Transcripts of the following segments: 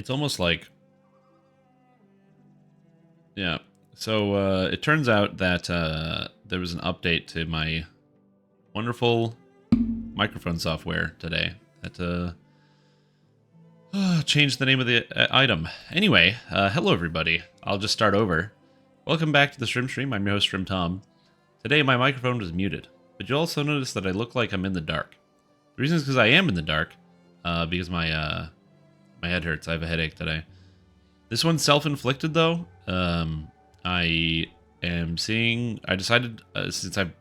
It's almost like... Yeah. So it turns out that there was an update to my wonderful microphone software today that changed the name of the item. Anyway, hello everybody. I'll just start over. Welcome back to the Shrimp Stream. I'm your host, Shrimp Tom. Today my microphone was muted, but you'll also notice that I look like I'm in the dark. The reason is because I am in the dark, because my head hurts. I have a headache today. This one's self-inflicted though. I am seeing... I decided, since I've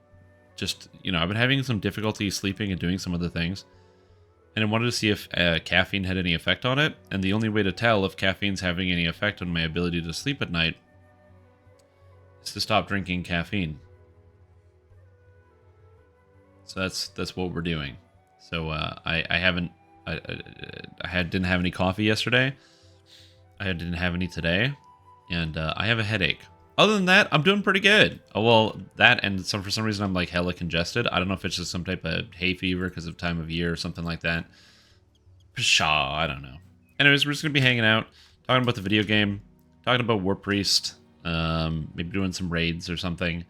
just, I've been having some difficulty sleeping and doing some other things, and I wanted to see if caffeine had any effect on it, and the only way to tell if caffeine's having any effect on my ability to sleep at night is to stop drinking caffeine. So that's what we're doing. So I didn't have any coffee yesterday. I didn't have any today, and I have a headache. Other than that, I'm doing pretty good. Oh, well, that and for some reason I'm like hella congested. I don't know if it's just some type of hay fever because of time of year or something like that. Pshaw, I don't know. Anyways, we're just gonna be hanging out, talking about the video game, talking about Warpriest, maybe doing some raids or something.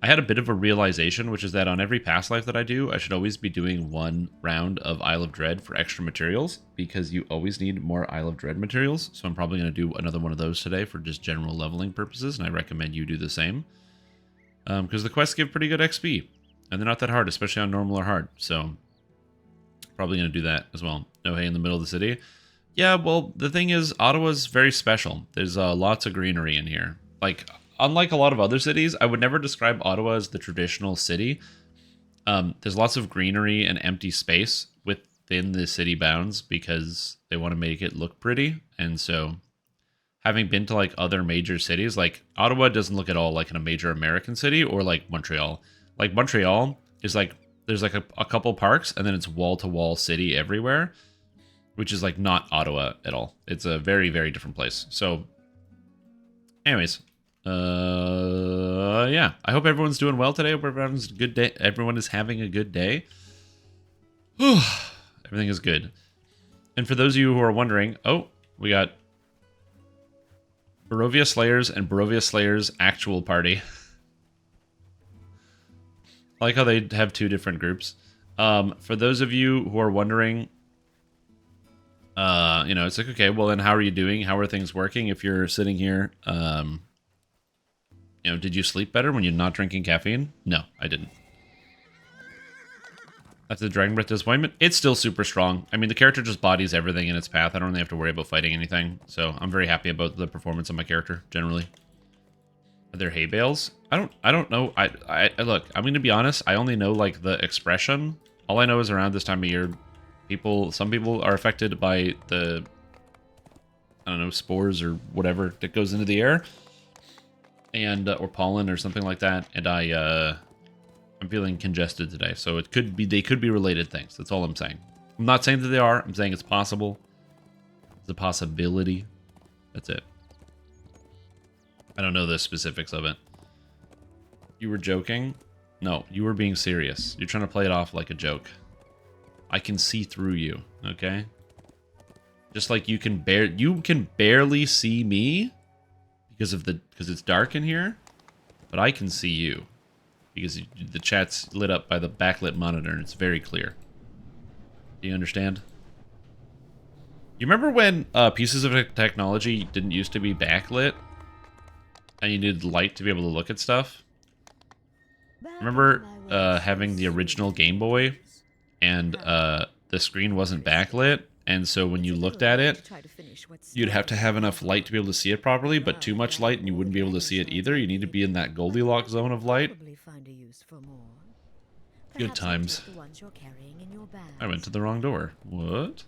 I had a bit of a realization, which is that on every past life that I do, I should always be doing one round of Isle of Dread for extra materials, because you always need more Isle of Dread materials. So I'm probably going to do another one of those today for just general leveling purposes, and I recommend you do the same. Because the quests give pretty good XP, and they're not that hard, especially on normal or hard. So probably going to do that as well. No hay in the middle of the city. Yeah, well, the thing is, Ottawa's very special. There's lots of greenery in here. Like... Unlike a lot of other cities, I would never describe Ottawa as the traditional city. There's lots of greenery and empty space within the city bounds because they want to make it look pretty. And so, having been to like other major cities, like Ottawa doesn't look at all like in a major American city or like Montreal. Like Montreal is like, there's like a couple parks and then it's wall-to-wall city everywhere, which is like not Ottawa at all. It's a very, very different place. So, anyways... yeah. I hope everyone's doing well today. I hope everyone's a good day. Everyone is having a good day. Everything is good. And for those of you who are wondering, we got Barovia Slayers and Barovia Slayers actual party. I like how they have two different groups. For those of you who are wondering, it's like, okay, well then how are you doing? How are things working if you're sitting here, did you sleep better when you're not drinking caffeine? No, I didn't. After the Dragon Breath disappointment, it's still super strong. I mean, the character just bodies everything in its path. I don't really have to worry about fighting anything. So I'm very happy about the performance of my character, generally. Are there hay bales? I don't know. I look, I'm going to be honest. I only know, like, the expression. All I know is around this time of year, some people are affected by the, I don't know, spores or whatever that goes into the air. And or pollen or something like that, and I'm feeling congested today, so they could be related things. That's all I'm saying. I'm not saying that they are. I'm saying it's possible. It's a possibility. That's it. I don't know the specifics of it. You were joking? No, you were being serious. You're trying to play it off like a joke. I can see through you, okay? Just like you can barely see me. Because it's dark in here, but I can see you because the chat's lit up by the backlit monitor and it's very clear. Do you understand? You remember when pieces of technology didn't used to be backlit and you needed light to be able to look at stuff? Remember having the original Game Boy and the screen wasn't backlit? And so when you looked at it, you'd have to have enough light to be able to see it properly, but too much light and you wouldn't be able to see it either. You need to be in that Goldilocks zone of light. Good times. I went to the wrong door. What?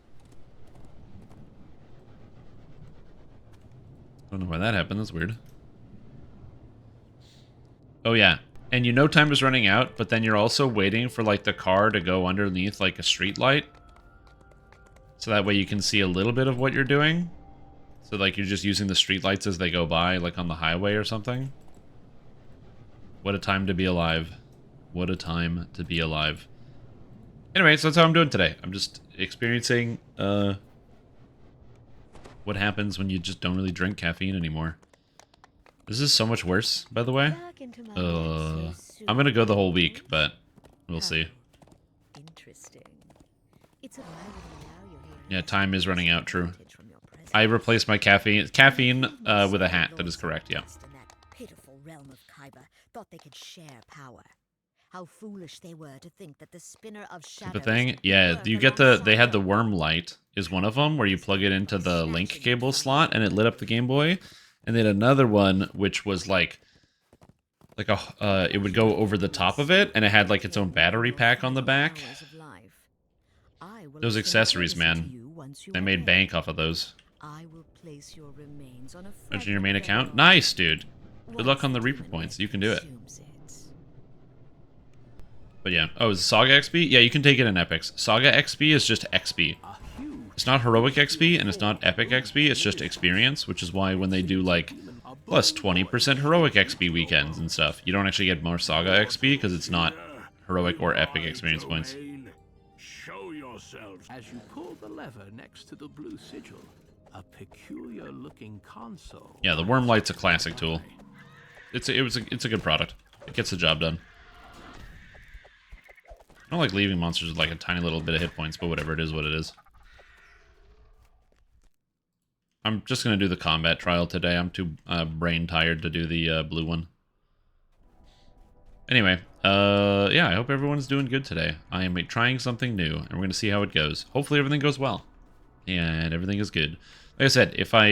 I don't know why that happened. That's weird. Oh, yeah. And time is running out, but then you're also waiting for, like, the car to go underneath, like, a street light. So that way you can see a little bit of what you're doing. So, like, you're just using the streetlights as they go by, like on the highway or something. What a time to be alive. What a time to be alive. Anyway, so that's how I'm doing today. I'm just experiencing what happens when you just don't really drink caffeine anymore. This is so much worse, by the way. I'm gonna go the whole week, but we'll see. Interesting. Yeah, time is running out, true. I replaced my caffeine with a hat, that is correct, yeah. That pitiful realm of Kyber thought they could share power. How foolish they were to think that the spinner of shadows... The thing? Yeah, you get they had the worm light, is one of them, where you plug it into the link cable slot, and it lit up the Game Boy. And then another one, which was like it would go over the top of it, and it had like its own battery pack on the back. Those accessories, man. They made bank off of those. Mention your main account? Nice, dude. Good luck on the Reaper points. You can do it. But yeah. Oh, is it Saga XP? Yeah, you can take it in Epics. Saga XP is just XP. It's not Heroic XP, and it's not Epic XP, it's just Experience, which is why when they do, like, plus 20% Heroic XP weekends and stuff, you don't actually get more Saga XP, because it's not Heroic or Epic Experience points. Show yourselves. As you pull the lever next to the blue sigil, a peculiar-looking console. Yeah, the Worm Light's a classic tool. It's a good product. It gets the job done. I don't like leaving monsters with like a tiny little bit of hit points, but whatever, it is what it is. I'm just going to do the combat trial today. I'm too brain tired to do the blue one. Anyway, yeah, I hope everyone's doing good today. I am trying something new, and we're going to see how it goes. Hopefully everything goes well. And everything is good. Like I said, if I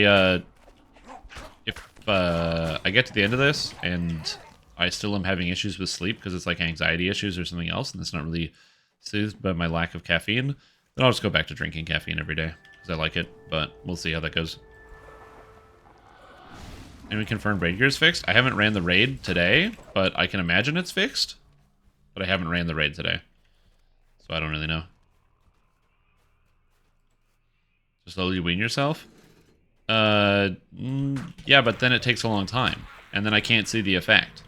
get to the end of this, and I still am having issues with sleep, because it's like anxiety issues or something else, and it's not really soothed by my lack of caffeine, then I'll just go back to drinking caffeine every day. I like it, but we'll see how that goes. And we confirmed raid gear is fixed. I haven't ran the raid today, but I can imagine it's fixed. But I haven't ran the raid today, so I don't really know. Just slowly wean yourself? Yeah, but then it takes a long time, and then I can't see the effect.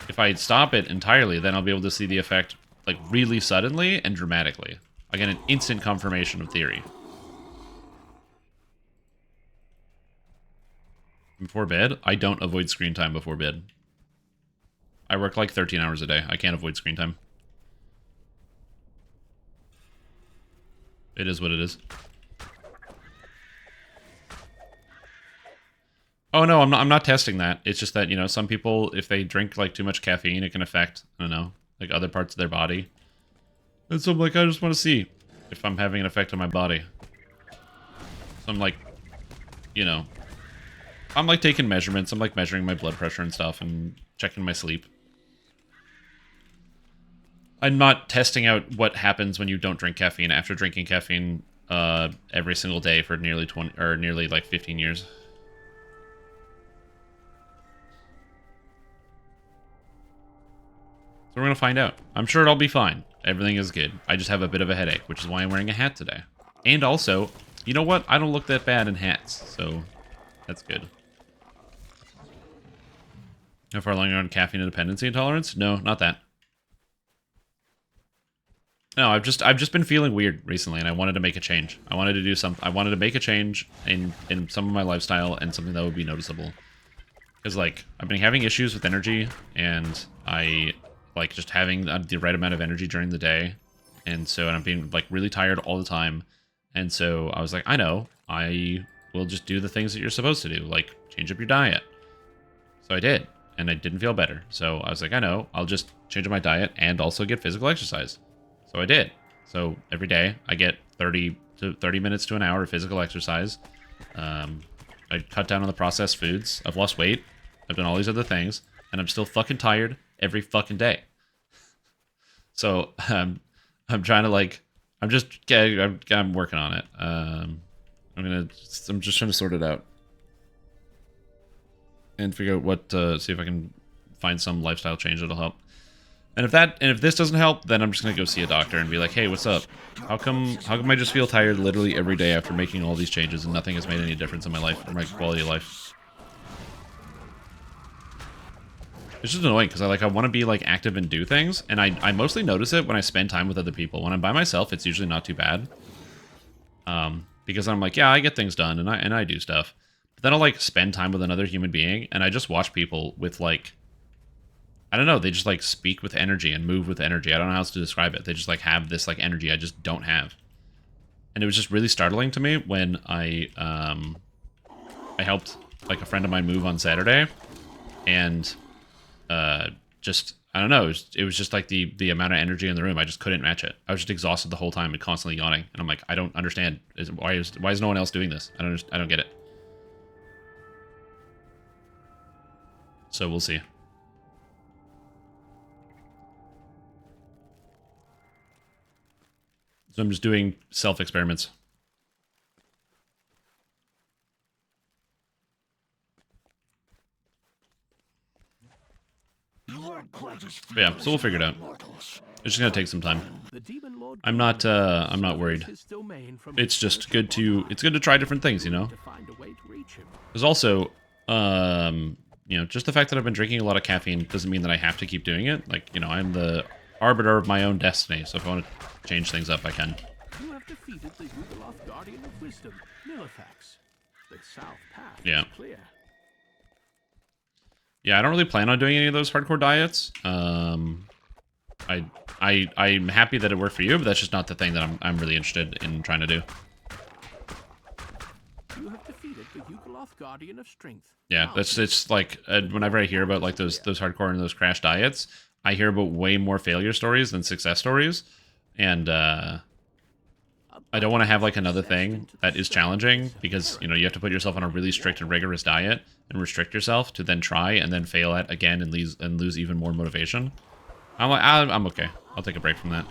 If I stop it entirely, then I'll be able to see the effect like really suddenly and dramatically. I get an instant confirmation of theory. Before bed, I don't avoid screen time before bed. I work like 13 hours a day. I can't avoid screen time. It is what it is. Oh no, I'm not testing that. It's just that, you know, some people, if they drink like too much caffeine, it can affect, I don't know, like other parts of their body. And so I'm like, I just want to see if I'm having an effect on my body. So I'm like, you know, I'm like taking measurements. I'm like measuring my blood pressure and stuff and checking my sleep. I'm not testing out what happens when you don't drink caffeine after drinking caffeine every single day for nearly 20 or nearly like 15 years. So we're gonna find out. I'm sure it'll be fine. Everything is good. I just have a bit of a headache, which is why I'm wearing a hat today. And also, you know what? I don't look that bad in hats, so that's good. How far along are you on caffeine and dependency intolerance? No, not that. No, I've just been feeling weird recently, and I wanted to make a change. I wanted to do I wanted to make a change in some of my lifestyle and something that would be noticeable. Because like I've been having issues with energy, and I like just having the right amount of energy during the day, and I'm being like really tired all the time, and so I was like, I know, I will just do the things that you're supposed to do, like change up your diet. So I did, and I didn't feel better. So I was like, I know, I'll just change up my diet and also get physical exercise. So I did. So every day I get 30 minutes to an hour of physical exercise. I cut down on the processed foods. I've lost weight. I've done all these other things, and I'm still fucking tired every fucking day. So I'm trying to like, I'm working on it. I'm just trying to sort it out and figure out what see if I can find some lifestyle change that'll help. And if this doesn't help, then I'm just gonna go see a doctor and be like, hey, what's up? How come I just feel tired literally every day after making all these changes and nothing has made any difference in my life or my quality of life? It's just annoying because I want to be like active and do things, and I mostly notice it when I spend time with other people. When I'm by myself, it's usually not too bad. because I'm like, yeah, I get things done and I do stuff. But then I'll like spend time with another human being and I just watch people with like, I don't know, they just like speak with energy and move with energy. I don't know how else to describe it. They just like have this like energy I just don't have. And it was just really startling to me when I helped like a friend of mine move on Saturday, and just I don't know, it was just like the amount of energy in the room. I just couldn't match it. I was just exhausted the whole time and constantly yawning. And I'm like, I don't understand. Why is no one else doing this? I don't get it. So we'll see. So I'm just doing self experiments. Yeah, so we'll figure it out. It's just gonna take some time. I'm not worried. It's just good to try different things, you know. There's also you know, just the fact that I've been drinking a lot of caffeine doesn't mean that I have to keep doing it. Like, you know, I'm the arbiter of my own destiny, so if I want to change things up, I can. You have defeated the Yugoloth Guardian of Wisdom, Nillifax. The south path is clear. Yeah, I don't really plan on doing any of those hardcore diets. I'm happy that it worked for you, but that's just not the thing that I'm really interested in trying to do. You have defeated the Yugoloth Guardian of Strength. Yeah, it's like whenever I hear about like those hardcore and those crash diets, I hear about way more failure stories than success stories, and I don't want to have like another thing that is challenging because, you know, you have to put yourself on a really strict and rigorous diet and restrict yourself to then try and then fail at again and lose even more motivation. I'm like, I'm okay. I'll take a break from that.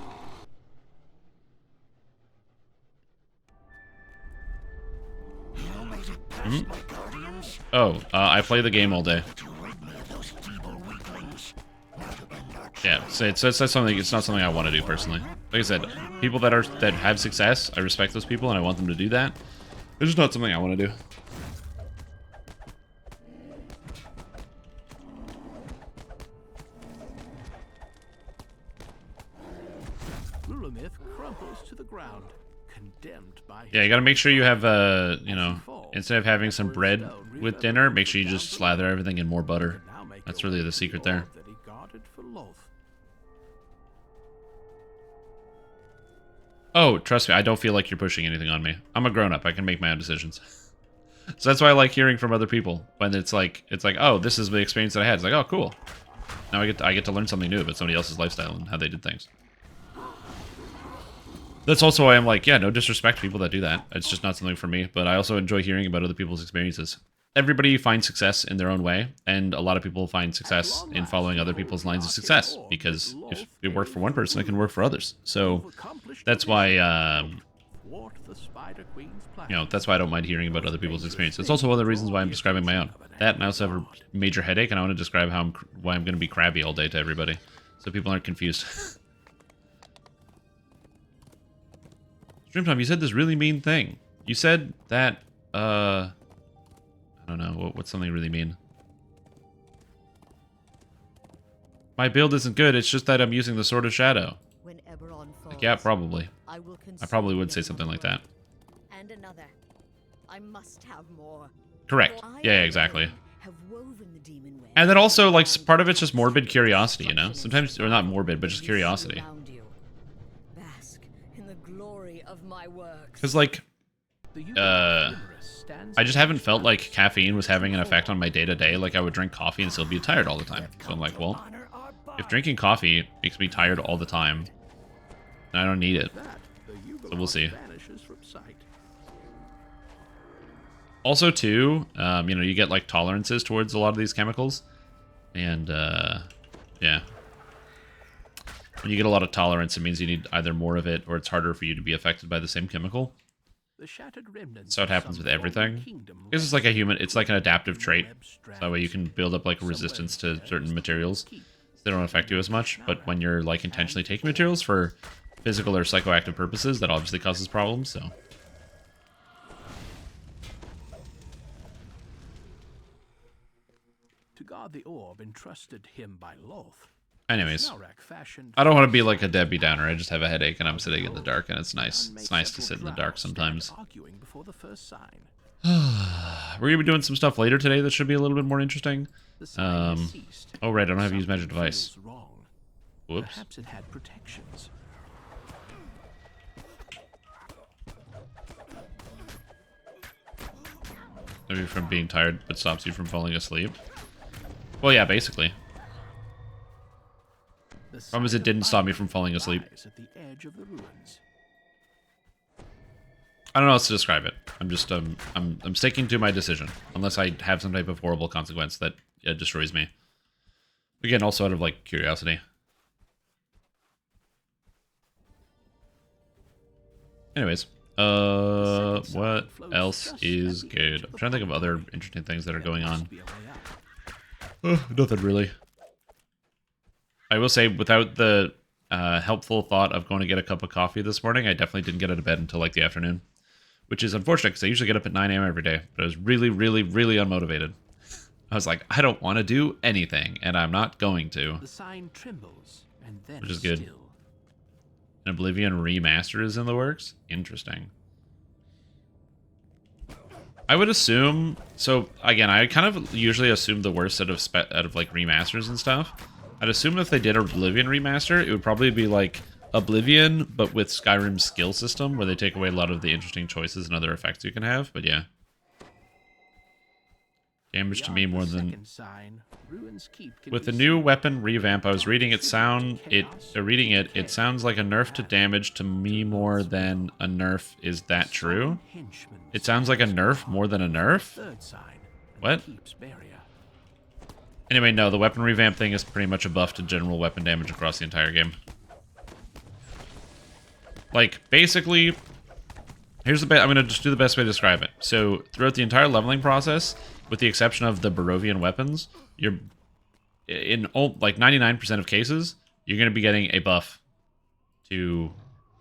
Oh, I play the game all day. Yeah, so it's something. It's not something I want to do personally. Like I said, people that have success, I respect those people and I want them to do that. It's just not something I want to do. Lulamith crumples to the ground, condemned by. Yeah, you gotta make sure you have you know, instead of having some bread with dinner, make sure you just slather everything in more butter. That's really the secret there. Oh, trust me, I don't feel like you're pushing anything on me. I'm a grown-up. I can make my own decisions. So that's why I like hearing from other people. When it's like, oh, this is the experience that I had. It's like, oh, cool. Now I get to learn something new about somebody else's lifestyle and how they did things. That's also why I'm like, yeah, no disrespect to people that do that. It's just not something for me. But I also enjoy hearing about other people's experiences. Everybody finds success in their own way, and a lot of people find success in following other people's lines of success, because if it worked for one person, it can work for others. So that's why, you know, that's why I don't mind hearing about other people's experiences. It's also one of the reasons why I'm describing my own. That, and I also have a major headache, and I want to describe why I'm going to be crabby all day to everybody, so people aren't confused. Streamtime, you said this really mean thing. You said that, I don't know, what's something really mean? My build isn't good, it's just that I'm using the Sword of Shadow. Like, yeah, probably. I probably would say something like that. And another. I must have more. Correct. Yeah, exactly. And then also, like, part of it's just morbid curiosity, you know? Sometimes, or not morbid, but just curiosity. Because, like, I just haven't felt like caffeine was having an effect on my day-to-day. Like, I would drink coffee and still be tired all the time. So I'm like, well, if drinking coffee makes me tired all the time, then I don't need it. So we'll see. Also, too, you know, you get, like, tolerances towards a lot of these chemicals. And, yeah. When you get a lot of tolerance, it means you need either more of it or it's harder for you to be affected by the same chemical. So it happens with everything. This is like a human, it's like an adaptive trait. So that way you can build up like a resistance to certain materials. So they don't affect you as much. But when you're like intentionally taking materials for physical or psychoactive purposes, that obviously causes problems, so. To guard the orb entrusted him by Loth, Anyways, Snorak fashioned I don't want to be like a Debbie Downer. I just have a headache and I'm sitting in the dark and it's nice. It's nice to sit in the dark sometimes. arguing before the first sign. We're going to be doing some stuff later today that should be a little bit more interesting. The sign has ceased. Oh, right. I don't have to use Something magic device. feels wrong. Whoops. Perhaps it had protections. Maybe from being tired, but stops you from falling asleep. Well, yeah, basically. Problem is it didn't stop me from falling asleep. At the edge of the ruins. I don't know how else to describe it. I'm just I'm sticking to my decision, unless I have some type of horrible consequence that destroys me. Again, also out of like curiosity. The Anyways, second what sign flows else just is at the edge good? of I'm the trying to think of portal. other interesting things that are There going must on. be a way out. Nothing really. I will say, without the helpful thought of going to get a cup of coffee this morning, I definitely didn't get out of bed until like the afternoon, which is unfortunate because I usually get up at 9 a.m. every day, but I was really, really, really unmotivated. I was like, I don't want to do anything, and I'm not going to. The sign trembles and then Which is good. still. An Oblivion remaster is in the works? Interesting. I would assume... So, again, I kind of usually assume the worst out of like, remasters and stuff. I'd assume if they did a Oblivion remaster, it would probably be, like, Oblivion, but with Skyrim's skill system, where they take away a lot of the interesting choices and other effects you can have, but yeah. Damage to me Beyond more the than... second sign, Ruins Keep can With be the new seen. weapon revamp, I was reading it sounds like a nerf to damage to me more than a nerf. Is that true? Henchman It sounds like a nerf more than a nerf? third sign. and What? Keep's barrier. Anyway, no, the weapon revamp thing is pretty much a buff to general weapon damage across the entire game. Like, basically, here's the I'm going to just do the best way to describe it. So, throughout the entire leveling process, with the exception of the Barovian weapons, you're in like 99% of cases, you're going to be getting a buff to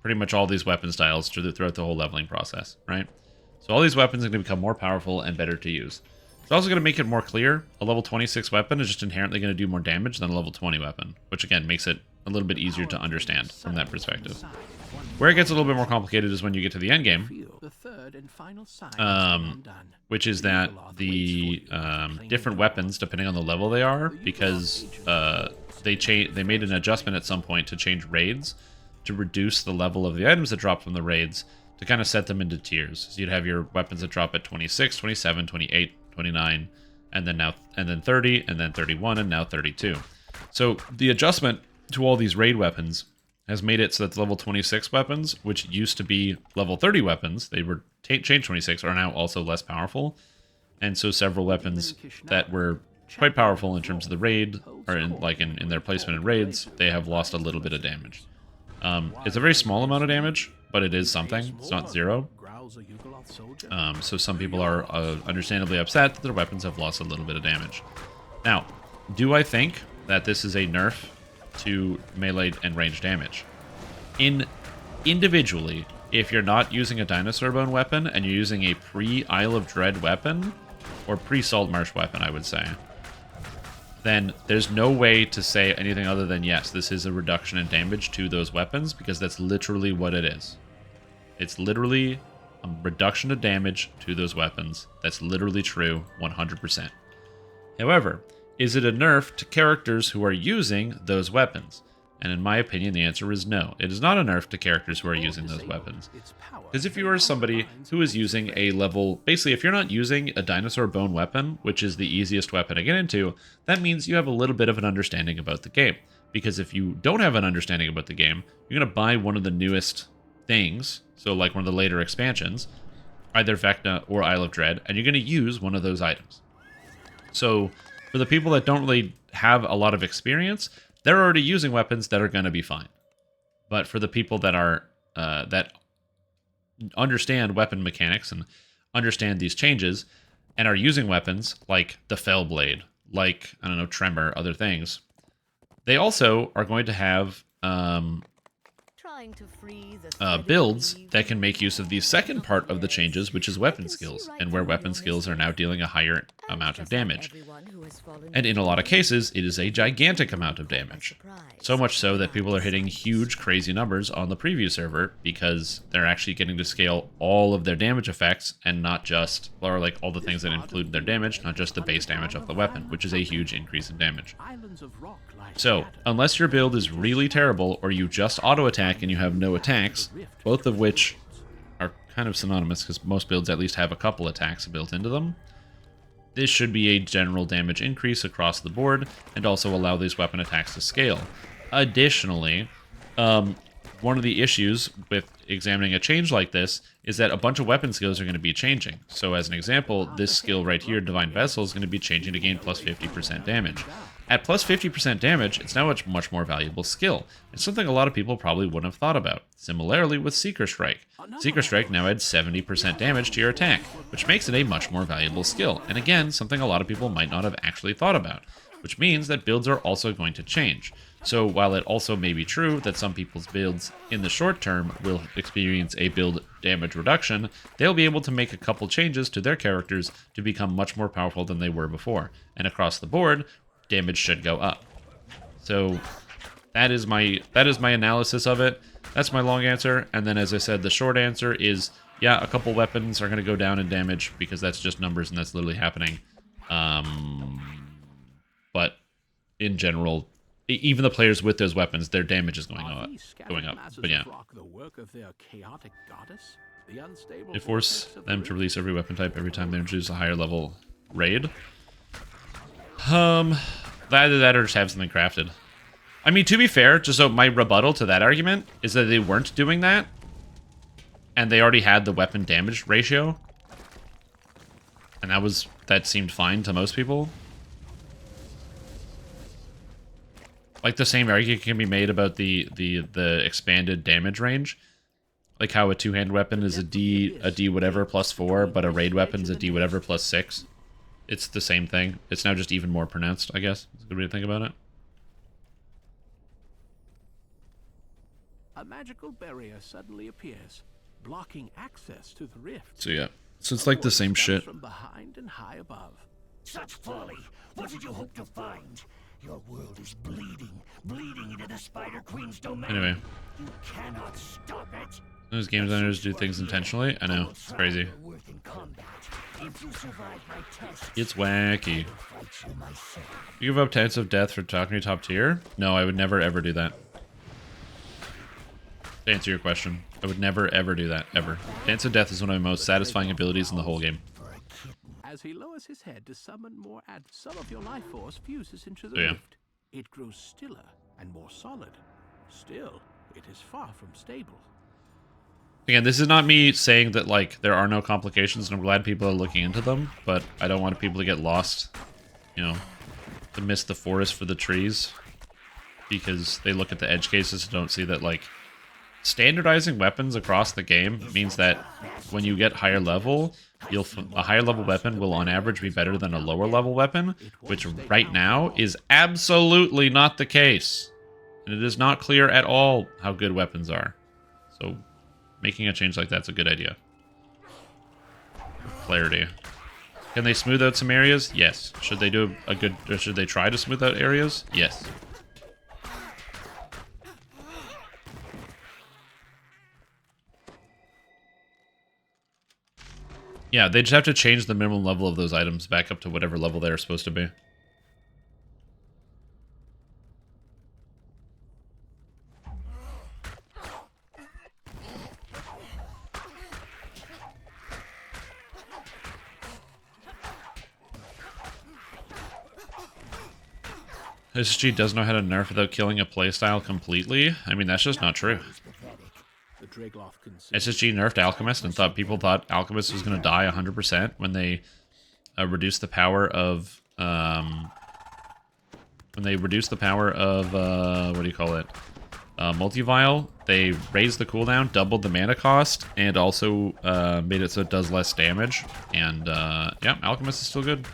pretty much all these weapon styles throughout the whole leveling process, right? So all these weapons are going to become more powerful and better to use. It's also going to make it more clear. A level 26 weapon is just inherently going to do more damage than a level 20 weapon, which again makes it a little bit easier to understand from that perspective. Where it gets a little bit more complicated is when you get to the end game, The third and final sign which is that the different weapons, depending on the level they are, because they made an adjustment at some point to change raids to reduce the level of the items that drop from the raids to kind of set them into tiers. So you'd have your weapons that drop at 26, 27, 28, 29, and then 30, and then 31, and now 32. So the adjustment to all these raid weapons has made it so that the level 26 weapons, which used to be level 30 weapons, they were changed 26, are now also less powerful. And so several weapons that were quite powerful in terms of the raid, or in their placement in raids, they have lost a little bit of damage. It's a very small amount of damage, but it is something. It's not zero. So some people are understandably upset that their weapons have lost a little bit of damage. Now, do I think that this is a nerf to melee and range damage? Individually, if you're not using a dinosaur bone weapon and you're using a pre-Isle of Dread weapon, or pre-Salt Marsh weapon, I would say, then there's no way to say anything other than, yes, this is a reduction in damage to those weapons, because that's literally what it is. It's literally a reduction of damage to those weapons. That's literally true, 100%. However, is it a nerf to characters who are using those weapons? And in my opinion, the answer is no. It is not a nerf to characters who are using those weapons. Because if you are somebody who is using a level... Basically, if you're not using a dinosaur bone weapon, which is the easiest weapon to get into, that means you have a little bit of an understanding about the game. Because if you don't have an understanding about the game, you're going to buy one of the newest things, so like one of the later expansions, either Vecna or Isle of Dread, and you're going to use one of those items. So, for the people that don't really have a lot of experience, they're already using weapons that are going to be fine. But for the people that are that understand weapon mechanics and understand these changes and are using weapons like the Fell Blade, like, I don't know, Tremor, other things, they also are going to have builds that can make use of the second part of the changes, which is weapon skills, and where weapon skills are now dealing a higher amount of damage. And in a lot of cases, it is a gigantic amount of damage. So much so that people are hitting huge, crazy numbers on the preview server because they're actually getting to scale all of their damage effects and not just, or like all the things that include their damage, not just the base damage of the weapon, which is a huge increase in damage. So, unless your build is really terrible or you just auto-attack and you have no attacks, both of which are kind of synonymous because most builds at least have a couple attacks built into them, this should be a general damage increase across the board and also allow these weapon attacks to scale. Additionally, one of the issues with examining a change like this is that a bunch of weapon skills are going to be changing. So as an example, this skill right here, Divine Vessel, is going to be changing to gain plus 50% damage. At plus 50% damage, it's now a much more valuable skill. It's something a lot of people probably wouldn't have thought about. Similarly with Seeker Strike. Seeker Strike now adds 70% damage to your attack, which makes it a much more valuable skill. And again, something a lot of people might not have actually thought about, which means that builds are also going to change. So while it also may be true that some people's builds in the short term will experience a build damage reduction, they'll be able to make a couple changes to their characters to become much more powerful than they were before. And across the board, damage should go up. So that is my analysis of it. That's my long answer. And then as I said, the short answer is, yeah, a couple weapons are going to go down in damage because that's just numbers and that's literally happening. But in general, even the players with those weapons, their damage is going up. But yeah. They force them to release every weapon type every time they introduce a higher level raid. Either that or just have something crafted. I mean, to be fair, just so my rebuttal to that argument is that they weren't doing that, and they already had the weapon damage ratio, and that seemed fine to most people. Like the same argument can be made about the expanded damage range, like how a two-hand weapon is a D whatever plus 4, but a raid weapon is a D whatever plus 6. It's the same thing. It's now just even more pronounced, I guess. That's a good way to think about it. A magical barrier suddenly appears, blocking access to the rift. So yeah, so it's like the same shit. From behind and high above. Such folly! What did you hope to find? Your world is bleeding into the Spider Queen's domain. Anyway. You cannot stop it. Those game designers do things intentionally. I know, it's crazy. It's wacky. You give up Dance of Death for talking to top tier? No, I would never ever do that. To answer your question, I would never ever do that, ever. Dance of Death is one of my most satisfying abilities in the whole game. As he lowers his head to summon more, some of your life force fuses into the rift. It grows stiller and more solid. Still, it is far from stable. Again, this is not me saying that, like, there are no complications, and I'm glad people are looking into them, but I don't want people to get lost, you know, to miss the forest for the trees, because they look at the edge cases and don't see that, like, standardizing weapons across the game means that when you get higher level, a higher level weapon will on average be better than a lower level weapon, which right now is absolutely not the case. And it is not clear at all how good weapons are. So making a change like that's a good idea. Clarity. Can they smooth out some areas? Yes. Should they do a good, or should they try to smooth out areas? Yes. Yeah, they just have to change the minimum level of those items back up to whatever level they're supposed to be. SSG doesn't know how to nerf without killing a playstyle completely? I mean, that's just not true. SSG nerfed Alchemist and people thought Alchemist was going to die 100% when they reduced the power of what do you call it? Multi-Vial. They raised the cooldown, doubled the mana cost, and also made it so it does less damage. And yeah, Alchemist is still good.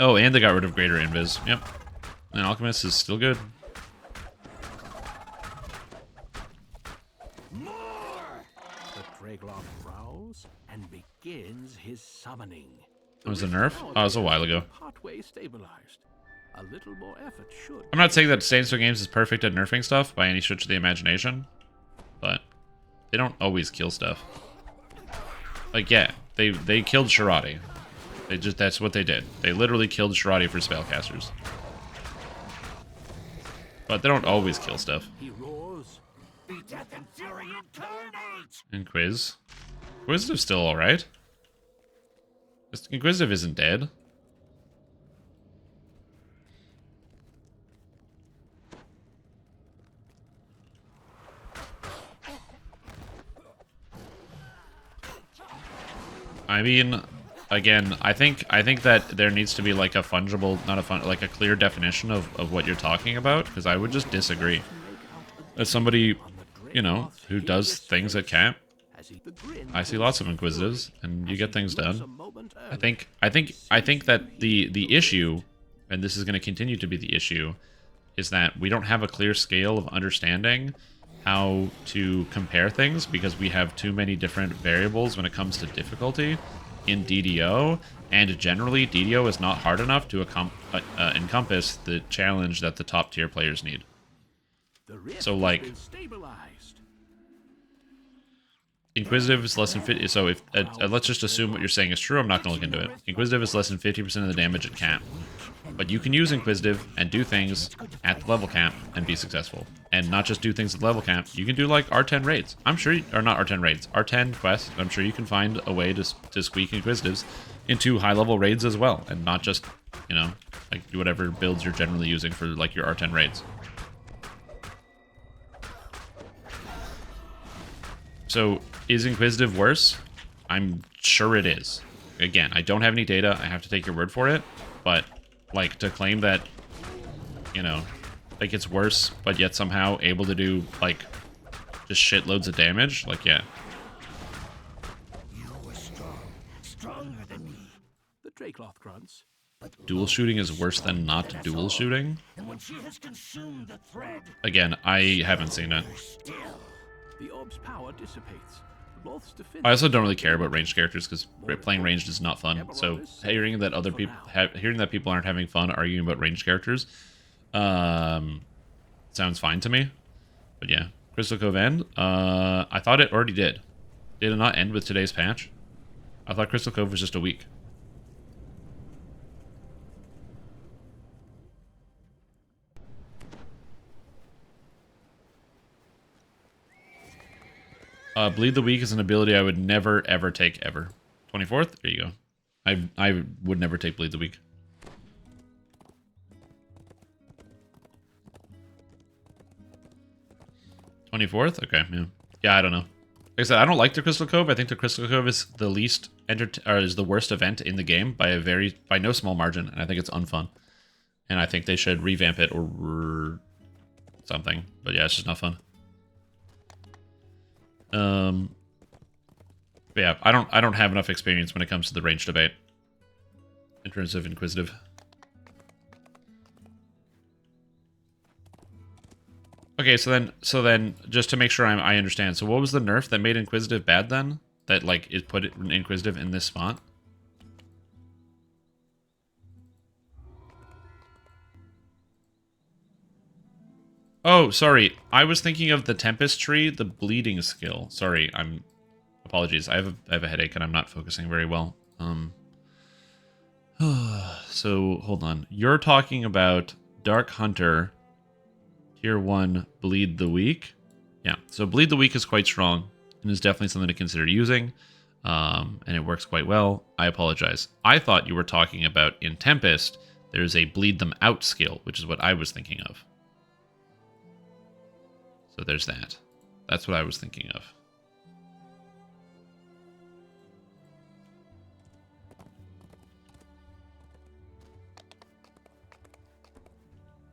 Oh, and they got rid of Greater Invis. Yep. And Alchemist is still good. begins his summoning. That was a nerf? Oh, it was a while ago. Partway stabilized. A little more effort should. I'm not saying that Stainstorm Games is perfect at nerfing stuff by any stretch of the imagination, but they don't always kill stuff. Like, yeah, they killed Shirati. That's what they did. They literally killed Shirati for spellcasters. But they don't always kill stuff. He roars. Be death and fury incarnate! Inquisitive still alright. Inquisitive isn't dead. I mean, again, I think that there needs to be like a fungible, like a clear definition of what you're talking about, because I would just disagree. As somebody, you know, who does things at camp, I see lots of Inquisitives, and you get things done. I think that the issue, and this is going to continue to be the issue, is that we don't have a clear scale of understanding how to compare things, because we have too many different variables when it comes to difficulty in DDO, and generally DDO is not hard enough to encompass the challenge that the top tier players need. So like, Inquisitive is less than 50, so if let's just assume what you're saying is true, I'm not going to look into it. Inquisitive is less than 50% of the damage at camp. But you can use Inquisitive and do things at the level camp and be successful. And not just do things at level camp, you can do like R10 raids. I'm sure, or not R10 raids, R10 quests. I'm sure you can find a way to squeak Inquisitives into high level raids as well. And not just, you know, like do whatever builds you're generally using for like your R10 raids. So, is Inquisitive worse? I'm sure it is. Again, I don't have any data, I have to take your word for it, but, like, to claim that, you know, like it's worse, but yet somehow able to do, like, just shitloads of damage, like, yeah. You were strong, stronger than me. The Dracloth grunts. Dual shooting is worse than not dual shooting? And when she has consumed the thread, Again, I haven't seen it. still. The orb's power dissipates. Loth's defense. I also don't really care about ranged characters because playing ranged is not fun. So hearing that other people people aren't having fun arguing about ranged characters, sounds fine to me. But yeah, Crystal Cove end. I thought it already did. Did it not end with today's patch? I thought Crystal Cove was just a week. Bleed the Weak is an ability I would never, ever take, ever. 24th? There you go. I would never take Bleed the Weak. $24th? Okay, yeah. Yeah, I don't know. Like I said, I don't like the Crystal Cove. I think the Crystal Cove is the least is the worst event in the game by no small margin, and I think it's unfun. And I think they should revamp it or something. But yeah, it's just not fun. But yeah, I don't have enough experience when it comes to the range debate in terms of Inquisitive. Okay, so then just to make sure I understand, so what was the nerf that made Inquisitive bad then? That like it put it Inquisitive in this spot? Oh, sorry. I was thinking of the Tempest Tree, the bleeding skill. Sorry, apologies. I have a headache and I'm not focusing very well. So hold on. You're talking about Dark Hunter, Tier 1, Bleed the Weak. Yeah, so Bleed the Weak is quite strong and is definitely something to consider using. And it works quite well. I apologize. I thought you were talking about in Tempest, there's a Bleed Them Out skill, which is what I was thinking of. So there's that. That's what I was thinking of.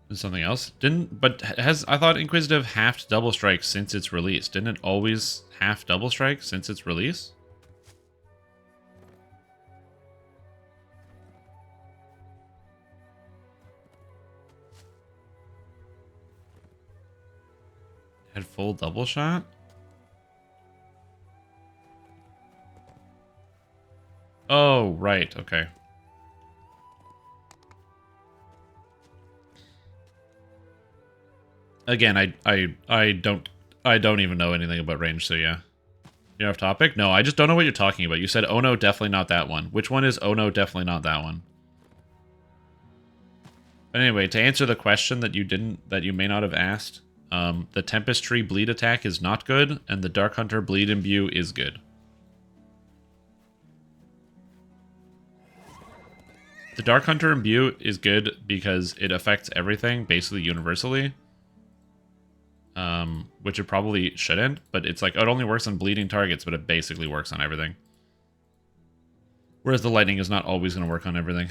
Is something else? I thought Inquisitive halved Double Strike since its release. Didn't it always half Double Strike since its release? Had full double shot? Oh, right. Okay. Again, I don't even know anything about range, so yeah. You're off topic? No, I just don't know what you're talking about. You said, oh no, definitely not that one. Which one is, oh no, definitely not that one? But anyway, to answer the question that you may not have asked, the Tempest Tree bleed attack is not good, and the Dark Hunter bleed imbue is good. The Dark Hunter imbue is good because it affects everything, basically universally. Which it probably shouldn't, but it's like, oh, it only works on bleeding targets, but it basically works on everything. Whereas the lightning is not always going to work on everything.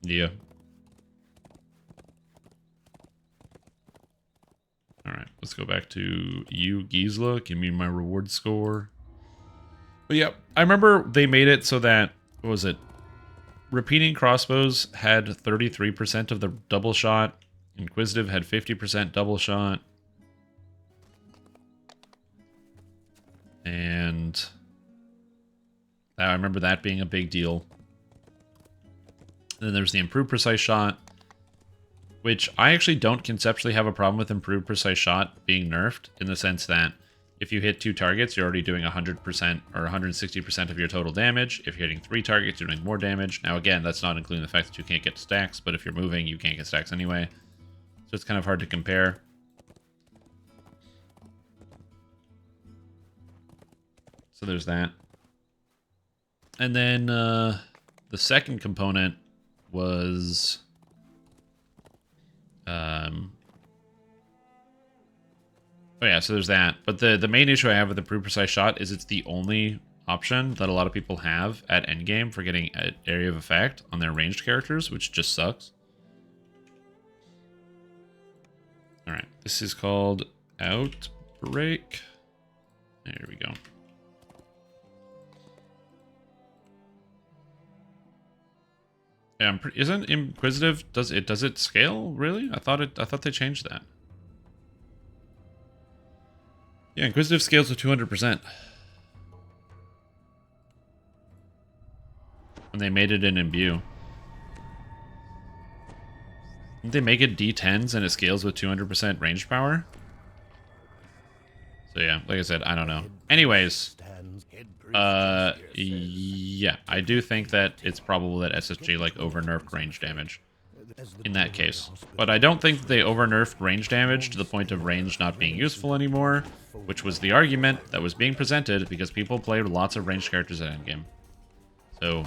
Yeah. Alright, let's go back to you, Gisela. Give me my reward score. But yeah, I remember they made it so that, what was it? Repeating crossbows had 33% of the double shot. Inquisitive had 50% double shot. And I remember that being a big deal. And then there's the improved precise shot, which I actually don't conceptually have a problem with improved precise shot being nerfed, in the sense that if you hit 2 targets, you're already doing 100% or 160% of your total damage. If you're hitting 3 targets, you're doing more damage. Now, again, that's not including the fact that you can't get stacks, but if you're moving, you can't get stacks anyway. So it's kind of hard to compare. So there's that. And then the second component was... Oh yeah, so there's that. But the main issue I have with the improved precise shot is it's the only option that a lot of people have at endgame for getting an area of effect on their ranged characters, which just sucks. Alright, this is called Outbreak. There we go. Yeah, isn't Inquisitive, does it scale, really? I thought they changed that. Yeah, Inquisitive scales with 200%. When they made it in imbue. Didn't they make it D10s and it scales with 200% range power? So yeah, like I said, I don't know. Anyways, yeah, I do think that it's probable that SSG like over-nerfed range damage in that case. But I don't think they over-nerfed range damage to the point of range not being useful anymore, which was the argument that was being presented because people play lots of ranged characters at endgame. So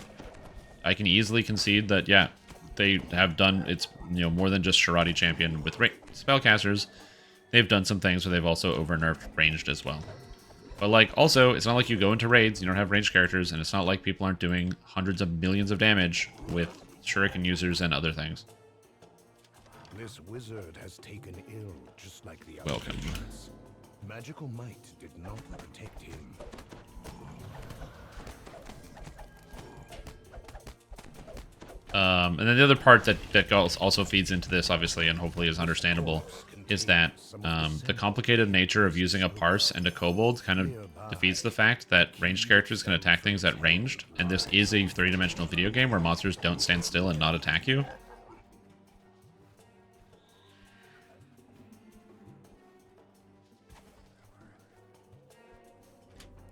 I can easily concede that, yeah, they have done, it's, you know, more than just Sharati Champion with spellcasters. They've done some things where they've also over-nerfed ranged as well. But, like, also, it's not like you go into raids, you don't have ranged characters, and it's not like people aren't doing hundreds of millions of damage with shuriken users and other things. This wizard has taken ill, just like the other. Welcome. Magical might did not protect him. And then the other part that also feeds into this, obviously, and hopefully is understandable, is that the complicated nature of using a parse and a kobold kind of defeats the fact that ranged characters can attack things at ranged, and this is a 3-dimensional video game where monsters don't stand still and not attack you.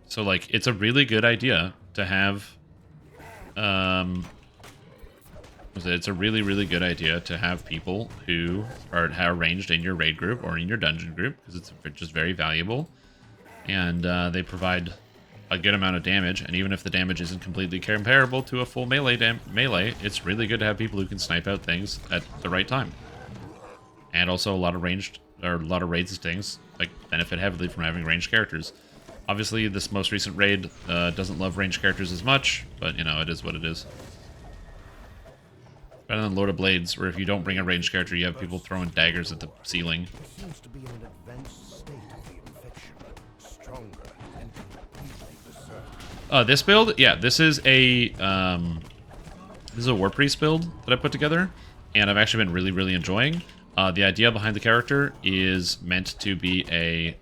So, like, it's a really good idea to have... it's a really, really good idea to have people who are ranged in your raid group or in your dungeon group, because it's just very valuable. And they provide a good amount of damage, and even if the damage isn't completely comparable to a full melee, it's really good to have people who can snipe out things at the right time. And also a lot of ranged, or a lot of raids and things, like, benefit heavily from having ranged characters. Obviously, this most recent raid doesn't love ranged characters as much, but, you know, it is what it is. Better than Lord of Blades, where if you don't bring a ranged character, you have people throwing daggers at the ceiling. Seems to be in an advanced state of the infection, stronger and completely berserk. This build, yeah, this is a Warpriest build that I put together, and I've actually been really, really enjoying. The idea behind the character is meant to be a,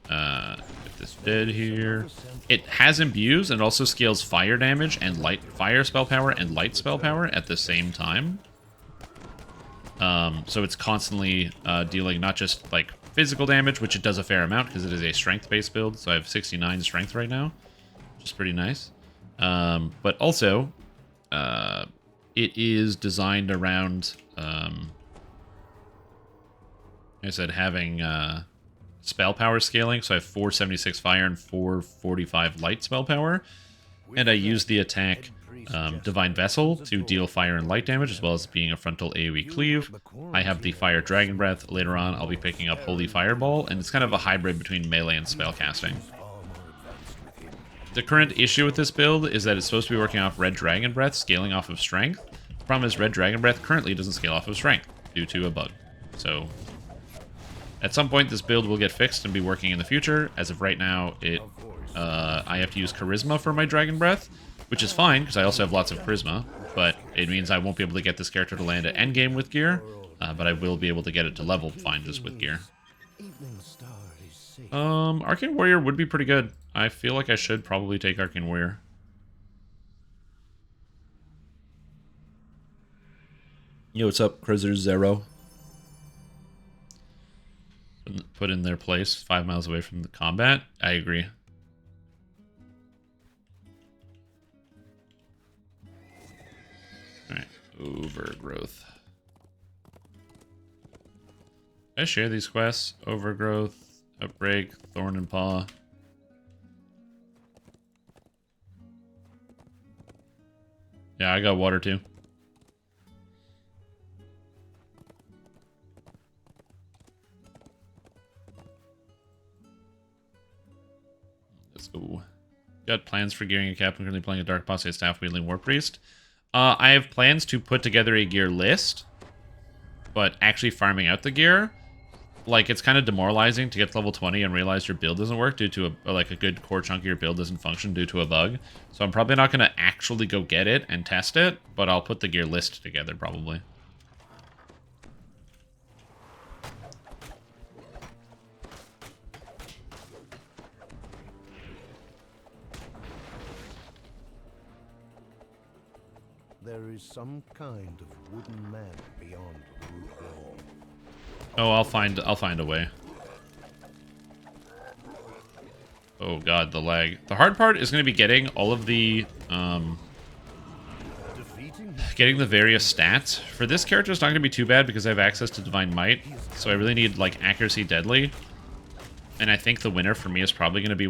this dead here. It has imbues and also scales fire damage and fire spell power and light spell power at the same time. So it's constantly dealing not just like physical damage, which it does a fair amount because it is a strength-based build. So I have 69 strength right now, which is pretty nice. But also, it is designed around, like I said, having spell power scaling. So I have 476 fire and 445 light spell power. And I use the attack Divine Vessel to deal fire and light damage, as well as being a frontal AoE cleave. I have the Fire Dragon Breath. Later on, I'll be picking up Holy Fireball, and it's kind of a hybrid between melee and spell casting. The current issue with this build is that it's supposed to be working off Red Dragon Breath, scaling off of Strength. The problem is Red Dragon Breath currently doesn't scale off of Strength due to a bug. So at some point, this build will get fixed and be working in the future. As of right now, I have to use Charisma for my Dragon Breath, which is fine, because I also have lots of Charisma, but it means I won't be able to get this character to land at endgame with gear, but I will be able to get it to level fine just with gear. Arcane Warrior would be pretty good. I feel like I should probably take Arcane Warrior. Yo, what's up, Cruiser Zero? Put in their place 5 miles away from the combat. I agree. Alright, Overgrowth. I share these quests. Overgrowth, Outbreak, Thorn and Paw. Yeah, I got water too. Let's go. Got plans for gearing a cap. I'm currently playing a Dark Posse staff wielding Warpriest. I have plans to put together a gear list, but actually farming out the gear, like, it's kind of demoralizing to get to level 20 and realize your build doesn't work due to a good core chunk of your build doesn't function due to a bug. So I'm probably not going to actually go get it and test it, but I'll put the gear list together probably. There is some kind of wooden man beyond the root wall. Oh, I'll find a way. Oh god, the lag. The hard part is going to be getting all of the getting the various stats. For this character, it's not going to be too bad because I have access to Divine Might, so I really need like Accuracy Deadly. And I think the winner for me is probably going to be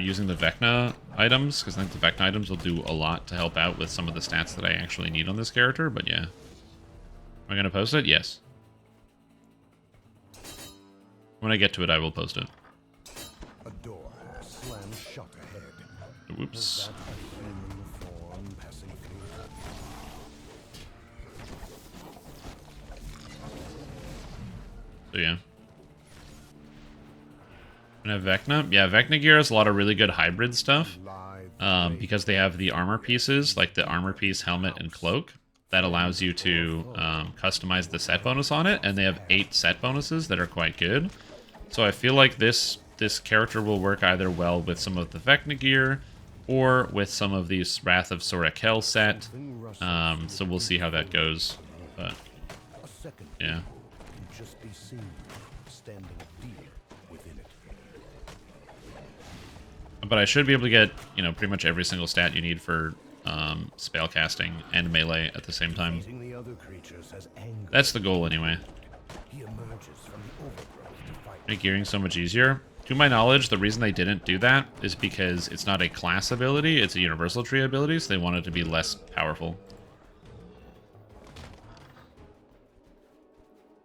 using the Vecna items, because I think the Vecna items will do a lot to help out with some of the stats that I actually need on this character, but yeah. Am I going to post it? Yes. When I get to it, I will post it. A door slammed shut ahead. Whoops. So yeah. And have Vecna. Yeah, Vecna gear has a lot of really good hybrid stuff. Because they have the armor pieces, like the armor piece, helmet, and cloak. That allows you to customize the set bonus on it. And they have 8 set bonuses that are quite good. So I feel like this character will work either well with some of the Vecna gear or with some of the Wrath of Sorakel set. So we'll see how that goes. But yeah. But I should be able to get, you know, pretty much every single stat you need for spell casting and melee at the same time. That's the goal anyway. Make gearing so much easier. To my knowledge, the reason they didn't do that is because it's not a class ability, it's a universal tree ability, so they want it to be less powerful.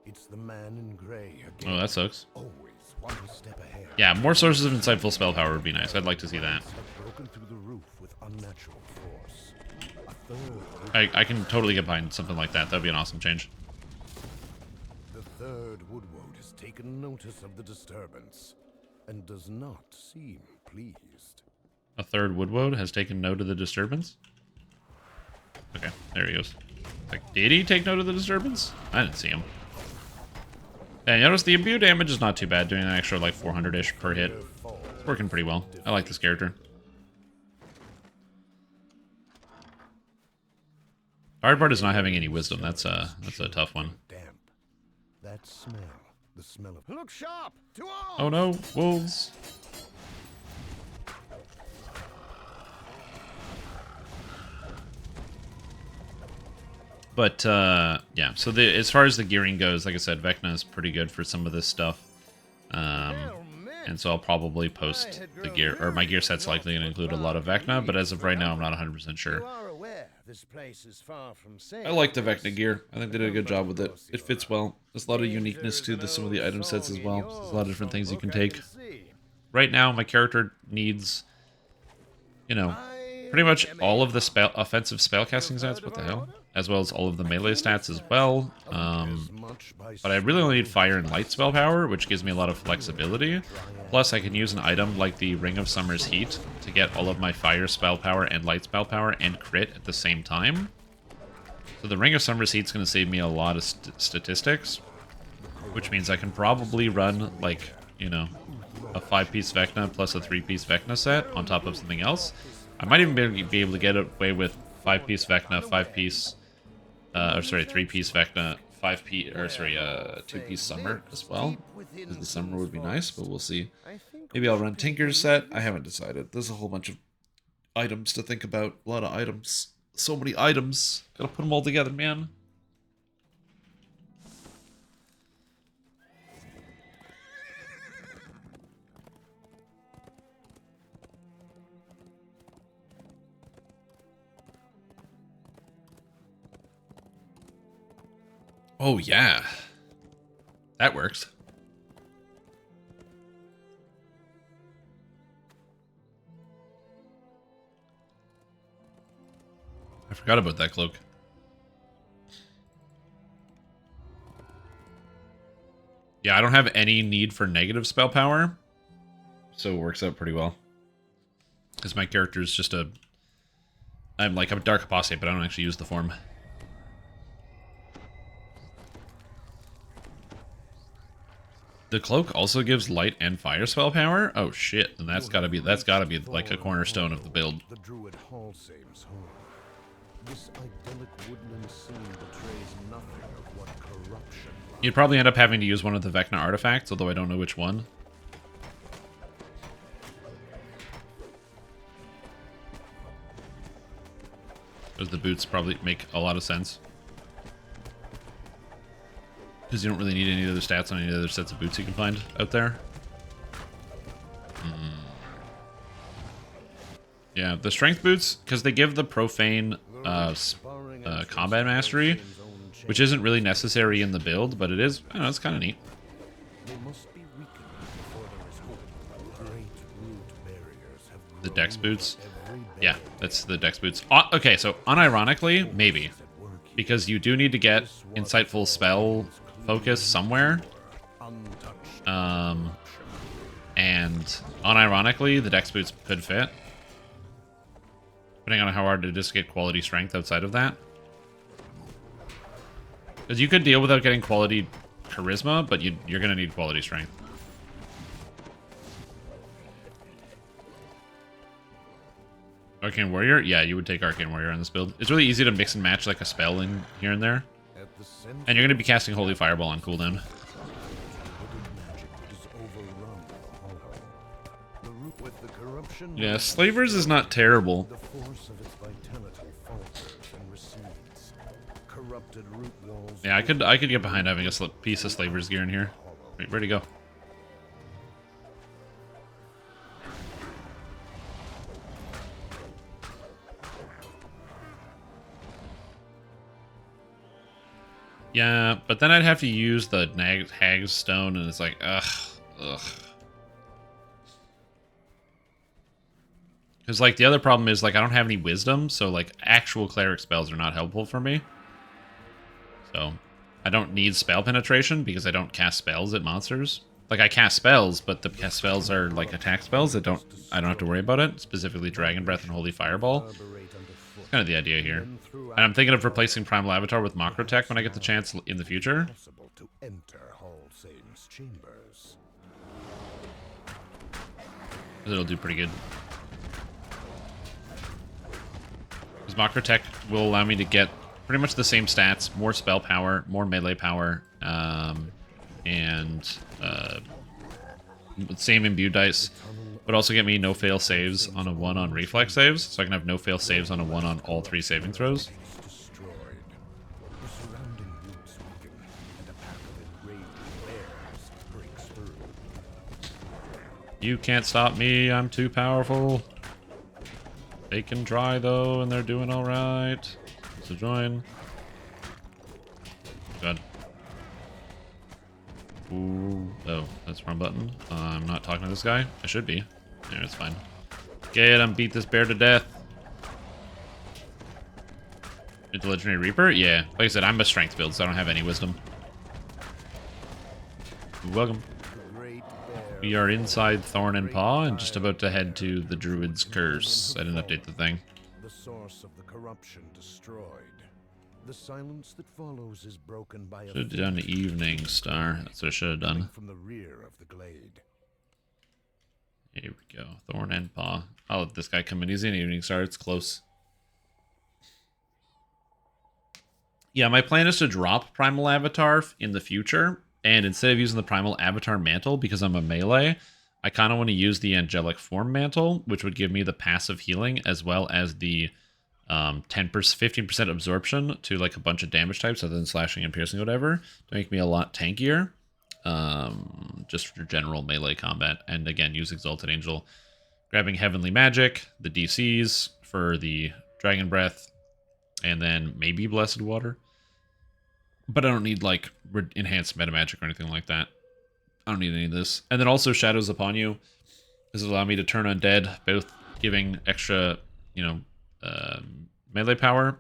It's the man in gray again. Oh, that sucks. Always one step ahead. Yeah, more sources of insightful spell power would be nice. I'd like to see that. Broken through the roof with unnatural force. A third. I can totally get behind something like that. That'd be an awesome change. The third Woodwode has taken notice of the disturbance and does not seem pleased. A third Woodwode has taken note of the disturbance? Okay, there he goes. Like, did he take note of the disturbance? I didn't see him. And notice the imbue damage is not too bad, doing an extra like 400-ish per hit. working pretty well. I like this character. The hard part is not having any wisdom. That's a tough one. Damp. That smell, the smell of. Look sharp! To arms! Oh no, wolves! But yeah, so as far as the gearing goes, like I said, Vecna is pretty good for some of this stuff. And so I'll probably post the gear, or my gear set's likely going to include a lot of Vecna, but as of right now, I'm not 100% sure. I like the Vecna gear. I think they did a good job with it. It fits well. There's a lot of uniqueness to some of the item sets as well. There's a lot of different things you can take. Right now, my character needs, you know, pretty much all of the offensive spellcasting stats, what the hell? As well as all of the melee stats as well. But I really only need fire and light spell power, which gives me a lot of flexibility. Plus, I can use an item like the Ring of Summer's Heat to get all of my fire spell power and light spell power and crit at the same time. So the Ring of Summer's Heat is going to save me a lot of statistics, which means I can probably run, like, you know, a 5-piece Vecna plus a 3-piece Vecna set on top of something else. I might even be able to get away with 5-piece Vecna, 5-piece, or sorry, 3-piece Vecna, 2-piece Summer as well. Because the Summer would be nice, but we'll see. Maybe I'll run Tinker's set. I haven't decided. There's a whole bunch of items to think about. A lot of items. So many items. Gotta put them all together, man. Oh, yeah. That works. I forgot about that cloak. Yeah, I don't have any need for negative spell power, so it works out pretty well. Because my character is just a... I'm a Dark Apostate, but I don't actually use the form. The cloak also gives light and fire spell power. Oh shit! And that's gotta be like a cornerstone of the build. The Druid Hall Same's home. This idyllic woodland scene betrays nothing of what corruption. You'd probably end up having to use one of the Vecna artifacts, although I don't know which one. Because the boots probably make a lot of sense. Because you don't really need any other stats on any other sets of boots you can find out there. Yeah, the strength boots, because they give the profane combat mastery, which isn't really necessary in the build, but it is, I don't know, it's kind of neat. The dex boots. Yeah, that's the dex boots. Okay, so unironically, maybe. Because you do need to get insightful spell focus somewhere. And unironically, the dex boots could fit. Depending on how hard it is to get quality strength outside of that. Because you could deal without getting quality charisma, but you're going to need quality strength. Arcane Warrior? Yeah, you would take Arcane Warrior on this build. It's really easy to mix and match like a spell in here and there. And you're going to be casting Holy Fireball on cooldown. Yeah, Slavers is not terrible. Yeah, I could get behind having a piece of Slavers gear in here. Wait, where'd he go? Yeah, but then I'd have to use the Hag's Stone, and it's like, ugh. Because, like, the other problem is, like, I don't have any wisdom, so, like, actual cleric spells are not helpful for me. So, I don't need spell penetration, because I don't cast spells at monsters. Like, I cast spells, but the cast spells are, like, attack spells that I don't have to worry about it. Specifically, Dragon Breath and Holy Fireball. That's kind of the idea here. And I'm thinking of replacing Primal Avatar with Macrotech when I get the chance in the future. It'll do pretty good. Because Macro Tech will allow me to get pretty much the same stats, more spell power, more melee power, and same imbue dice, but also get me no-fail saves on a 1 on reflex saves, so I can have no-fail saves on a 1 on all 3 saving throws. Destroyed. The surrounding woods weaken, and a pack of enraged bears breaks through. You can't stop me, I'm too powerful. They can try though, and they're doing alright. So join. Good. Ooh. Oh, that's the wrong button. I'm not talking to this guy. I should be. Yeah, it's fine. Get him, beat this bear to death. Into Legendary Reaper? Yeah. Like I said, I'm a strength build, so I don't have any wisdom. You're welcome. We are inside Thorn and Paw and just about to head to the Druid's Curse. I didn't update the thing. The source of the corruption destroyed. The silence that follows is broken by a Should have done Evening Star. That's what I should have done. from the rear of the glade. Here we go. Thorn and Paw. I'll let this guy come in. He's in Evening Star. It's close. Yeah, my plan is to drop Primal Avatar in the future. And instead of using the Primal Avatar Mantle, because I'm a melee, I kind of want to use the Angelic Form Mantle, which would give me the passive healing as well as the 15% absorption to like a bunch of damage types other than slashing and piercing or whatever, to make me a lot tankier. Just for general melee combat. And again, use Exalted Angel. Grabbing Heavenly Magic, the DCs for the Dragon Breath, and then maybe Blessed Water. But I don't need, like, enhanced meta magic or anything like that. I don't need any of this. And then also Shadows Upon You. This will allow me to turn undead, both giving extra, you know, melee power.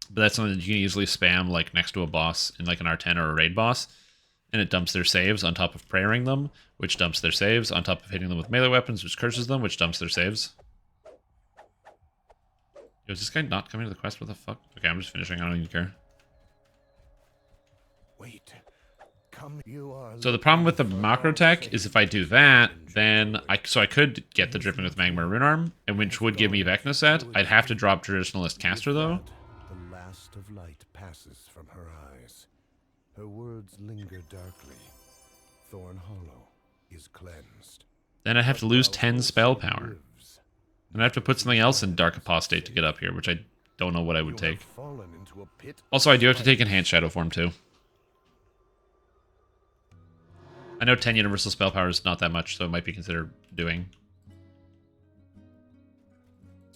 But that's something that you can easily spam, like, next to a boss in, like, an R10 or a raid boss. And it dumps their saves on top of prayering them, which dumps their saves on top of hitting them with melee weapons, which curses them, which dumps their saves. Yo, is this guy not coming to the quest? What the fuck? Okay, I'm just finishing. I don't even care. Wait. Come, you are So the problem with the macro tech is if I do that, then I could get the Dripping with Magma Rune Arm, and which would give me Vecna set. I'd have to drop Traditionalist Caster though. The last of light passes from her eyes. Her words linger darkly. Thorn Hollow is cleansed. Then I'd have to lose 10 spell power. And I have to put something else in Dark Apostate to get up here, which I don't know what I would take. Also, I do have to take Enhanced Shadow Form too. I know 10 Universal Spell Power is not that much, so it might be considered doing.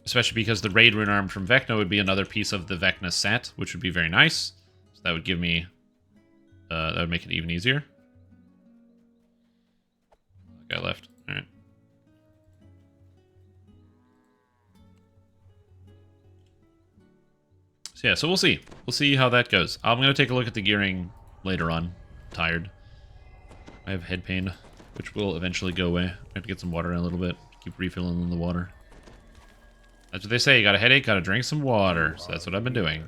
Especially because the Raid Rune Arm from Vecna would be another piece of the Vecna set, which would be very nice. So that would give me... that would make it even easier. Guy left. Alright. So yeah, so we'll see. We'll see how that goes. I'm going to take a look at the gearing later on. I'm tired. I have head pain, which will eventually go away. I have to get some water in a little bit. Keep refilling the water. That's what they say. You got a headache, got to drink some water. So that's what I've been doing.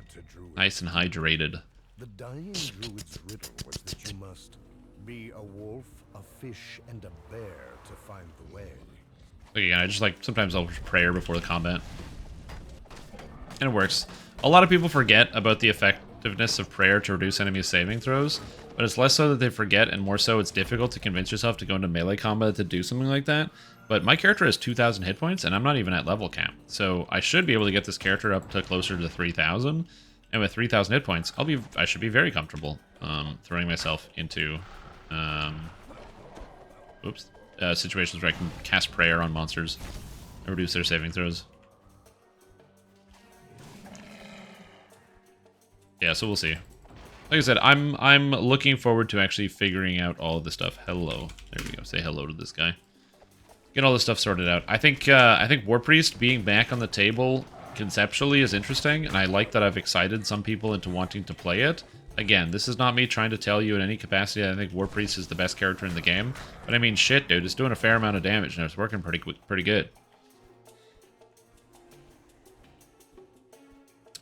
Nice and hydrated. The dying druid's riddle was that you must be a wolf, a fish, and a bear to find the way. Again, I just like, sometimes I'll just prayer before the combat. And it works. A lot of people forget about the effectiveness of prayer to reduce enemy saving throws, but it's less so that they forget, and more so it's difficult to convince yourself to go into melee combat to do something like that. But my character has 2,000 hit points, and I'm not even at level cap. So I should be able to get this character up to closer to 3,000. And with 3,000 hit points, I should be very comfortable throwing myself into situations where I can cast prayer on monsters and reduce their saving throws. Yeah, so we'll see. Like I said, I'm looking forward to actually figuring out all of this stuff. Hello. There we go. Say hello to this guy. Get all this stuff sorted out. I think Warpriest being back on the table conceptually is interesting, and I like that I've excited some people into wanting to play it. Again, this is not me trying to tell you in any capacity I think Warpriest is the best character in the game, but I mean, shit, dude, it's doing a fair amount of damage, and it's working pretty good.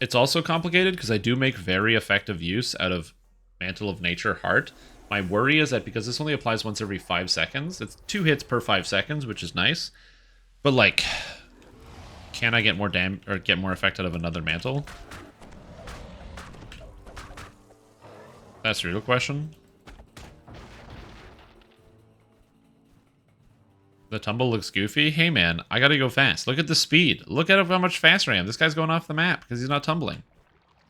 It's also complicated because I do make very effective use out of Mantle of Nature Heart My worry is that because this only applies once every 5 seconds, it's 2 hits per 5 seconds, which is nice. But like, can I get more get more effect out of another mantle? That's the real question. The tumble looks goofy. Hey man, I gotta go fast. Look at the speed. Look at how much faster I am. This guy's going off the map because he's not tumbling.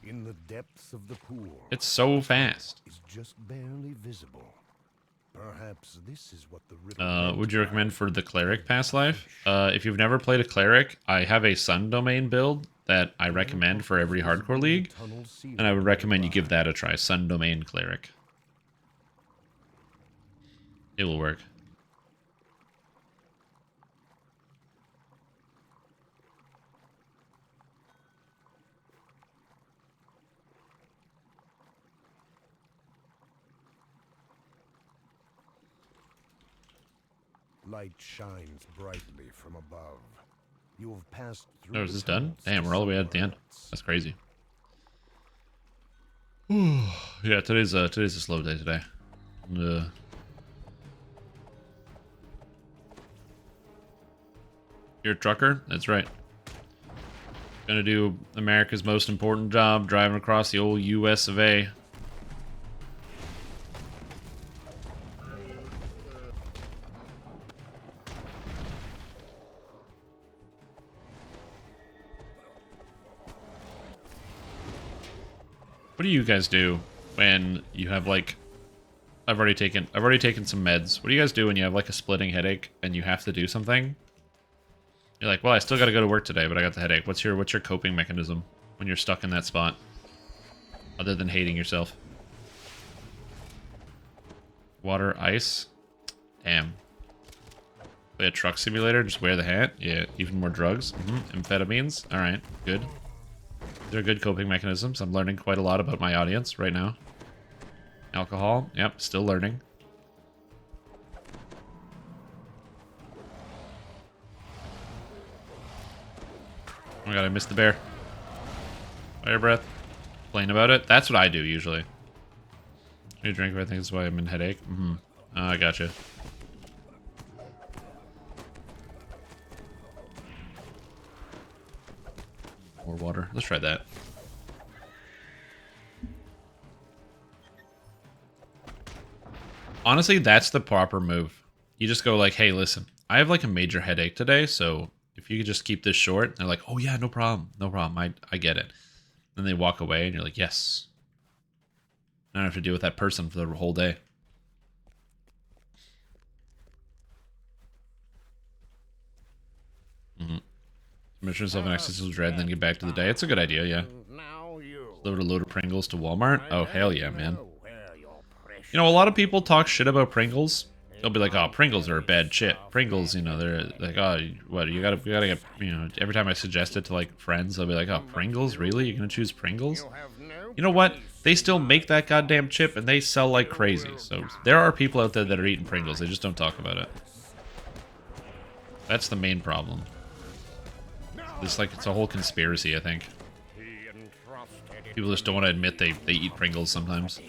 In the depths of the pool, It's so fast. is just barely visible. Perhaps this is what the riddle Would you recommend for the cleric past life? If you've never played a cleric, I have a sun domain build that I recommend for every hardcore league, and I would recommend you give that a try. Sun domain cleric. It will work. Light shines brightly from above. You have passed through. Oh, is this done? Damn, we're all the way at the end. That's crazy. Yeah, today's a slow day today. You're a trucker? That's right. Gonna do America's most important job, driving across the old US of A. What do you guys do when you have like I've already taken some meds. What do you guys do when you have like a splitting headache and you have to do something? You're like, well, I still got to go to work today, but I got the headache. What's your coping mechanism when you're stuck in that spot, other than hating yourself? Water, ice. Damn. Play a truck simulator. Just wear the hat. Yeah. Even more drugs. Amphetamines. All right. Good. They're good coping mechanisms. I'm learning quite a lot about my audience right now. Alcohol. Yep. Still learning. Oh my god, I missed the bear. Fire breath. Complain about it. That's what I do usually. You drink, I think that's why I'm in headache. I gotcha. More water. Let's try that. Honestly, that's the proper move. You just go like, hey, listen, I have like a major headache today, so if you could just keep this short, they're like, oh yeah, no problem. No problem. I get it. Then they walk away and you're like, yes. I don't have to deal with that person for the whole day. Permission yourself an existential dread and then get back to the day. It's a good idea, yeah. Deliver a load of Pringles to Walmart. Oh, hell yeah, man. You know, a lot of people talk shit about Pringles. They'll be like, oh, Pringles are a bad shit. Pringles, you know, they're like, oh, what, you gotta get, you know, every time I suggest it to, like, friends, they'll be like, oh, Pringles? Really? You're gonna choose Pringles? You know what? They still make that goddamn chip, and they sell like crazy. So there are people out there that are eating Pringles. They just don't talk about it. That's the main problem. It's like, it's a whole conspiracy, I think. People just don't want to admit they eat Pringles sometimes.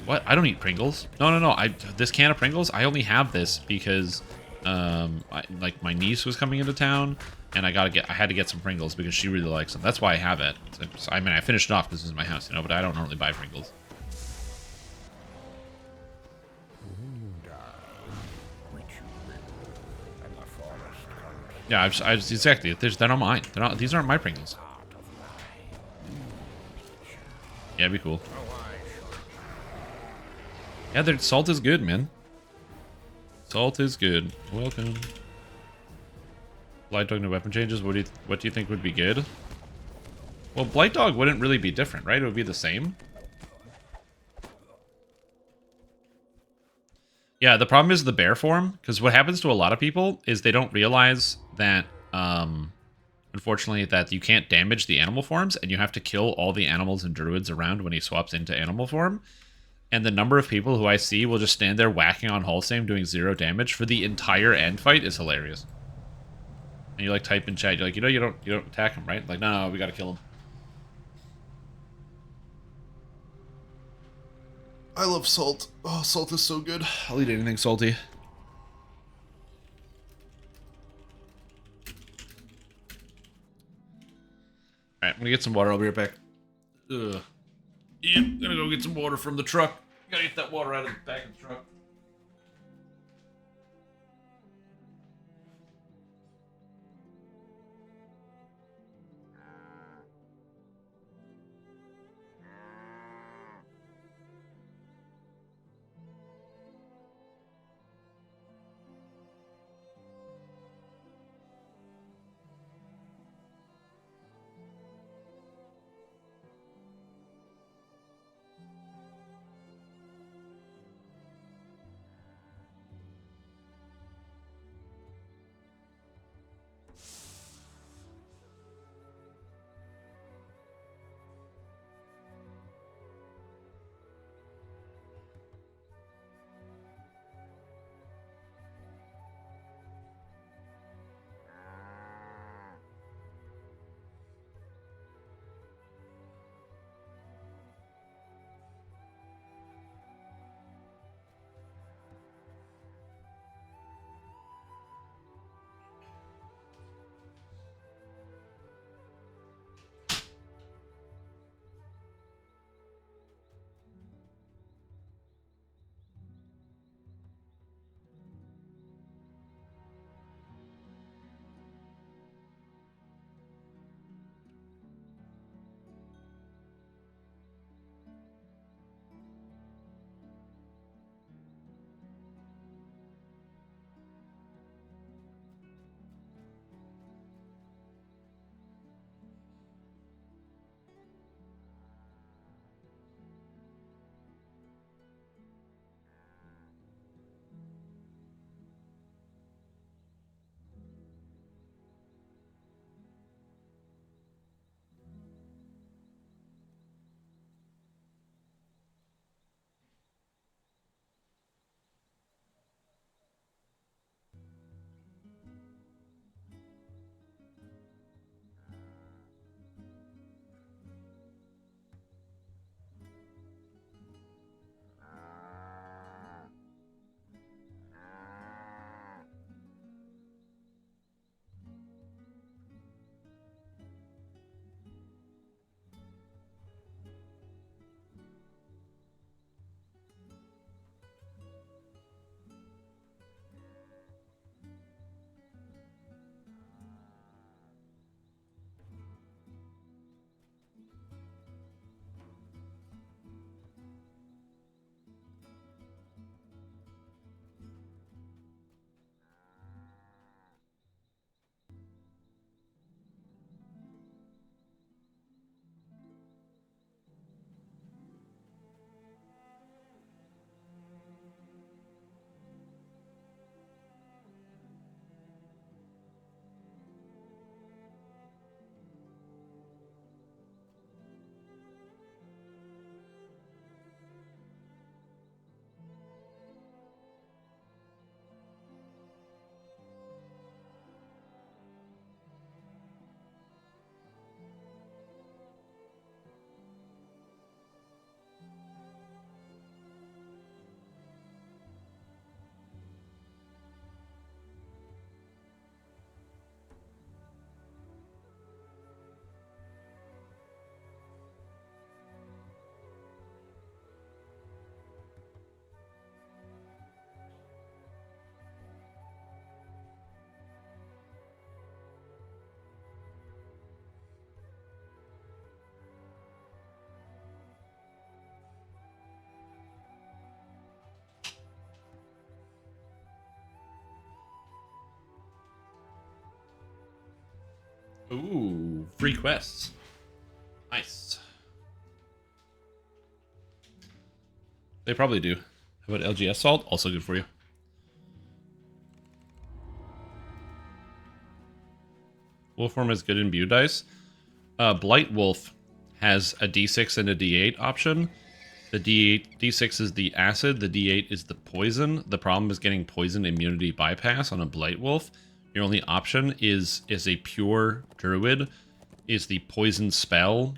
What? I don't eat Pringles. No. This can of Pringles, I only have this because, like, my niece was coming into town, and I had to get some Pringles because she really likes them. That's why I have it. So, I mean, I finished it off because this is my house, you know, but I don't normally buy Pringles. Yeah, exactly. They're not mine. These aren't my Pringles. Yeah, it'd be cool. Yeah, their salt is good, man. Salt is good. Welcome. Blight Dog, no weapon changes. What do you think would be good? Well, Blight Dog wouldn't really be different, right? It would be the same. Yeah, the problem is the bear form, because what happens to a lot of people is they don't realize that, unfortunately, that you can't damage the animal forms, and you have to kill all the animals and druids around when he swaps into animal form. And the number of people who I see will just stand there whacking on Halsame doing 0 damage for the entire end fight is hilarious. And you like type in chat, you're like, you don't attack him, right? Like, no, we gotta kill him. I love salt. Oh, salt is so good. I'll eat anything salty. Alright, I'm gonna get some water. I'll be right back. Ugh. Yep, gonna go get some water from the truck. Gotta get that water out of the back of the truck. Ooh, free quests. Nice. They probably do. How about LGS salt? Also good for you. Wolfworm is good in Bew dice. Blight Wolf has a D6 and a D8 option. The D6 is the acid, the D8 is the poison. The problem is getting poison immunity bypass on a Blight Wolf. Your only option is a pure druid, is the poison spell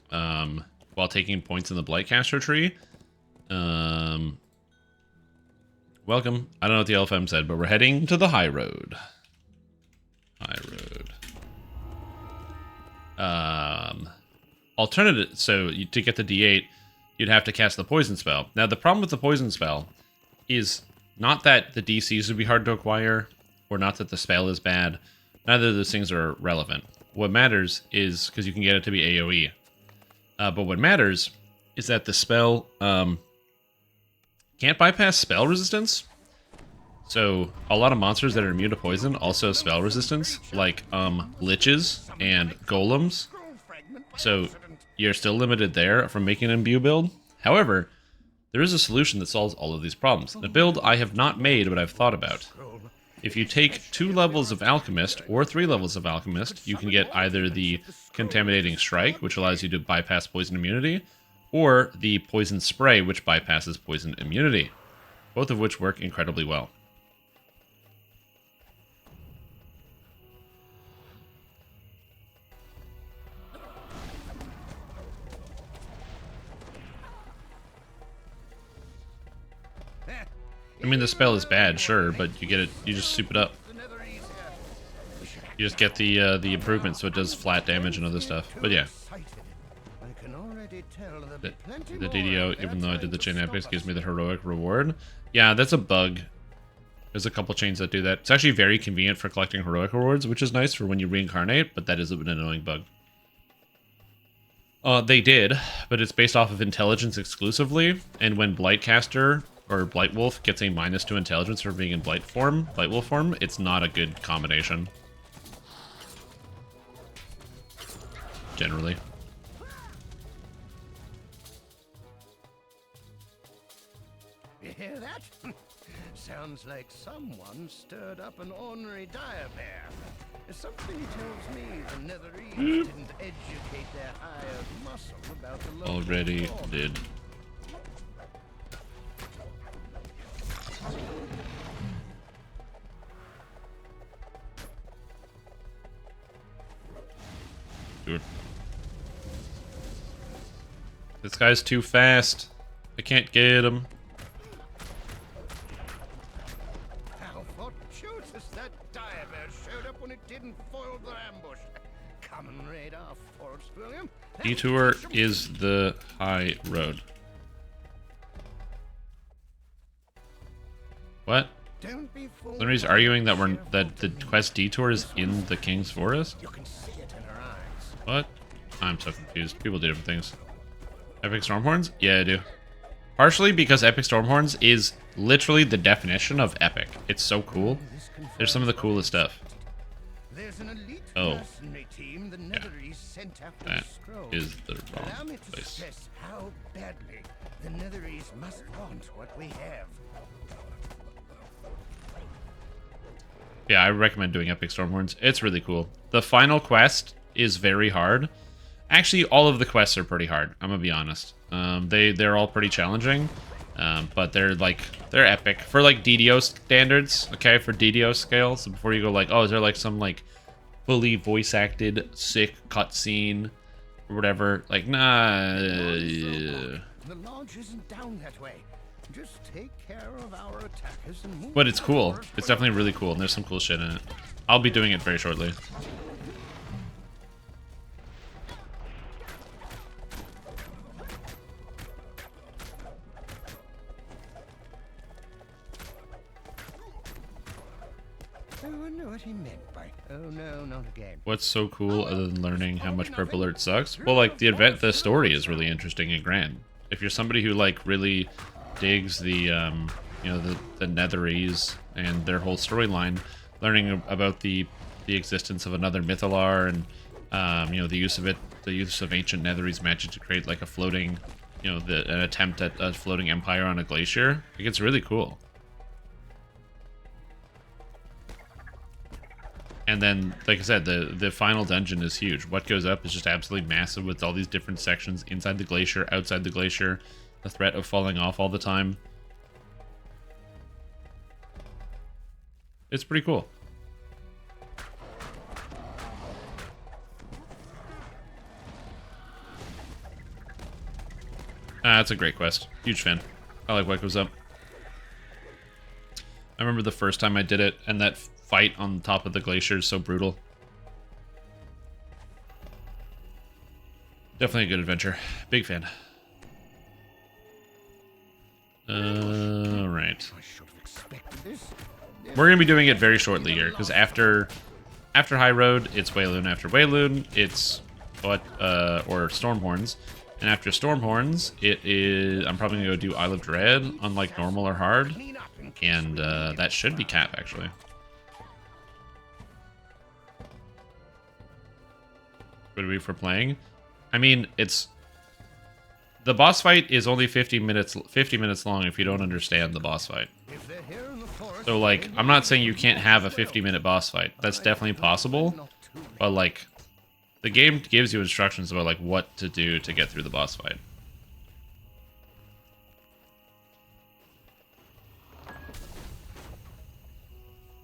while taking points in the Blightcaster tree. Welcome. I don't know what the LFM said, but we're heading to the high road. High road. Alternative. So to get the D8, you'd have to cast the poison spell. Now the problem with the poison spell is not that the DCs would be hard to acquire, or not that the spell is bad. Neither of those things are relevant. What matters is, because you can get it to be AoE, but what matters is that the spell can't bypass spell resistance. So a lot of monsters that are immune to poison also have spell resistance, like liches and golems. So you're still limited there from making an imbue build. However, there is a solution that solves all of these problems. A build I have not made, but I've thought about. If you take 2 levels of Alchemist or 3 levels of Alchemist, you can get either the Contaminating Strike, which allows you to bypass poison immunity, or the Poison Spray, which bypasses poison immunity. Both of which work incredibly well. I mean, the spell is bad, sure, but you get it. You just soup it up. You just get the improvement, so it does flat damage and other stuff. But yeah, the DDO, even though I did the chain epics, gives me the heroic reward. Yeah, that's a bug. There's a couple chains that do that. It's actually very convenient for collecting heroic rewards, which is nice for when you reincarnate, but that is an annoying bug. They did, but it's based off of intelligence exclusively, and when Blightcaster or Blightwolf gets a -2 intelligence for being in Blightwolf form, it's not a good combination. Generally. You hear that? Sounds like someone stirred up an ornery dire bear. Something tells me the Netherese didn't educate their hired muscle about the local Already law. did. Sure. This guy's too fast. I can't get him. How fortuitous that dire bear showed up when it didn't foil the ambush. Common radar, Forrest William. Detour is the high road. What? Don't be fooled. Somebody's arguing that the quest Detour is in the King's Forest? You can see it in her eyes. What? I'm so confused. People do different things. Epic Stormhorns? Yeah, I do. Partially because Epic Stormhorns is literally the definition of epic. It's so cool. There's some of the coolest stuff. There's an elite Oh. mercenary team the Netherese sent after That the scroll. is the Allow wrong me to place. stress how badly the Netherese must want what we have. Yeah, I recommend doing Epic Stormhorns. It's really cool. The final quest is very hard. Actually, all of the quests are pretty hard. I'm gonna be honest. They're all pretty challenging, but they're epic for like DDO standards. Okay, for DDO scale. So before you go like, oh, is there like some like fully voice acted sick cutscene or whatever? Like, nah. The lodge isn't down that way. Just take care of our attackers and move. But it's cool. forward. It's definitely really cool, and there's some cool shit in it. I'll be doing it very shortly. I wonder what he meant by, oh no, not again. What's so cool other than learning how much Purple Alert sucks? Well, like, the story is really interesting and grand. If you're somebody who, like, really digs the, you know, the Netherese and their whole storyline, learning about the existence of another Mythalar and, you know, the use of ancient Netherese magic to create, like, a floating, you know, an attempt at a floating empire on a glacier, it gets really cool. And then, like I said, the final dungeon is huge. What goes up is just absolutely massive with all these different sections inside the glacier, outside the glacier, the threat of falling off all the time. It's pretty cool. That's a great quest. Huge fan. I like what goes up. I remember the first time I did it, and that fight on top of the glacier is so brutal. Definitely a good adventure. Big fan. Alright. We're going to be doing it very shortly here, because after High Road, it's Wayloon. After Wayloon, it's or Stormhorns. And after Stormhorns, it is... I'm probably going to go do Isle of Dread on, like, normal or hard. And that should be Cap, actually. What are we for playing? I mean, it's... The boss fight is only 50 minutes long if you don't understand the boss fight. So, like, I'm not saying you can't have a 50-minute boss fight. That's definitely possible. But, like, the game gives you instructions about, like, what to do to get through the boss fight.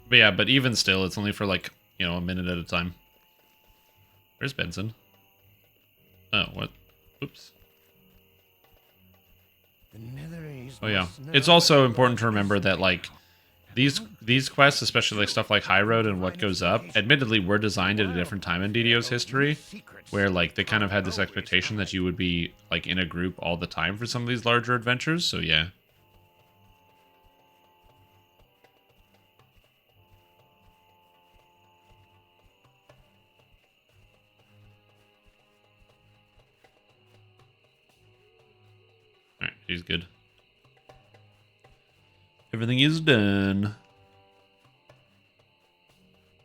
But yeah, but even still, it's only for, like, you know, a minute at a time. Where's Benson? Oh, what? Oops. Oh yeah. It's also important to remember that, like, these quests, especially like stuff like High Road and What Goes Up, admittedly were designed at a different time in DDO's history, where, like, they kind of had this expectation that you would be, like, in a group all the time for some of these larger adventures, so yeah. Alright, he's good. Everything is done.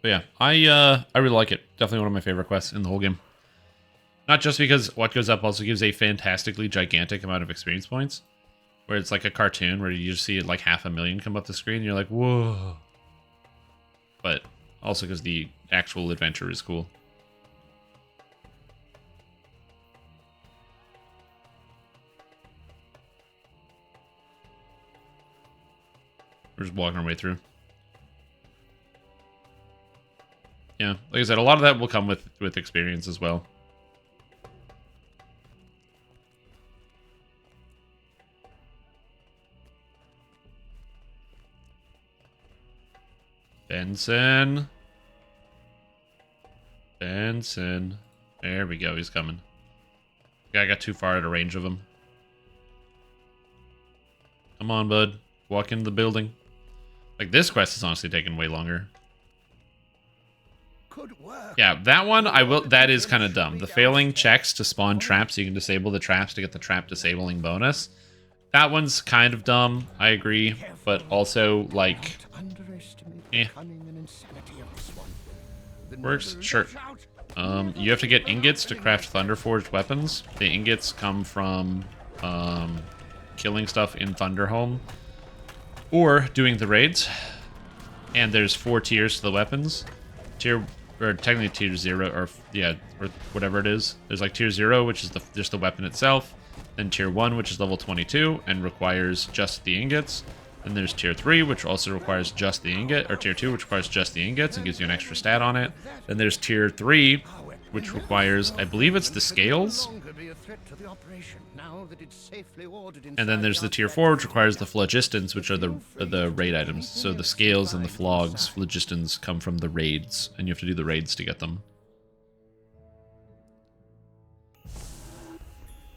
But yeah, I really like it. Definitely one of my favorite quests in the whole game. Not just because What Goes Up also gives a fantastically gigantic amount of experience points, where it's like a cartoon where you just see it like 500,000 come up the screen and you're like, whoa. But also because the actual adventure is cool. We're just walking our way through. Yeah, like I said, a lot of that will come with experience as well. Benson. Benson. There we go, he's coming. Guy got too far out of range of him. Come on, bud. Walk into the building. Like, this quest is honestly taking way longer. Yeah, that one, that is kind of dumb. The failing checks to spawn traps, so you can disable the traps to get the trap disabling bonus. That one's kind of dumb, I agree. But also, like, works, sure. You have to get ingots to craft Thunderforged weapons. The ingots come from killing stuff in Thunderhome or doing the raids. And there's 4 tiers to the weapons. Or technically tier 0, or yeah, or whatever it is. There's like tier 0, which is just the weapon itself. Then tier 1, which is level 22 and requires just the ingots. Then there's tier 3, which also requires just the ingot, or tier 2, which requires just the ingots and gives you an extra stat on it. Then there's tier 3, which requires, I believe it's the scales. And then there's the tier 4, which requires the phlogistons, which are the raid items. So the scales and the flogs, phlogistons, come from the raids, and you have to do the raids to get them.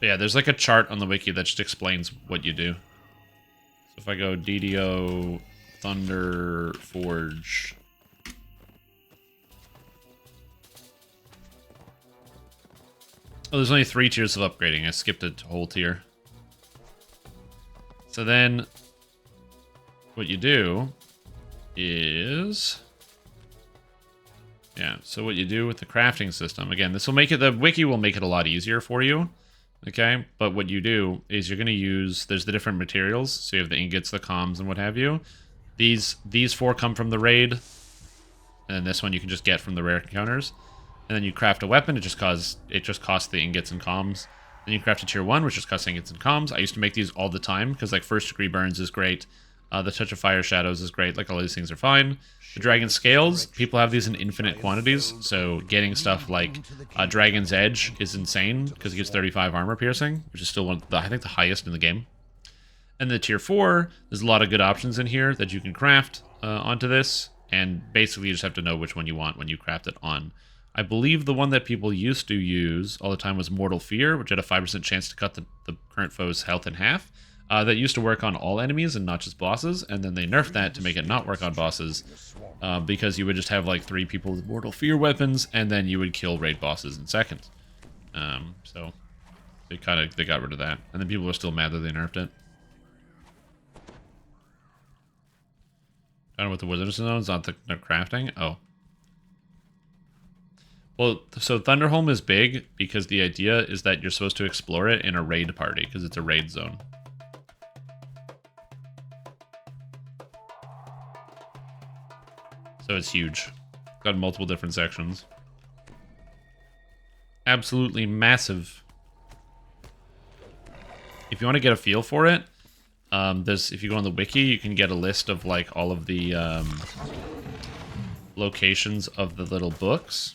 But yeah, there's like a chart on the wiki that just explains what you do. So if I go DDO Thunder Forge. Oh, there's only 3 tiers of upgrading. I skipped a whole tier. So then, what you do is... Yeah, so what you do with the crafting system... Again, this will make it... The wiki will make it a lot easier for you. Okay? But what you do is you're going to use... There's the different materials. So you have the ingots, the comms, and what have you. These 4 come from the raid. And then this one you can just get from the rare encounters. And then you craft a weapon, it just costs the ingots and comms. Then you craft a tier 1, which just costs ingots and comms. I used to make these all the time, because like first degree burns is great. The touch of fire shadows is great, like all these things are fine. The dragon scales, people have these in infinite quantities, so getting stuff like Dragon's Edge is insane, because it gives 35 armor piercing, which is still one of the, I think, the highest in the game. And the tier 4, there's a lot of good options in here that you can craft onto this. And basically you just have to know which one you want when you craft it on. I believe the one that people used to use all the time was Mortal Fear, which had a 5% chance to cut the current foe's health in half. That used to work on all enemies and not just bosses, and then they nerfed that to make it not work on bosses, because you would just have like 3 people with Mortal Fear weapons, and then you would kill raid bosses in seconds. So they got rid of that, and then people were still mad that they nerfed it. I don't know what the Wizard's Zone is, not the crafting. Oh. Well, so Thunderholm is big because the idea is that you're supposed to explore it in a raid party, because it's a raid zone. So it's huge. Got multiple different sections. Absolutely massive. If you want to get a feel for it, if you go on the wiki, you can get a list of like all of the locations of the little books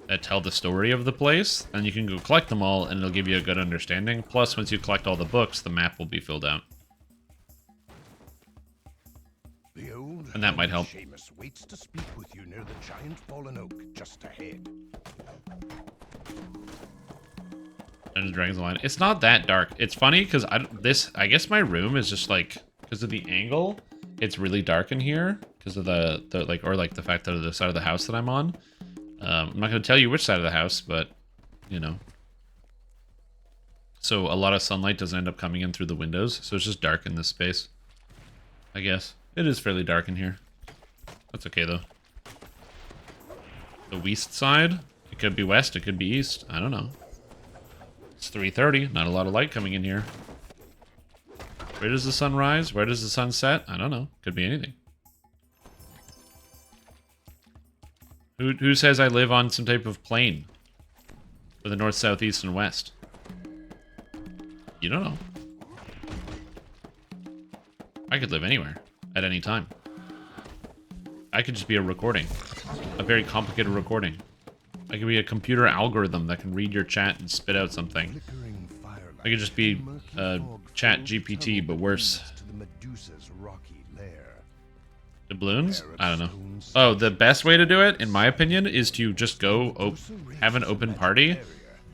that tell the story of the place, and you can go collect them all, and it'll give you a good understanding. Plus, once you collect all the books, the map will be filled out. And that might help. Seamus waits to speak with you near the giant fallen oak just ahead. Dungeons & Dragons Online. It's not that dark. It's funny because I guess my room is just like, because of the angle, it's really dark in here because of the fact that of the side of the house that I'm on. I'm not going to tell you which side of the house, but you know. So a lot of sunlight doesn't end up coming in through the windows, so it's just dark in this space. I guess it is fairly dark in here. That's okay though. The west side. It could be west. It could be east. I don't know. It's 3:30. Not a lot of light coming in here. Where does the sun rise? Where does the sun set? I don't know. Could be anything. Who says I live on some type of plane? For the north, south, east, and west? You don't know. I could live anywhere. At any time. I could just be a recording. A very complicated recording. I could be a computer algorithm that can read your chat and spit out something. I could just be chat GPT, but worse. Doubloons? I don't know. Oh, the best way to do it, in my opinion, is to just go have an open party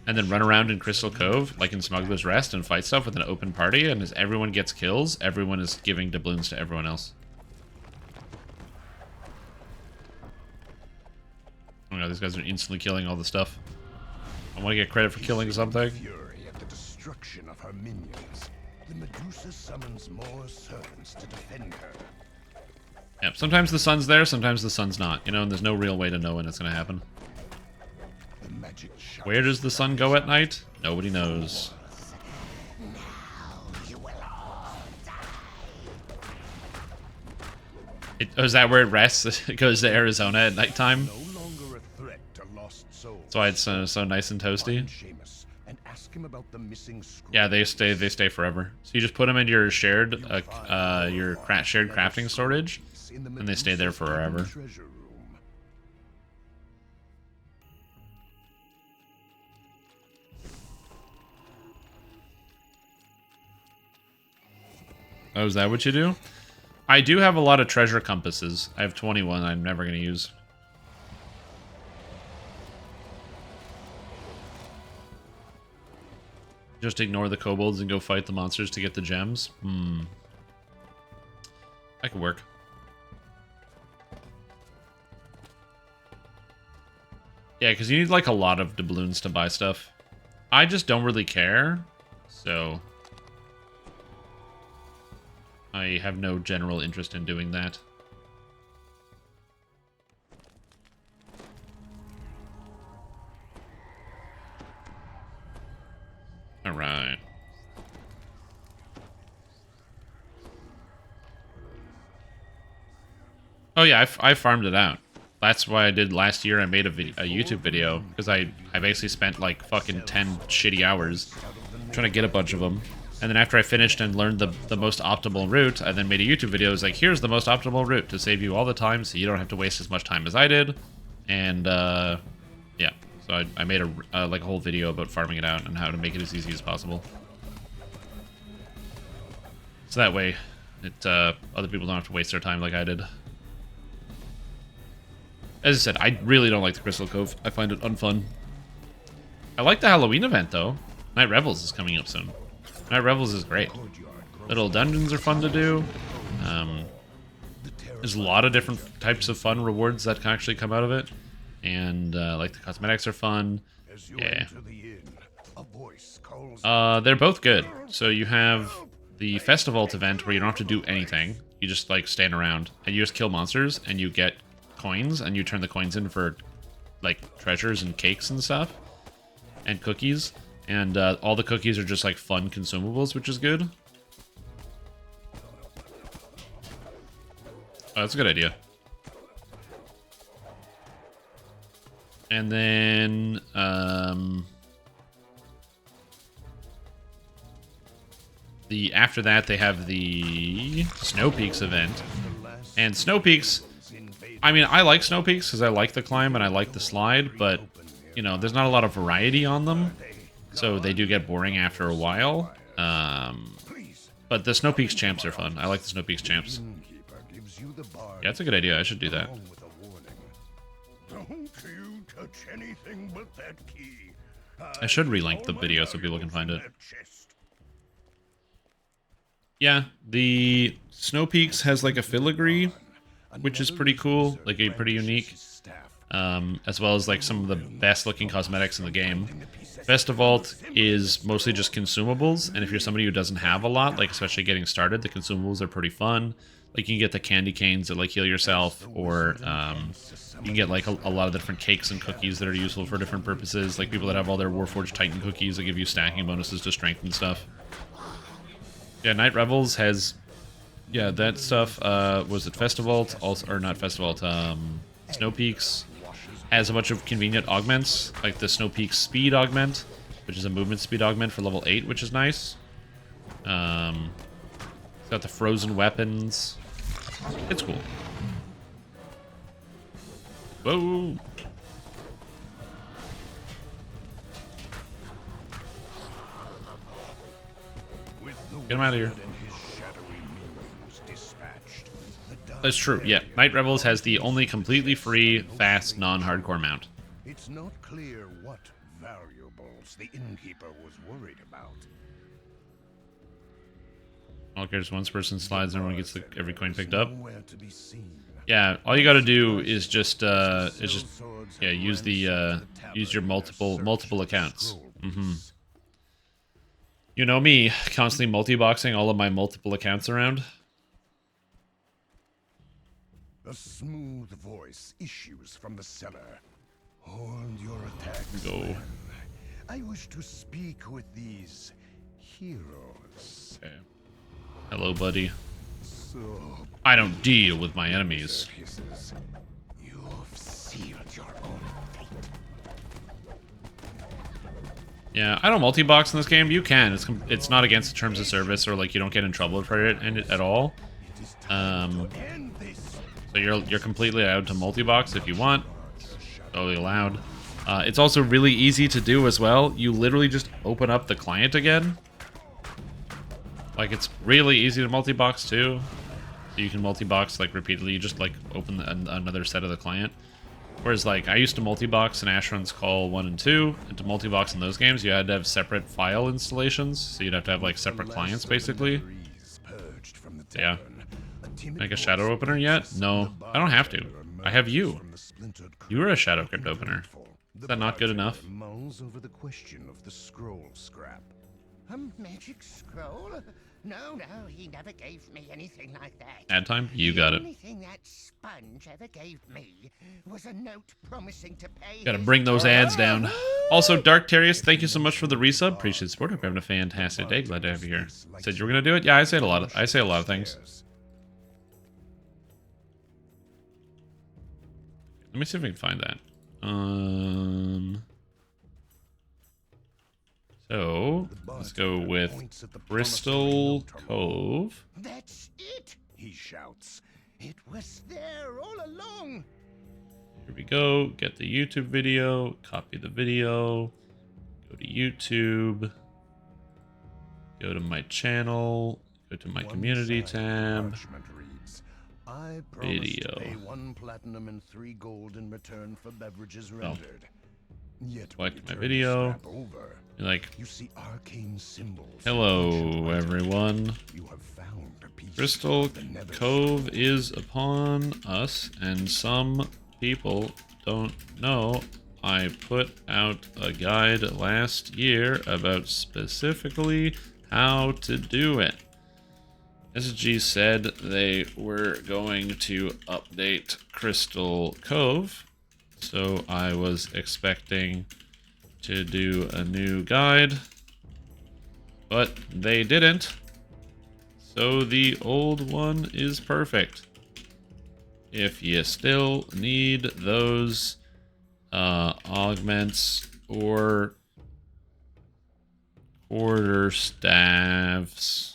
and then run around in Crystal Cove, like in Smuggler's Rest, and fight stuff with an open party, and as everyone gets kills, everyone is giving doubloons to everyone else. Oh no, these guys are instantly killing all the stuff. I want to get credit for killing something. Fury at the destruction of her minions. The Medusa summons more servants to defend her. Yep, sometimes the sun's there, sometimes the sun's not. You know, and there's no real way to know when it's going to happen. Where does the sun go at night? Nobody knows. Is that where it rests? It goes to Arizona at nighttime? That's why it's so nice and toasty. Yeah, they stay forever. So you just put them in your shared shared crafting storage, and they stay there forever. Oh, is that what you do? I do have a lot of treasure compasses. I have 21 I'm never going to use. Just ignore the kobolds and go fight the monsters to get the gems? That could work. Yeah, because you need like a lot of doubloons to buy stuff. I just don't really care, so I have no general interest in doing that. Alright. Oh yeah, I farmed it out. That's why I did last year. I made a YouTube video because I basically spent like fucking 10 shitty hours trying to get a bunch of them. And then after I finished and learned the most optimal route, I then made a YouTube video. It was like, here's the most optimal route to save you all the time so you don't have to waste as much time as I did. And yeah, so I made like a whole video about farming it out and how to make it as easy as possible. So that way, other people don't have to waste their time like I did. As I said, I really don't like the Crystal Cove. I find it unfun. I like the Halloween event, though. Night Revels is coming up soon. Night Revels is great. Little dungeons are fun to do. There's a lot of different types of fun rewards that can actually come out of it. And, like, the cosmetics are fun. Yeah. They're both good. So you have the Festival event where you don't have to do anything. You just, like, stand around. And you just kill monsters, and you get coins, and you turn the coins in for, like, treasures and cakes and stuff. And cookies. And all the cookies are just, like, fun consumables, which is good. Oh, that's a good idea. And then, after that, they have the Snow Peaks event. And Snow Peaks, I mean, I like Snow Peaks because I like the climb and I like the slide, but, you know, there's not a lot of variety on them. So they do get boring after a while. But the Snow Peaks champs are fun. I like the Snow Peaks champs. Yeah, that's a good idea. I should do that. Don't you touch anything but that key. I should relink the video so people can find it. Yeah, the Snow Peaks has like a filigree, which is pretty cool, like a pretty unique, as well as like some of the best looking cosmetics in the game. Festivault is mostly just consumables, and if you're somebody who doesn't have a lot, like especially getting started, the consumables are pretty fun. Like you can get the candy canes that like heal yourself, or you can get like a lot of different cakes and cookies that are useful for different purposes. Like people that have all their Warforged Titan cookies that give you stacking bonuses to strength and stuff. Yeah, Night Revels has, yeah, that stuff. Was it Festivault? Also, or not Festivault? Snow Peaks has a bunch of convenient augments, like the Snow Peaks Speed Augment, which is a movement speed augment for level 8, which is nice. It's got the frozen weapons. It's cool. Whoa! Get him out of here. That's true, yeah. Night Revels has the only completely free, fast, non-hardcore mount. It's not clear what valuables the innkeeper was worried about. All cares once person slides, everyone gets every coin picked up. Yeah, all you gotta do is just use the use your multiple accounts. You know me, constantly multi-boxing all of my multiple accounts around. A smooth voice issues from the cellar. Hold your attacks. Go. Then. I wish to speak with these heroes. Okay. Hello, buddy. So I don't deal with my enemies. You've sealed your own fate. Yeah, I don't multi-box in this game. You can. It's not against the terms of service, or like you don't get in trouble for it at all. So you're completely allowed to multi-box if you want. Totally allowed. It's also really easy to do as well. You literally just open up the client again. Like, it's really easy to multi-box too. So you can multi-box like repeatedly. You just like open another set of the client. Whereas like I used to multi-box in Asheron's Call 1 and 2, and to multi-box in those games you had to have separate file installations. So you'd have to have like separate clients basically. Yeah. Make a shadow opener yet? No, I don't have to. I have you. You are a shadow crypt opener. Is that not good enough? Mulls over the question of the scroll scrap. A magic scroll? No, he never gave me anything like that. Ad time? You got The it. only thing that sponge ever gave me was a note promising to pay. Gotta bring those ads down. Also, Dark Terrius, thank you so much for the resub. Appreciate the support. Hope you're having a fantastic day. Glad to have you here. Said you were gonna do it? Yeah, I say a lot of things. Let me see if we can find that. So let's go with Bristol Cove. That's it, He shouts. it was there all along. Here we go. Get the YouTube video. Copy the video. Go to YouTube. Go to my channel. Go Go to my community tab. I Video. promise to pay 1 platinum and 3 gold in return for beverages rendered. Yet Select when my you turn video. the strap over, You're like, you see arcane symbols. hello, and ancient items. everyone. You have found a piece Crystal of the nether Cove is upon us, and some people don't know. I put out a guide last year about specifically how to do it. SG said they were going to update Crystal Cove, so I was expecting to do a new guide, but they didn't. So the old one is perfect. If you still need those augments or quarterstaffs,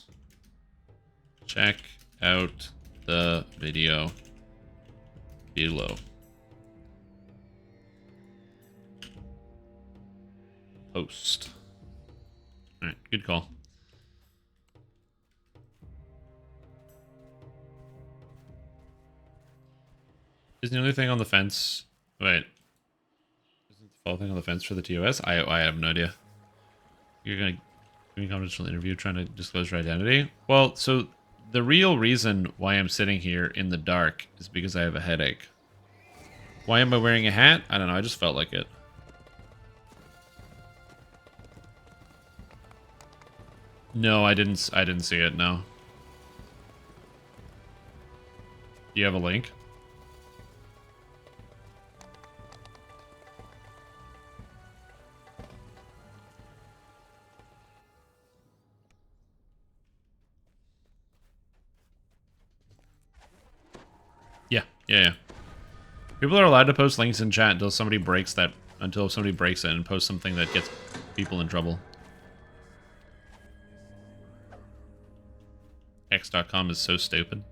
check out the video below. Post. Alright, good call. Isn't the only thing on the fence... Wait. Isn't the fall thing on the fence for the TOS? I have no idea. You're gonna give me a confidential interview trying to disclose your identity? Well, so the real reason why I'm sitting here in the dark is because I have a headache. Why am I wearing a hat? I don't know, I just felt like it. No, I didn't see it, no. Do you have a link? Yeah. People are allowed to post links in chat until somebody breaks it and posts something that gets people in trouble. X.com is so stupid.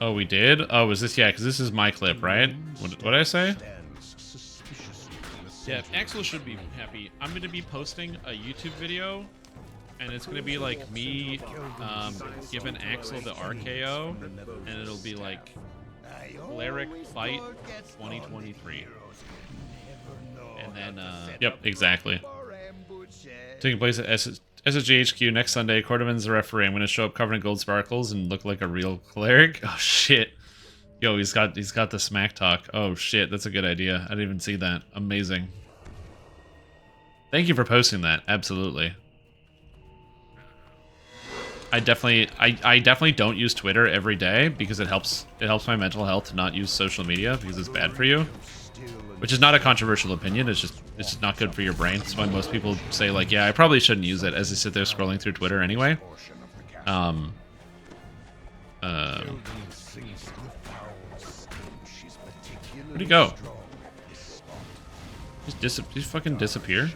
Oh, we did? Oh, is this... Yeah, because this is my clip, right? What did I say? Yeah, Axel should be happy. I'm going to be posting a YouTube video, and it's going to be like me giving Axel the RKO, and it'll be like Cleric Fight 2023. And then, yep, exactly. Taking place at SSGHQ next Sunday. Cordovan's the referee. I'm going to show up covered in gold sparkles and look like a real cleric. Oh, shit. Yo, he's got the smack talk. Oh, shit, that's a good idea. I didn't even see that. Amazing. Thank you for posting that. Absolutely. I definitely don't use Twitter every day because it helps my mental health to not use social media because it's bad for you. Which is not a controversial opinion. It's just not good for your brain. That's why most people say like, yeah, I probably shouldn't use it as they sit there scrolling through Twitter anyway. Where'd he go? Just fucking disappear?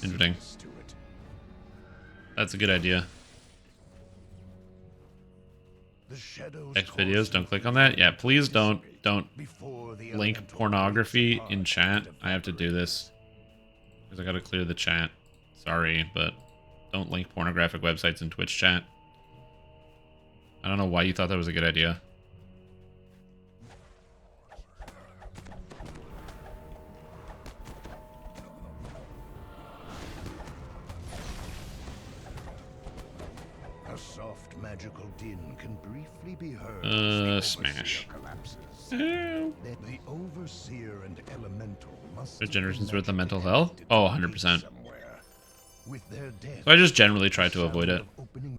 Interesting. That's a good idea. X videos, don't click on that. Yeah, please don't link pornography in chat. I have to do this because I gotta clear the chat. Sorry, but don't link pornographic websites in Twitch chat. I don't know why you thought that was a good idea. A soft magical din can briefly be heard. Smash. The overseer and elemental must Regeneration's worth of mental health? Oh, 100%. With their death, So I just generally try to avoid it.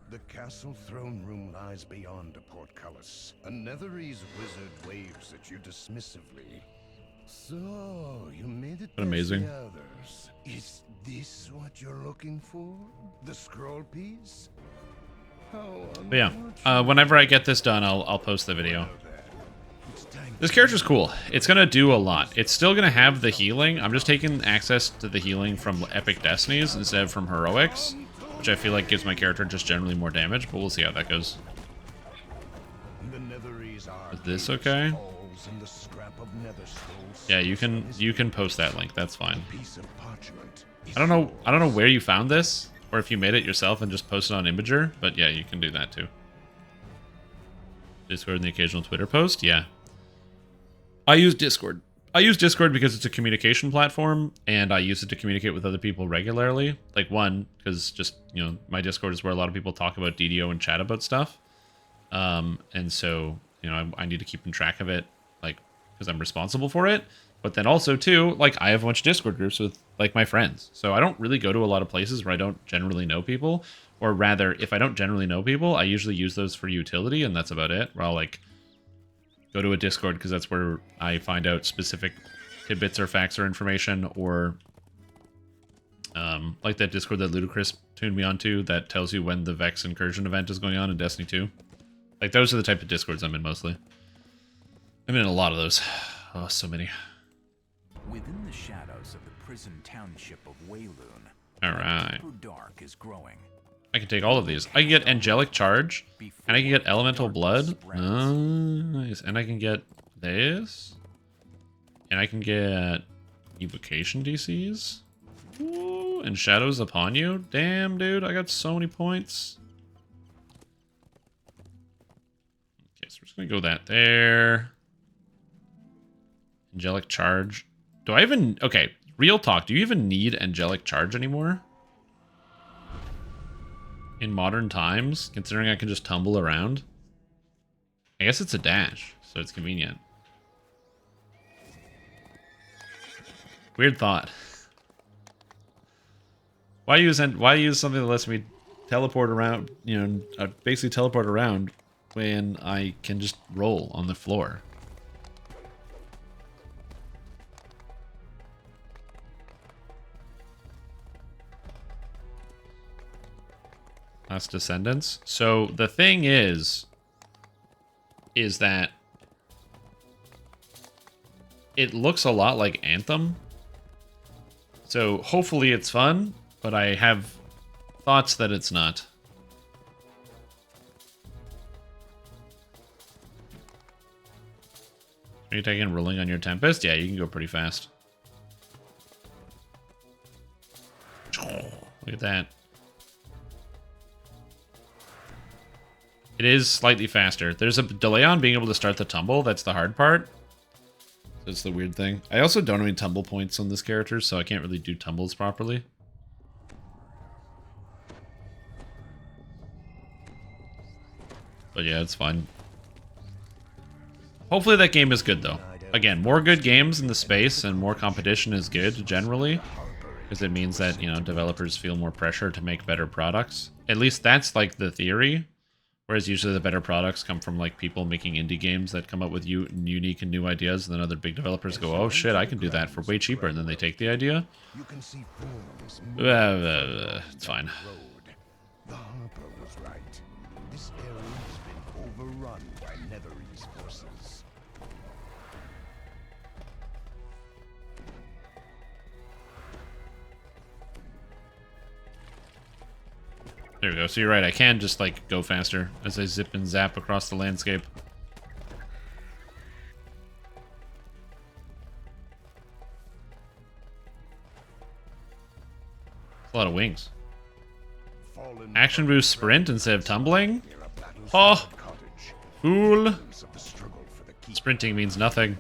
the castle throne room lies beyond a portcullis. A Netherese wizard waves at you dismissively. So, you made it What amazing. past the others. Is this what you're looking for? The scroll piece? But yeah, whenever I get this done, I'll post the video. This character's cool. It's gonna do a lot. It's still gonna have the healing. I'm just taking access to the healing from Epic Destinies instead of from Heroics, which I feel like gives my character just generally more damage, but we'll see how that goes. In the Netherese are Is this okay? balls and the scrap of nether scrolls. Yeah, you can post that link. That's fine. Piece of parchment. I don't know where you found this, or if you made it yourself and just posted on Imager, but yeah, you can do that too. Discord and the occasional Twitter post, yeah. I use Discord. I use Discord because it's a communication platform, and I use it to communicate with other people regularly. Like, one, because just, you know, my Discord is where a lot of people talk about DDO and chat about stuff. And so, you know, I need to keep in track of it, like, because I'm responsible for it. But then also, too, like, I have a bunch of Discord groups with, like, my friends. So I don't really go to a lot of places where I don't generally know people. Or rather, if I don't generally know people, I usually use those for utility, and that's about it. Where I'll, like, go to a Discord because that's where I find out specific tidbits or facts or information, or like that Discord that Ludacris tuned me onto that tells you when the Vex incursion event is going on in Destiny 2. Like, those are the type of Discords I'm in mostly. I'm in a lot of those. Oh, so many. Within the shadows of the prison township of Wayloon, Alright. dark is growing. I can take all of these. I can get Angelic Charge, and I can get Elemental Blood. Nice. And I can get this. And I can get Evocation DCs. Ooh, and Shadows Upon You. Damn, dude, I got so many points. Okay, so we're just gonna go that there. Angelic Charge. Do I even... Okay, real talk. Do you even need Angelic Charge anymore? In modern times, considering I can just tumble around. I guess it's a dash, so it's convenient. Weird thought. Why use something that lets me teleport around, you know, basically teleport around when I can just roll on the floor? Last Descendants. So the thing is that it looks a lot like Anthem. So hopefully it's fun, but I have thoughts that it's not. Are you taking rolling on your Tempest? Yeah, you can go pretty fast. Look at that. It is slightly faster. There's a delay on being able to start the tumble. That's the hard part. That's the weird thing. I also don't have any tumble points on this character, so I can't really do tumbles properly. But yeah, it's fine. Hopefully that game is good, though. Again, more good games in the space and more competition is good, generally. Because it means that, you know, developers feel more pressure to make better products. At least that's, like, the theory. Whereas usually the better products come from, like, people making indie games that come up with unique and new ideas, and then other big developers go, oh shit, I can do that for way cheaper, and then they take the idea. It's fine. The Harper was right. This area has been overrun by Netherese forces. There we go. So you're right, I can just, like, go faster as I zip and zap across the landscape. That's a lot of wings. Action boost sprint instead of tumbling? Oh! Fool! Sprinting means nothing.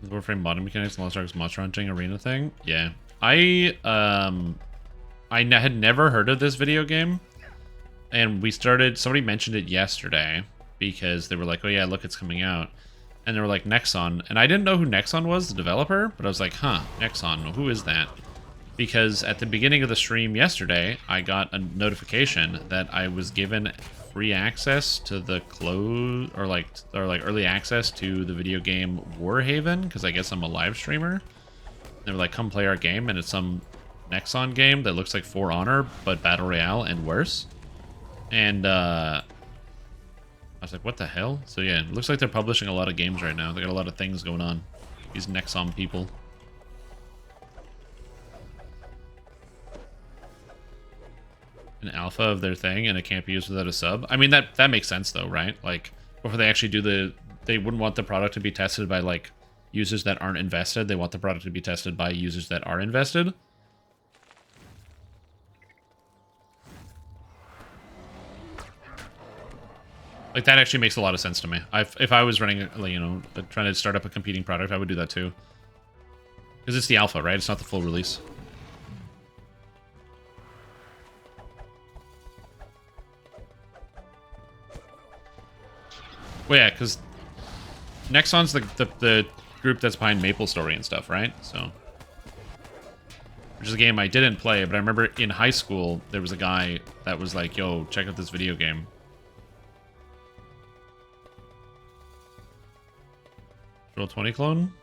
The Warframe modding mechanics and Lost Ark's monster hunting arena thing? Yeah. I had never heard of this video game. And somebody mentioned it yesterday. Because they were like, oh yeah, look, it's coming out. And they were like, Nexon. And I didn't know who Nexon was, the developer. But I was like, huh, Nexon, who is that? Because at the beginning of the stream yesterday, I got a notification that I was given free access to the early access to the video game Warhaven, because I guess I'm a live streamer. They were like, come play our game, and it's some Nexon game that looks like For Honor, but Battle Royale and worse. And I was like, what the hell? So yeah, it looks like they're publishing a lot of games right now. They got a lot of things going on. These Nexon people. an alpha of their thing and it can't be used without a sub. I mean, that makes sense though, right? Like, before they actually do they wouldn't want the product to be tested by like users that aren't invested. They want the product to be tested by users that are invested. Like, that actually makes a lot of sense to me. If I was running, you know, trying to start up a competing product, I would do that too. Because it's the alpha, right? It's not the full release. Well, yeah, because Nexon's the group that's behind MapleStory and stuff, right? So, which is a game I didn't play, but I remember in high school, there was a guy that was like, yo, check out this video game. Roll20 clone?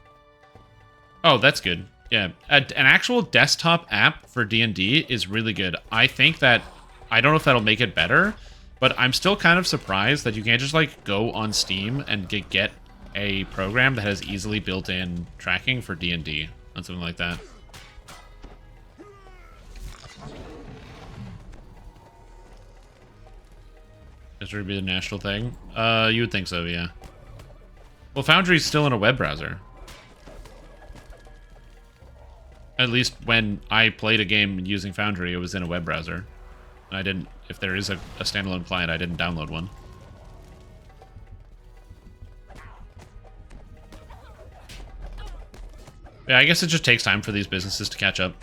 Oh, that's good. Yeah, an actual desktop app for D&D is really good. I think that, I don't know if that'll make it better, but I'm still kind of surprised that you can't just like go on Steam and get a program that has easily built-in tracking for D&D on something like that. This would be the national thing. You would think so, yeah. Well, Foundry's still in a web browser. At least when I played a game using Foundry, it was in a web browser. And I didn't, if there is a standalone client, I didn't download one. Yeah, I guess it just takes time for these businesses to catch up.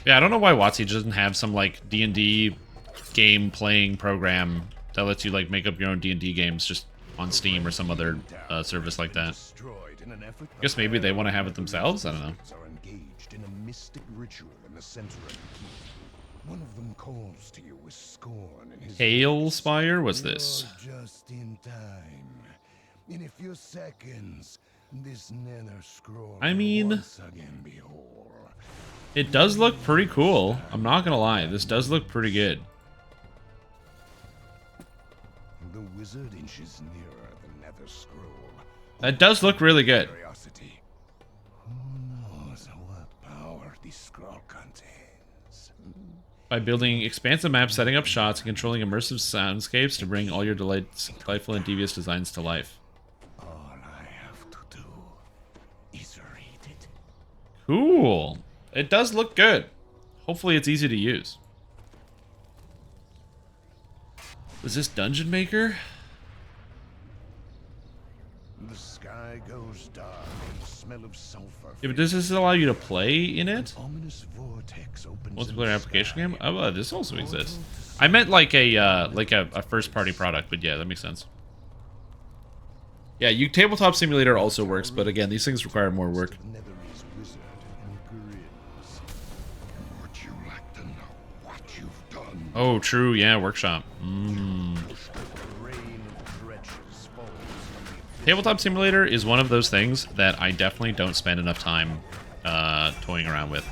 Yeah, I don't know why WotC doesn't have some, like, D&D game playing program that lets you, like, make up your own D&D games just on Steam or some other service like that. I guess maybe they want to have it themselves? I don't know. In a mystic ritual in the center of the keep. One of them calls to you with scorn in his Hailspire? What's this? You're just in time. In a few seconds, this nether scroll I mean, will once again be whole. It does look pretty cool. I'm not gonna lie, this does look pretty good. The wizard inches nearer the nether scroll. That does look really good. Curiosity. Who knows what power this scroll contains? By building expansive maps, setting up shots, and controlling immersive soundscapes to bring all your delightful and devious designs to life. All I have to do is read it. Cool. It does look good. Hopefully it's easy to use. Was this Dungeon Maker? The sky goes dark and the smell of sulfur. Yeah, but does this allow you to play in it? Ominous vortex opens Multiplayer application game? Oh, this also exists. I meant like a first-party product, but yeah, that makes sense. Yeah, Tabletop Simulator also works, but again, these things require more work. Oh, true, yeah, workshop. Tabletop Simulator is one of those things that I definitely don't spend enough time toying around with.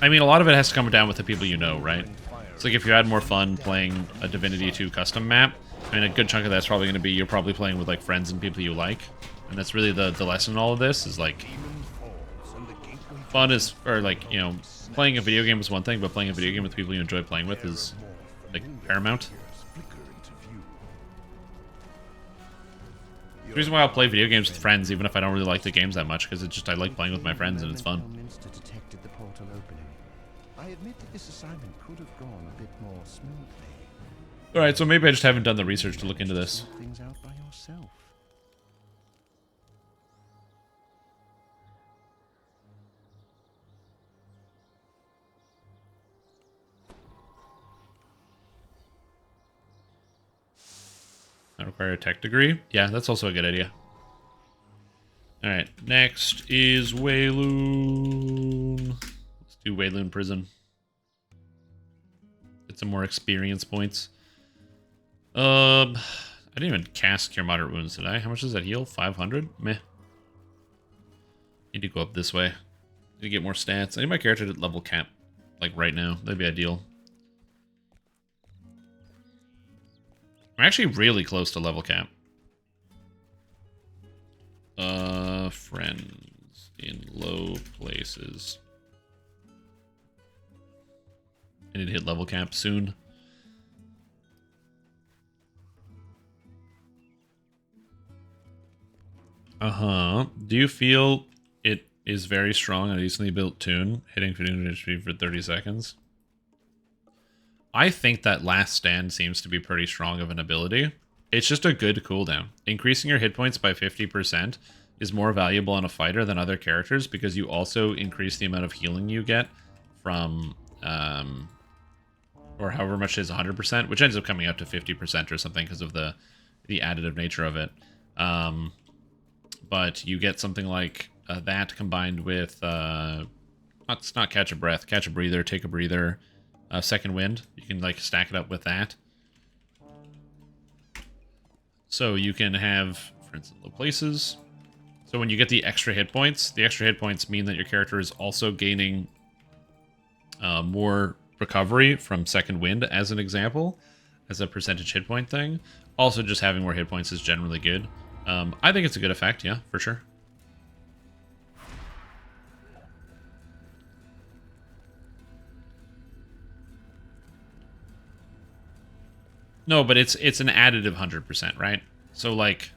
I mean, a lot of it has to come down with the people you know, right? It's like if you had more fun playing a Divinity 2 custom map, I mean, a good chunk of that's probably going to be you're probably playing with, like, friends and people you like. And that's really the lesson in all of this, is, like, fun is, or, like, you know, playing a video game is one thing, but playing a video game with people you enjoy playing with is, like, paramount. The reason why I'll play video games with friends, even if I don't really like the games that much, because it's just I like playing with my friends and it's fun. I admit that this assignment could have gone a bit more smoothly. Alright, so maybe I just haven't done the research to look into this. Things out by yourself. I require a tech degree? Yeah, that's also a good idea. Alright, next is Wayloon. Let's do Wayloon Prison. Get some more experience points. I didn't even cast Cure Moderate Wounds, did I? How much does that heal? 500? Meh. Need to go up this way. Need to get more stats. I need my character to level cap, like, right now. That'd be ideal. I'm actually really close to level cap. need to hit level cap soon. Do you feel it is very strong on a decently built tune, hitting 1500 HP for 30 seconds? I think that Last Stand seems to be pretty strong of an ability. It's just a good cooldown. Increasing your hit points by 50% is more valuable on a fighter than other characters because you also increase the amount of healing you get from, or however much it is, 100%, which ends up coming out to 50% or something because of the additive nature of it. But you get something like that combined with, it's not Catch a Breath, Catch a Breather, Take a Breather, Second Wind. You can like stack it up with that. So you can have, for instance, low places. So when you get the extra hit points mean that your character is also gaining more recovery from Second Wind, as an example, as a percentage hit point thing. Also, just having more hit points is generally good. I think it's a good effect, yeah, for sure. No, but it's an additive 100%, right? So, like,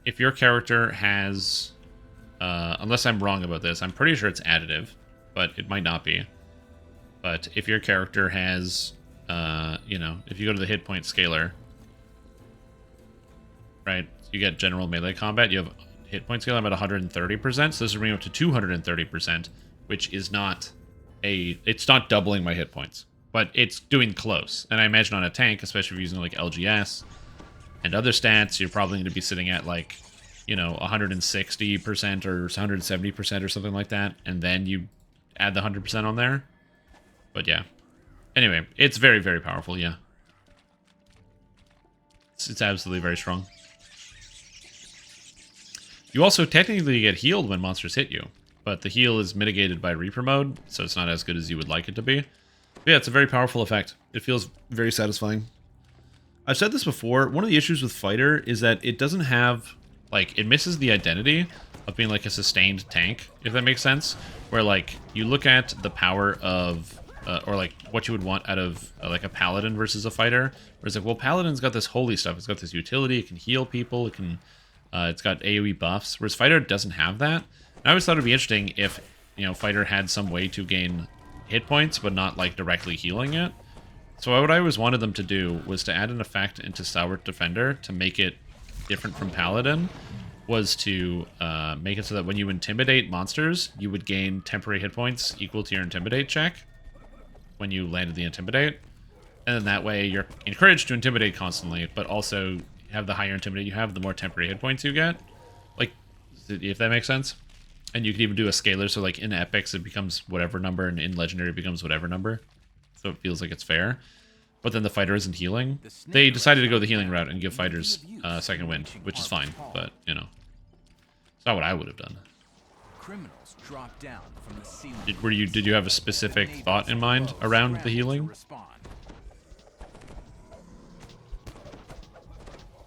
if your character has... unless I'm wrong about this, I'm pretty sure it's additive, but it might not be. But if your character has, you know, if you go to the hit point scaler... right? You get general melee combat. You have hit point scale about 130%, so this is bringing up to 230%, which is not it's not doubling my hit points, but it's doing close. And I imagine on a tank, especially if you're using like LGS and other stats, you're probably going to be sitting at like, you know, 160% or 170% or something like that, and then you add the 100% on there. But yeah. Anyway, it's very, very powerful, yeah. It's absolutely very strong. You also technically get healed when monsters hit you, but the heal is mitigated by Reaper mode, so it's not as good as you would like it to be. But yeah, it's a very powerful effect. It feels very satisfying. I've said this before, one of the issues with Fighter is that it doesn't have, like, it misses the identity of being like a sustained tank, if that makes sense. Where, like, you look at the power of, or like what you would want out of like a Paladin versus a Fighter, where it's like, well, Paladin's got this holy stuff, it's got this utility, it can heal people, it can... it's got AoE buffs, whereas Fighter doesn't have that. And I always thought it'd be interesting if, you know, Fighter had some way to gain hit points, but not, like, directly healing it. So what I always wanted them to do was to add an effect into Stalwart Defender to make it different from Paladin, was to make it so that when you intimidate monsters, you would gain temporary hit points equal to your Intimidate check when you landed the Intimidate. And then that way you're encouraged to Intimidate constantly, but also... have the higher Intimidate you have, the more temporary hit points you get. Like, if that makes sense. And you could even do a scalar, so like in Epics it becomes whatever number, and in Legendary it becomes whatever number. So it feels like it's fair. But then the Fighter isn't healing. They decided to go the healing route and give Fighters Second Wind, which is fine, but, you know. It's not what I would have done. Criminals drop down from the ceiling. Did you have a specific thought in mind around the healing?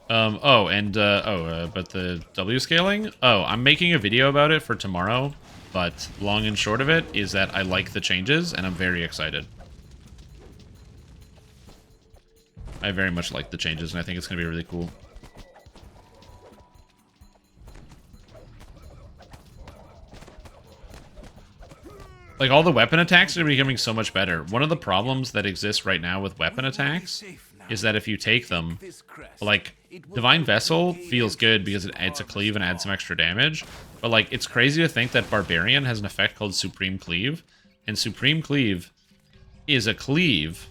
But the W scaling? Oh, I'm making a video about it for tomorrow, but long and short of it is that I like the changes, and I'm very excited. I very much like the changes, and I think it's going to be really cool. Like, all the weapon attacks are becoming so much better. One of the problems that exists right now with weapon attacks is that if you take them, like, Divine Vessel feels good because it adds a cleave and adds some extra damage, but, like, it's crazy to think that Barbarian has an effect called Supreme Cleave, and Supreme Cleave is a cleave,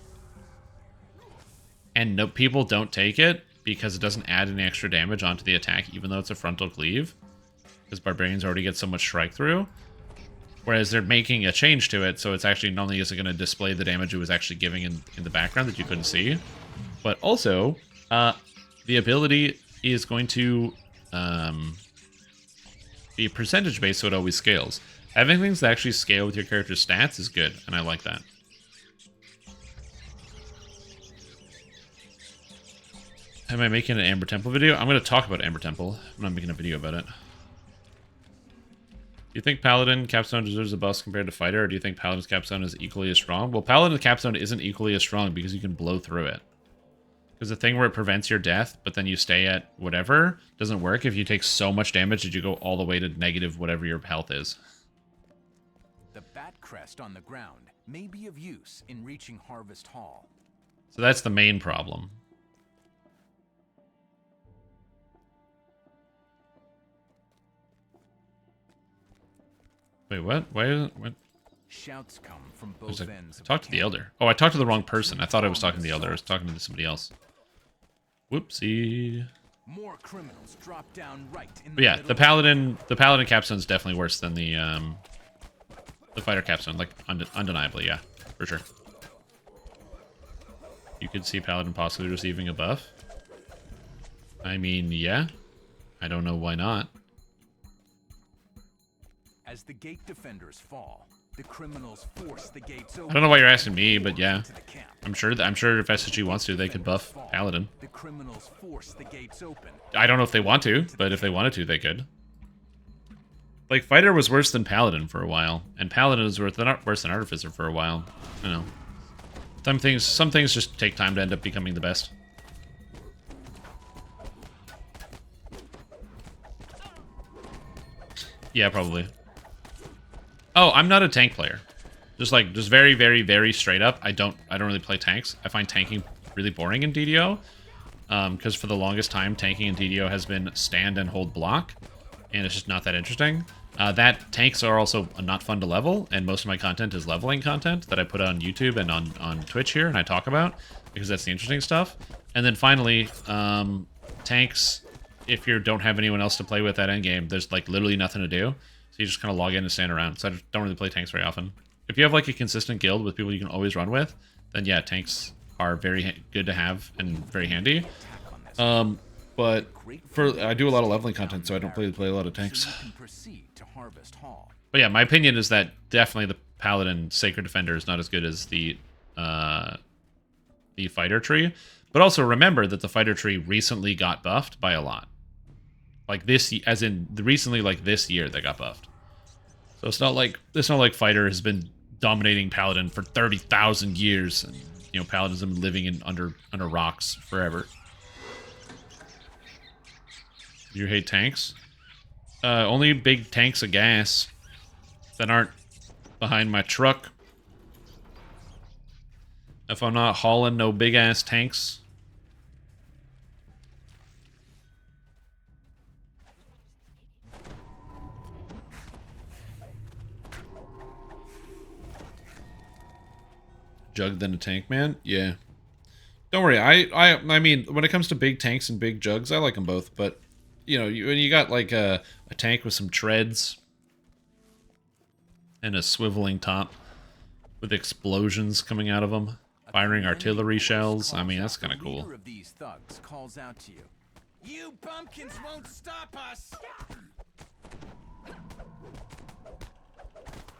and no, people don't take it because it doesn't add any extra damage onto the attack, even though it's a frontal cleave, because Barbarians already get so much strike through. Whereas they're making a change to it, so it's actually not only is it going to display the damage it was actually giving in the background that you couldn't see, but also the ability is going to be percentage-based, so it always scales. Having things that actually scale with your character's stats is good, and I like that. Am I making an Amber Temple video? I'm going to talk about Amber Temple. I'm not making a video about it. Do you think Paladin Capstone deserves a buff compared to Fighter, or do you think Paladin's Capstone is equally as strong? Well, Paladin's Capstone isn't equally as strong because you can blow through it. Because the thing where it prevents your death, but then you stay at whatever, doesn't work if you take so much damage that you go all the way to negative whatever your health is. The bat crest on the ground may be of use in reaching Harvest Hall. So that's the main problem. Wait, what? Why? What? Shouts come from both ends of Talk to the Elder. Oh, I talked to the wrong person. I thought I was talking to the Elder. I was talking to somebody else. Whoopsie. More criminals drop down right in But yeah, the Paladin Capstone is definitely worse than the Fighter Capstone. Like undeniably, yeah, for sure. You could see Paladin possibly receiving a buff. I mean, yeah. I don't know why not. As the gate defenders fall, the criminals force the gates open. I don't know why you're asking me, but yeah. I'm sure if SSG wants to, they could buff Paladin. The criminals force the gates open. I don't know if they want to, but if they wanted to, they could. Like, Fighter was worse than Paladin for a while, and Paladin was worse than Artificer for a while. I don't know. Some things just take time to end up becoming the best. Yeah, probably. Oh, I'm not a tank player. Just very, very, very straight up. I don't really play tanks. I find tanking really boring in DDO. Because for the longest time, tanking in DDO has been stand and hold block. And it's just not that interesting. That tanks are also not fun to level. And most of my content is leveling content that I put on YouTube and on Twitch here. And I talk about. Because that's the interesting stuff. And then finally, tanks, if you don't have anyone else to play with at endgame, there's like literally nothing to do. So you just kind of log in and stand around. So I don't really play tanks very often. If you have like a consistent guild with people you can always run with, then yeah, tanks are very good to have and very handy. But I do a lot of leveling content, so I don't play a lot of tanks. But yeah, my opinion is that definitely the Paladin Sacred Defender is not as good as the Fighter Tree. But also remember that the Fighter Tree recently got buffed by a lot. Like this, as in recently, like this year, they got buffed. So it's not like Fighter has been dominating Paladin for 30,000 years, and you know Paladins have been living in under rocks forever. You hate tanks? Only big tanks of gas that aren't behind my truck. If I'm not hauling no big ass tanks. Jug than a tank man? Yeah. Don't worry. I mean, when it comes to big tanks and big jugs, I like them both. But, you know, when you got like a tank with some treads and a swiveling top with explosions coming out of them, firing artillery shells, I mean, that's kind of cool. Leader of these thugs calls out to you. You bumpkins won't stop us.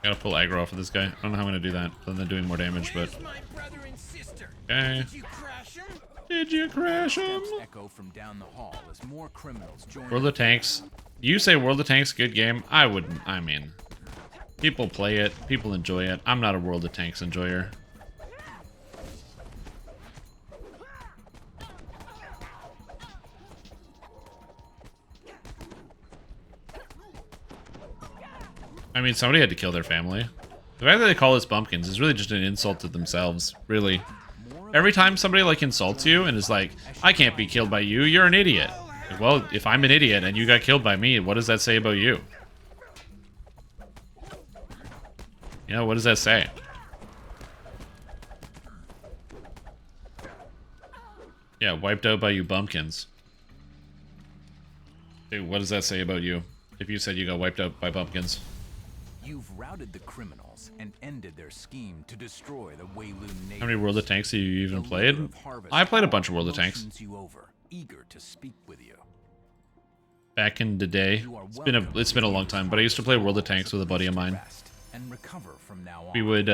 Gotta pull aggro off of this guy. I don't know how I'm gonna do that, other than doing more damage, but... Okay. Did you crash him? Echo from down the hall as more criminals join. World of Tanks. You say World of Tanks good game? I wouldn't. I mean, people play it. People enjoy it. I'm not a World of Tanks enjoyer. I mean, somebody had to kill their family. The fact that they call us bumpkins is really just an insult to themselves, really. Every time somebody, like, insults you and is like, I can't be killed by you, you're an idiot. Well, if I'm an idiot and you got killed by me, what does that say about you? You know, what does that say? Yeah, wiped out by you bumpkins. Dude, what does that say about you? If you said you got wiped out by bumpkins. You've routed the criminals and ended their scheme to destroy the Wayloon natives. How many World of Tanks have you even played? I played a bunch of World of Tanks. Eager to speak with you. Back in the day. It's been a long time, but I used to play World of Tanks with a buddy of mine. And recover from now on. We would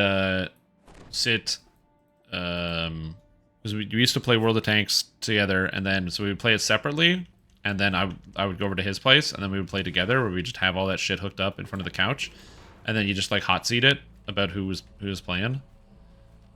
sit because we used to play World of Tanks together, and then so we would play it separately, and then I would go over to his place, and then we would play together, where we just have all that shit hooked up in front of the couch, and then you just like hot seat it about who was playing.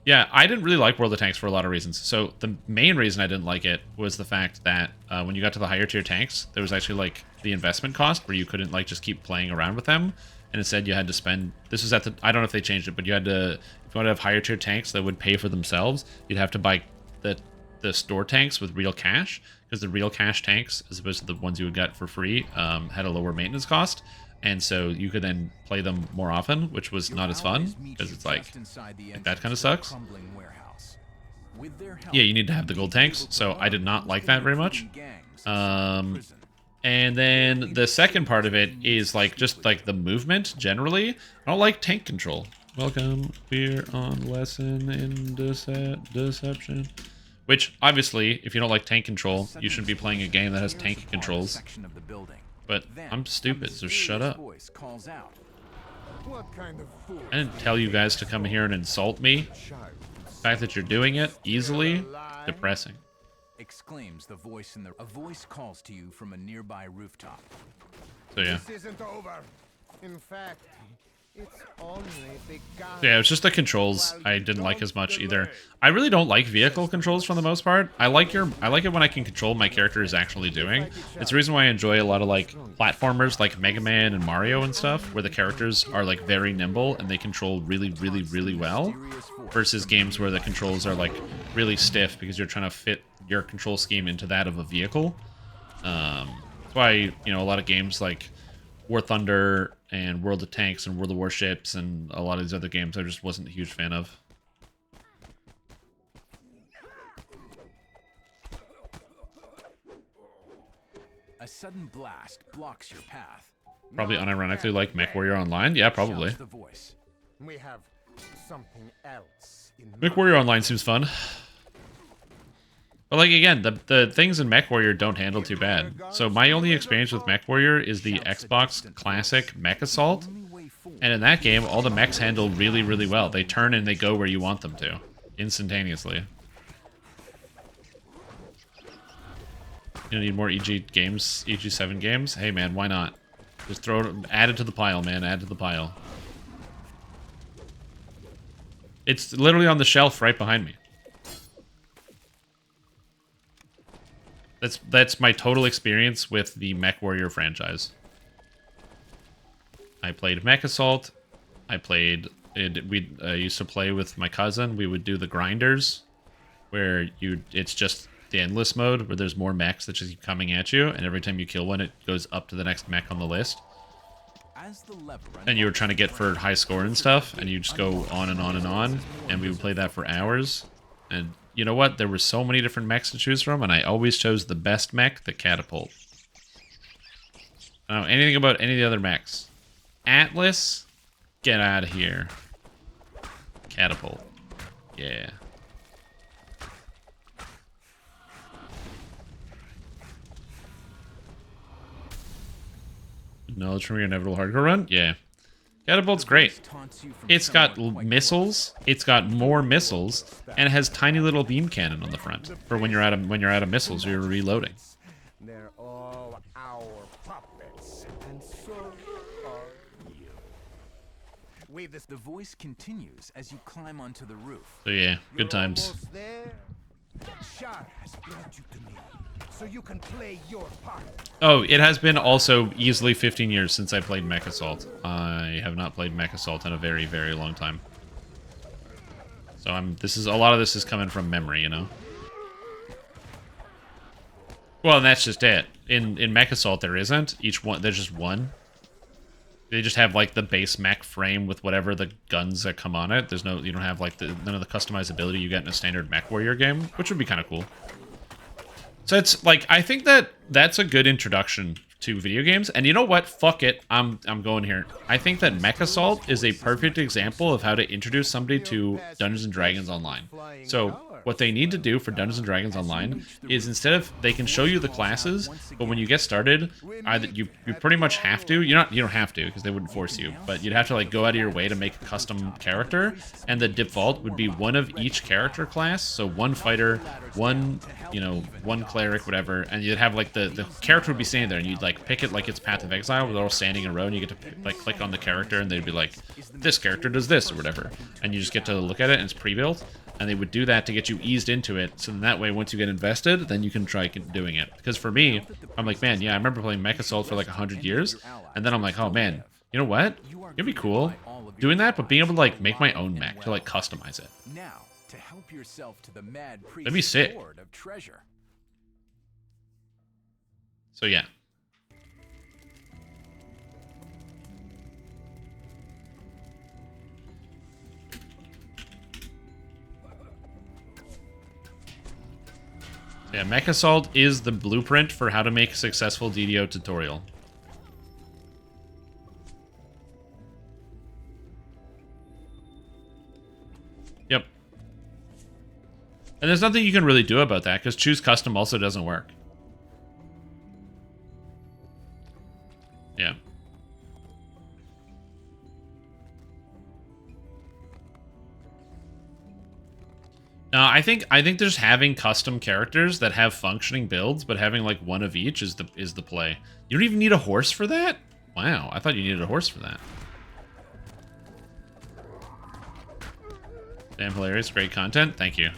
Yeah, I didn't really like World of Tanks for a lot of reasons. So the main reason I didn't like it was the fact that when you got to the higher tier tanks, there was actually like the investment cost where you couldn't like just keep playing around with them, and instead you had to spend. This was at the, I don't know if they changed it, but you had to, if you want to have higher tier tanks that would pay for themselves, you'd have to buy the store tanks with real cash, because the real cash tanks, as opposed to the ones you would get for free, had a lower maintenance cost. And so you could then play them more often, which was not as fun, because it's like that kind of sucks. Yeah, you need to have the gold tanks, so I did not like that very much. And then the second part of it is like just like the movement generally. I don't like tank control. Welcome, we're on lesson in deception. Which, obviously, if you don't like tank control, you shouldn't be playing a game that has tank controls. But I'm stupid, so shut up. I didn't tell you guys to come here and insult me. The fact that you're doing it easily, depressing. Exclaims the voice in the. A voice calls to you from a nearby rooftop. So yeah. This isn't over. In fact, it's only begun. Yeah, it's just the controls I didn't like as much either. I really don't like vehicle controls for the most part. I like it when I can control what my character is actually doing. It's the reason why I enjoy a lot of like platformers like Mega Man and Mario and stuff, where the characters are like very nimble and they control really, really, really well, versus games where the controls are like really stiff because you're trying to fit your control scheme into that of a vehicle. That's why, you know, a lot of games like War Thunder and World of Tanks and World of Warships and a lot of these other games I just wasn't a huge fan of. A sudden blast blocks your path. Probably unironically like MechWarrior Online. Yeah, probably. Shouts the voice. We have something else in MechWarrior Online seems fun. But like again, the things in MechWarrior don't handle too bad. So my only experience with MechWarrior is the Xbox Classic Mech Assault. And in that game, all the mechs handle really, really well. They turn and they go where you want them to. Instantaneously. You need more EG games, EG7 games? Hey man, why not? Just throw it, add it to the pile, man. Add to the pile. It's literally on the shelf right behind me. That's my total experience with the MechWarrior franchise. I played Mech Assault. I played it. We used to play with my cousin. We would do the grinders, where it's just the endless mode, where there's more mechs that just keep coming at you, and every time you kill one, it goes up to the next mech on the list. And you were trying to get for high score and stuff, and you just go on and on and on, and we would play that for hours. And you know what? There were so many different mechs to choose from, and I always chose the best mech, the Catapult. I don't know anything about any of the other mechs. Atlas? Get out of here. Catapult. Yeah. Knowledge from your inevitable hardcore run? Yeah. Catapult's great. It's got missiles. It's got more missiles, and it has tiny little beam cannon on the front for when you're out of missiles. You're reloading. They're all our puppets, and so are you. The voice continues as you climb onto the roof. So yeah, good times. Almost there. Shar has brought you to me, so you can play your part. Oh, it has been also easily 15 years since I played Mech Assault. I have not played Mech Assault in a very, very long time. So a lot of this is coming from memory, you know. Well, and that's just it. In Mech Assault there isn't. There's just one. They just have like the base mech frame with whatever the guns that come on it. You don't have like none of the customizability you get in a standard MechWarrior game, which would be kind of cool. So it's like, I think that's a good introduction to video games. And you know what? Fuck it. I'm going here. I think that Mech Assault is a perfect example of how to introduce somebody to Dungeons and Dragons Online. So what they need to do for Dungeons and Dragons Online is instead of they can show you the classes, but when you get started, either you pretty much have to. You don't have to because they wouldn't force you, but you'd have to like go out of your way to make a custom character, and the default would be one of each character class. So one fighter, one one cleric, whatever, and you'd have like the character would be standing there, and you'd like pick it like it's Path of Exile, where they're all standing in a row, and you get to like click on the character, and they'd be like, this character does this or whatever, and you just get to look at it, and it's pre-built. And they would do that to get you eased into it, so then that way, once you get invested, then you can try doing it. Because for me, I'm like, man, yeah, I remember playing Mech Assault for like 100 years, and then I'm like, oh man, you know what? It'd be cool doing that, but being able to like make my own mech, to like customize it. Now, to help yourself to the mad That'd be sick. of treasure. So yeah. Yeah, Mech Assault is the blueprint for how to make a successful DDO tutorial. Yep. And there's nothing you can really do about that, because choose custom also doesn't work. Yeah. No, I think just having custom characters that have functioning builds, but having like one of each is the play. You don't even need a horse for that? Wow, I thought you needed a horse for that. Damn hilarious, great content. Thank you.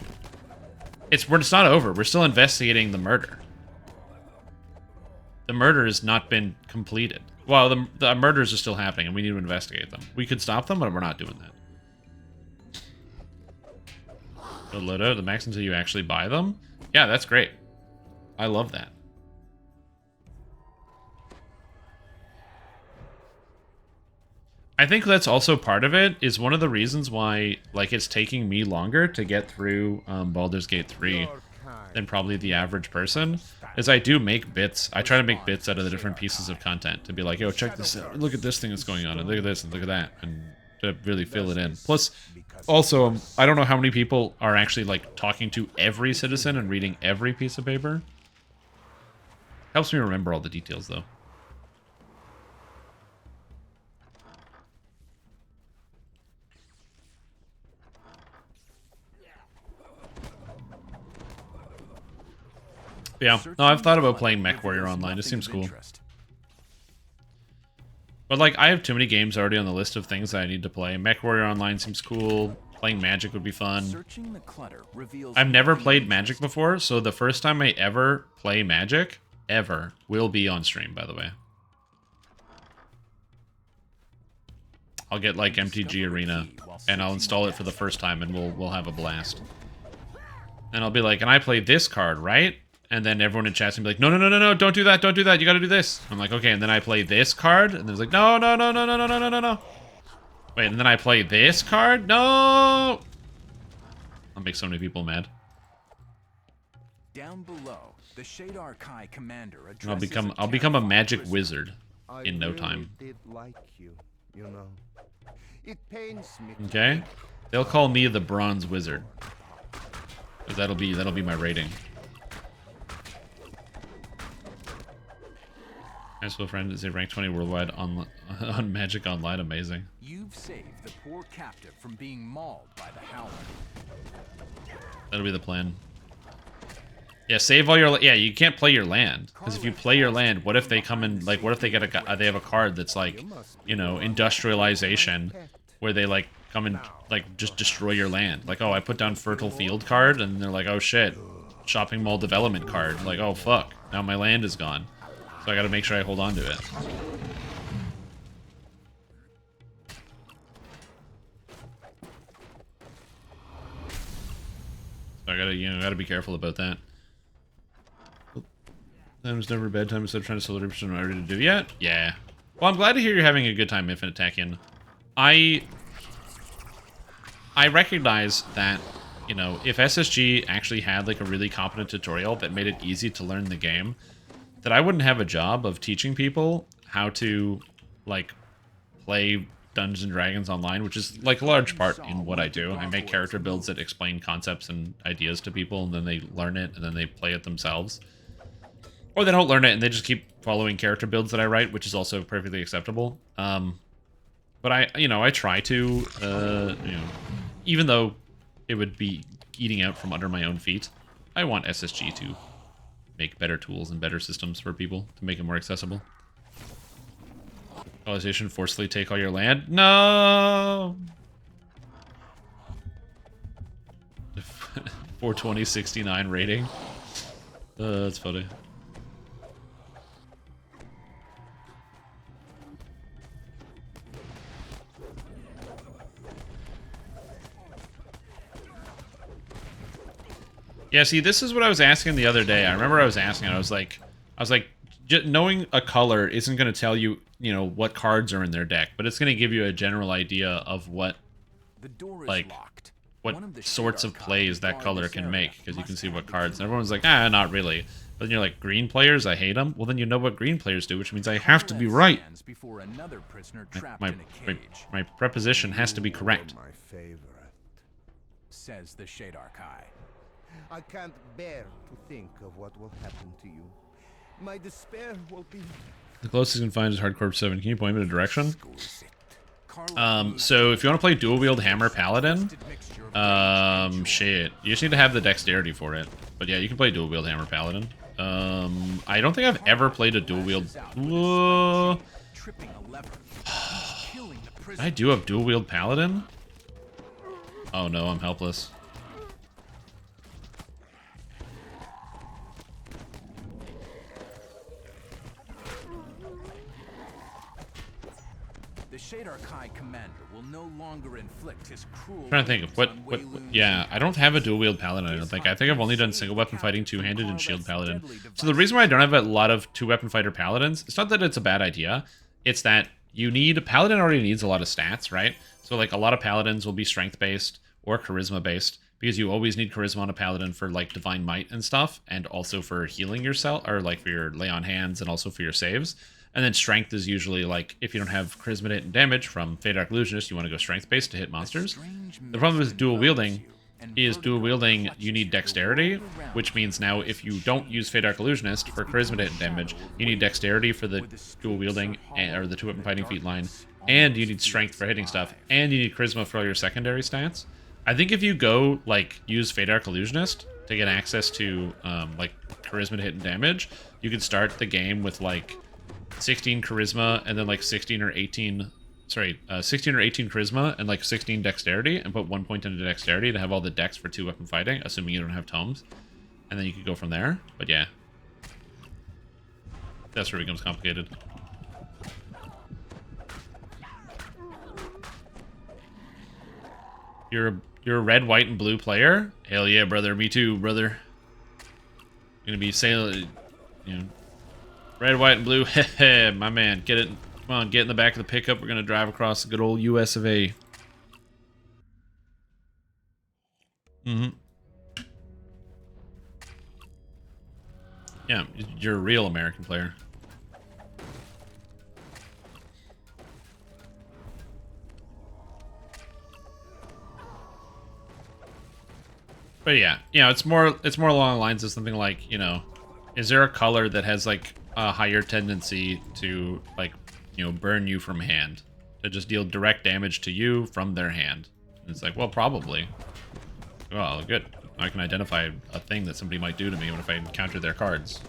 It's not over. We're still investigating the murder. The murder has not been completed. Well, the murders are still happening, and we need to investigate them. We could stop them, but we're not doing that. Load out the max until you actually buy them. Yeah, that's great. I love that. I think that's also part of it, is one of the reasons why like it's taking me longer to get through Baldur's Gate 3 than probably the average person, is I do make bits. I try to make bits out of the different pieces of content to be like, yo, check this out. Look at this thing that's going on, and look at this, and look at that, and to really fill it in. Plus, also, I don't know how many people are actually like talking to every citizen and reading every piece of paper. Helps me remember all the details, though. Yeah, no, I've thought about playing Mech Warrior Online. It seems cool. But, like, I have too many games already on the list of things that I need to play. Mech Warrior Online seems cool. Playing Magic would be fun. I've never played Magic before, so the first time I ever play Magic, ever, will be on stream, by the way. I'll get, like, MTG Arena, and I'll install it for the first time, and we'll have a blast. And I'll be like, and I play this card, right? And then everyone in chat's gonna be like, no, no, no, no, no, don't do that, don't do that, you gotta do this. I'm like, okay, and then I play this card, and then it's like, no, no, no, no, no, no, no, no, no, no. Wait, and then I play this card? No! I'll make so many people mad. Down below, the Shadar Kai commander I'll become a magic wizard in no time. Did like you, you know. It pains me. Okay? They'll call me the Bronze Wizard. That'll be my rating. High school friend is a rank 20 worldwide on Magic Online. Amazing. You've saved the poor captive from being mauled by the Howler. That'll be the plan. Yeah, save all your... Yeah, you can't play your land. Because if you play your land, what if they come in... Like, what if they get they have a card that's like, you know, industrialization, where they, like, come and, like, just destroy your land. Like, oh, I put down fertile field card, and they're like, oh, shit. Shopping mall development card. Like, oh, fuck. Now my land is gone. So I gotta make sure I hold on to it. So I gotta be careful about that. Time is never bedtime instead of trying to sell 30% what I ready to do yet? Yeah. Well, I'm glad to hear you're having a good time, Infinite Techian. I recognize that, you know, if SSG actually had like a really competent tutorial that made it easy to learn the game, that I wouldn't have a job of teaching people how to, like, play Dungeons and Dragons online, which is, like, a large part in what I do. I make character builds that explain concepts and ideas to people, and then they learn it, and then they play it themselves. Or they don't learn it, and they just keep following character builds that I write, which is also perfectly acceptable. But I try to, even though it would be eating out from under my own feet, I want SSG to make better tools and better systems for people to make it more accessible. Colonization, forcefully take all your land? No! 42069 rating. That's funny. Yeah, see, this is what I was asking the other day. I remember I was asking, I was like, knowing a color isn't going to tell you, what cards are in their deck, but it's going to give you a general idea of what, like, what sorts of plays that color can make, because you can see what cards. And everyone's like, not really. But then you're like, green players, I hate them. Well, then you know what green players do, which means I have to be right. My preposition has to be correct. My favorite. Says the Shadarkai. I can't bear to think of what will happen to you. My despair will be... The closest you can find is Hardcore 7. Can you point me in a direction? So if you want to play dual wield hammer paladin, shit, you just need to have the dexterity for it. But yeah, you can play dual wield hammer paladin. I don't think I've ever played a dual wield. I do have dual wield paladin. Oh no, I'm helpless. The Shadarkai commander will no longer inflict his cruel... I'm trying to think of what yeah, I don't have a dual wield paladin, I don't think. I think I've only done single weapon fighting, two-handed, and shield paladin. So the reason why I don't have a lot of two-weapon fighter paladins, it's not that it's a bad idea, it's that you need... A paladin already needs a lot of stats, right? So like a lot of paladins will be strength-based or charisma-based, because you always need charisma on a paladin for like divine might and stuff, and also for healing yourself, or like for your lay on hands, and also for your saves. And then strength is usually like, if you don't have charisma to hit and damage from Fade Dark Illusionist, you want to go strength-based to hit monsters. The problem with dual wielding is you need dexterity, which means now if you don't use Fade Dark Illusionist for charisma to hit and damage, you need dexterity for the dual wielding, or the two-weapon fighting feat line, and you need strength for hitting stuff, and you need charisma for all your secondary stats. I think if you go, like, use Fade Dark Illusionist to get access to, like, charisma to hit and damage, you can start the game with, like, 16 charisma and then like 16 or 18 charisma and like 16 dexterity, and put 1 point into dexterity to have all the dex for two-weapon fighting, assuming you don't have tomes, and then you could go from there. But yeah, that's where it becomes complicated. You're a red, white, and blue player? Hell yeah, brother. Me too, brother. Gonna be sailing, red, white, and blue. Heh, my man. Get it. Come on, get in the back of the pickup. We're going to drive across the good old US of A. Yeah, you're a real American player. But yeah, it's more along the lines of something like, is there a color that has like a higher tendency to, like, burn you from hand, to just deal direct damage to you from their hand? And it's like, well, probably. Well, good. I can identify a thing that somebody might do to me if I encounter their cards.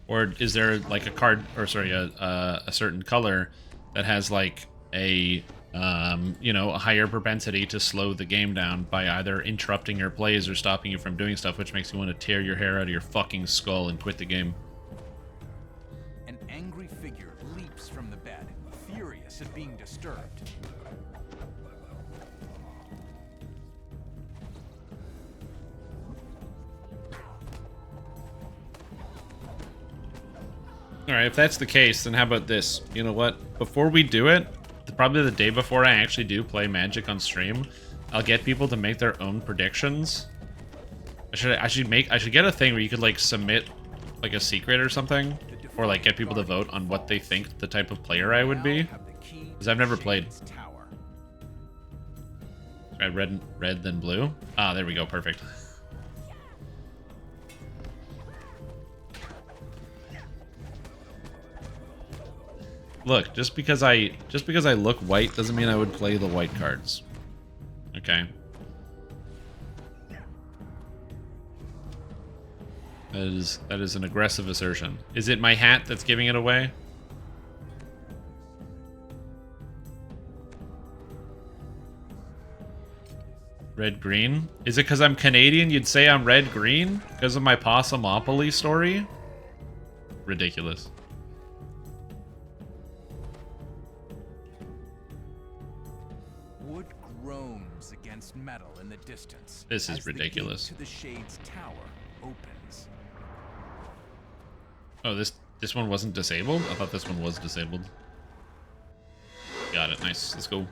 Or is there like a card, or sorry, a certain color that has like a a higher propensity to slow the game down by either interrupting your plays or stopping you from doing stuff, which makes you want to tear your hair out of your fucking skull and quit the game. An angry figure leaps from the bed, furious at being disturbed. Alright, if that's the case, then how about this? You know what? Before we do it, probably the day before I actually do play Magic on stream, I'll get people to make their own predictions. I should get a thing where you could like submit like a secret or something, or like get people to vote on what they think the type of player I would be, because I've never played. Red then blue. Ah, there we go. Perfect. Look, just because I look white doesn't mean I would play the white cards. Okay. That is an aggressive assertion. Is it my hat that's giving it away? Red green? Is it because I'm Canadian you'd say I'm red green? Because of my Possumopoly story? Ridiculous. Wood groans against metal in the distance. This is as the gate ridiculous. to the Shade's tower opens. Oh, this one wasn't disabled? I thought this one was disabled. Got it. Nice. Let's go.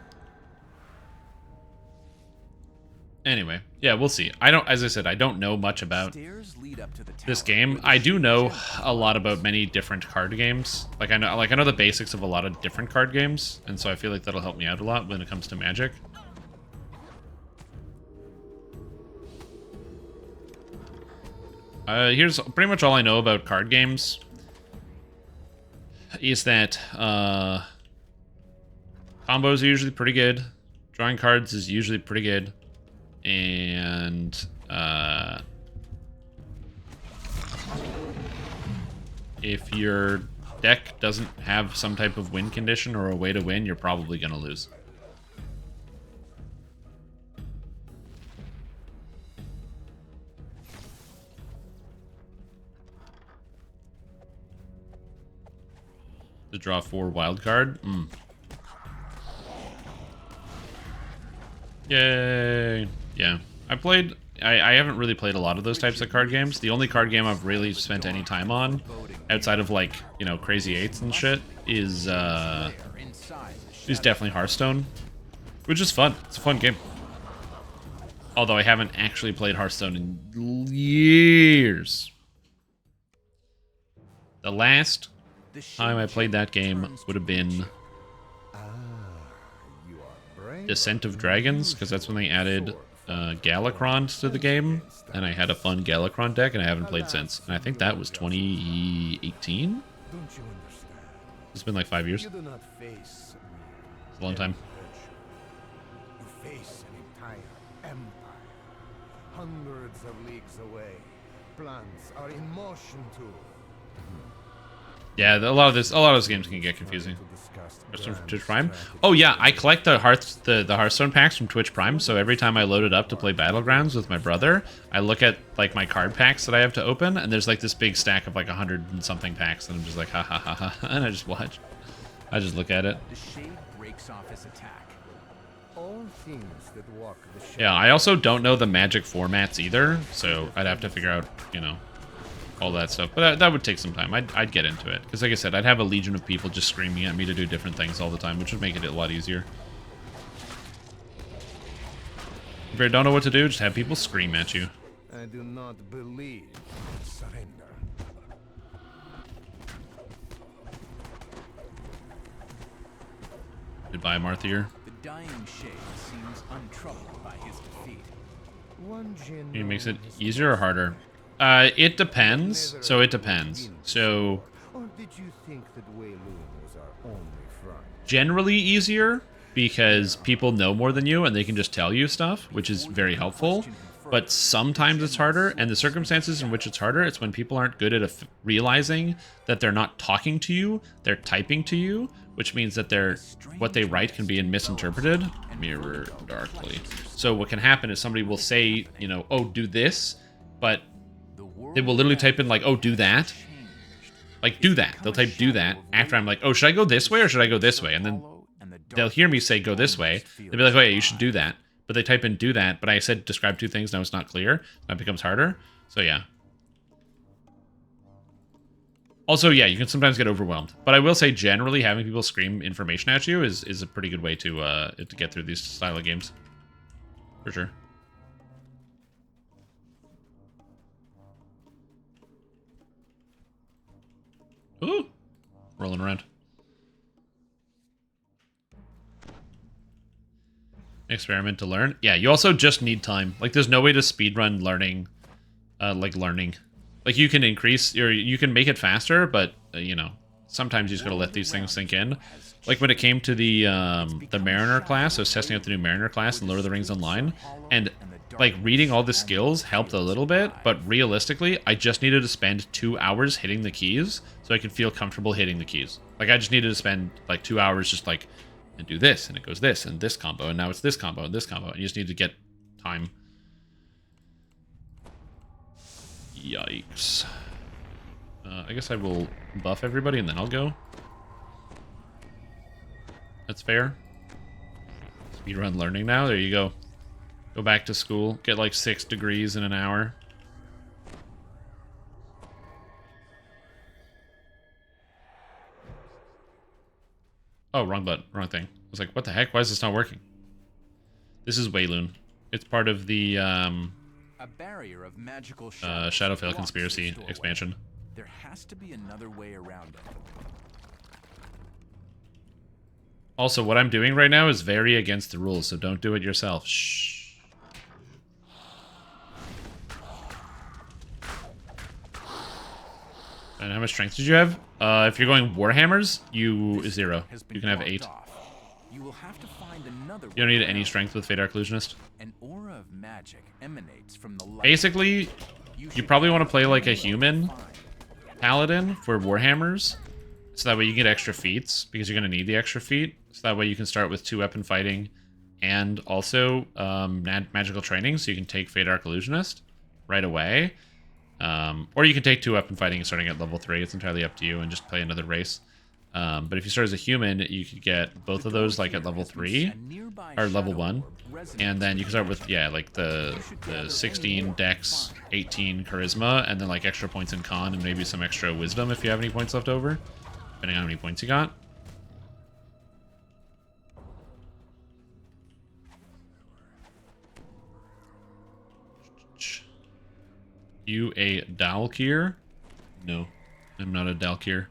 Anyway, yeah, we'll see. As I said, I don't know much about this game. I do know a lot about many different card games. Like I know the basics of a lot of different card games, and so I feel like that'll help me out a lot when it comes to Magic. Here's pretty much all I know about card games. Is that combos are usually pretty good. Drawing cards is usually pretty good. And if your deck doesn't have some type of win condition or a way to win, you're probably going to lose. To draw 4 wild card. Yay. Yeah. I haven't really played a lot of those types of card games. The only card game I've really spent any time on, outside of like, you know, Crazy Eights and shit, is definitely Hearthstone, which is fun. It's a fun game. Although I haven't actually played Hearthstone in years. The last time I played that game would have been Descent of Dragons, because that's when they added Galakron to the game, and I had a fun Galakron deck, and I haven't played since. And I think that was 2018? It's been like 5 years. It's a long time. You face an entire empire, hundreds of leagues away. Plans are in motion too. Yeah, a lot of those games can get confusing. Hearthstone from Twitch Prime. Oh yeah, I collect the Hearthstone packs from Twitch Prime. So every time I load it up to play Battlegrounds with my brother, I look at like my card packs that I have to open, and there's like this big stack of like 100 and something packs, and I'm just like ha ha ha ha, and I just watch. I just look at it. The Shade breaks off his attack. All things that walk the shade. Yeah, I also don't know the Magic formats either, so I'd have to figure out, you know, all that stuff. But that would take some time. I'd get into it. Because like I said, I'd have a legion of people just screaming at me to do different things all the time, which would make it a lot easier. If you don't know what to do, just have people scream at you. I do not believe in surrender. Goodbye, Marthier. The dying Shade seems untroubled by his defeat. It makes it easier or harder? It depends. So it depends. So Or did you think that Wayloon was our only front? generally easier because people know more than you and they can just tell you stuff, which is very helpful. But sometimes it's harder, and the circumstances in which it's harder, it's when people aren't good at realizing that they're not talking to you, they're typing to you, which means that what they write can be misinterpreted. Mirror darkly. So what can happen is somebody will say, you know, oh, do this, but they will literally type in like, oh, do that. Like, do that. They'll type do that after I'm like, oh, should I go this way or should I go this way? And then they'll hear me say go this way. They'll be like, oh yeah, you should do that. But they type in do that, but I said describe two things, now it's not clear. That becomes harder. So yeah. Also, yeah, you can sometimes get overwhelmed. But I will say generally having people scream information at you is a pretty good way to get through these style of games. For sure. Ooh, rolling around. Experiment to learn. Yeah, you also just need time. Like, there's no way to speedrun learning, learning. Like, you can increase, or you can make it faster, but, you know, sometimes you just gotta let these things sink in. Like, when it came to the Mariner class, I was testing out the new Mariner class in Lord of the Rings Online, and, like, reading all the skills helped a little bit, but realistically, I just needed to spend 2 hours hitting the keys so I could feel comfortable hitting the keys. Like, I just needed to spend, like, 2 hours just, like, and do this, and it goes this, and this combo, and now it's this combo, and this combo, and you just need to get time. Yikes. I guess I will buff everybody, and then I'll go. That's fair. Speedrun learning now, there you go. Go back to school, get like 6 degrees in an hour. Oh, wrong button, wrong thing. I was like, what the heck? Why is this not working? This is Wayloon. It's part of the a barrier of magical Shadowfell Conspiracy expansion. There has to be another way around it. Also, what I'm doing right now is very against the rules, so don't do it yourself. Shh. And how much strength did you have? If you're going Warhammers, 0. You can have 8. You will have to find another. You don't need any strength with Fate Arc Illusionist. An aura of magic emanates from the light. Basically, you probably want to play like a human paladin for Warhammers, so that way you get extra feats, because you're going to need the extra feat. So that way you can start with 2-weapon fighting and also magical training, so you can take Fate Arc Illusionist right away. Or you can take 2-weapon fighting starting at level 3. It's entirely up to you, and just play another race. But if you start as a human, you could get both of those like at level 3 or level 1, and then you can start with like the 16 Dex, 18 Charisma, and then like extra points in Con and maybe some extra Wisdom if you have any points left over, depending on how many points you got. You a Dalkir? No, I'm not a Dalkir.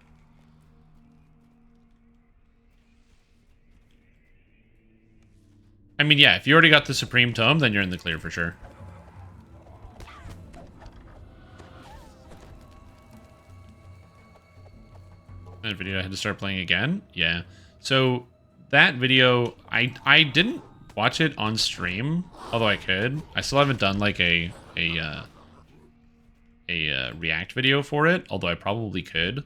I mean, yeah, if you already got the Supreme Tome, then you're in the clear for sure. That video I had to start playing again? Yeah. So, that video, I didn't watch it on stream, although I could. I still haven't done, like, a React video for it, although I probably could.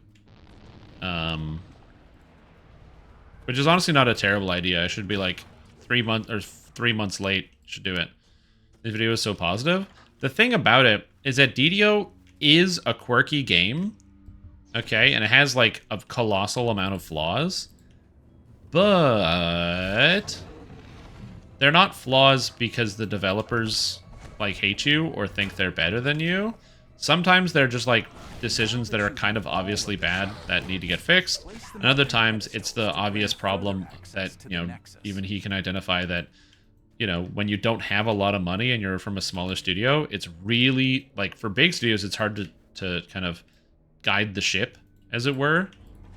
Which is honestly not a terrible idea. I should be, like, 3 months late. Should do it. This video is so positive. The thing about it is that DDO is a quirky game, okay, and it has like a colossal amount of flaws, but they're not flaws because the developers like hate you or think they're better than you. Sometimes they're just like decisions that are kind of obviously bad that need to get fixed, and other times it's the obvious problem that, you know, even he can identify that, you know, when you don't have a lot of money and you're from a smaller studio, it's really, like, for big studios, it's hard to kind of guide the ship, as it were,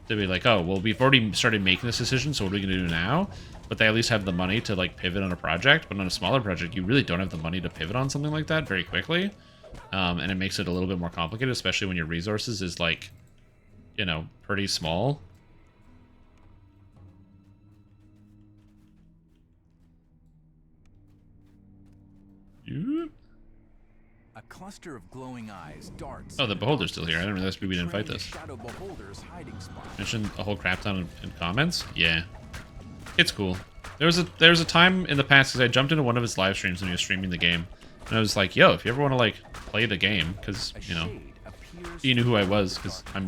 to be like, oh, well, we've already started making this decision, so what are we going to do now? But they at least have the money to, like, pivot on a project, but on a smaller project, you really don't have the money to pivot on something like that very quickly. And it makes it a little bit more complicated, especially when your resources is, like, you know, pretty small. A cluster of glowing eyes darts. Oh, the Beholder's still here. I didn't realize we didn't fight this. Mentioned a whole crap ton in comments. Yeah, it's cool. There was a time in the past because I jumped into one of his live streams when he was streaming the game, and I was like, "Yo, if you ever want to like play the game," because you know, he knew who I was because I'm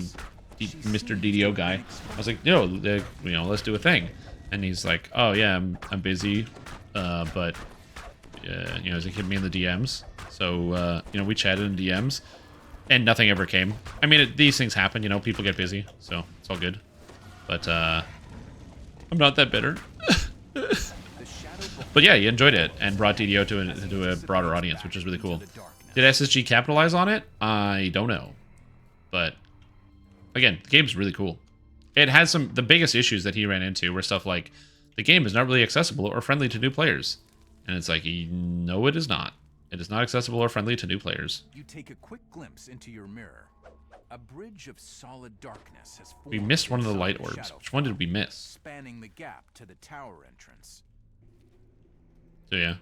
Mr. DDO guy. I was like, "Yo, you know, let's do a thing," and he's like, "Oh yeah, I'm busy, but." You know, he hit me in the DMs. So, you know, we chatted in DMs, and nothing ever came. I mean, these things happen, you know, people get busy, so it's all good. But, I'm not that bitter. But yeah, he enjoyed it, and brought DDO to a broader audience, which is really cool. Did SSG capitalize on it? I don't know. But again, the game's really cool. It has the biggest issues that he ran into were stuff like, the game is not really accessible or friendly to new players. And it's like, no, it is not. It is not accessible or friendly to new players. You take a quick glimpse into your mirror. A bridge of solid darkness has formed. We missed one of the inside light the orbs. shadow Which one did form, we miss? spanning the gap to the tower entrance. So yeah.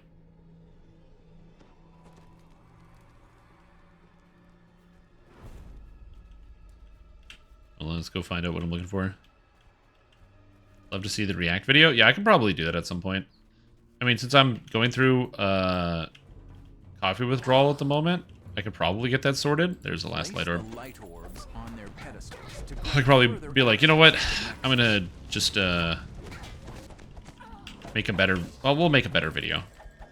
Well, let's go find out what I'm looking for. Love to see the react video. Yeah, I can probably do that at some point. I mean, since I'm going through coffee withdrawal at the moment, I could probably get that sorted. There's the last light orb. Light orbs on their pedestals to I could probably be like, you know what? I'm gonna just make a better. Well, we'll make a better video.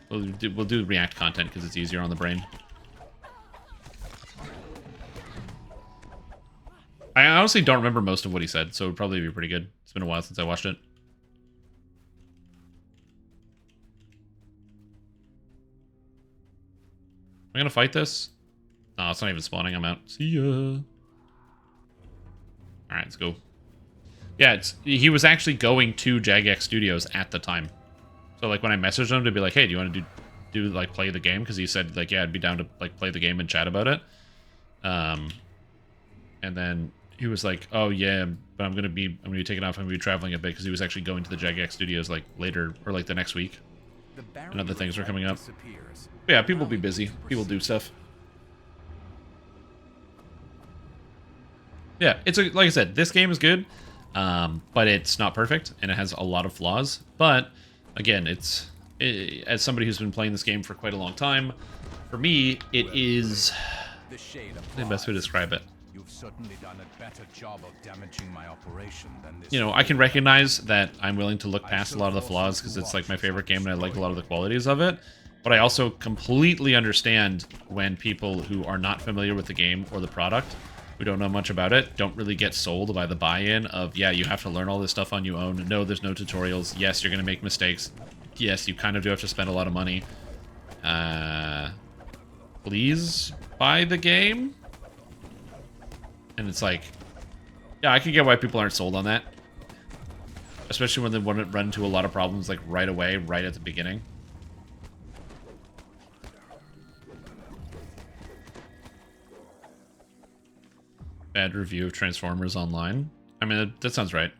We'll do react content because it's easier on the brain. I honestly don't remember most of what he said, so it would probably be pretty good. It's been a while since I watched it. Am I gonna fight this? No, it's not even spawning. I'm out. See ya. Alright, let's go. Yeah, he was actually going to Jagex Studios at the time. So, like, when I messaged him to be like, hey, do you want to do like, play the game? Because he said, like, yeah, I'd be down to, like, play the game and chat about it. And then he was like, oh, yeah, but I'm gonna be taking off. I'm gonna be traveling a bit, because he was actually going to the Jagex Studios, like, later, or, like, the next week. And other things were coming up. But yeah, people be busy. People do stuff. Yeah, like I said, this game is good, but it's not perfect, and it has a lot of flaws. But again, as somebody who's been playing this game for quite a long time, for me, it is the best way to describe it. You've certainly done a better job of damaging my operation than this. You know, I can recognize that I'm willing to look past a lot of the flaws because it's like my favorite game and I like a lot of the qualities of it. But I also completely understand when people who are not familiar with the game or the product, who don't know much about it, don't really get sold by the buy-in of, yeah, you have to learn all this stuff on your own. No, there's no tutorials. Yes, you're going to make mistakes. Yes, you kind of do have to spend a lot of money. Please buy the game? And it's like, yeah, I can get why people aren't sold on that. Especially when they want to run into a lot of problems, like, right away, right at the beginning. Bad review of Transformers Online. I mean, that sounds right.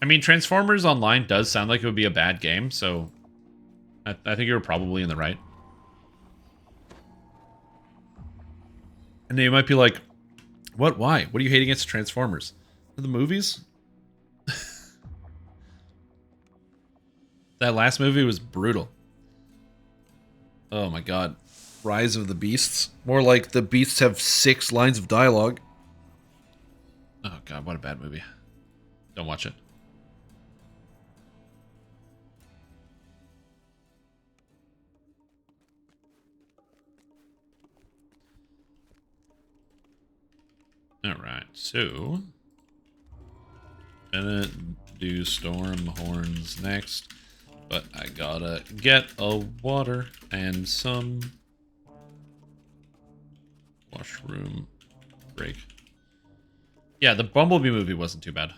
I mean, Transformers Online does sound like it would be a bad game, so I think you're probably in the right. And you might be like, what? Why? What are you hating against Transformers? The movies? That last movie was brutal. Oh my god. Rise of the Beasts. More like the beasts have 6 lines of dialogue. Oh god, what a bad movie. Don't watch it. Alright, so gonna do Storm Horns next, but I gotta get a water and some washroom break. Yeah, the Bumblebee movie wasn't too bad.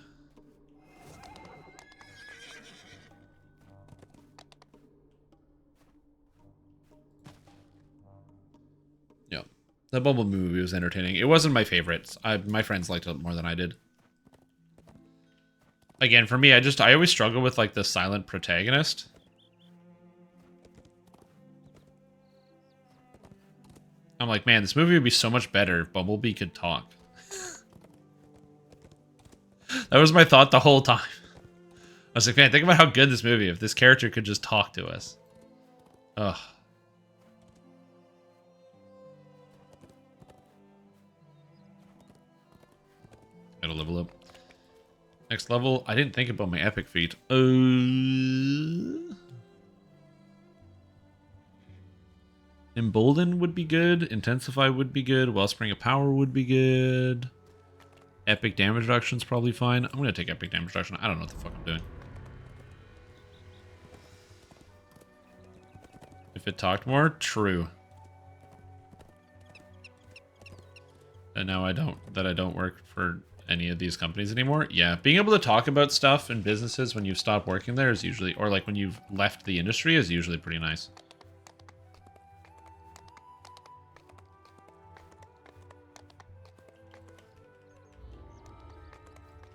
Yeah, the Bumblebee movie was entertaining. It wasn't my favorite. My friends liked it more than I did. Again, for me, I always struggle with, like, the silent protagonist. I'm like, man, this movie would be so much better if Bumblebee could talk. That was my thought the whole time. I was like, man, think about how good this movie if this character could just talk to us. Ugh. Gotta level up. Next level, I didn't think about my epic feat. Embolden would be good. Intensify would be good. Wellspring of Power would be good. Epic damage reduction is probably fine. I'm going to take epic damage reduction. I don't know what the fuck I'm doing. If it talked more, true. And now I don't work for any of these companies anymore. Yeah, being able to talk about stuff in businesses when you've stopped working there is usually, or like when you've left the industry, is usually pretty nice.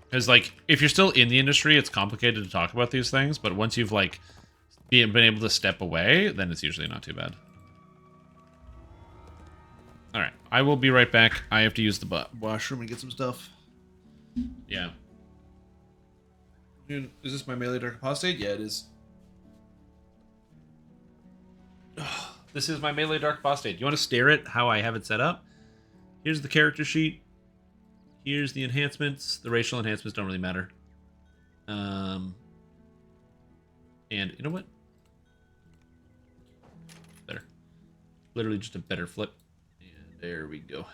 Because, like, if you're still in the industry, it's complicated to talk about these things, but once you've, like, been able to step away, then it's usually not too bad. Alright, I will be right back. I have to use the washroom and get some stuff. Yeah. Dude, is this my melee dark apostate? Yeah, it is. This is my melee dark apostate. You want to stare at how I have it set up? Here's the character sheet. Here's the enhancements. The racial enhancements don't really matter. And you know what? Better. Literally just a better flip. And there we go.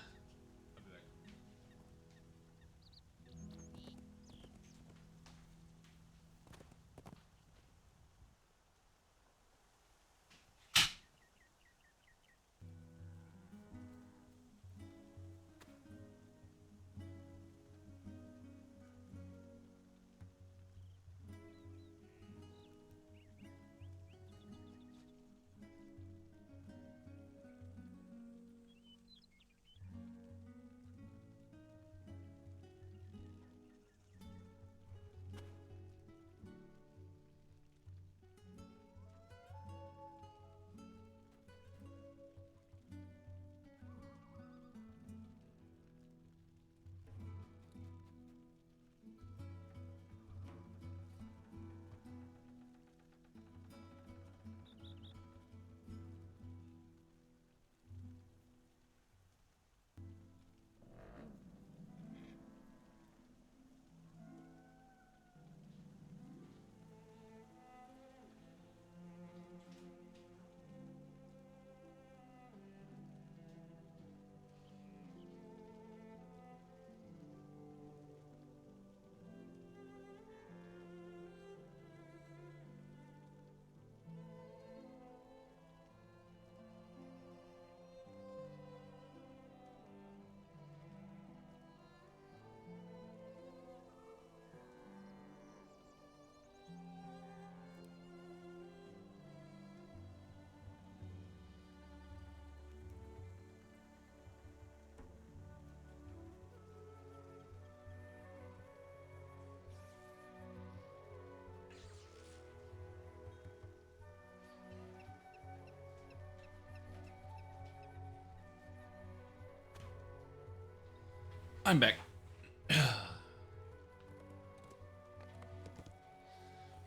I'm back.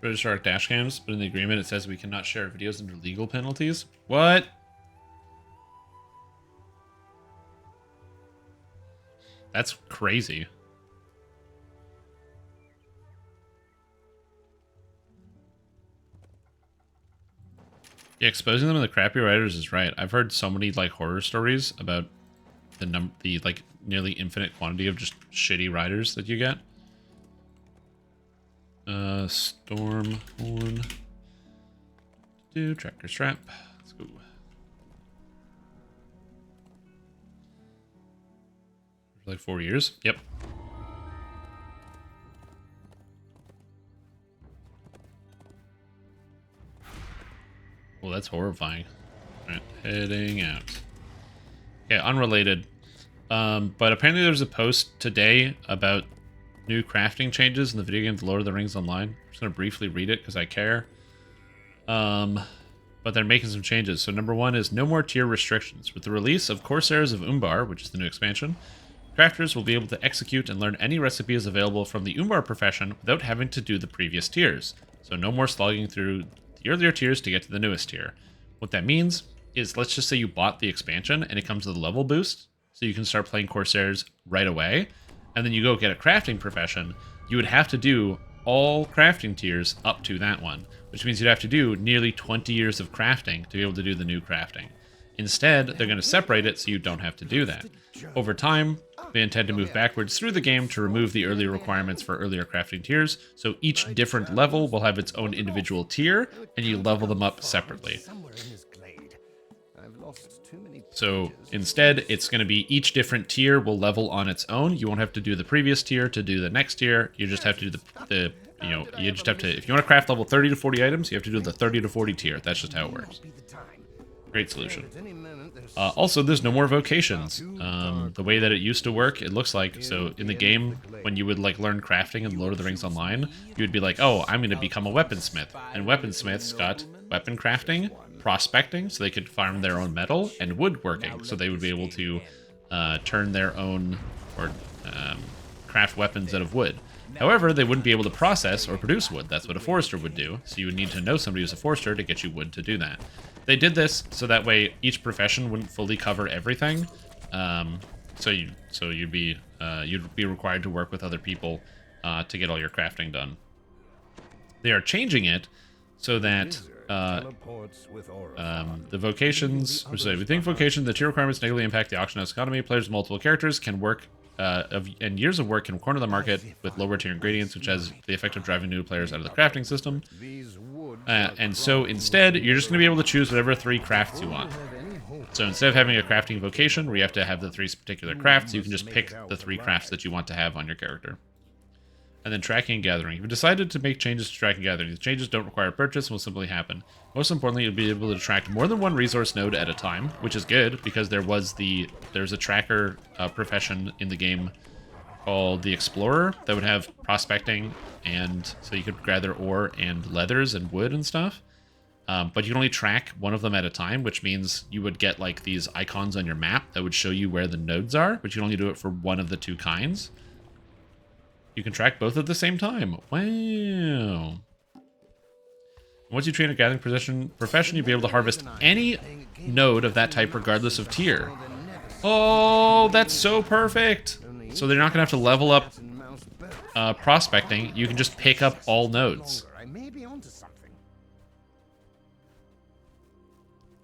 Register our dash cams, but in the agreement it says we cannot share videos under legal penalties. What? That's crazy. Yeah, exposing them to the crappy writers is right. I've heard so many like horror stories about the like nearly infinite quantity of just shitty writers that you get. Stormhorn. Do tracker strap. Let's go. For like 4 years. Yep. Well, that's horrifying. Alright, heading out. Yeah, unrelated. But apparently there's a post today about new crafting changes in the video game The Lord of the Rings Online. I'm just going to briefly read it because I care. But they're making some changes. So number 1 is no more tier restrictions. With the release of Corsairs of Umbar, which is the new expansion, crafters will be able to execute and learn any recipes available from the Umbar profession without having to do the previous tiers. So no more slogging through the earlier tiers to get to the newest tier. What that means is, let's just say you bought the expansion and it comes with a level boost, so you can start playing Corsairs right away, and then you go get a crafting profession. You would have to do all crafting tiers up to that one, which means you'd have to do nearly 20 years of crafting to be able to do the new crafting. Instead, they're going to separate it so you don't have to do that. Over time, they intend to move backwards through the game to remove the earlier requirements for earlier crafting tiers, so each different level will have its own individual tier, and you level them up separately. I've lost too many So pages. instead, it's going to be each different tier will level on its own. You won't have to do the previous tier to do the next tier. You just have to do you just have to, if you want to craft level 30 to 40 items, you have to do the 30 to 40 tier. That's just how it works. Great solution. Also, there's no more vocations. The way that it used to work, it looks like, so in the game, when you would like learn crafting in Lord of the Rings Online, you would be like, oh, I'm going to become a weaponsmith. And weaponsmiths got weapon crafting, prospecting, so they could farm their own metal, and woodworking, so they would be able to turn their own, or craft weapons out of wood. However, they wouldn't be able to process or produce wood. That's what a forester would do, so you would need to know somebody who's a forester to get you wood to do that. They did this so that way each profession wouldn't fully cover everything. So you'd be required to work with other people to get all your crafting done. They are changing it so that the vocations, we think vocations, the tier requirements negatively impact the auction house economy. Players with multiple characters can work and years of work can corner the market with lower tier ingredients, which has the effect of driving new players out of the crafting system. And so instead, you're just going to be able to choose whatever 3 crafts you want. So instead of having a crafting vocation where you have to have the 3 particular crafts, you can just pick the 3 crafts that you want to have on your character. And then tracking and gathering. If you decided to make changes to tracking and gathering, the changes don't require purchase and will simply happen. Most importantly, you'll be able to track more than one resource node at a time, which is good because there's a tracker profession in the game called the Explorer that would have prospecting, and so you could gather ore and leathers and wood and stuff. But you can only track one of them at a time, which means you would get like these icons on your map that would show you where the nodes are, but you can only do it for one of the 2 kinds. You can track both at the same time. Wow. Once you train a gathering profession, you'll be able to harvest any node of that type regardless of tier. Oh, that's so perfect. So they're not going to have to level up prospecting. You can just pick up all nodes.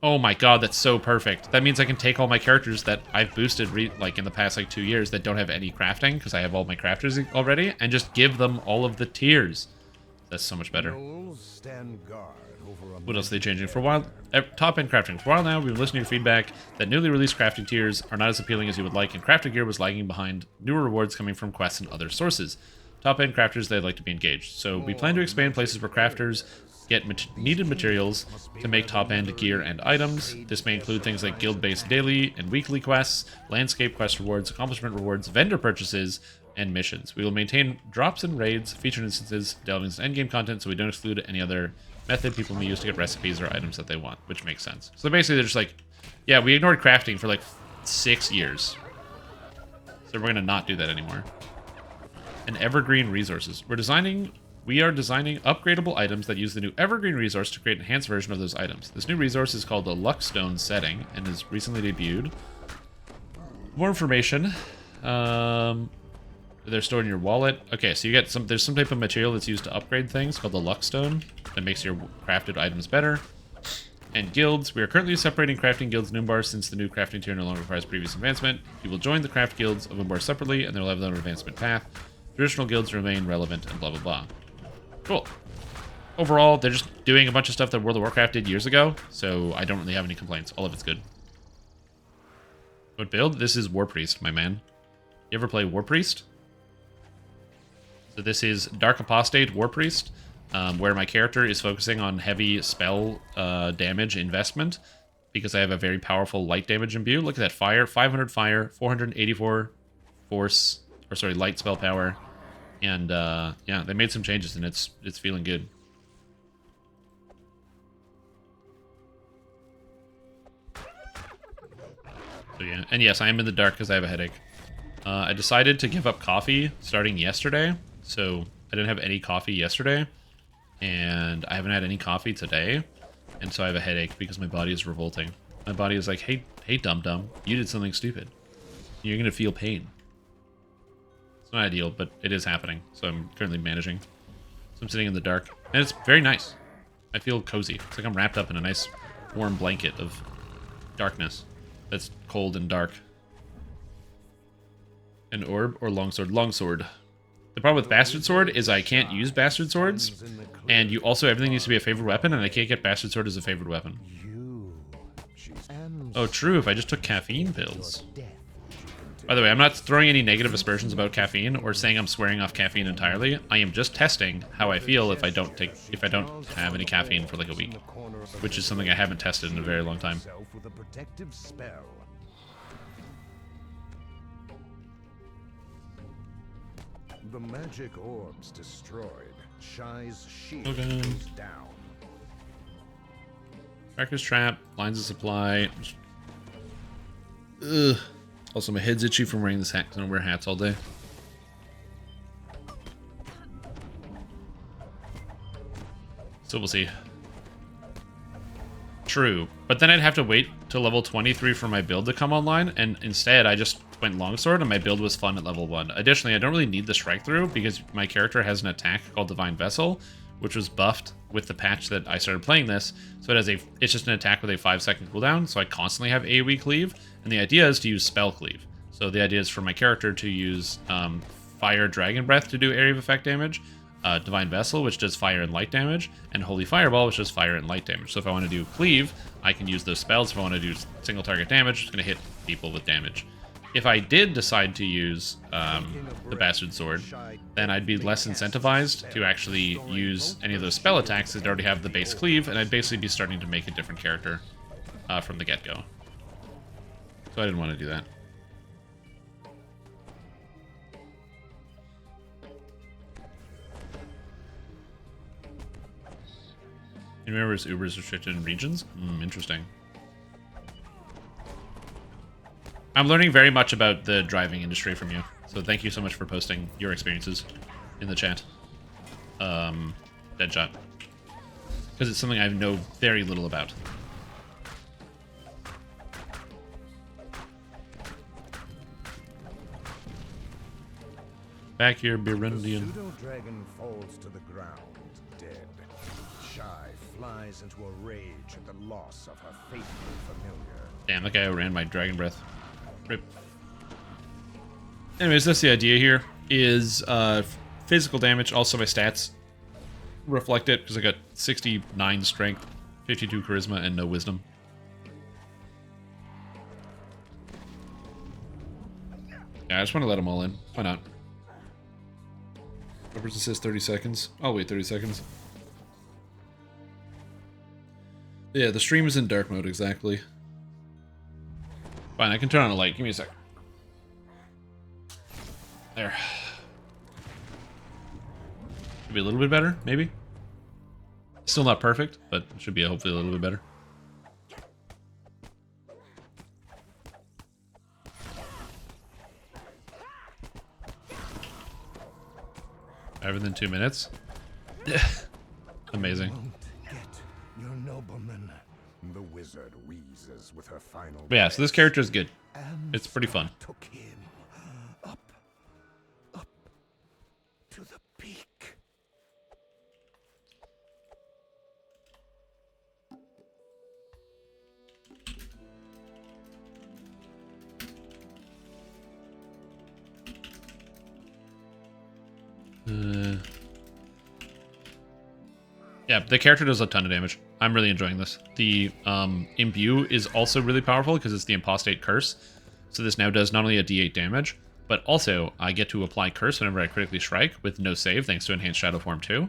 Oh my god, that's so perfect. That means I can take all my characters that I've boosted like in the past like 2 years that don't have any crafting, because I have all my crafters already, and just give them all of the tiers. That's so much better. What else are they changing? For a while, top-end crafting. For a while now, we've been listening to feedback that newly released crafting tiers are not as appealing as you would like, and crafting gear was lagging behind newer rewards coming from quests and other sources. Top-end crafters, they'd like to be engaged. So we plan to expand places where crafters get needed materials to make top-end gear and items. This may include things like guild-based daily and weekly quests, landscape quest rewards, accomplishment rewards, vendor purchases, and missions. We will maintain drops and raids, featured instances, delvings, and endgame content, so we don't exclude any other method people may use to get recipes or items that they want, which makes sense. So basically they're just like, yeah, we ignored crafting for like 6 years. So we're going to not do that anymore. And evergreen resources. We are designing upgradable items that use the new evergreen resource to create an enhanced version of those items. This new resource is called the Luckstone setting and is recently debuted. More information. They're stored in your wallet. Okay, so you get there's some type of material that's used to upgrade things called the Luckstone that makes your crafted items better. And guilds. We are currently separating crafting guilds in Umbar since the new crafting tier no longer requires previous advancement. You will join the craft guilds of Umbar separately and they'll have their own advancement path. Traditional guilds remain relevant and blah blah blah. Cool. Overall, they're just doing a bunch of stuff that World of Warcraft did years ago, so I don't really have any complaints. All of it's good. What build? This is Warpriest, my man. You ever play Warpriest? So this is Dark Apostate Warpriest, where my character is focusing on heavy spell damage investment, because I have a very powerful light damage imbue. Look at that fire, 500 fire, 484 light spell power. And yeah, they made some changes and it's feeling good. So yeah, and yes, I am in the dark because I have a headache. I decided to give up coffee starting yesterday, so I didn't have any coffee yesterday, and I haven't had any coffee today, and so I have a headache because my body is revolting. My body is like, hey, dum-dum, you did something stupid. You're gonna feel pain. It's not ideal, but it is happening, so I'm currently managing. So I'm sitting in the dark, and it's very nice. I feel cozy. It's like I'm wrapped up in a nice warm blanket of darkness that's cold and dark. An orb or longsword? Longsword. The problem with Bastard Sword is I can't use Bastard Swords, and everything needs to be a favored weapon, and I can't get Bastard Sword as a favored weapon. Oh, true, if I just took caffeine pills. By the way, I'm not throwing any negative aspersions about caffeine or saying I'm swearing off caffeine entirely. I am just testing how I feel if I don't have any caffeine for like a week, which is something I haven't tested in a very long time. The magic orbs destroyed. Shy's shield Okay. goes down. Tracker's trap, lines of supply. Ugh. Also, my head's itchy from wearing this hat because I don't wear hats all day. So we'll see. True. But then I'd have to wait till level 23 for my build to come online, and instead I just went longsword and my build was fun at level 1. Additionally, I don't really need the strike through because my character has an attack called Divine Vessel, which was buffed with the patch that I started playing this. So it's just an attack with a 5-second cooldown, so I constantly have AoE cleave, and the idea is to use spell cleave. So the idea is for my character to use Fire Dragon Breath to do area of effect damage, Divine Vessel, which does fire and light damage, and Holy Fireball, which does fire and light damage. So if I want to do cleave, I can use those spells. If I want to do single target damage, it's going to hit people with damage. If I did decide to use the Bastard Sword, then I'd be less incentivized to actually use any of those spell attacks that already have the base cleave, and I'd basically be starting to make a different character from the get-go. So I didn't want to do that. You remember his Uber is restricted in regions? Interesting. I'm learning very much about the driving industry from you, so thank you so much for posting your experiences in the chat. Deadshot. Because it's something I know very little about. Back here, Burundian. The pseudo-dragon falls to the ground, dead. Shy flies into a rage at the loss of her faithful familiar. Damn, that guy outran my dragon breath. Rip. Anyways, that's the idea here, is physical damage. Also, my stats reflect it, because I got 69 strength, 52 charisma, and no wisdom. Yeah, I just want to let them all in. Why not? What person says 30 seconds? I'll wait 30 seconds. Yeah, the stream is in dark mode, exactly. Fine, I can turn on a light. Give me a sec. There. Should be a little bit better, maybe? Still not perfect, but it should be hopefully a little bit better. Better than 2 minutes? Amazing. Get your nobleman. The wizard wheezes with her final. But yeah, so this character is good. It's pretty fun. Took him up to the peak. Yeah, the character does a ton of damage. I'm really enjoying this. The Imbue is also really powerful because it's the Impostate Curse. So this now does not only a d8 damage, but also I get to apply Curse whenever I critically strike with no save, thanks to Enhanced Shadow Form 2.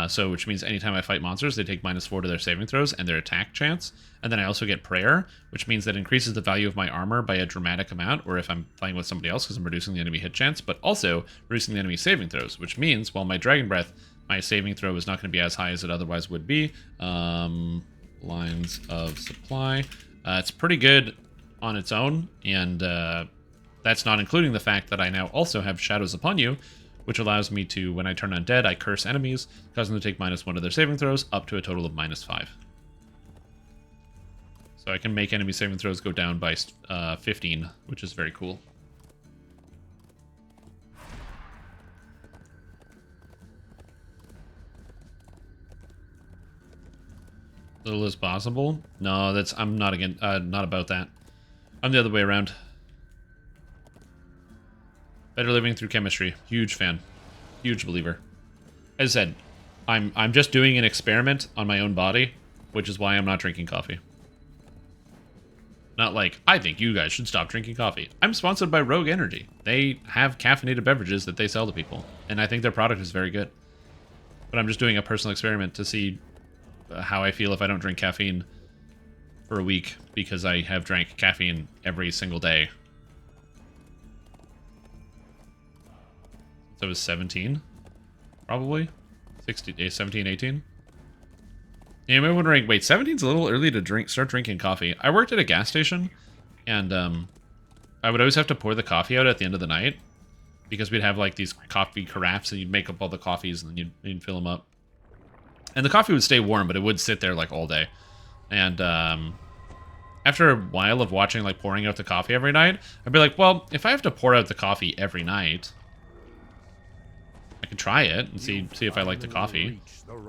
So which means anytime I fight monsters, they take -4 to their saving throws and their attack chance. And then I also get Prayer, which means that increases the value of my armor by a dramatic amount, or if I'm fighting with somebody else because I'm reducing the enemy hit chance, but also reducing the enemy saving throws, which means while my Dragon Breath, my saving throw is not going to be as high as it otherwise would be. Lines of supply. It's pretty good on its own, and that's not including the fact that I now also have Shadows Upon You, which allows me to, when I turn undead, I curse enemies, causing them to take -1 to their saving throws, up to a total of -5. So I can make enemy saving throws go down by 15, which is very cool. Little as possible? No, I'm not not about that. I'm the other way around. Better living through chemistry. Huge fan. Huge believer. As I said, I'm just doing an experiment on my own body, which is why I'm not drinking coffee. Not like, I think you guys should stop drinking coffee. I'm sponsored by Rogue Energy. They have caffeinated beverages that they sell to people, and I think their product is very good. But I'm just doing a personal experiment to see how I feel if I don't drink caffeine for a week, because I have drank caffeine every single day. So I was 17, probably. 17, 18. Yeah, you might be wondering, wait, 17's a little early to start drinking coffee. I worked at a gas station, and I would always have to pour the coffee out at the end of the night, because we'd have like these coffee carafes, and you'd make up all the coffees, and then you'd fill them up. And the coffee would stay warm, but it would sit there like all day. And after a while of watching like pouring out the coffee every night, I'd be like, well, if I have to pour out the coffee every night, I could try it and see if I like the coffee.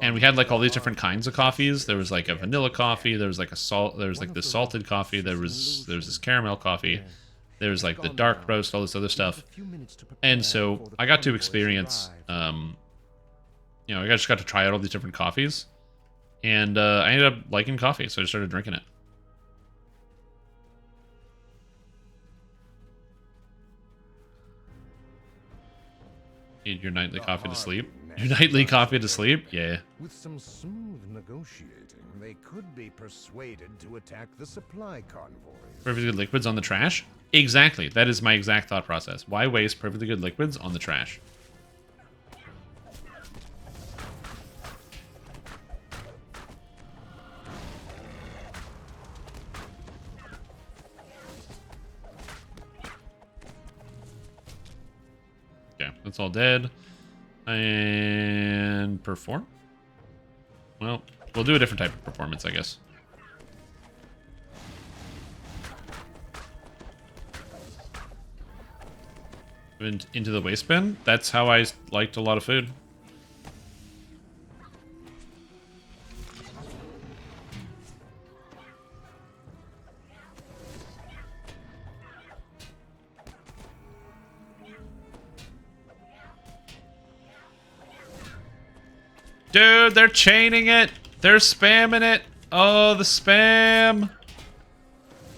And we had like all these different kinds of coffees. There was like a vanilla coffee, there was like the salted coffee, there was this caramel coffee, there was like the dark roast, all this other stuff. And so I got to experience you know, I just got to try out all these different coffees, and I ended up liking coffee, so I just started drinking it. Need your nightly coffee to sleep? Your nightly coffee to sleep? Yeah. With some smooth negotiating, they could be persuaded to attack the supply convoys. Perfectly good liquids on the trash? Exactly. That is my exact thought process. Why waste perfectly good liquids on the trash? Okay, that's all dead. And perform? Well, we'll do a different type of performance, I guess. Into the waste bin? That's how I liked a lot of food. Dude, they're chaining it. They're spamming it. Oh, the spam.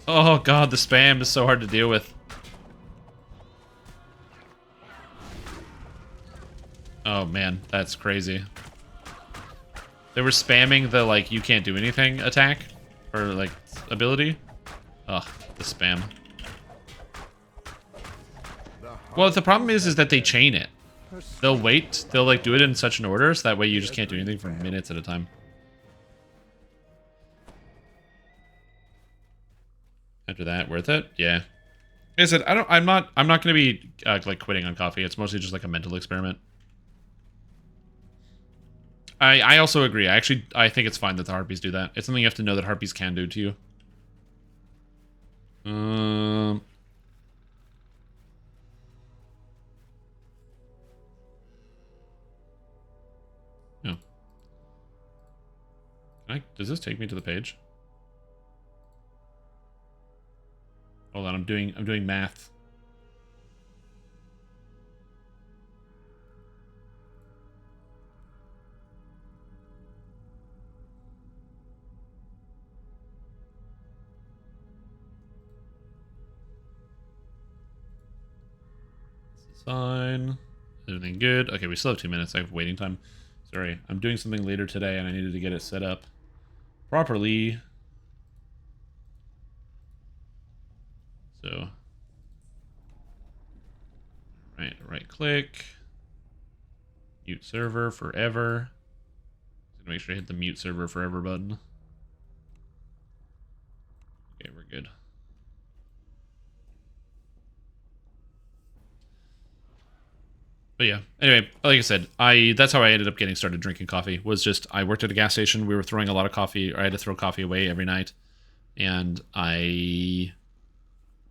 Oh, God, the spam is so hard to deal with. Oh, man, that's crazy. They were spamming the, like, you can't do anything attack. Or, like, ability. Ugh, the spam. Well, the problem is that they chain it. They'll wait. They'll like do it in such an order so that way you just can't do anything for minutes at a time. After that, worth it? Yeah. Like I said, I'm not going to be like quitting on coffee. It's mostly just like a mental experiment. I also agree. I think it's fine that the harpies do that. It's something you have to know that harpies can do to you. Does this take me to the page? Hold on, I'm doing math. Sign. Everything good? Okay, we still have 2 minutes. I have waiting time. Sorry, I'm doing something later today and I needed to get it set up properly. So, right click, mute server forever. Just gonna make sure I hit the mute server forever button. Okay, we're good. But yeah, anyway, like I said, that's how I ended up getting started drinking coffee. Was just, I worked at a gas station. We were throwing a lot of coffee, or I had to throw coffee away every night. And I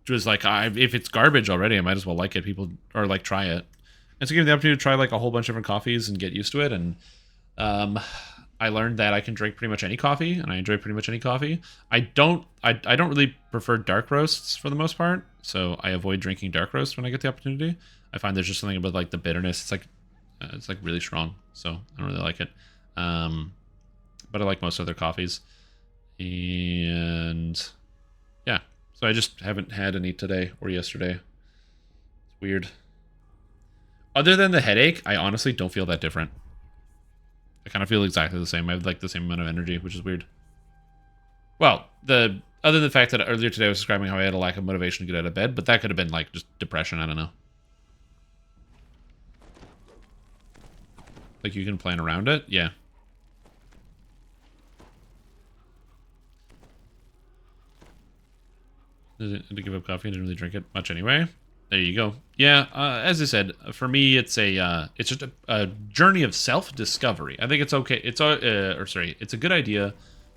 was like, if it's garbage already, I might as well like it. People, or like try it. And so give me the opportunity to try like a whole bunch of different coffees and get used to it. And I learned that I can drink pretty much any coffee, and I enjoy pretty much any coffee. I don't really prefer dark roasts for the most part, so I avoid drinking dark roast when I get the opportunity. I find there's just something about like the bitterness. It's like really strong, so I don't really like it. But I like most other coffees, and yeah, So I just haven't had any today or yesterday. It's weird. Other than the headache, I honestly don't feel that different. I kind of feel exactly the same. I have like the same amount of energy, which is weird. Well, other than the fact that earlier today I was describing how I had a lack of motivation to get out of bed, but that could have been like just depression, I don't know. Like you can plan around it? Yeah. To give up coffee, I didn't really drink it much anyway. There you go. Yeah, as I said, for me, it's just a journey of self-discovery. I think it's okay. It's a good idea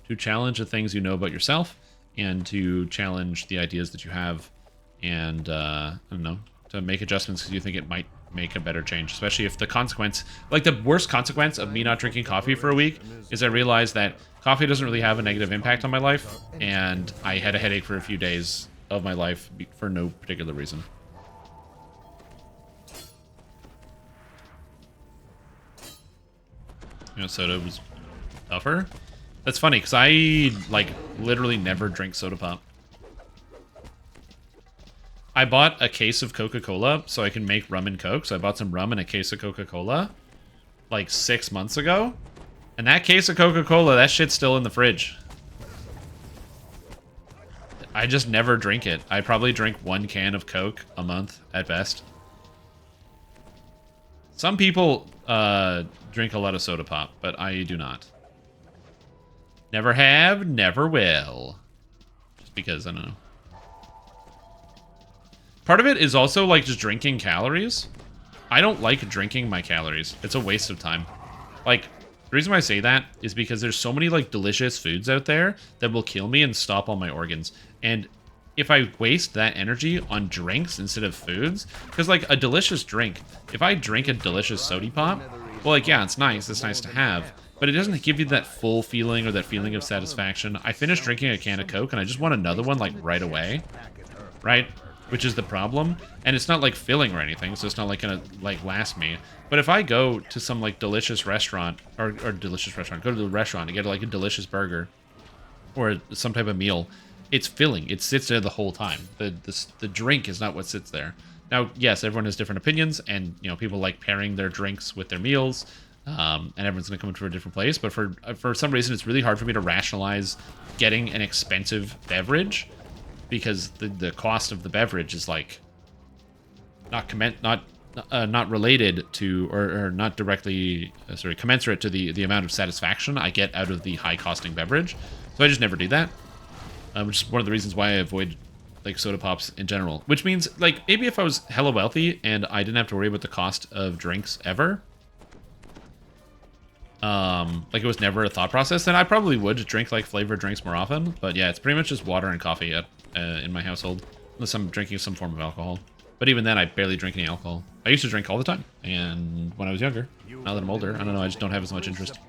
to challenge the things you know about yourself and to challenge the ideas that you have, and I don't know, to make adjustments because you think it might make a better change. Especially if the consequence, like the worst consequence of me not drinking coffee for a week, is I realized that coffee doesn't really have a negative impact on my life, and I had a headache for a few days of my life for no particular reason. You know, soda was tougher. That's funny because I like literally never drink soda pop. I bought a case of Coca-Cola so I can make rum and Coke. So I bought some rum and a case of Coca-Cola like 6 months ago. And that case of Coca-Cola, that shit's still in the fridge. I just never drink it. I probably drink 1 can of Coke a month at best. Some people drink a lot of soda pop, but I do not. Never have, never will. Just because, I don't know. Part of it is also like just drinking calories. I don't like drinking my calories. It's a waste of time. Like, the reason why I say that is because there's so many like delicious foods out there that will kill me and stop all my organs. And if I waste that energy on drinks instead of foods, because like a delicious drink, if I drink a delicious soda pop, well, like, yeah, it's nice to have, but it doesn't give you that full feeling or that feeling of satisfaction. I finished drinking a can of Coke and I just want another one like right away, right? Which is the problem. And it's not like filling or anything, so it's not like gonna like last me. But if I go to some like delicious restaurant or delicious restaurant, go to the restaurant and get like a delicious burger or some type of meal, it's filling. It sits there the whole time. The drink is not what sits there. Now, yes, everyone has different opinions, and you know people like pairing their drinks with their meals, and everyone's gonna come to a different place. But for some reason, it's really hard for me to rationalize getting an expensive beverage because the cost of the beverage is like not related to or not directly commensurate to the amount of satisfaction I get out of the high costing beverage. So I just never do that. Which is one of the reasons why I avoid like soda pops in general. Which means like maybe if I was hella wealthy and I didn't have to worry about the cost of drinks ever, like it was never a thought process, then I probably would drink like flavored drinks more often. But yeah, it's pretty much just water and coffee in my household, unless I'm drinking some form of alcohol. But even then, I barely drink any alcohol. I used to drink all the time, and when I was younger. Now that I'm older, I don't know, I just don't have as much interest.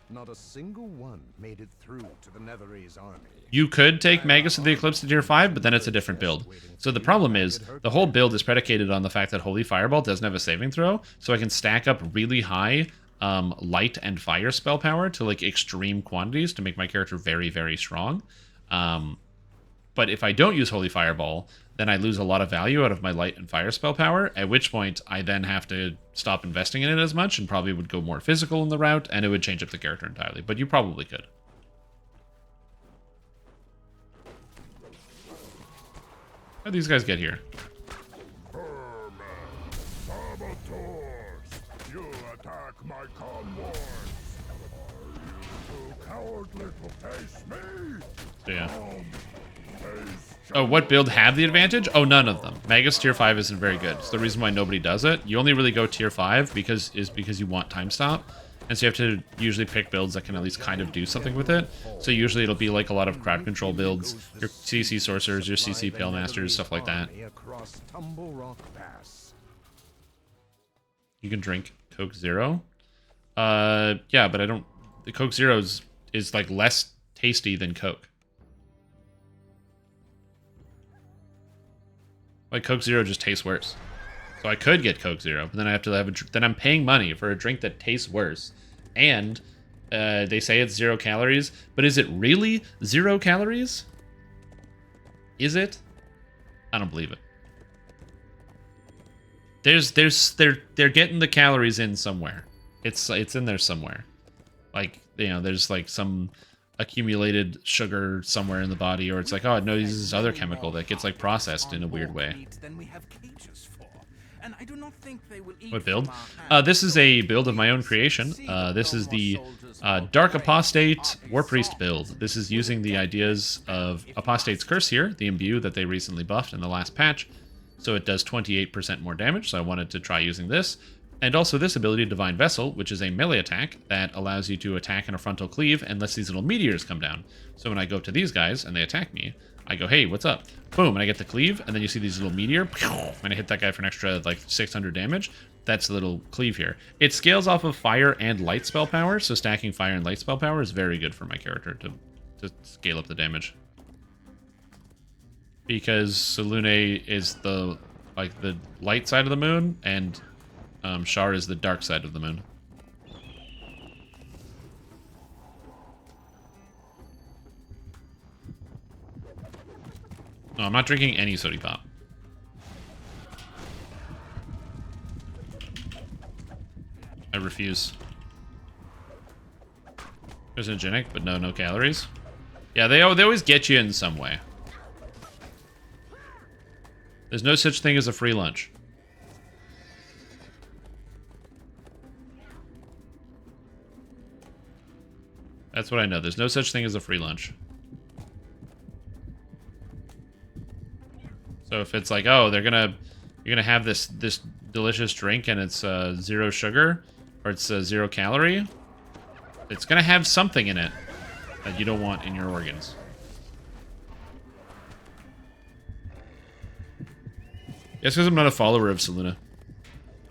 Not a single one made it through to the Netherese army. You could take Magus of the Eclipse to tier 5, but then it's a different build. So the problem is, the whole build is predicated on the fact that Holy Fireball doesn't have a saving throw, so I can stack up really high light and fire spell power to like extreme quantities to make my character very, very strong. But if I don't use Holy Fireball, then I lose a lot of value out of my light and fire spell power, at which point I then have to stop investing in it as much and probably would go more physical in the route, and it would change up the character entirely. But you probably could. How did these guys get here? You attack my convoys. Are you too cowardly to face me? Yeah. Oh, what build have the advantage? Oh, none of them. Magus tier 5 isn't very good. It's the reason why nobody does it. You only really go tier 5 because you want time stop. And so you have to usually pick builds that can at least kind of do something with it. So usually it'll be like a lot of crowd control builds, your CC sorcerers, your CC pale masters, stuff like that. You can drink Coke Zero. Yeah, but I don't... The Coke Zero is like less tasty than Coke. Like Coke Zero just tastes worse. So I could get Coke Zero, but then I have to have then I'm paying money for a drink that tastes worse. And they say it's 0 calories, but is it really 0 calories? Is it? I don't believe it. They're getting the calories in somewhere. It's in there somewhere. Like, you know, there's like some accumulated sugar somewhere in the body, or it's like, oh, no, this is this other chemical that gets like processed in a weird way. What build? This is a build of my own creation. This is the Dark Apostate Warpriest build. This is using the ideas of Apostate's Curse here, the imbue that they recently buffed in the last patch. So it does 28% more damage, so I wanted to try using this. And also this ability, Divine Vessel, which is a melee attack that allows you to attack in a frontal cleave and lets these little meteors come down. So when I go up to these guys and they attack me, I go, hey, what's up? Boom, and I get the cleave, and then you see these little meteor, and I hit that guy for an extra, like, 600 damage. That's the little cleave here. It scales off of fire and light spell power, so stacking fire and light spell power is very good for my character to scale up the damage. Because Selune is the light side of the moon, and Shar is the dark side of the moon. No, I'm not drinking any sody pop. I refuse. Carcinogenic, but no calories. Yeah, they always get you in some way. There's no such thing as a free lunch. That's what I know. There's no such thing as a free lunch. So if it's like, oh, you're gonna have this delicious drink and it's 0 sugar or it's 0 calorie, it's gonna have something in it that you don't want in your organs. Yes, because I'm not a follower of Seluna.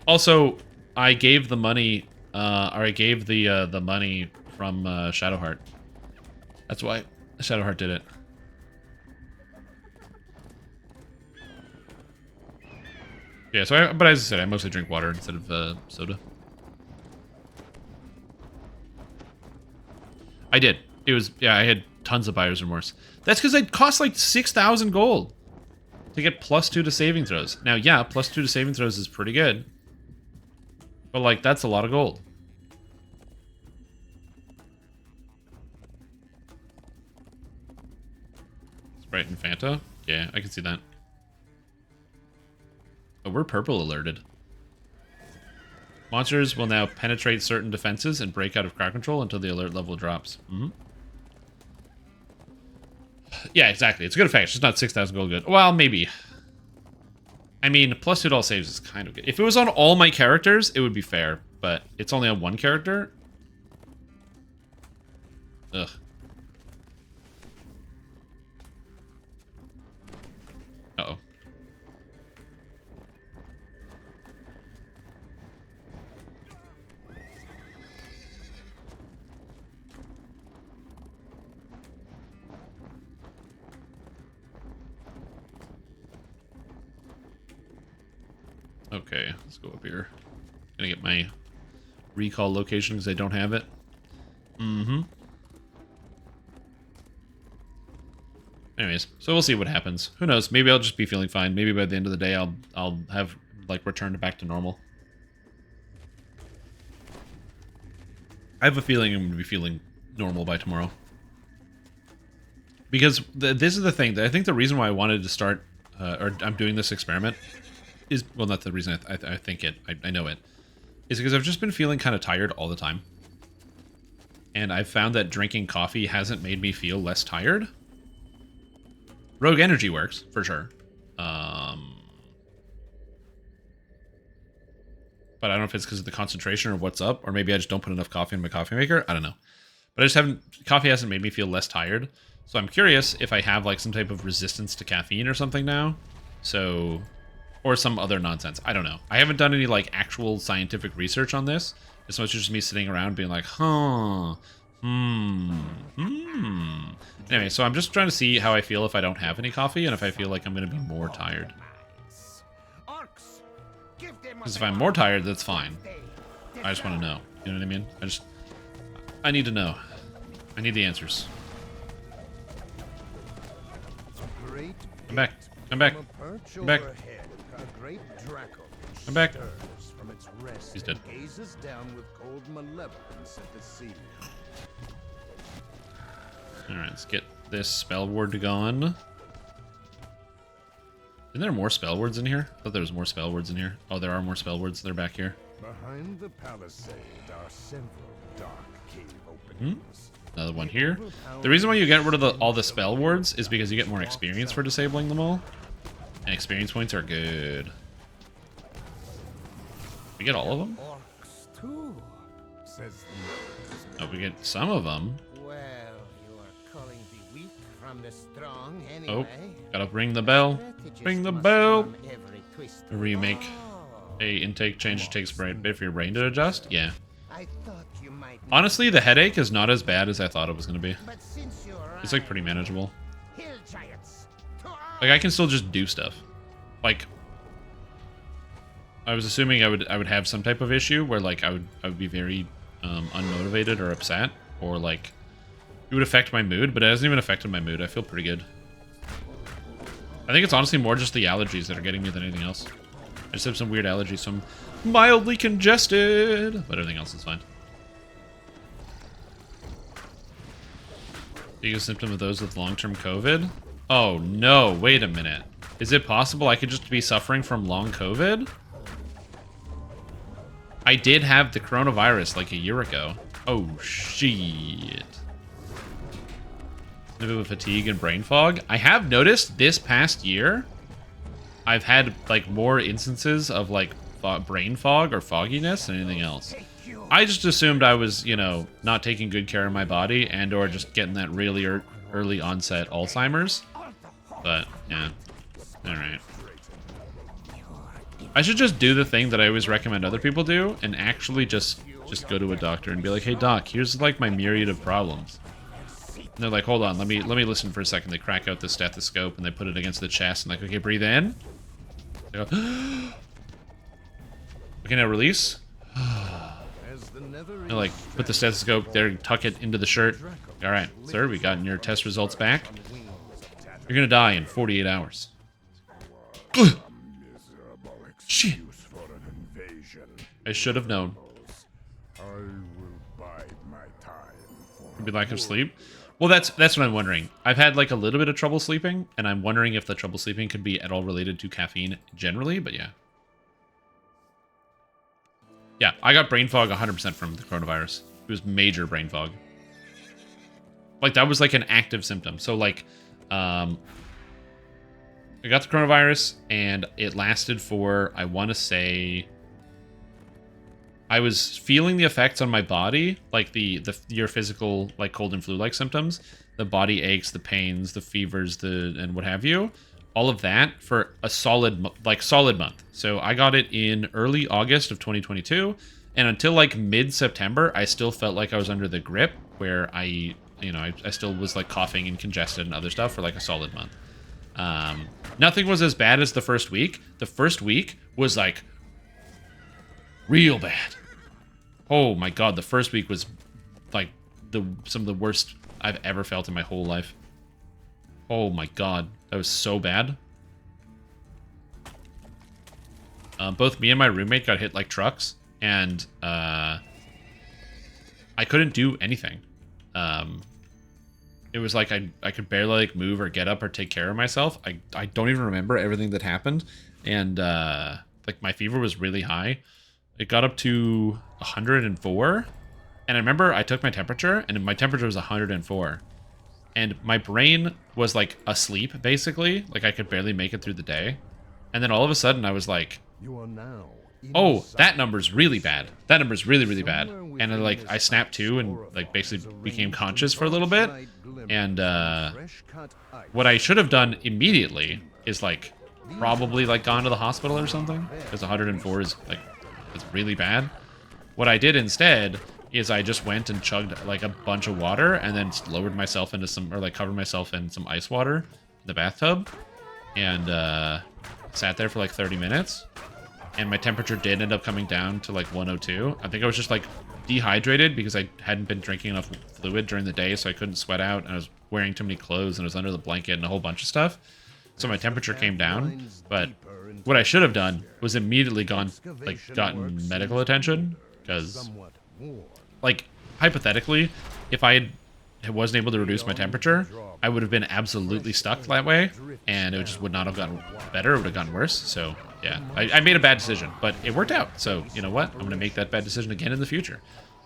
Also, I gave the money, or I gave the money from Shadowheart. That's why Shadowheart did it. Yeah, so but as I said, I mostly drink water instead of soda. I did. It was, yeah, I had tons of buyer's remorse. That's because it cost like 6,000 gold to get +2 to saving throws. Now, yeah, +2 to saving throws is pretty good. But, like, that's a lot of gold. Sprite and Fanta? Yeah, I can see that. Oh, we're purple alerted. Monsters will now penetrate certain defenses and break out of crowd control until the alert level drops. Mm-hmm. Yeah, exactly. It's a good effect. It's just not 6,000 gold good. Well, maybe. I mean, +2 to all saves is kind of good. If it was on all my characters, it would be fair. But it's only on one character. Ugh. Uh-oh. Okay, let's go up here. Gonna get my recall location because I don't have it. Mm-hmm. Anyways, so we'll see what happens. Who knows? Maybe I'll just be feeling fine. Maybe by the end of the day, I'll have like returned back to normal. I have a feeling I'm gonna be feeling normal by tomorrow. Because this is the thing. I think the reason why I wanted to start, or I'm doing this experiment, is, well, not the reason I think it, I know it, is because I've just been feeling kind of tired all the time. And I've found that drinking coffee hasn't made me feel less tired. Rogue Energy works, for sure. But I don't know if it's because of the concentration or what's up, or maybe I just don't put enough coffee in my coffee maker. I don't know. But I just haven't, coffee hasn't made me feel less tired. So I'm curious if I have like some type of resistance to caffeine or something now. So... or some other nonsense. I don't know. I haven't done any, like, actual scientific research on this. It's much just me sitting around being like, Anyway, so I'm just trying to see how I feel if I don't have any coffee and if I feel like I'm going to be more tired. Because if I'm more tired, that's fine. I just want to know. You know what I mean? I need to know. I need the answers. Great Come back. Come back. Come back. Come back. He's dead. Gazes down with cold malevolence at the sea. Alright, let's get this spell ward going. Isn't there more spell words in here? I thought there was more spell words in here. Oh, there are more spell words. They're back here. Behind the palisade are several dark cave openings. Another one here. The reason why you get rid of all the spell words is because you get more experience for disabling them all. And experience points are good. We get all of them? Orcs too, says Oh, we get some of them. well, you are calling the weak from the strong Oh, anyway. gotta ring the bell. Ring the bell. A remake. Oh, A intake change takes a bit for your brain to adjust. Yeah. I thought you might. Honestly, the headache is not as bad as I thought it was gonna be. But since you It's like pretty manageable. hill giants. Like I can still just do stuff. Like I was assuming I would have some type of issue where like I would be very unmotivated or upset, or like it would affect my mood, but it hasn't even affected my mood. I feel pretty good. I think it's honestly more just the allergies that are getting me than anything else. I just have some weird allergies, so I'm mildly congested, but everything else is fine. Biggest symptom of those with long-term COVID? Oh no, wait a minute. Is it possible I could just be suffering from long COVID? I did have the coronavirus like a year ago. Oh shit. Maybe with fatigue and brain fog. I have noticed this past year, I've had like more instances of like brain fog or fogginess than anything else. I just assumed I was, you know, not taking good care of my body and or just getting that really early onset Alzheimer's. But yeah, all right. I should just do the thing that I always recommend other people do and actually just go to a doctor and be like, hey doc, here's like my myriad of problems. And they're like, hold on, let me listen for a second. They crack out the stethoscope and they put it against the chest and like, okay, breathe in. They go, okay, now release. They like put the stethoscope there, tuck it into the shirt. All right, sir, we got your test results back. You're gonna die in 48 hours. Shit. I should have known. Maybe lack of sleep. Well, that's what I'm wondering. I've had like a little bit of trouble sleeping, and I'm wondering if the trouble sleeping could be at all related to caffeine generally. But yeah, yeah, I got brain fog 100% from the coronavirus. It was major brain fog. Like that was like an active symptom. So like, I got the coronavirus, and it lasted for, I want to say, I was feeling the effects on my body, like your physical, like cold and flu-like symptoms, the body aches, the pains, the fevers, and what have you, all of that for a solid month. So I got it in early August of 2022, and until like mid-September, I still felt like I was under the grip, where I still was like coughing and congested and other stuff for like a solid month. Nothing was as bad as the first week. The first week was like real bad. Oh my god, the first week was like some of the worst I've ever felt in my whole life. Oh my god, that was so bad. Both me and my roommate got hit like trucks, and I couldn't do anything. It was like I could barely like move or get up or take care of myself. I don't even remember everything that happened, and like my fever was really high. It got up to 104, and I remember I took my temperature, and my temperature was 104, and my brain was like asleep basically. Like I could barely make it through the day, and then all of a sudden I was like, oh, that number's really bad. That number's really, really bad. And then, like, I snapped to and, like, basically became conscious for a little bit. And, what I should have done immediately is, like, probably, like, gone to the hospital or something. Because 104 is, like, it's really bad. What I did instead is I just went and chugged, like, a bunch of water and then lowered myself into some, or, like, covered myself in some ice water in the bathtub. And, sat there for, like, 30 minutes. And my temperature did end up coming down to like 102. I think I was just like dehydrated because I hadn't been drinking enough fluid during the day, so I couldn't sweat out, and I was wearing too many clothes, and I was under the blanket and a whole bunch of stuff. so my temperature came down. But what I should have done was immediately gotten medical attention, because, like, hypothetically, if I wasn't able to reduce my temperature, I would have been absolutely stuck that way, and it just would not have gotten better. It would have gotten worse. So yeah, I made a bad decision, but it worked out. So you know what? I'm gonna make that bad decision again in the future.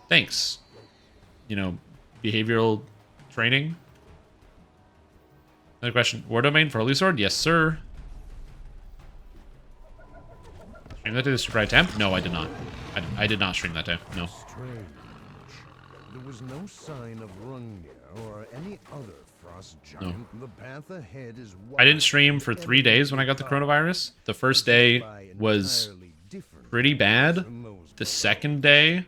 Thanks. You know, behavioral training. Another question. War Domain for Holy Sword? Yes, sir. Stream that day the Super Attempt? No, I did not. I did not stream that day. No. Strange. There was no sign of Rungia or any other frost giant. The path ahead is I didn't stream for 3 days when I got the coronavirus. The first day was pretty bad. The second day,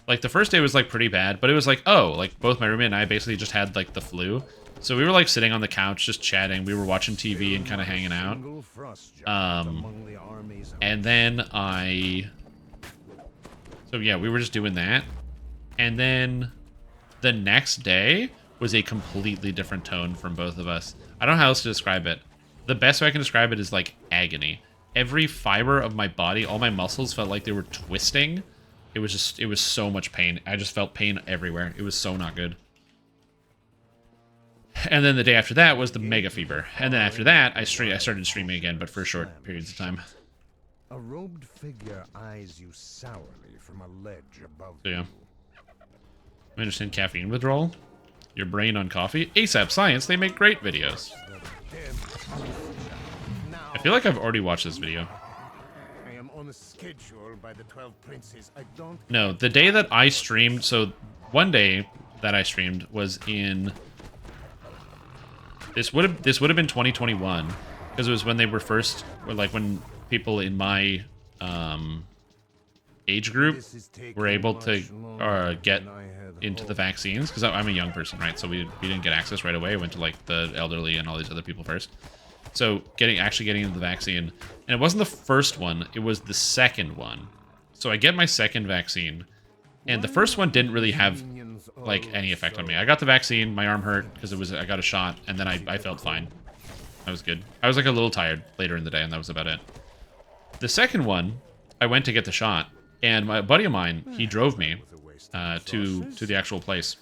like the first day was like pretty bad, but it was like, oh, like both my roommate and I basically just had like the flu. So we were like sitting on the couch just chatting. We were watching TV and kind of hanging out. And then so yeah, we were just doing that. And then the next day was a completely different tone from both of us. I don't know how else to describe it. The best way I can describe it is like agony. Every fiber of my body, all my muscles felt like they were twisting. It was so much pain. I just felt pain everywhere. It was so not good. And then the day after that was the mega fever. And then after that, I started streaming again, but for short periods of time. A robed figure eyes you sourly from a ledge above so, yeah. I understand caffeine withdrawal. Your brain on coffee. ASAP Science, they make great videos. I feel like I've already watched this video. I am on a schedule by the 12 princes. I don't. No, the day that I streamed, so one day that I streamed was in. This would have been 2021, because it was when they were first, or like when people in my age group were able to get into the vaccines, because I'm a young person, right? So we didn't get access right away. I went to like the elderly and all these other people first. So actually getting into the vaccine, and it wasn't the first one, it was the second one. So I get my second vaccine, and the first one didn't really have like any effect on me. I got the vaccine, my arm hurt because I got a shot, and then I felt fine. I was good. I was like a little tired later in the day, and that was about it. The second one, I went to get the shot, and my buddy of mine, he drove me to the actual place.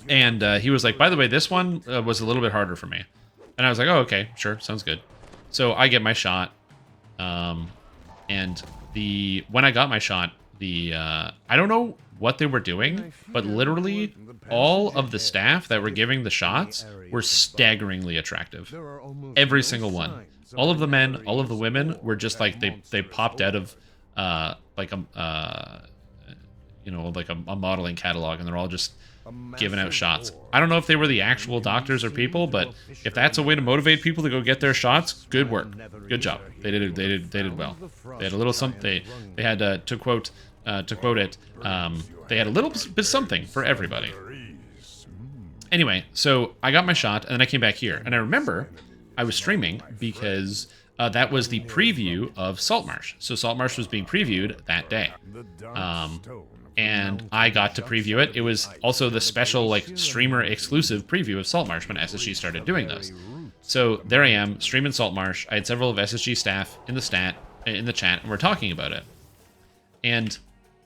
And he was like, by the way, this one was a little bit harder for me. And I was like, oh, okay, sure, sounds good. So I get my shot, and when I got my shot, I don't know what they were doing, but literally all of the staff that were giving the shots were staggeringly attractive. Every single one. All of the men, all of the women were just like, they popped out of like a modeling catalog, and they're all just giving out shots. I don't know if they were the actual doctors or people, but if that's a way to motivate people to go get their shots, good work, good job. They did well. They had a little something. They had to quote it. They had a little bit something for everybody. Anyway, so I got my shot, and then I came back here, and I remember I was streaming because that was the preview of Saltmarsh. So Saltmarsh was being previewed that day. And I got to preview it. It was also the special, like, streamer exclusive preview of Saltmarsh when SSG started doing those. So there I am, streaming Saltmarsh. I had several of SSG staff in the chat, and we're talking about it. And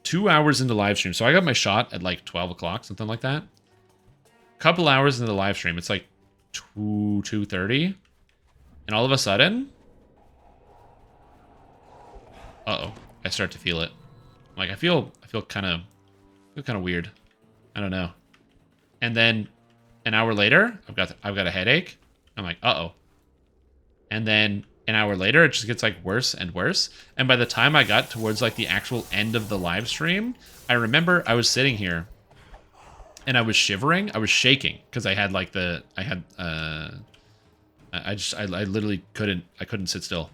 2 hours into live stream, so I got my shot at like 12 o'clock, something like that. Couple hours into the live stream, it's like 2:30, and all of a sudden, I start to feel it. Like I feel kind of weird. I don't know. And then an hour later, I've got a headache. I'm like, and then an hour later, it just gets like worse and worse. And by the time I got towards like the actual end of the live stream, I remember I was sitting here and I was shivering. I was shaking because I had like I literally couldn't sit still.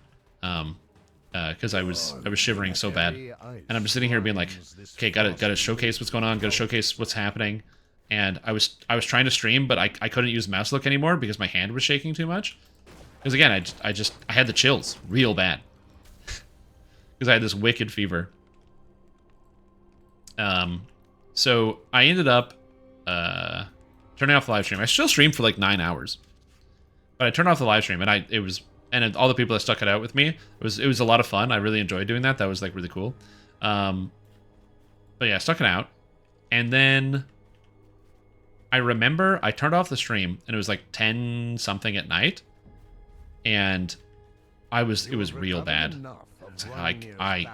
Because I was shivering so bad, and I'm just sitting here being like, okay, gotta showcase what's going on, gotta showcase what's happening, and I was trying to stream, but I couldn't use mouse look anymore because my hand was shaking too much. Because again, I had the chills real bad because I had this wicked fever. So I ended up turning off the live stream. I still streamed for like 9 hours. But I turned off the live stream, and all the people that stuck it out with me, it was a lot of fun. I really enjoyed doing that. That was like really cool. But yeah, I stuck it out, and then I remember I turned off the stream, and it was like 10 something at night, and it was real bad. It's like, I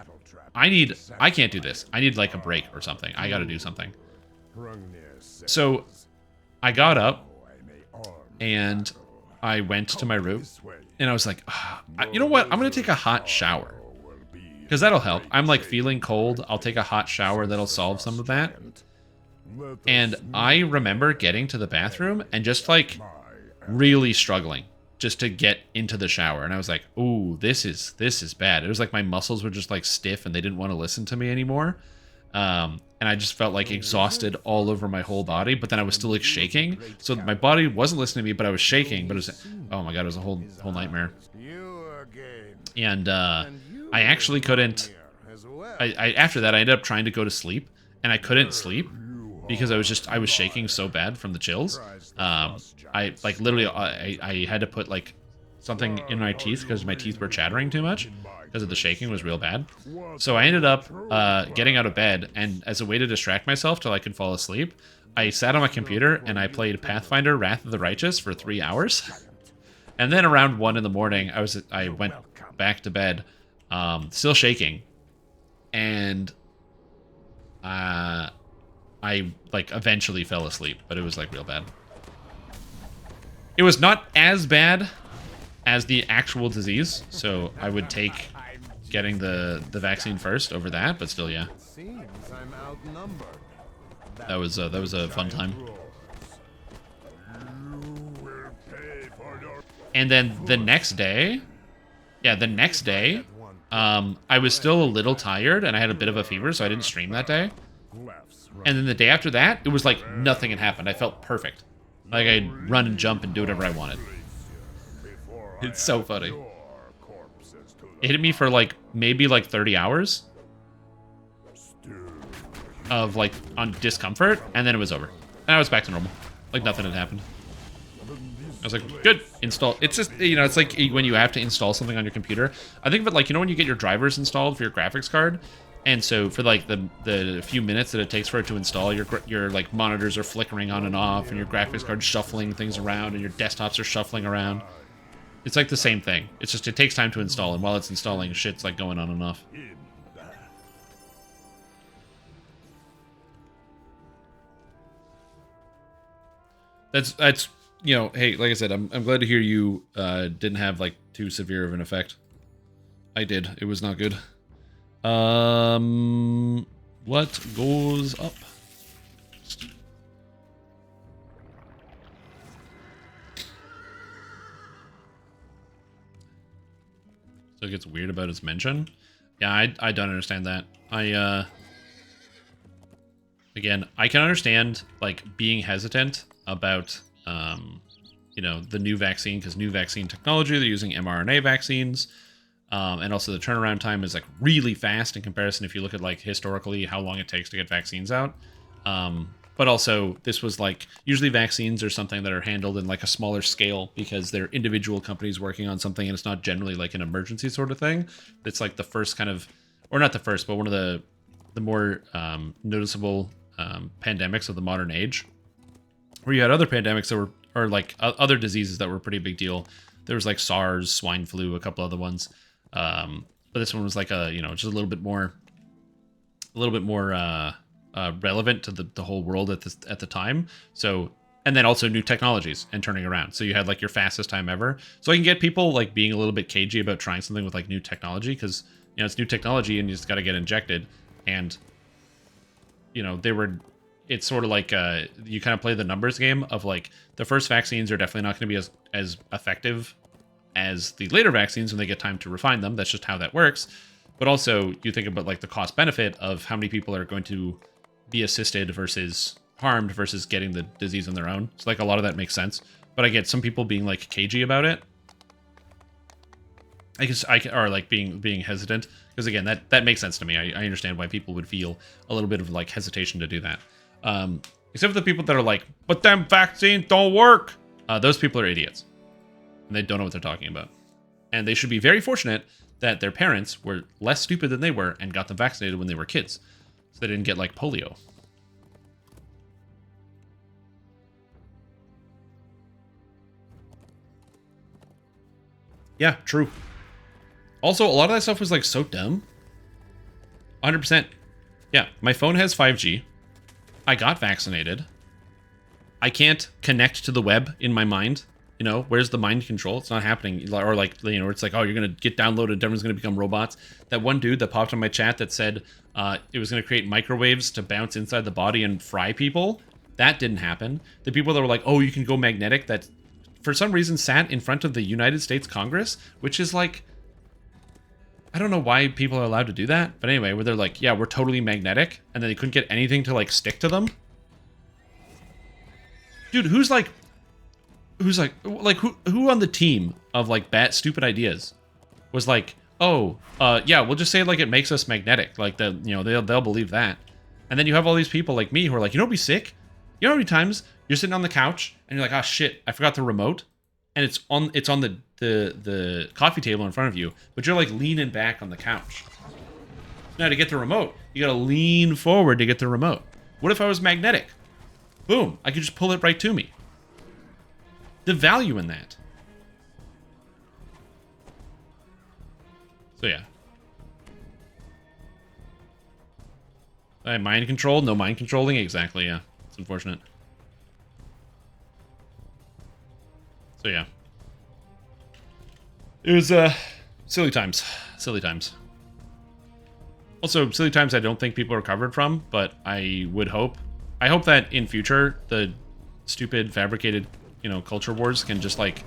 can't do this. I need like a break or something. I got to do something. So I got up and I went to my room, and I was like, you know what? I'm going to take a hot shower, because that'll help. I'm like feeling cold. I'll take a hot shower. That'll solve some of that. And I remember getting to the bathroom and just like really struggling just to get into the shower. And I was like, ooh, this is bad. It was like my muscles were just like stiff and they didn't want to listen to me anymore. And I just felt like exhausted all over my whole body, but then I was still like shaking. So my body wasn't listening to me, but I was shaking. But it was, oh my God, it was a whole nightmare. And I actually couldn't, after that, I ended up trying to go to sleep, and I couldn't sleep because I was shaking so bad from the chills. I like literally, I had to put like something in my teeth because my teeth were chattering too much because of the shaking was real bad. So I ended up getting out of bed, and as a way to distract myself till I could fall asleep, I sat on my computer and I played Pathfinder Wrath of the Righteous for 3 hours. And then around 1 in the morning, I went back to bed, still shaking, and I like eventually fell asleep, but it was like real bad. It was not as bad as the actual disease, so I would take getting the vaccine first over that, but still, yeah. That was a fun time. And then the next day, I was still a little tired and I had a bit of a fever, so I didn't stream that day. And then the day after that, it was like nothing had happened. I felt perfect. Like I'd run and jump and do whatever I wanted. It's so funny. It hit me for like maybe like 30 hours of like on discomfort, and then it was over. And I was back to normal. Like nothing had happened. I was like, good, install. It's just, you know, it's like when you have to install something on your computer. I think of it like, you know, when you get your drivers installed for your graphics card, and so for like the few minutes that it takes for it to install, your like monitors are flickering on and off, and your graphics card shuffling things around, and your desktops are shuffling around. It's like the same thing. It's just, it takes time to install, and while it's installing, shit's like going on and off. That's you know, hey, like I said, I'm glad to hear you didn't have like too severe of an effect. I did. It was not good. What goes up? So it gets weird about its mention. Yeah, I don't understand that. Again, I can understand like being hesitant about you know, the new vaccine, because new vaccine technology, they're using mRNA vaccines. And also the turnaround time is like really fast in comparison if you look at like historically how long it takes to get vaccines out. But also this was like, usually vaccines are something that are handled in like a smaller scale because they're individual companies working on something, and it's not generally like an emergency sort of thing. It's like the first kind of, or not the first, but one of the more noticeable pandemics of the modern age, where you had other pandemics that were, or like other diseases that were a pretty big deal. There was like SARS, swine flu, a couple other ones. But this one was like a, you know, just a little bit more relevant to the whole world at the time. So, and then also new technologies and turning around. So you had like your fastest time ever. So I can get people like being a little bit cagey about trying something with like new technology, because, you know, it's new technology and you just got to get injected. And, you know, it's sort of like you kind of play the numbers game of like the first vaccines are definitely not going to be as effective as the later vaccines when they get time to refine them. That's just how that works. But also you think about like the cost benefit of how many people are going to be assisted versus harmed versus getting the disease on their own. So like a lot of that makes sense. But I get some people being like cagey about it. I guess or like being hesitant, because again, that makes sense to me. I understand why people would feel a little bit of like hesitation to do that. Except for the people that are like, but them vaccines don't work. Those people are idiots. and they don't know what they're talking about. And they should be very fortunate that their parents were less stupid than they were and got them vaccinated when they were kids, so they didn't get, like, polio. Yeah, true. Also, a lot of that stuff was, like, so dumb. 100%. Yeah, my phone has 5G. I got vaccinated. I can't connect to the web in my mind. You know, where's the mind control? It's not happening. Or, like, you know, it's like, oh, you're going to get downloaded, everyone's going to become robots. That one dude that popped on my chat that said it was going to create microwaves to bounce inside the body and fry people. That didn't happen. The people that were like, oh, you can go magnetic, that for some reason sat in front of the United States Congress, which is like, I don't know why people are allowed to do that, but anyway, where they're like, yeah, we're totally magnetic, and then they couldn't get anything to, like, stick to them. Dude, who on the team of, like, bad, stupid ideas was like, oh, yeah, we'll just say, like, it makes us magnetic, like, the, you know, they'll believe that. And then you have all these people like me who are like, you know what'd be sick? You know how many times you're sitting on the couch and you're like, oh shit, I forgot the remote, and it's on the coffee table in front of you, but you're like leaning back on the couch. Now to get the remote, you gotta lean forward to get the remote. What if I was magnetic? Boom, I could just pull it right to me. The value in that. So yeah. Mind control? No mind controlling? Exactly, yeah. It's unfortunate. So yeah. It was, silly times. Silly times. Also, silly times I don't think people are recovered from, but I would hope. I hope that in future, the stupid, fabricated, you know, culture wars can just, like,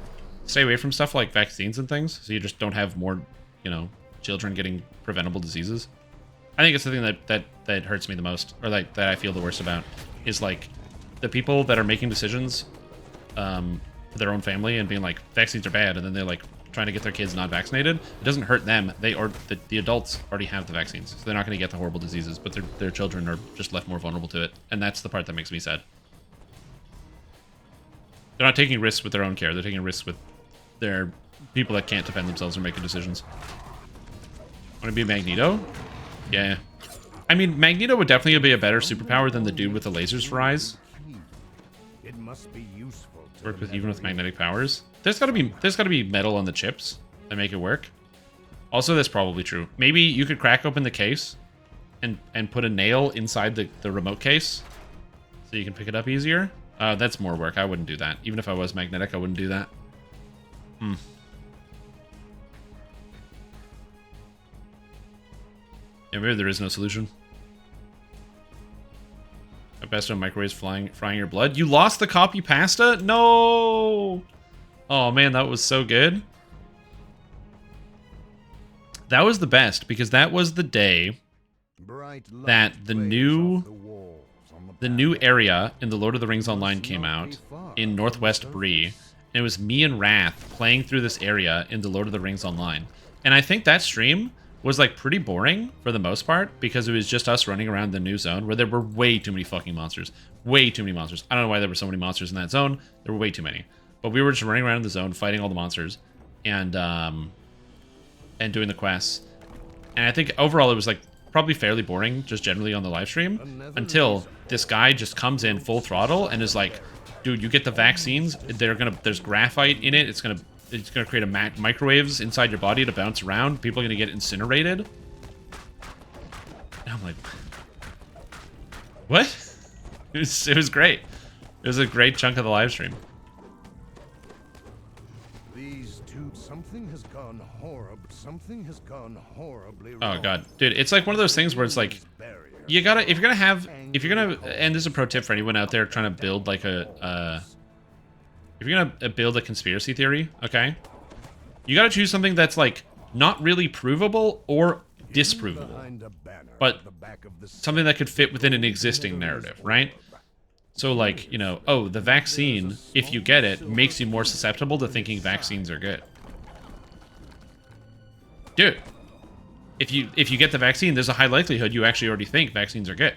stay away from stuff like vaccines and things, so you just don't have more, you know, children getting preventable diseases. I think it's the thing that hurts me the most, or like that I feel the worst about, is like the people that are making decisions for their own family and being like, vaccines are bad, and then they're like trying to get their kids not vaccinated. It doesn't hurt them. The adults already have the vaccines, so they're not going to get the horrible diseases, but their children are just left more vulnerable to it, and that's the part that makes me sad. They're not taking risks with their own care. They're taking risks with their people that can't defend themselves or making decisions. Want to be Magneto? Yeah. I mean, Magneto would definitely be a better superpower than the dude with the lasers for eyes. It must be useful to Work with even with magnetic powers. There's gotta be metal on the chips that make it work. Also, that's probably true. Maybe you could crack open the case and put a nail inside the remote case so you can pick it up easier. That's more work. I wouldn't do that. Even if I was magnetic, I wouldn't do that. Yeah, maybe there is no solution. At best, on microwaves frying your blood. You lost the copy pasta? No! Oh man, that was so good. That was the best, because that was the day that the new area in the Lord of the Rings Online came out in Northwest Bree. And it was me and Wrath playing through this area in the Lord of the Rings Online. And I think that stream was like pretty boring for the most part, because it was just us running around the new zone where there were way too many fucking monsters. Way too many monsters. I don't know why there were so many monsters in that zone. There were way too many. But we were just running around the zone, fighting all the monsters, and doing the quests. And I think overall it was like probably fairly boring, just generally on the live stream, until this guy just comes in full throttle and is like, dude, you get the vaccines, there's graphite in it, it's gonna create a microwaves inside your body to bounce around. People are gonna get incinerated. And I'm like, what? It was great. It was a great chunk of the live stream. These two, something has gone horribly wrong. Oh god, dude, it's like one of those things where it's like, you gotta, if you're gonna, and this is a pro tip for anyone out there trying to build like if you're gonna build a conspiracy theory, okay, you gotta choose something that's like not really provable or disprovable, but something that could fit within an existing narrative, right? So like, you know, oh, the vaccine, if you get it, makes you more susceptible to thinking vaccines are good. Dude, if you get the vaccine, there's a high likelihood you actually already think vaccines are good.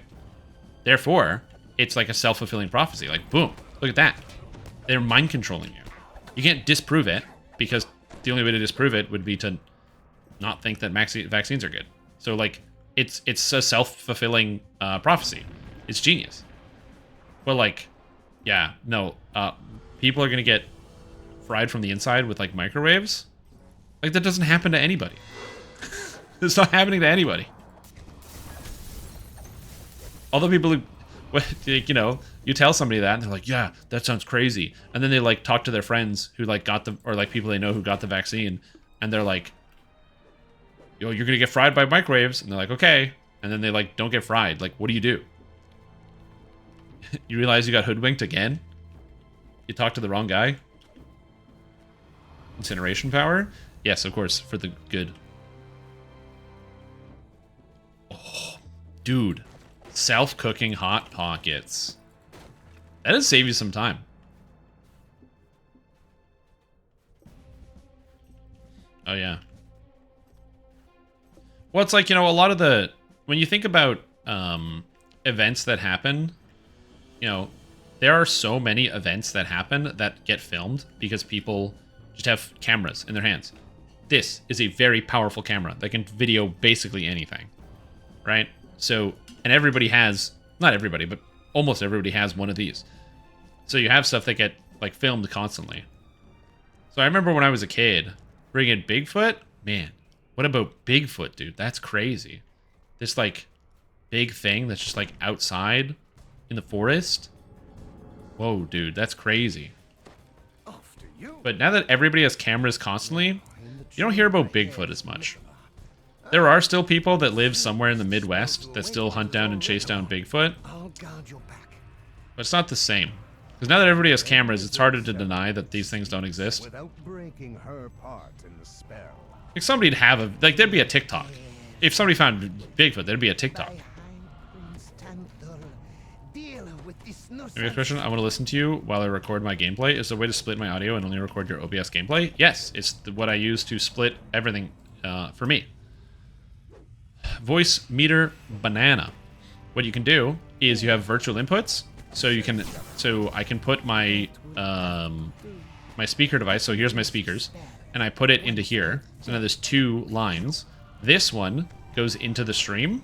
Therefore, it's like a self-fulfilling prophecy. Like, boom, look at that. They're mind controlling you. You can't disprove it. because the only way to disprove it would be to not think that vaccines are good. So, like, it's a self-fulfilling prophecy. It's genius. But, like, yeah, no, people are gonna get fried from the inside with, like, microwaves. Like, that doesn't happen to anybody. It's not happening to anybody. Although people who, you know, you tell somebody that and they're like, yeah, that sounds crazy. And then they like talk to their friends who like got the, or like people they know who got the vaccine. And they're like, yo, you're going to get fried by microwaves. And they're like, okay. And then they like, don't get fried. Like, what do you do? You realize you got hoodwinked again? You talked to the wrong guy? Incineration power? Yes, of course, for the good. Oh, dude. Self-cooking Hot Pockets. That'll save you some time. Oh, yeah. Well, it's like, you know, a lot of the... When you think about events that happen, you know, there are so many events that happen that get filmed because people just have cameras in their hands. This is a very powerful camera that can video basically anything, right? So, and everybody has, not everybody, but almost everybody has one of these. So you have stuff that get, like, filmed constantly. So I remember when I was a kid, bringing Bigfoot, man, what about Bigfoot, dude? That's crazy. This, like, big thing that's just, like, outside in the forest. Whoa, dude, that's crazy. But now that everybody has cameras constantly, you don't hear about Bigfoot as much. There are still people that live somewhere in the Midwest that still hunt down and chase down Bigfoot. But it's not the same. Because now that everybody has cameras, it's harder to deny that these things don't exist. Without breaking her part in the spell. Like, somebody'd have a... Like, there'd be a TikTok. If somebody found Bigfoot, there'd be a TikTok. Next question, I want to listen to you while I record my gameplay. Is there a way to split my audio and only record your OBS gameplay? Yes, it's what I use to split everything for me. Voice meter banana. What you can do is you have virtual inputs, so you can, so I can put my my speaker device. So here's my speakers, and I put it into here. So now there's two lines. This one goes into the stream.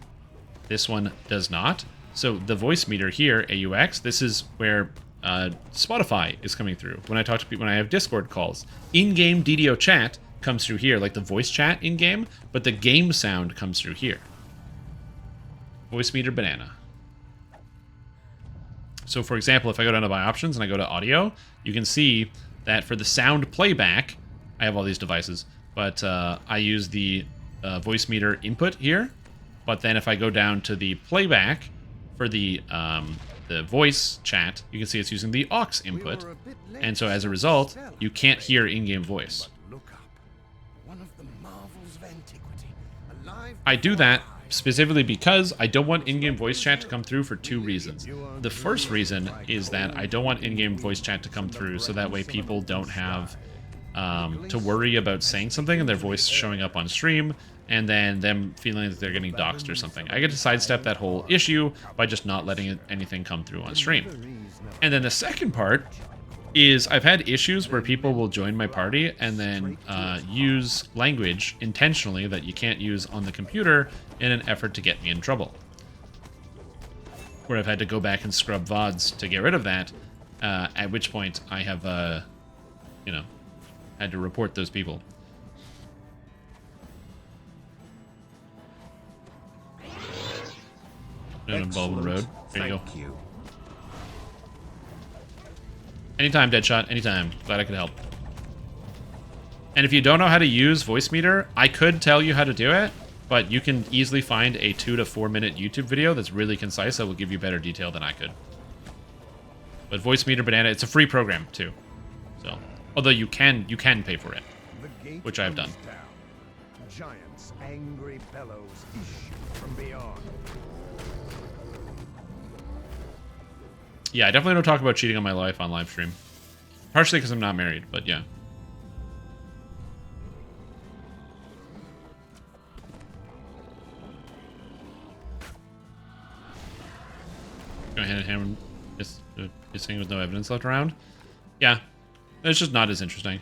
This one does not. So the voice meter here, AUX, this is where Spotify is coming through. When I talk to people, when I have Discord calls, in-game DDO chat comes through here, like the voice chat in-game, but the game sound comes through here. Voice meter banana. So for example, if I go down to my options and I go to audio, you can see that for the sound playback, I have all these devices, but I use the voice meter input here. But then if I go down to the playback, for the voice chat, you can see it's using the aux input, and so as a result, you can't hear in-game voice. I do that specifically because I don't want in-game voice chat to come through for two reasons. The first reason is that I don't want in-game voice chat to come through so that way people don't have to worry about saying something and their voice showing up on stream, and then them feeling that they're getting doxxed or something. I get to sidestep that whole issue by just not letting anything come through on stream. And then the second part is I've had issues where people will join my party and then use language intentionally that you can't use on the computer in an effort to get me in trouble. Where I've had to go back and scrub VODs to get rid of that, at which point I have, you know, had to report those people. In Baldwin Road. There you go. Anytime, Deadshot. Anytime. Glad I could help. And if you don't know how to use voice meter, I could tell you how to do it, but you can easily find a 2 to 4 minute YouTube video that's really concise that will give you better detail than I could. But voice meter banana, it's a free program too. So, although you can pay for it, which I've done. Giants' angry bellows issue from beyond. Yeah, I definitely don't talk about cheating on my life on live stream. Partially because I'm not married, but yeah. Go hand in hand with this thing with no evidence left around. Yeah, it's just not as interesting.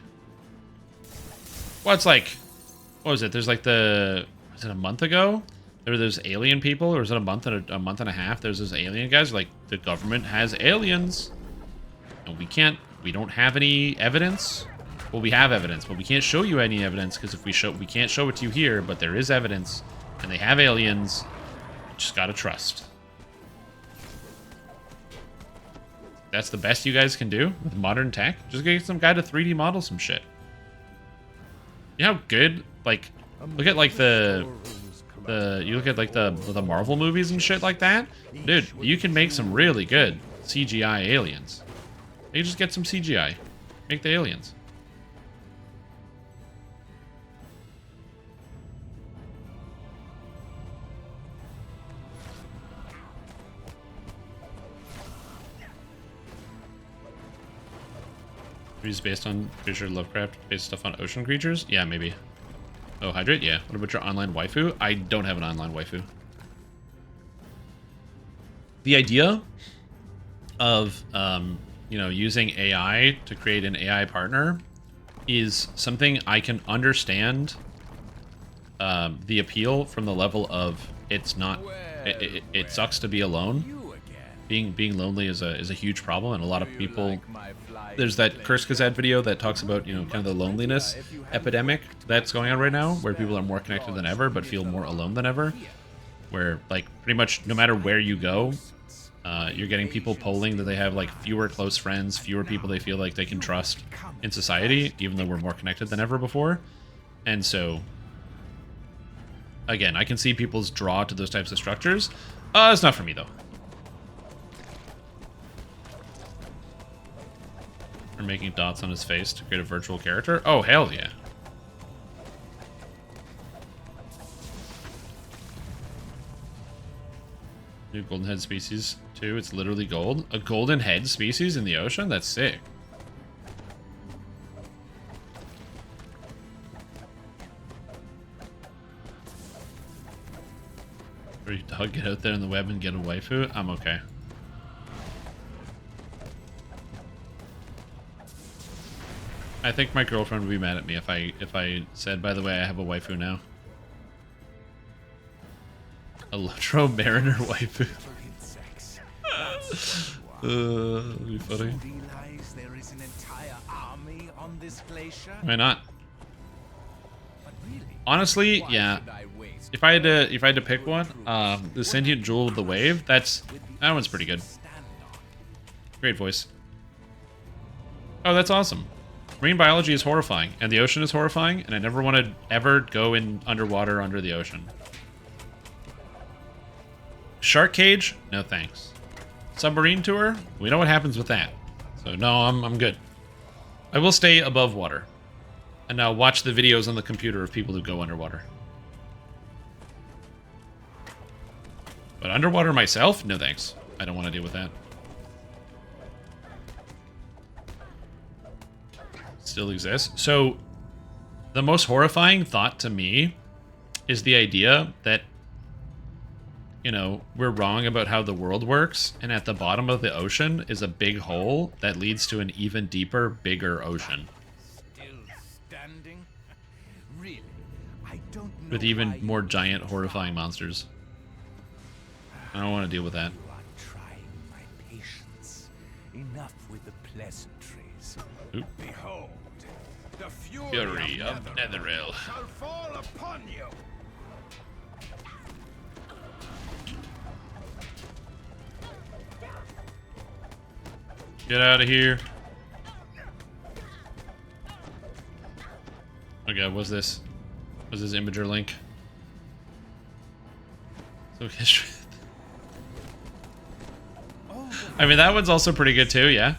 Well, it's like, what was it? There's like was it a month ago? There were those alien people, or was it a month and a half? There's those alien guys. Like, the government has aliens, and we don't have any evidence. Well, we have evidence, but we can't show you any evidence because if we can't show it to you here, but there is evidence, and they have aliens. You just gotta trust. That's the best you guys can do with modern tech. Just get some guy to 3D model some shit. You know how good, like, look at like you look at like the Marvel movies and shit like that, dude. You can make some really good CGI aliens. You just get some CGI, make the aliens. Is based on pretty sure Lovecraft based stuff on ocean creatures? Yeah, maybe. Oh, hydrate? Yeah. What about your online waifu? I don't have an online waifu. The idea of you know, using AI to create an AI partner is something I can understand the appeal from the level of it's not it sucks to be alone. Being lonely is a huge problem, and a lot of people. There's that Kurskazad video that talks about, you know, kind of the loneliness epidemic that's going on right now, where people are more connected than ever, but feel more alone than ever. Where, like, pretty much no matter where you go, you're getting people polling that they have, like, fewer close friends, fewer people they feel like they can trust in society, even though we're more connected than ever before. And so, again, I can see people's draw to those types of structures. It's not for me, though. Making dots on his face to create a virtual character? Oh, hell yeah. New golden head species, too. It's literally gold. A golden head species in the ocean? That's sick. Or you dog get out there in the web and get a waifu? I'm okay. I think my girlfriend would be mad at me if I said, by the way, I have a waifu now. A LotRO Mariner waifu. That'd be funny. Why not? Honestly, yeah. If I had to pick one, the Sentient Jewel of the Wave, that one's pretty good. Great voice. Oh, that's awesome. Marine biology is horrifying, and the ocean is horrifying, and I never want to ever go in underwater under the ocean. Shark cage? No thanks. Submarine tour? We know what happens with that. So no, I'm good. I will stay above water. And now watch the videos on the computer of people who go underwater. But underwater myself? No thanks. I don't want to deal with that. Still exists. So the most horrifying thought to me is the idea that, you know, we're wrong about how the world works, and at the bottom of the ocean is a big hole that leads to an even deeper, bigger ocean. Still standing? Really? I don't know with even more giant, horrifying monsters. I don't want to deal with that. You are trying my patience. Enough with the pleasantries. Oop. Behold, the Fury of Netheril. Shall fall upon you. Get out of here. Oh god, what's this? What's this Imager link? So I mean, that one's also pretty good too, yeah?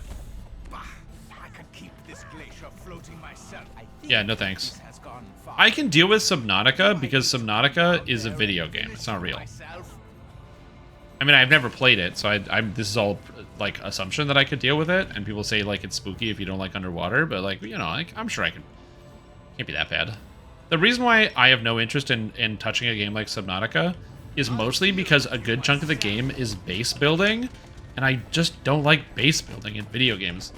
I could keep this glacier floating myself. Yeah, no thanks. I can deal with Subnautica because Subnautica is a video game. It's not real. I mean, I've never played it, so this is all like assumption that I could deal with it. And people say like it's spooky if you don't like underwater, but like, you know, I'm sure I could. Can't be that bad. The reason why I have no interest in touching a game like Subnautica is mostly because a good chunk of the game is base building, and I just don't like base building in video games.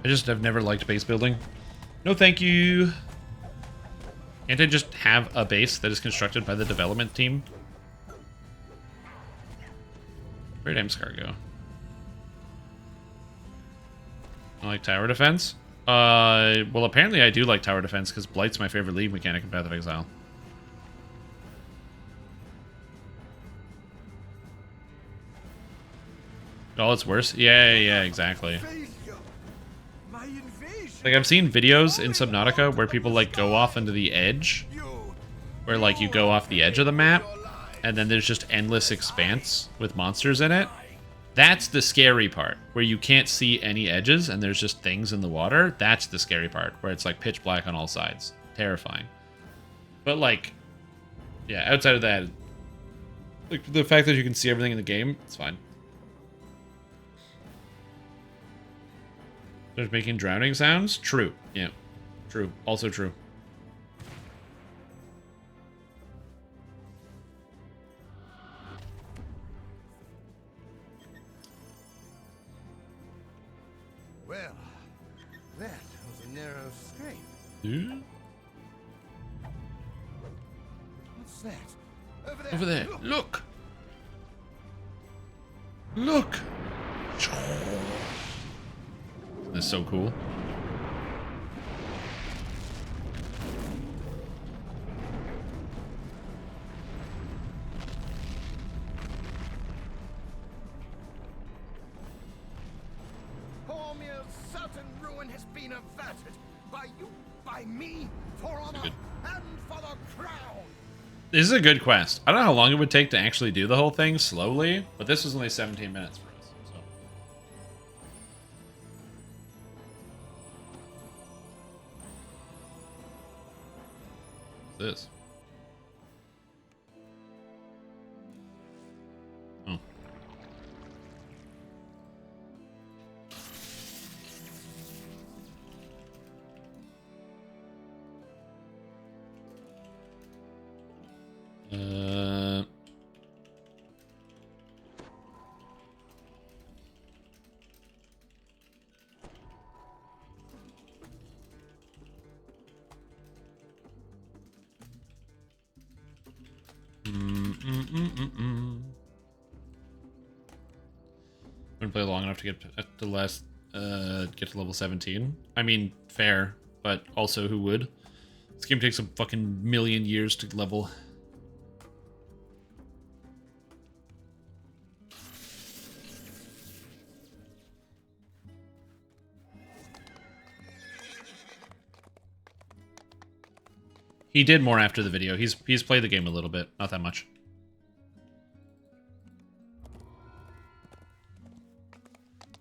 I just have never liked base building. No thank you. Can't I just have a base that is constructed by the development team? Where'd M-Scar go? I like tower defense? Well, apparently I do like tower defense because Blight's my favorite league mechanic in Path of Exile. Oh, it's worse? Yeah, exactly. Like, I've seen videos in Subnautica where people, like, go off into the edge. Where, like, you go off the edge of the map, and then there's just endless expanse with monsters in it. That's the scary part, where you can't see any edges, and there's just things in the water. That's the scary part, where it's, like, pitch black on all sides. Terrifying. But, like, yeah, outside of that, like, the fact that you can see everything in the game, it's fine. They're making drowning sounds? True. Yeah. True. Also true. Well, that was a narrow escape. Yeah. What's that? Over there. Over there. Look. Look. This is so cool. Hormier's certain ruin has been averted by you, by me, for honor and for the crown. This is a good quest. I don't know how long it would take to actually do the whole thing slowly, but this was only 17 minutes for us. So. What's this? Oh. Wouldn't play long enough to get to get to level 17. I mean, fair, but also who would? This game takes a fucking million years to level. He did more after the video. He's played the game a little bit, not that much.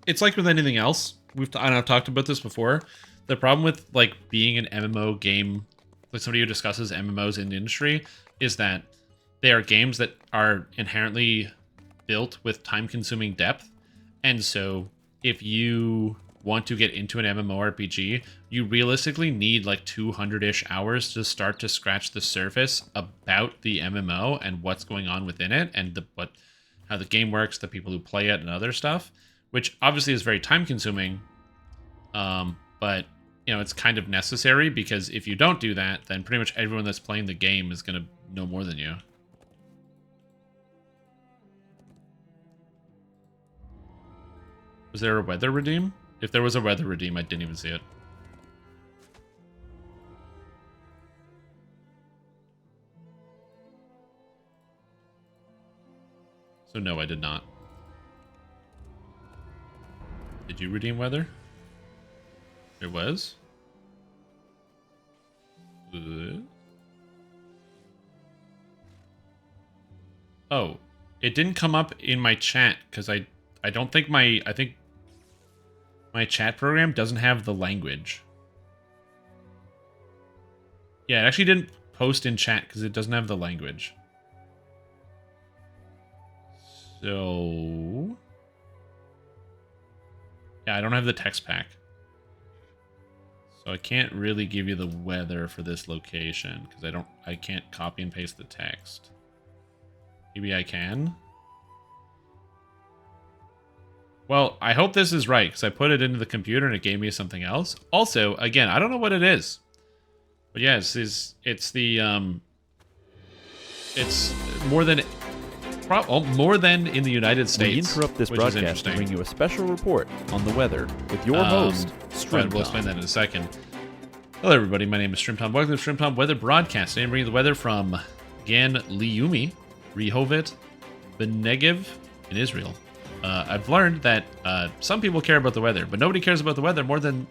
It's like with anything else. I've talked about this before. The problem with like being an MMO game, like somebody who discusses MMOs in the industry, is that they are games that are inherently built with time-consuming depth, and so if you want to get into an MMORPG, you realistically need like 200-ish hours to start to scratch the surface about the MMO and what's going on within it, and how the game works, the people who play it, and other stuff, which obviously is very time-consuming, but you know, it's kind of necessary, because if you don't do that, then pretty much everyone that's playing the game is going to know more than you. Was there a weather redeem? If there was a weather redeem, I didn't even see it. So no, I did not. Did you redeem weather? There was? Oh, it didn't come up in my chat because I don't think I think my chat program doesn't have the language. Yeah, it actually didn't post in chat because it doesn't have the language. So yeah, I don't have the text pack. So I can't really give you the weather for this location because I can't copy and paste the text. Maybe I can. Well, I hope this is right, because I put it into the computer and it gave me something else. Also, again, I don't know what it is. But yeah, it's the, it's more than, more than in the United States. We interrupt this broadcast to bring you a special report on the weather with your host, Shrimp. We'll explain that in a second. Hello, everybody. My name is Shrimp Tom. Welcome to Shrimp Tom Weather Broadcast. Today I'm bringing the weather from Gan Liumi, Rehovot, Benegev in Israel. I've learned that some people care about the weather, but nobody cares about the weather more than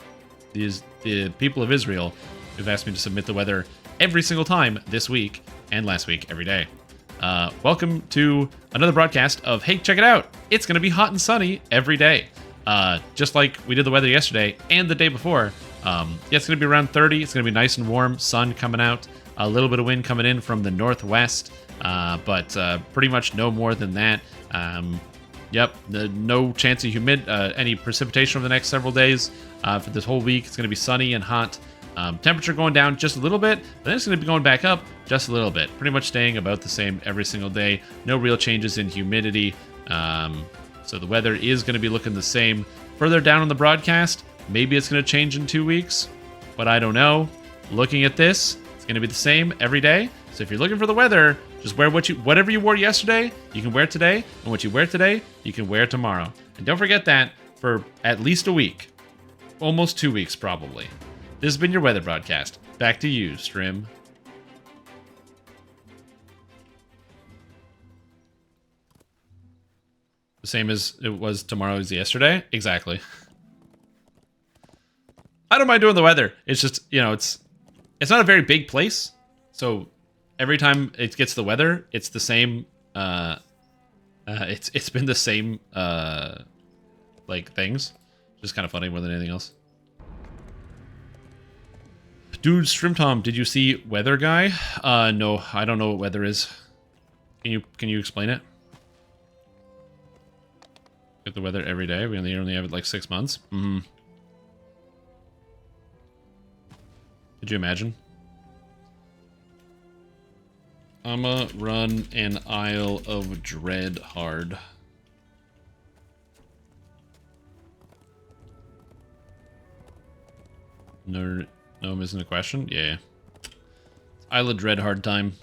the people of Israel who've asked me to submit the weather every single time this week and last week, every day. Welcome to another broadcast of, hey, check it out. It's going to be hot and sunny every day. Just like we did the weather yesterday and the day before. Yeah, it's going to be around 30. It's going to be nice and warm, sun coming out, a little bit of wind coming in from the northwest, but pretty much no more than that. Yep, no chance of any precipitation over the next several days. For this whole week, it's going to be sunny and hot. Temperature going down just a little bit, then it's going to be going back up just a little bit. Pretty much staying about the same every single day. No real changes in humidity. So the weather is going to be looking the same. Further down on the broadcast, maybe it's going to change in 2 weeks, but I don't know. Looking at this, it's going to be the same every day. So if you're looking for the weather, just wear whatever you wore yesterday, you can wear today, and what you wear today, you can wear tomorrow. And don't forget that for at least a week. Almost 2 weeks, probably. This has been your weather broadcast. Back to you, Strim. The same as it was tomorrow as yesterday? Exactly. I don't mind doing the weather. It's just, it's not a very big place. So every time it gets the weather, it's the same, it's been the same, things. Just kind of funny more than anything else. Dude, Strim Tom, did you see Weather Guy? No, I don't know what weather is. Can you explain it? Get the weather every day. We only have it like 6 months. Mm-hmm. Could you imagine? I'ma run an Isle of Dread hard. No, I'm missing a question? Yeah. Isle of Dread hard time.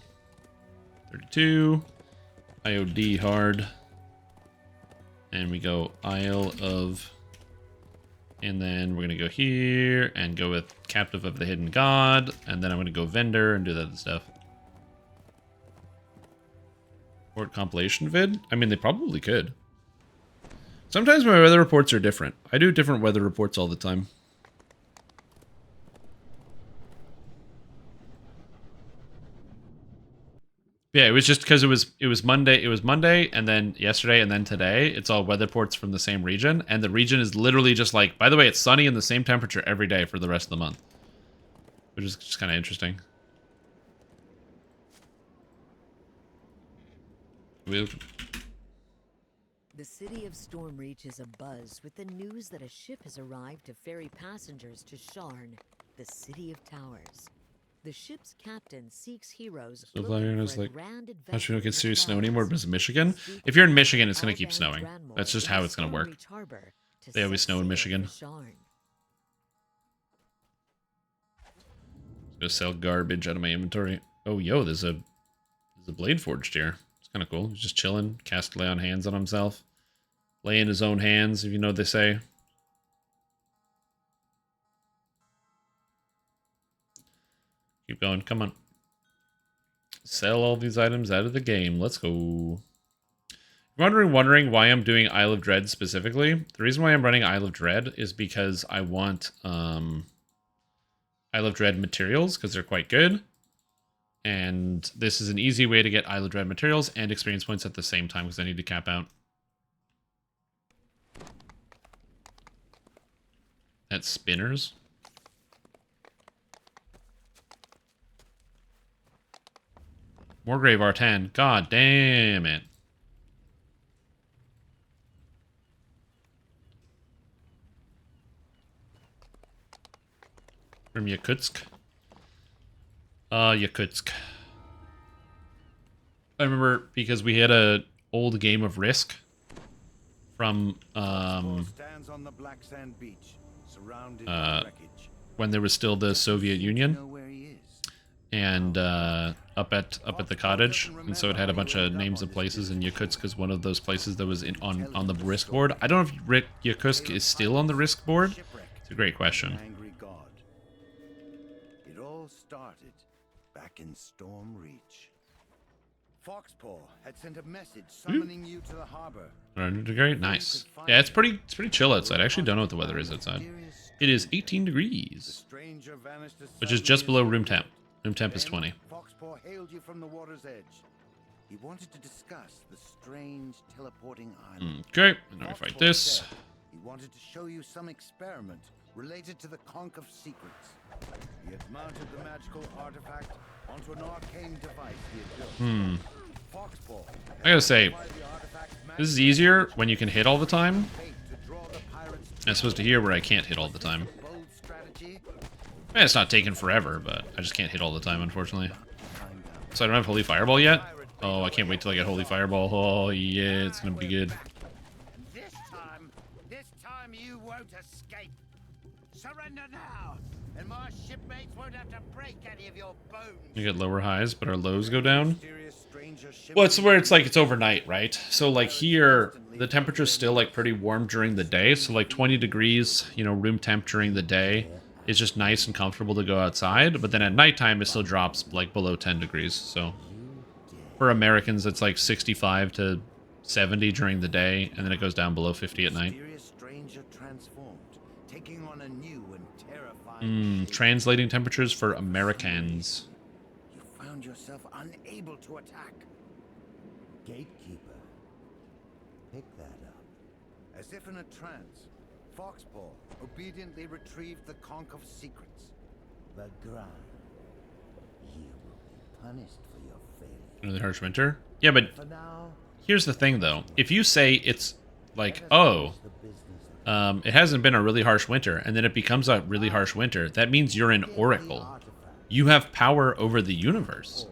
32. IOD hard. And we go Isle of... And then we're going to go here and go with Captive of the Hidden God. And then I'm going to go Vendor and do that stuff. Report compilation vid? I mean, they probably could. Sometimes my weather reports are different. I do different weather reports all the time. Yeah, it was just because it was Monday, and then yesterday, and then today. It's all weather reports from the same region, and the region is literally just like, by the way, it's sunny and the same temperature every day for the rest of the month, which is just kind of interesting. The city of Stormreach is abuzz with the news that a ship has arrived to ferry passengers to Sharn, the city of towers. The ship's captain seeks heroes. So is like, how should we not get serious snow anymore? But it's Michigan. If you're in Michigan, it's going to keep snowing. That's just how it's going to work. They always snow in Michigan. Go sell garbage out of my inventory. Oh, yo, there's a blade forged here. It's kind of cool. He's just chilling. Cast lay on hands on himself. Lay in his own hands, if you know what they say. Keep going. Come on. Sell all these items out of the game. Let's go. Wondering why I'm doing Isle of Dread specifically. The reason why I'm running Isle of Dread is because I want Isle of Dread materials because they're quite good. And this is an easy way to get Isle of Dread materials and experience points at the same time because I need to cap out. That's spinners. Moorgrave R10. God damn it. From Yakutsk. Yakutsk. I remember because we had a old game of Risk from Stands on the black sand beach, surrounded by wreckage. when there was still the Soviet Union, Know where he is. and up at the cottage, and so it had a bunch of names of places, and Yakutsk is one of those places that was on the risk board. I don't know if Yakutsk is still on the risk board. It's a great question. Angry god. It all started back in Storm Reach. Foxpaw had sent a message summoning you to the harbor. 100 degree, nice. Yeah, it's pretty chill outside. I actually don't know what the weather is outside. It is 18 degrees, Stranger vanished which is just below room temp. Room temp is 20. Foxpaw hailed you from the water's edge. He wanted to discuss the strange teleporting island. Okay, and now we fight this. He wanted to show you some experiment related to the Conch of Secrets. He had mounted the magical artifact onto an arcane device he had built. Foxpaw I gotta say, this is easier when you can hit all the time, as opposed to here where I can't hit all the time. bold strategy. It's not taking forever, but I just can't hit all the time, unfortunately. So I don't have Holy Fireball yet? Oh, I can't wait till I get Holy Fireball. Oh, yeah, it's gonna be good. This time you won't escape. Surrender now, and my shipmates won't have to break any of your bones. You get lower highs, but our lows go down. Mysterious stranger ship Well, it's where it's like it's overnight, right? So like here, the temperature's still like pretty warm during the day. So like 20 degrees, you know, room temp during the day is just nice and comfortable to go outside. But then at nighttime, it still drops like below 10 degrees. So for Americans, it's like 65 to 70 during the day, and then it goes down below 50 at night. mysterious stranger transformed, taking on a new and terrifying shape. Translating temperatures for Americans. You found yourself unable to attack. Gatekeeper. Pick that up. As if in a trance, Foxpaw obediently retrieved the Conch of Secrets. The ground. You will be punished for your failure. Really harsh winter? Yeah, but For now, here's the thing, though. If you say it's like, oh, the business of it hasn't been a really harsh winter, and then it becomes a really harsh winter, that means you're an oracle. You have power over the universe.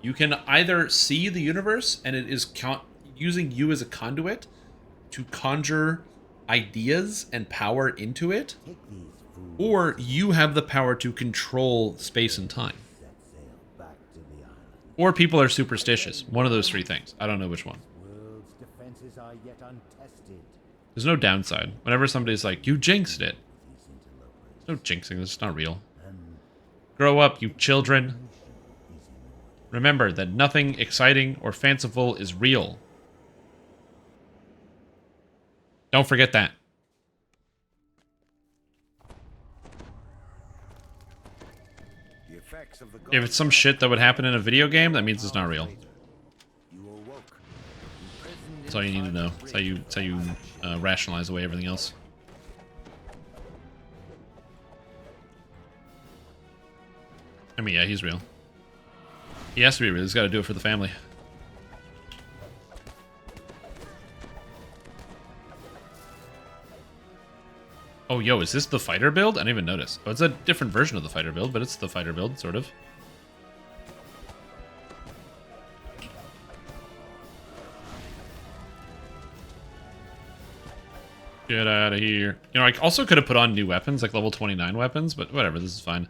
You can either see the universe, and it is using you as a conduit to conjure ideas and power into it, take these fools or you have the power to control space and time. set sail back to the island. Or people are superstitious. One of those three things. I don't know which one. World's defenses are yet untested. There's no downside. Whenever somebody's like, you jinxed it. These interlopers No jinxing, this is not real. and Grow up, you children. is in order. Remember that nothing exciting or fanciful is real. Don't forget that. The effects of the If it's some shit that would happen in a video game, that means it's not real. You awoke. Imprisoned That's all you need to know. That's how you rationalize away everything else. I mean, yeah, he's real. He has to be real. He's got to do it for the family. Oh, yo, is this the fighter build? I didn't even notice. Oh, it's a different version of the fighter build, but it's the fighter build, sort of. Get out of here. You know, I also could have put on new weapons, like level 29 weapons, but whatever, this is fine.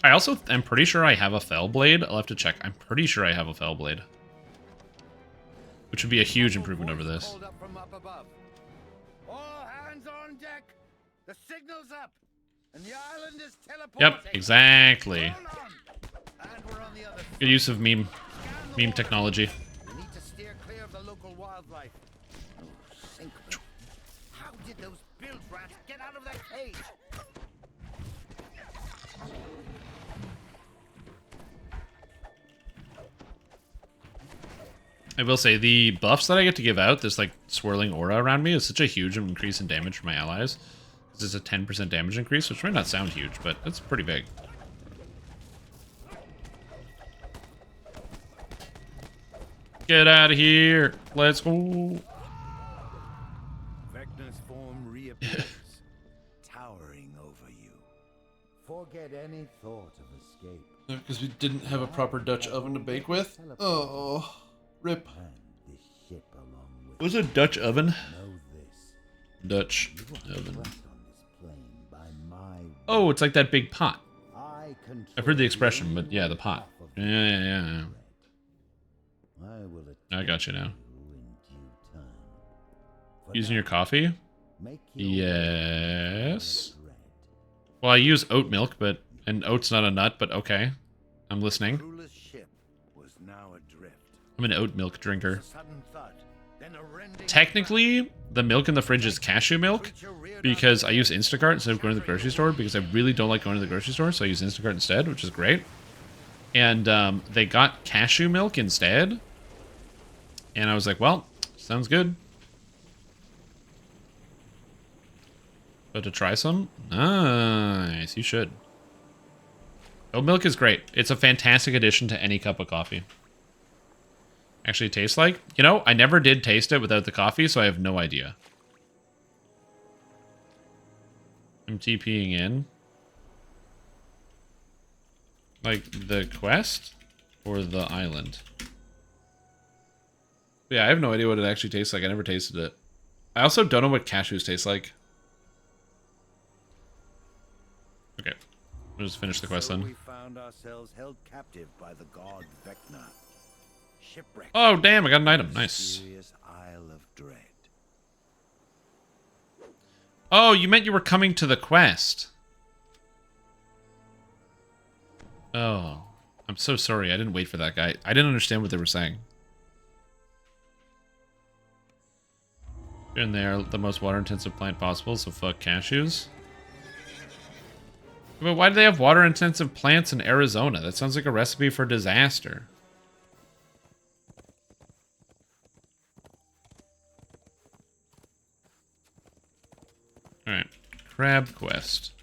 I also am pretty sure I have a fell blade. I'll have to check. I'm pretty sure I have a fell blade. Which would be a huge improvement over this. Called up from up above. All hands on deck. The signal's up, and the island is teleporting. Yep, exactly. Hold on. And we're on the other Good use of meme technology. We need to steer clear of the local wildlife. Oh, sink me. How did those bilge rats get out of their cage? I will say, the buffs that I get to give out, this like swirling aura around me, is such a huge increase in damage for my allies. This is a 10% damage increase, which might not sound huge, but it's pretty big. Get out of here! Let's go! Vecna's form reappears, towering over you. Forget any thought of escape. Because we didn't have a proper Dutch oven to bake with? Oh, rip. And this ship along with What was a Dutch oven? know this. Dutch oven. Oh, it's like that big pot. I've heard the expression, but yeah, the pot. Yeah. I got you now. Using your coffee? Yes. Well, I use oat milk, and oat's not a nut, but okay. I'm listening. I'm an oat milk drinker. Technically, the milk in the fridge is cashew milk because I use Instacart instead of going to the grocery store because I really don't like going to the grocery store, so I use Instacart instead, which is great. And they got cashew milk instead, and I was like, well, sounds good. But to try some? Nice, you should. Oat milk is great. It's a fantastic addition to any cup of coffee. Actually tastes like? You know, I never did taste it without the coffee, so I have no idea. I'm TPing in. Like, the quest? Or the island? Yeah, I have no idea what it actually tastes like. I never tasted it. I also don't know what cashews taste like. Okay. We'll just finish the quest then. We found ourselves held captive by the god Vecna. Shipwrecked. Oh, damn, I got an item. Nice. Isle of Dread. Oh, you meant you were coming to the quest. Oh, I'm so sorry. I didn't wait for that guy. I didn't understand what they were saying. And they're the most water-intensive plant possible, so fuck cashews. But why do they have water-intensive plants in Arizona? That sounds like a recipe for disaster. Alright. Crab quest.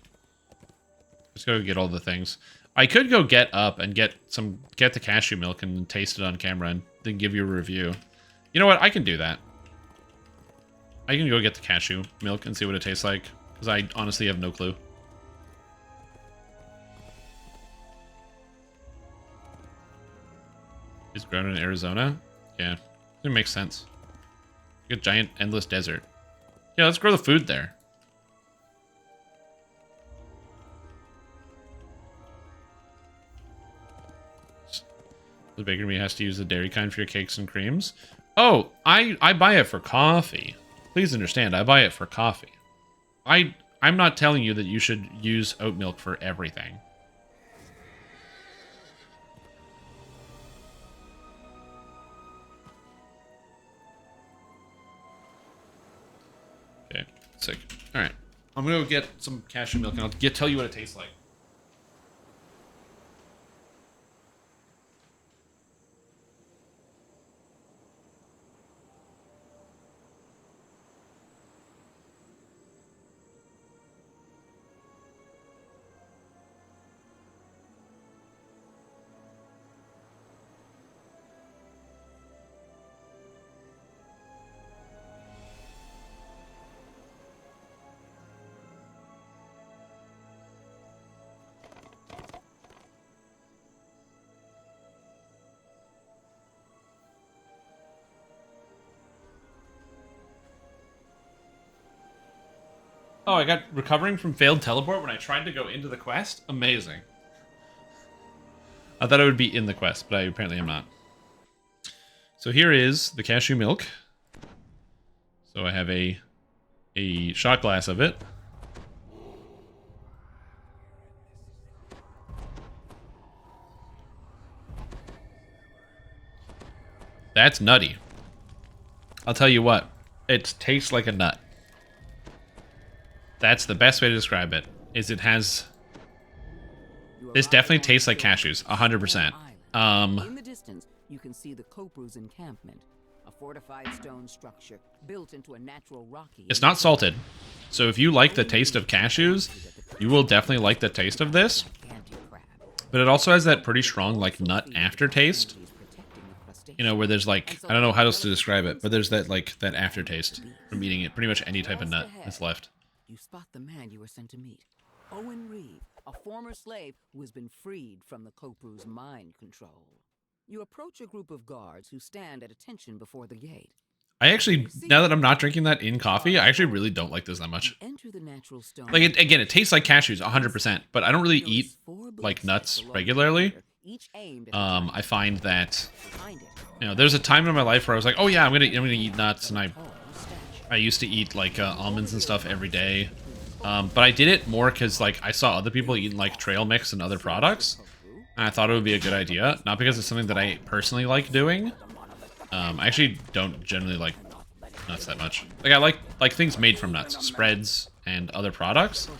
Let's go get all the things. I could go get up and get the cashew milk and taste it on camera and then give you a review. You know what? I can do that. I can go get the cashew milk and see what it tastes like. Because I honestly have no clue. It's grown in Arizona? Yeah. It makes sense. Like a giant endless desert. Yeah, let's grow the food there. The bakery has to use the dairy kind for your cakes and creams. Oh, I buy it for coffee. Please understand, I buy it for coffee. I'm not telling you that you should use oat milk for everything. Okay, sick. Alright. I'm gonna go get some cashew milk and I'll tell you what it tastes like. Oh, I got recovering from failed teleport when I tried to go into the quest? Amazing. I thought I would be in the quest, but I apparently am not. So here is the cashew milk. So I have a shot glass of it. That's nutty. I'll tell you what, it tastes like a nut. That's the best way to describe it, is it has... This definitely tastes like cashews, 100%. In the distance, you can see the Copru's encampment, a fortified stone structure built into a natural rocky... It's not salted, so if you like the taste of cashews, you will definitely like the taste of this. But it also has that pretty strong, like, nut aftertaste. You know, where there's like, I don't know how else to describe it, but there's that, like, that aftertaste from eating it. Pretty much any type of nut that's left. You spot the man you were sent to meet. Owen Reeve, a former slave who has been freed from the Copru's mind control. You approach a group of guards who stand at attention before the gate. I actually, now that I'm not drinking that in coffee, I actually really don't like this that much. Enter the natural stone. Like, again, it tastes like cashews 100%, but I don't really eat, like, nuts regularly. I find that, you know, there's a time in my life where I was like, oh yeah, I'm gonna eat nuts, and I used to eat, like, almonds and stuff every day. But I did it more because, like, I saw other people eating, like, trail mix and other products, and I thought it would be a good idea. Not because it's something that I personally like doing. I actually don't generally like nuts that much. Like, I like things made from nuts, spreads and other products,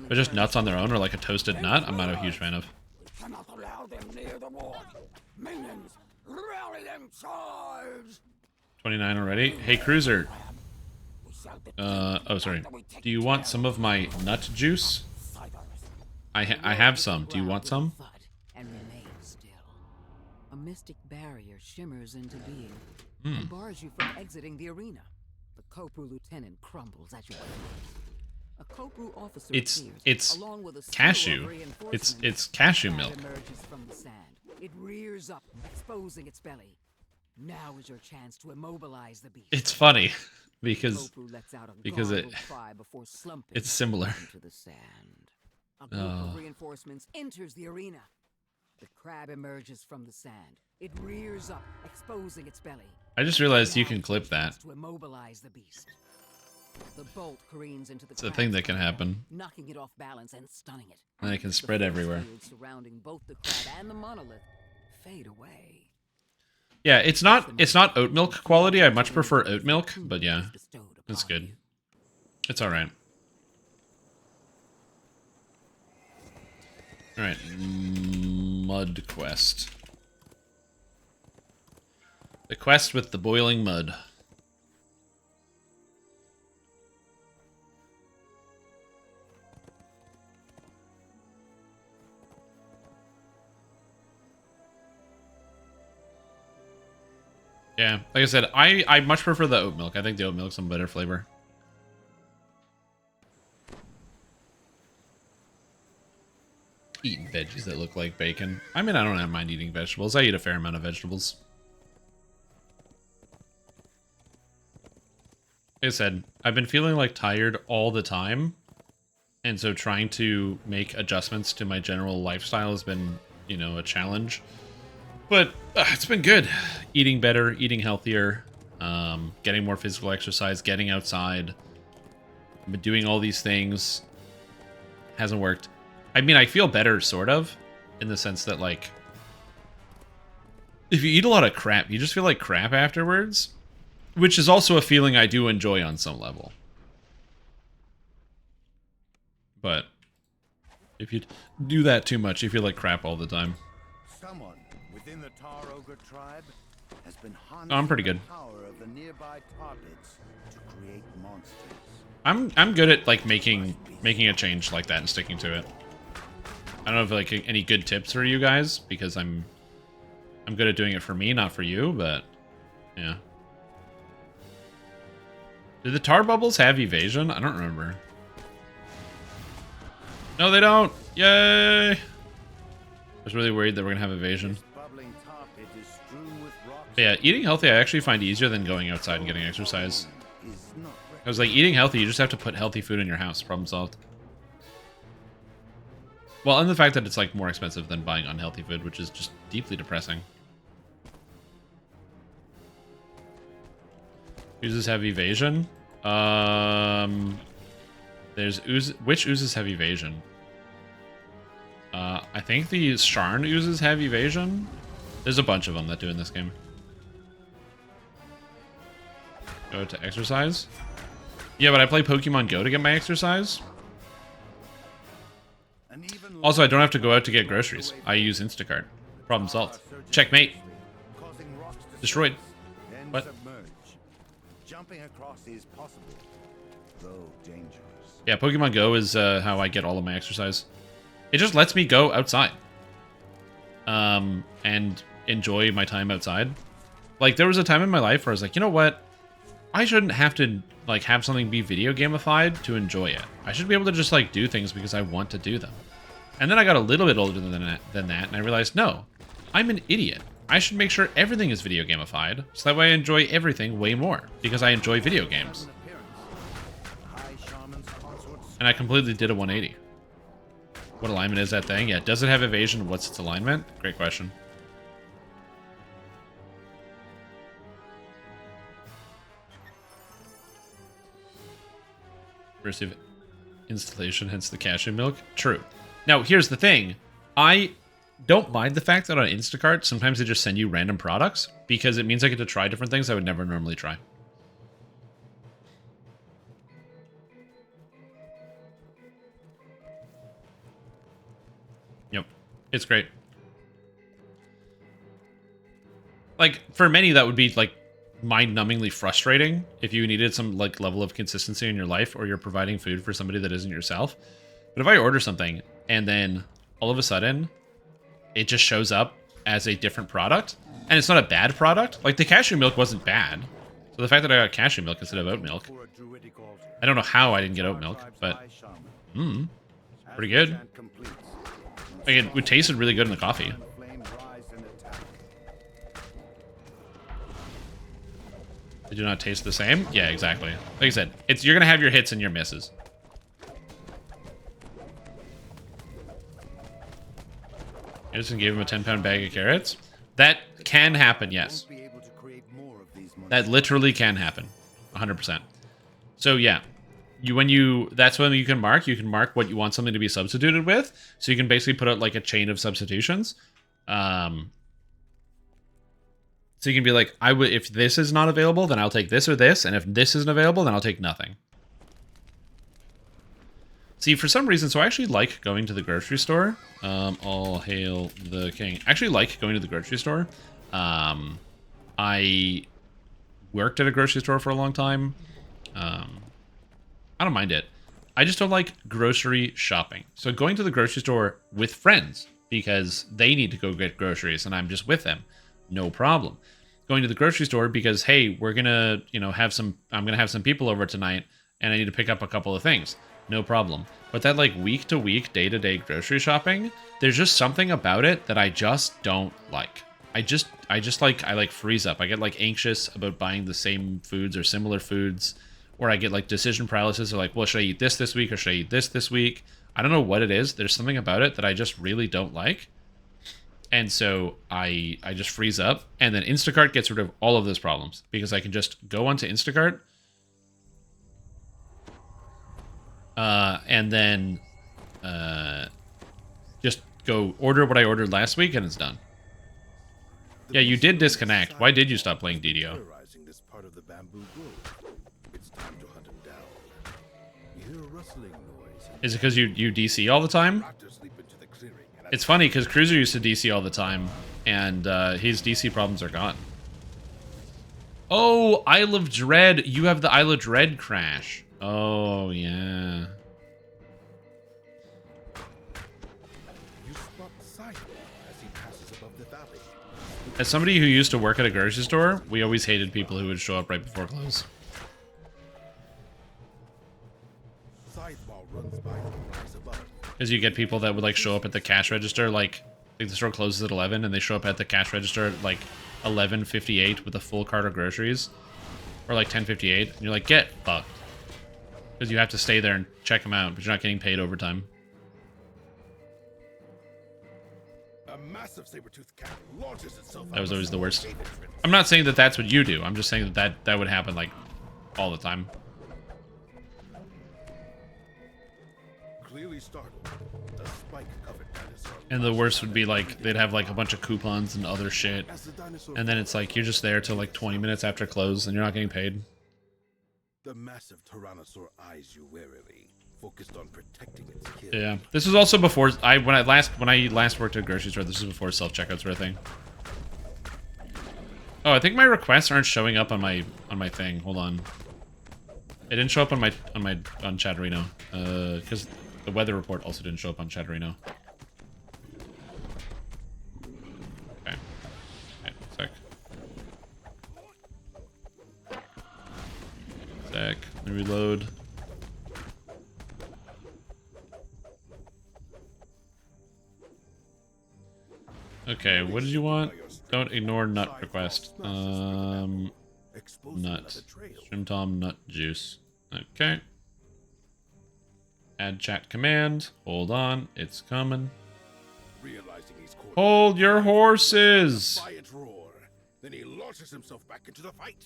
but just nuts on their own or like a toasted nut, I'm not a huge fan of. 29 already. Hey, Cruiser. Oh, sorry. Do you want some of my nut juice? I have some. Do you want some? A mystic barrier shimmers into being and bars you from exiting the arena. The Kopru lieutenant crumbles at your feet. A Kopru officer it's along with a cashew. It's cashew milk. Emerges from the sand. It rears up, exposing its belly. Now is your chance to immobilize the beast. It's funny because slumping it's similar. into the sand. A group of reinforcements enters the arena. The crab emerges from the sand. It rears up, exposing its belly. I just realized you can clip that. To immobilize the beast. The bolt careens into the It's a thing that can happen. knocking it off balance and stunning it. And it can spread everywhere. Surrounding both the crab and the monolith fade away. Yeah, it's not oat milk quality. I much prefer oat milk, but yeah, it's good. It's all right. All right, mud quest. The quest with the boiling mud. Yeah, like I said, I much prefer the oat milk. I think the oat milk's some better flavor. Eating veggies that look like bacon. I mean, I don't mind eating vegetables. I eat a fair amount of vegetables. Like I said, I've been feeling like tired all the time. And so trying to make adjustments to my general lifestyle has been, you know, a challenge. But it's been good. Eating better, eating healthier, getting more physical exercise, getting outside. I've been doing all these things. Hasn't worked. I mean, I feel better, sort of, in the sense that, like, if you eat a lot of crap, you just feel like crap afterwards, which is also a feeling I do enjoy on some level. But if you do that too much, you feel like crap all the time. Someone within the Tar Ogre tribe has been I'm pretty good. the power of the nearby tar pits to create monsters. I'm good at, like, making a change like that and sticking to it. I don't have, like, any good tips for you guys, because I'm good at doing it for me, not for you, but yeah. Do the tar bubbles have evasion? I don't remember. No, they don't. Yay! I was really worried that we're gonna have evasion. But yeah, eating healthy I actually find easier than going outside and getting exercise. I was like, eating healthy, you just have to put healthy food in your house. Problem solved. Well, and the fact that it's, like, more expensive than buying unhealthy food, which is just deeply depressing. Oozes have evasion. There's ooze. Which oozes have evasion? I think the Sharn oozes have evasion. There's a bunch of them that do in this game. Go to exercise. Yeah, but I play Pokemon Go to get my exercise. Also, I don't have to go out to get groceries. I use Instacart. Problem solved. Checkmate. Destroyed. What? Jumping across is possible, though dangerous. Yeah, Pokemon Go is how I get all of my exercise. It just lets me go outside. And enjoy my time outside. Like, there was a time in my life where I was like, you know what? I shouldn't have to, like, have something be video gamified to enjoy it. I should be able to just, like, do things because I want to do them. And then I got a little bit older than that, and I realized, no, I'm an idiot. I should make sure everything is video gamified, so that way I enjoy everything way more, because I enjoy video games. And I completely did a 180. What alignment is that thing? Yeah, does it have evasion? What's its alignment? Great question. Of installation, hence the cashew milk. True. Now, here's the thing. I don't mind the fact that on Instacart, sometimes they just send you random products, because it means I get to try different things I would never normally try. Yep. It's great. Like, for many, that would be, like, mind-numbingly frustrating if you needed some like level of consistency in your life, or you're providing food for somebody that isn't yourself. But if I order something and then all of a sudden it just shows up as a different product, and it's not a bad product, like the cashew milk wasn't bad, so the fact that I got cashew milk instead of oat milk, I don't know how I didn't get oat milk, but pretty good. Like, it tasted really good in the coffee. They do not taste the same? Yeah, exactly. Like I said, you're gonna have your hits and your misses. Edison gave him a 10-pound bag of carrots. That can happen, yes. That literally can happen. 100%. So yeah. That's when you can mark what you want something to be substituted with. So you can basically put out like a chain of substitutions. So you can be like, if this is not available, then I'll take this or this, and if this isn't available, then I'll take nothing. See, for some reason, so I actually like going to the grocery store. All hail the king. I actually like going to the grocery store. I worked at a grocery store for a long time. I don't mind it. I just don't like grocery shopping. So going to the grocery store with friends, because they need to go get groceries, and I'm just with them. No problem. Going to the grocery store because, hey, we're gonna, I'm gonna have some people over tonight, and I need to pick up a couple of things. No problem. But that like week to week, day to day grocery shopping, there's just something about it that I just don't like. I freeze up. I get like anxious about buying the same foods or similar foods, or I get like decision paralysis, or like, well, should I eat this week or should I eat this week? I don't know what it is. There's something about it that I just really don't like. And so I just freeze up, and then Instacart gets rid of all of those problems, because I can just go onto Instacart and then just go order what I ordered last week, and it's done. Yeah, you did disconnect. Why did you stop playing DDO? Is it because you DC all the time? It's funny, because Cruiser used to DC all the time, and his DC problems are gone. Oh, Isle of Dread. You have the Isle of Dread crash. Oh, yeah. As somebody who used to work at a grocery store, we always hated people who would show up right before close. Because you get people that would like show up at the cash register, like the store closes at 11, and they show up at the cash register at like 11:58 with a full cart of groceries, or like 10:58, and you're like, get fucked, because you have to stay there and check them out, but you're not getting paid overtime. A massive saber-toothed cat launches itself. That was always the worst. I'm not saying that that's what you do. I'm just saying that would happen like all the time. Clearly startled, the spike-covered dinosaur. And the worst would be like they'd have like a bunch of coupons and other shit, and then it's like you're just there till like 20 minutes after close, and you're not getting paid. The massive tyrannosaur eyes you warily, focused on protecting its kill. Yeah, this was also before when I last worked at a grocery store. This was before self-checkouts were a thing. Oh, I think my requests aren't showing up on my thing. Hold on. It didn't show up on Chatterino, because the weather report also didn't show up on Chatterino. Okay. Sec. Let me reload. Okay, what did you want? Don't ignore nut request. Nut. Shrimp Tom nut juice. Okay. Add chat command. Hold on. It's coming. Hold your horses! Then he launches himself back into the fight.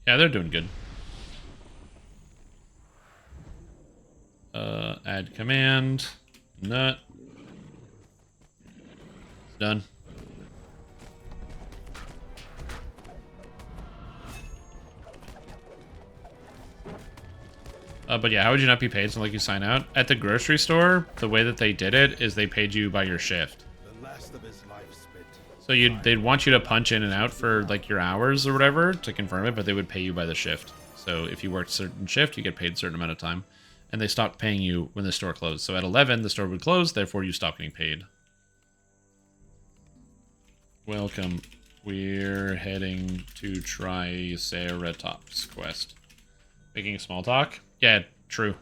Yeah, they're doing good. Add command. Nut. Done. But yeah, how would you not be paid until like you sign out? At the grocery store, the way that they did it is they paid you by your shift. So they'd want you to punch in and out for like your hours or whatever to confirm it, but they would pay you by the shift. So if you worked a certain shift, you get paid a certain amount of time. And they stopped paying you when the store closed. So at 11, the store would close, therefore you stop getting paid. Welcome. We're heading to Triceratop's quest. Making small talk? Yeah, true.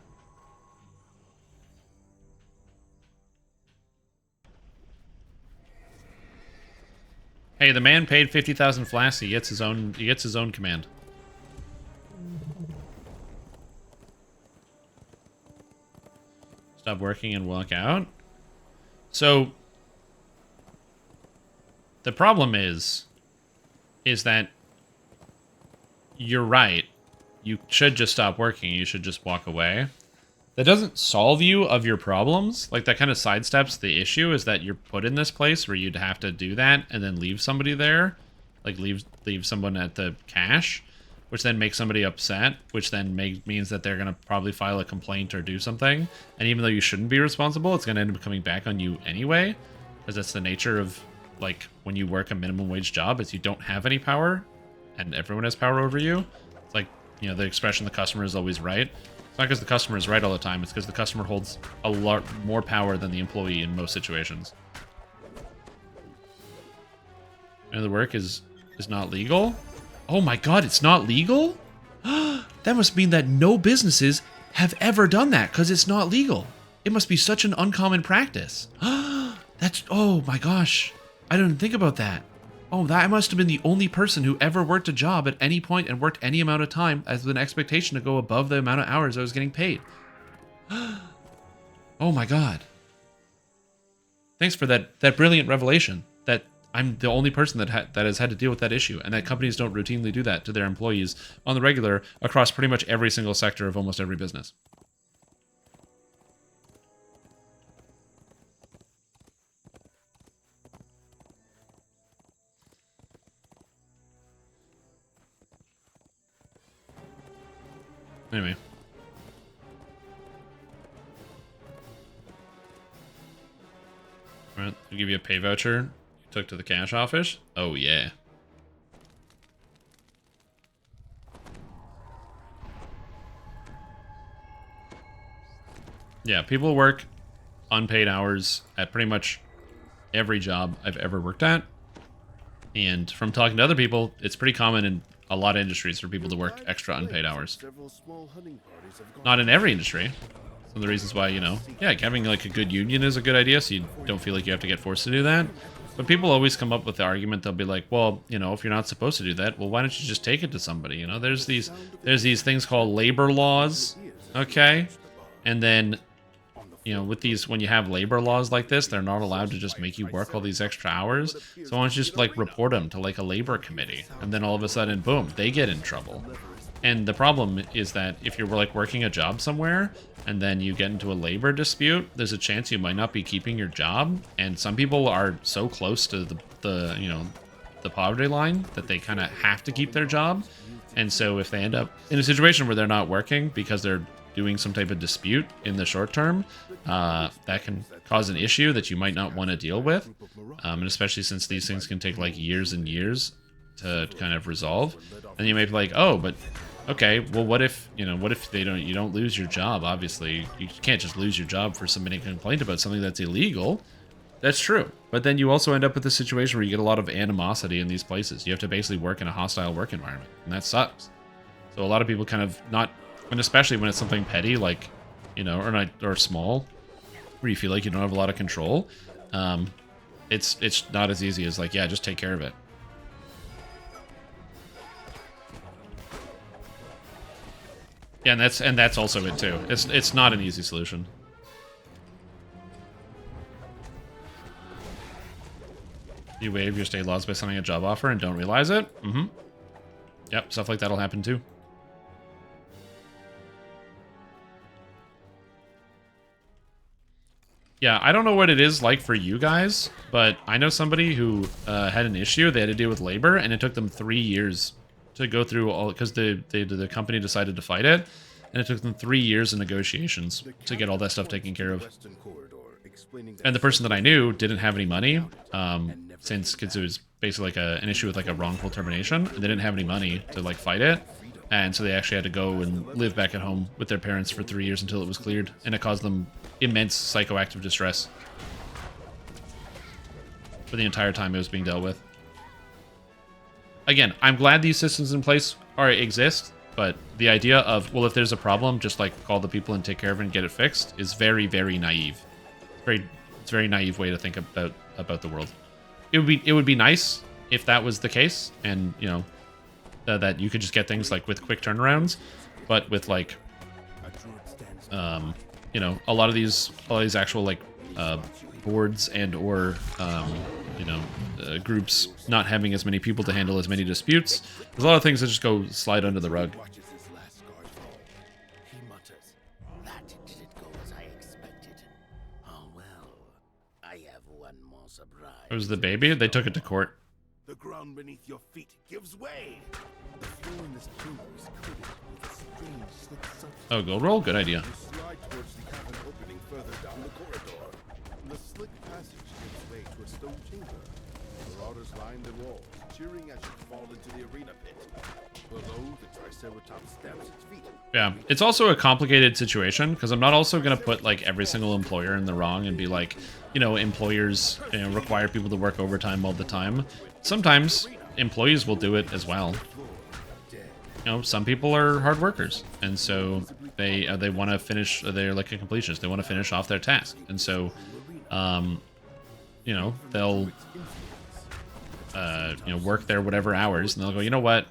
Hey, the man paid 50,000 flasks. He gets his own command. Stop working and walk out. So the problem is that you're right. You should just stop working. You should just walk away. That doesn't solve you of your problems. Like, that kind of sidesteps the issue is that you're put in this place where you'd have to do that and then leave somebody there. Like, leave someone at the cash, which then makes somebody upset, which then means that they're going to probably file a complaint or do something. And even though you shouldn't be responsible, it's going to end up coming back on you anyway. Because that's the nature of, like, when you work a minimum wage job, is you don't have any power and everyone has power over you. It's like, you know, the expression, the customer is always right. It's not because the customer is right all the time. It's because the customer holds a lot more power than the employee in most situations. And the work is not legal? Oh my god, it's not legal? That must mean that no businesses have ever done that because it's not legal. It must be such an uncommon practice. That's, oh my gosh. I didn't think about that. Oh, that must have been the only person who ever worked a job at any point and worked any amount of time as an expectation to go above the amount of hours I was getting paid. Oh my god. Thanks for that brilliant revelation that I'm the only person that has had to deal with that issue, and that companies don't routinely do that to their employees on the regular across pretty much every single sector of almost every business. Anyway. Alright, we'll give you a pay voucher you took to the cash office. Oh, yeah. Yeah, people work unpaid hours at pretty much every job I've ever worked at. And from talking to other people, it's pretty common in a lot of industries for people to work extra unpaid hours. Not in every industry. Some of the reasons why, you know, yeah, having like a good union is a good idea, so you don't feel like you have to get forced to do that. But people always come up with the argument, they'll be like, well, you know, if you're not supposed to do that, well, why don't you just take it to somebody? You know, there's these things called labor laws, okay? And then, you know, with these, when you have labor laws like this, they're not allowed to just make you work all these extra hours. So why don't you just, like, report them to, like, a labor committee? And then all of a sudden, boom, they get in trouble. And the problem is that if you're, like, working a job somewhere, and then you get into a labor dispute, there's a chance you might not be keeping your job. And some people are so close to the you know, the poverty line that they kind of have to keep their job. And so if they end up in a situation where they're not working because they're doing some type of dispute in the short term, that can cause an issue that you might not want to deal with, and especially since these things can take like years and years to kind of resolve. And you may be like, oh, but okay, well, what if, you know, what if you don't lose your job? Obviously, you can't just lose your job for submitting a complaint about something that's illegal. That's true. But then you also end up with a situation where you get a lot of animosity in these places. You have to basically work in a hostile work environment, and that sucks. So a lot of people kind of not, and especially when it's something petty like, you know, or small, where you feel like you don't have a lot of control, it's not as easy as like, yeah, just take care of it. Yeah, and that's also it too. It's not an easy solution. You waive your state laws by signing a job offer and don't realize it? Mm-hmm. Yep, stuff like that'll happen too. Yeah, I don't know what it is like for you guys, but I know somebody who had an issue. They had to deal with labor, and it took them 3 years to go through all, because the company decided to fight it, and it took them 3 years of negotiations to get all that stuff taken care of. And the person that I knew didn't have any money, because it was basically like an issue with like a wrongful termination. They didn't have any money to like fight it, and so they actually had to go and live back at home with their parents for 3 years until it was cleared, and it caused them immense psychoactive distress for the entire time it was being dealt with. Again, I'm glad these systems in place exist, but the idea of, well, if there's a problem, just like call the people and take care of it and get it fixed is very, very naive. It's a very naive way to think about the world. It would be nice if that was the case, and you know that you could just get things like with quick turnarounds, but with like you know, a lot of these actual like boards and or you know, groups not having as many people to handle as many disputes. There's a lot of things that just go slide under the rug. He mutters, "That didn't go as I expected. Oh well, I have one more surprise." It was the baby. They took it to court. The ground beneath your feet gives way. The floor in this chamber is coated with a strange slick substance. Oh, gold roll? Good idea. Slide towards the cabin opening further down the corridor. The slick passage gives way to a stone chamber. Marauders line the walls, cheering as you fall into the arena pit. Below, the Triceratops stamps its feet. Yeah, it's also a complicated situation, because I'm not also going to put like every single employer in the wrong and be like, you know, employers, you know, require people to work overtime all the time. Sometimes employees will do it as well. You know, some people are hard workers, and so they want to finish. They're like a completionist. They want to finish off their task, and so, you know, they'll you know, work their whatever hours, and they'll go, you know what?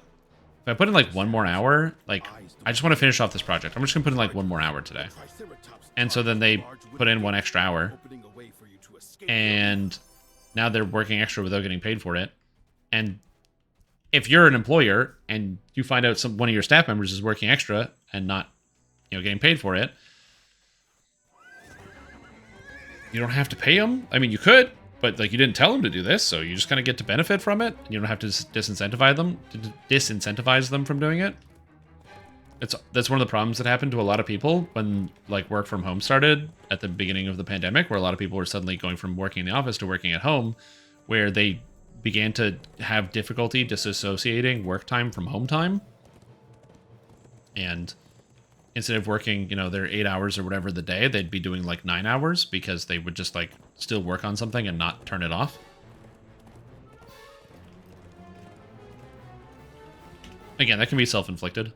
If I put in like one more hour, like I just want to finish off this project. I'm just gonna put in like one more hour today, and so then they put in one extra hour, and now they're working extra without getting paid for it, and if you're an employer and you find out one of your staff members is working extra and not, you know, getting paid for it, you don't have to pay them. I mean, you could, but like you didn't tell them to do this, so you just kind of get to benefit from it. And you don't have to disincentivize them from doing it. That's one of the problems that happened to a lot of people when like work from home started at the beginning of the pandemic, where a lot of people were suddenly going from working in the office to working at home, where they began to have difficulty disassociating work time from home time. And instead of working, you know, their 8 hours or whatever the day, they'd be doing like 9 hours because they would just like still work on something and not turn it off. Again, that can be self-inflicted.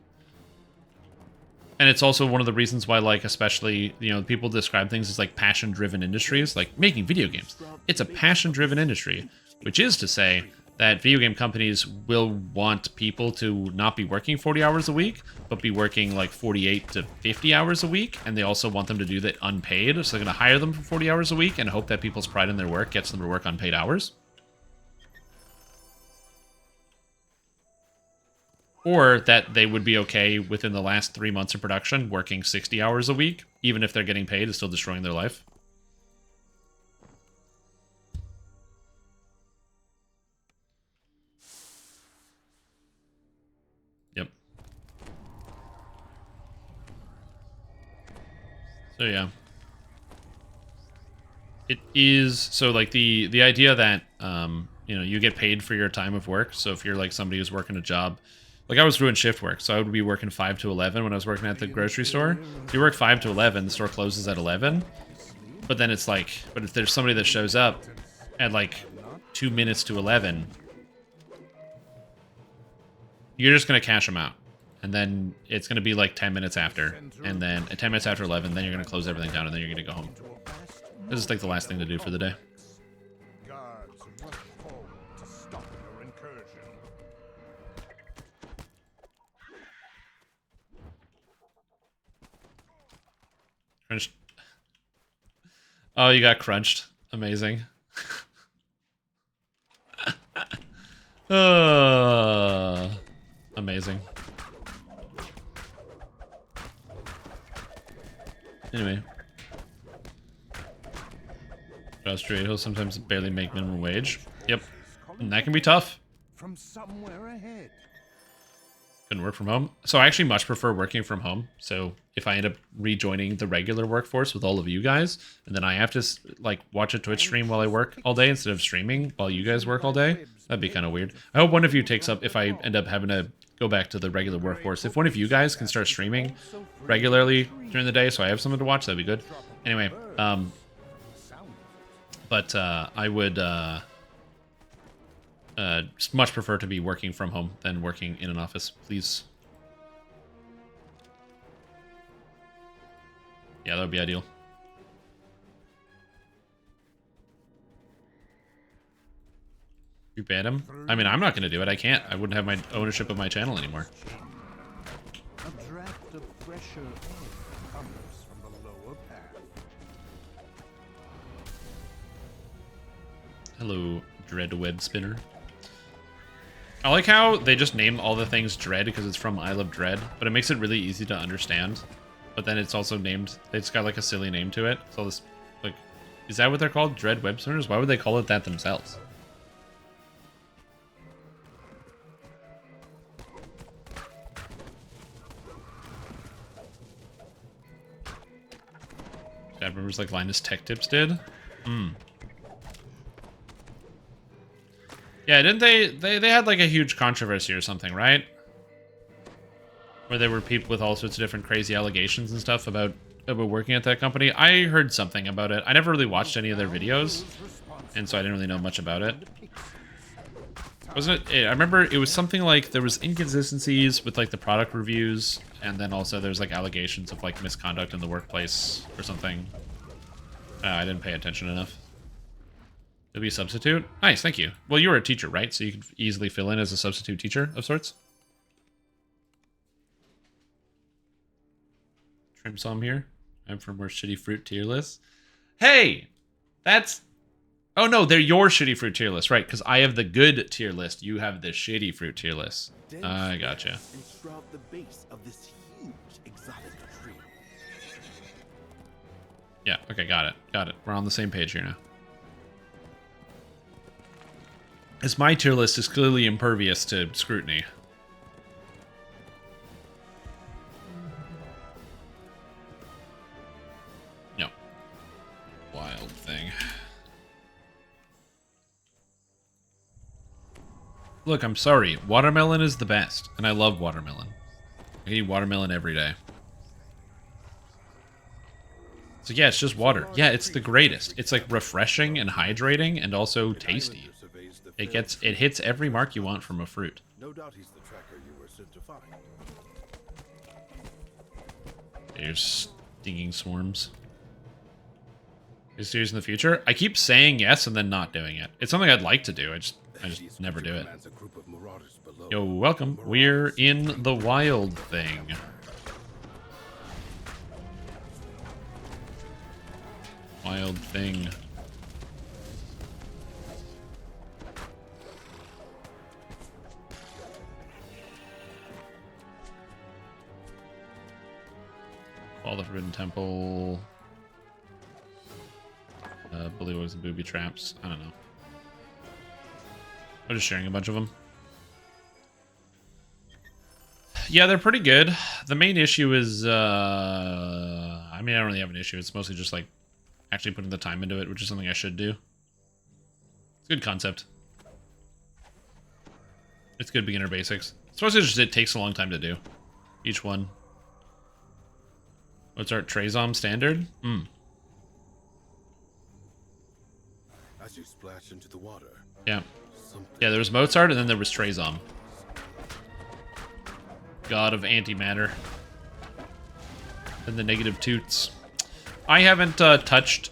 And it's also one of the reasons why, like, especially, you know, people describe things as like passion-driven industries, like making video games. It's a passion-driven industry, which is to say that video game companies will want people to not be working 40 hours a week, but be working like 48 to 50 hours a week. And they also want them to do that unpaid. So they're going to hire them for 40 hours a week and hope that people's pride in their work gets them to work unpaid hours. Or that they would be okay within the last 3 months of production working 60 hours a week, even if they're getting paid and still destroying their life. Yep. So yeah. It is, so like the idea that, you know, you get paid for your time of work. So if you're like somebody who's working a job, like I was doing shift work, so I would be working 5 to 11 when I was working at the grocery store. So you work 5 to 11, the store closes at 11. But then it's like, but if there's somebody that shows up at like 2 minutes to 11, you're just going to cash them out. And then it's going to be like 10 minutes after. And then at 10 minutes after 11, then you're going to close everything down and then you're going to go home. This is like the last thing to do for the day. Guards rush forward to stop your incursion. Crunched. Oh, you got crunched. Amazing. Amazing. Anyway. Australia will sometimes barely make minimum wage. Yep. And that can be tough. From somewhere ahead. Couldn't work from home. So I actually much prefer working from home. So if I end up rejoining the regular workforce with all of you guys, and then I have to like watch a Twitch stream while I work all day instead of streaming while you guys work all day, that'd be kind of weird. I hope one of you takes up, if I end up having to go back to the regular workforce, if one of you guys can start streaming regularly during the day so I have something to watch, that'd be good. Anyway, but I would much prefer to be working from home than working in an office, please. Yeah, that would be ideal. You ban him? I mean, I'm not going to do it. I can't. I wouldn't have my ownership of my channel anymore. A draft of fresher air comes from the lower path. Hello, Dread Web Spinner. I like how they just name all the things Dread because it's from I Love Dread, but it makes it really easy to understand. But then it's also named, it's got like a silly name to it. So this, like, is that what they're called? Dread Web Spinners? Why would they call it that themselves? Chat members like Linus Tech Tips did? Yeah, didn't they had like a huge controversy or something, right? Where there were people with all sorts of different crazy allegations and stuff about working at that company. I heard something about it. I never really watched any of their videos, and so I didn't really know much about it. Wasn't it? I remember it was something like there was inconsistencies with like the product reviews, and then also there's like allegations of like misconduct in the workplace or something. I didn't pay attention enough. To be a substitute? Nice, thank you. Well, you were a teacher, right? So you could easily fill in as a substitute teacher of sorts. Trim some here. I'm from more shitty fruit tier lists. Hey! That's... Oh no, they're your shitty fruit tier list, right? Because I have the good tier list. You have the shitty fruit tier list. I gotcha. The base of this huge exotic tree. Yeah, okay, got it. Got it. We're on the same page here now. As my tier list is clearly impervious to scrutiny. No. Wild thing. Look, I'm sorry. Watermelon is the best, and I love watermelon. I eat watermelon every day. So yeah, it's just water. Yeah, it's the greatest. It's like refreshing and hydrating and also tasty. It hits every mark you want from a fruit. No doubt he's the tracker you were sent to find. There's stinging swarms. Is serious in the future? I keep saying yes and then not doing it. It's something I'd like to do. I just never do it. Yo, welcome. We're in the wild thing. Wild thing. All the Forbidden Temple. Bullywugs and booby traps. I don't know. I'm just sharing a bunch of them. Yeah, they're pretty good. The main issue is, I mean, I don't really have an issue. It's mostly just like actually putting the time into it, which is something I should do. It's a good concept. It's good beginner basics. It's mostly just it takes a long time to do. Each one. What's our Trazom standard? As you splash into the water. Yeah. Yeah, there was Mozart and then there was Trazom. God of antimatter. And the negative toots. I haven't touched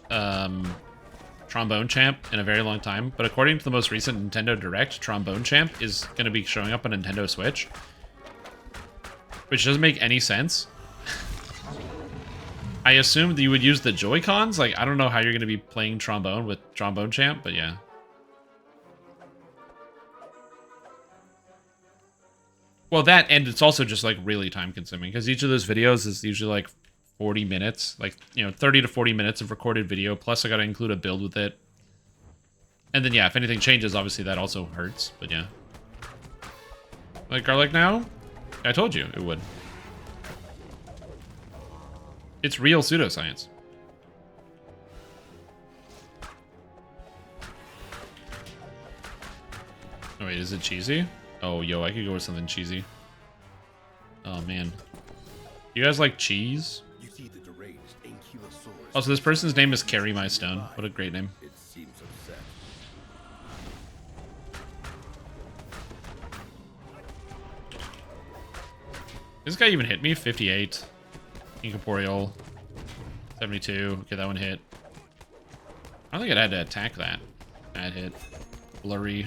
Trombone Champ in a very long time, but according to the most recent Nintendo Direct, Trombone Champ is going to be showing up on Nintendo Switch. Which doesn't make any sense. I assumed you would use the Joy-Cons. Like, I don't know how you're going to be playing trombone with Trombone Champ, but yeah. Well, that, and it's also just, like, really time-consuming, because each of those videos is usually, like, 40 minutes. Like, you know, 30 to 40 minutes of recorded video, plus I gotta include a build with it. And then, yeah, if anything changes, obviously that also hurts, but yeah. Like garlic now? I told you it would. It's real pseudoscience. Oh wait, is it cheesy? Oh, yo, I could go with something cheesy. Oh man. You guys like cheese? Also, this person's name is Carry My Stone. What a great name. It seems upset. This guy even hit me? 58. Incorporeal. 72. Okay, that one hit. I don't think I had to attack that. That hit. Blurry.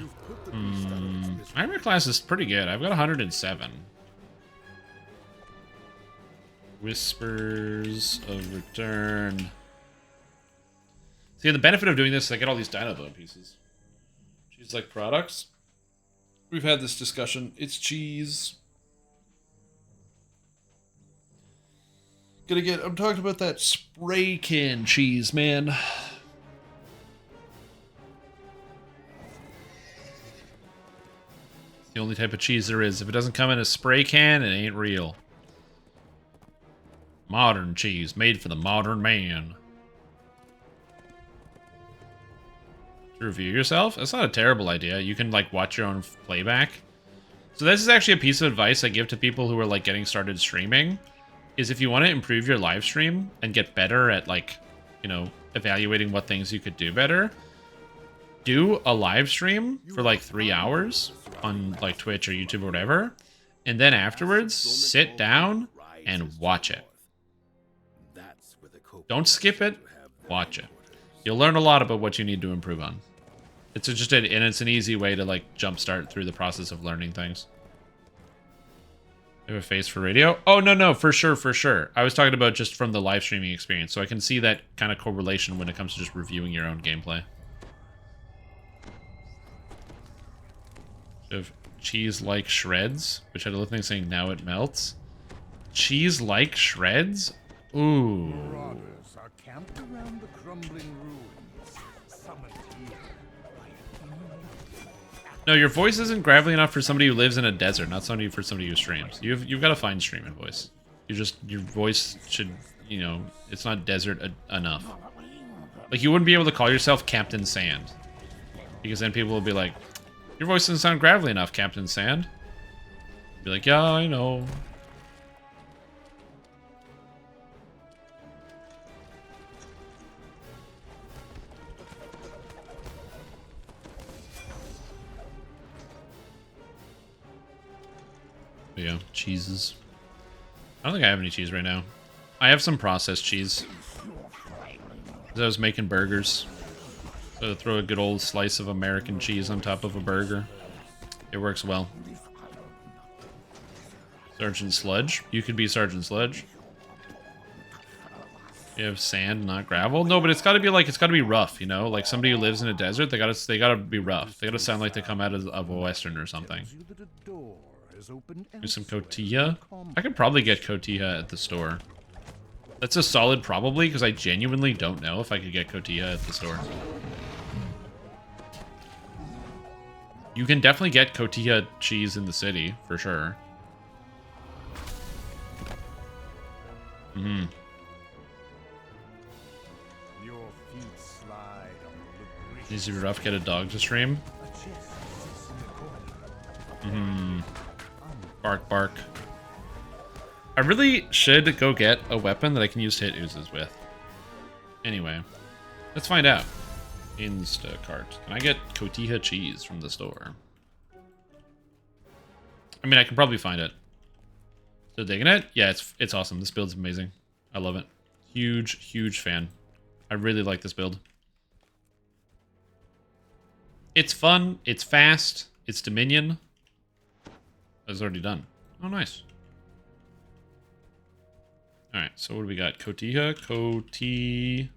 Armor class is pretty good. I've got 107. Whispers of Return. See, the benefit of doing this is I get all these Dino Bone pieces. Cheese-like products. We've had this discussion. It's cheese. I'm talking about that spray can cheese, man. It's the only type of cheese there is. If it doesn't come in a spray can, it ain't real. Modern cheese, made for the modern man. To review yourself? That's not a terrible idea. You can, like, watch your own playback. So this is actually a piece of advice I give to people who are, like, getting started streaming. Is if you want to improve your live stream and get better at, like, you know, evaluating what things you could do better, do a live stream for, like, 3 hours on, like, Twitch or YouTube or whatever, and then afterwards, sit down and watch it. Don't skip it, watch it. You'll learn a lot about what you need to improve on. It's just and it's an easy way to, like, jumpstart through the process of learning things. I have a face for radio? Oh, no, for sure, for sure. I was talking about just from the live streaming experience, so I can see that kind of correlation when it comes to just reviewing your own gameplay. Of cheese-like shreds, which had a little thing saying now it melts. Cheese-like shreds? Ooh. Marauders are camped around the crumbling ruins, summoned here by a No, your voice isn't gravelly enough for somebody who lives in a desert, not somebody for somebody who streams. You've got a fine streaming voice. Your voice should, you know, it's not desert enough. Like, you wouldn't be able to call yourself Captain Sand, because then people will be like, your voice doesn't sound gravelly enough, Captain Sand. Be like, yeah, I know. But yeah, cheeses. I don't think I have any cheese right now. I have some processed cheese. Because I was making burgers. So throw a good old slice of American cheese on top of a burger. It works well. Sergeant Sludge. You could be Sergeant Sludge. You have sand, not gravel. No, but it's got to be like, it's got to be rough, you know? Like somebody who lives in a desert, they gotta be rough. They gotta sound like they come out of a western or something. Do some cotija. I could probably get cotija at the store. That's a solid probably, because I genuinely don't know if I could get cotija at the store. You can definitely get cotija cheese in the city, for sure. Easy rough, get a dog to stream. Bark, bark. I really should go get a weapon that I can use to hit oozes with. Anyway, let's find out. Instacart. Can I get cotija cheese from the store? I mean, I can probably find it. Still digging it? Yeah, it's awesome. This build's amazing. I love it. Huge fan. I really like this build. It's fun. It's fast. It's Dominion. That's already done. Oh, nice. Alright, so what do we got? Cotija?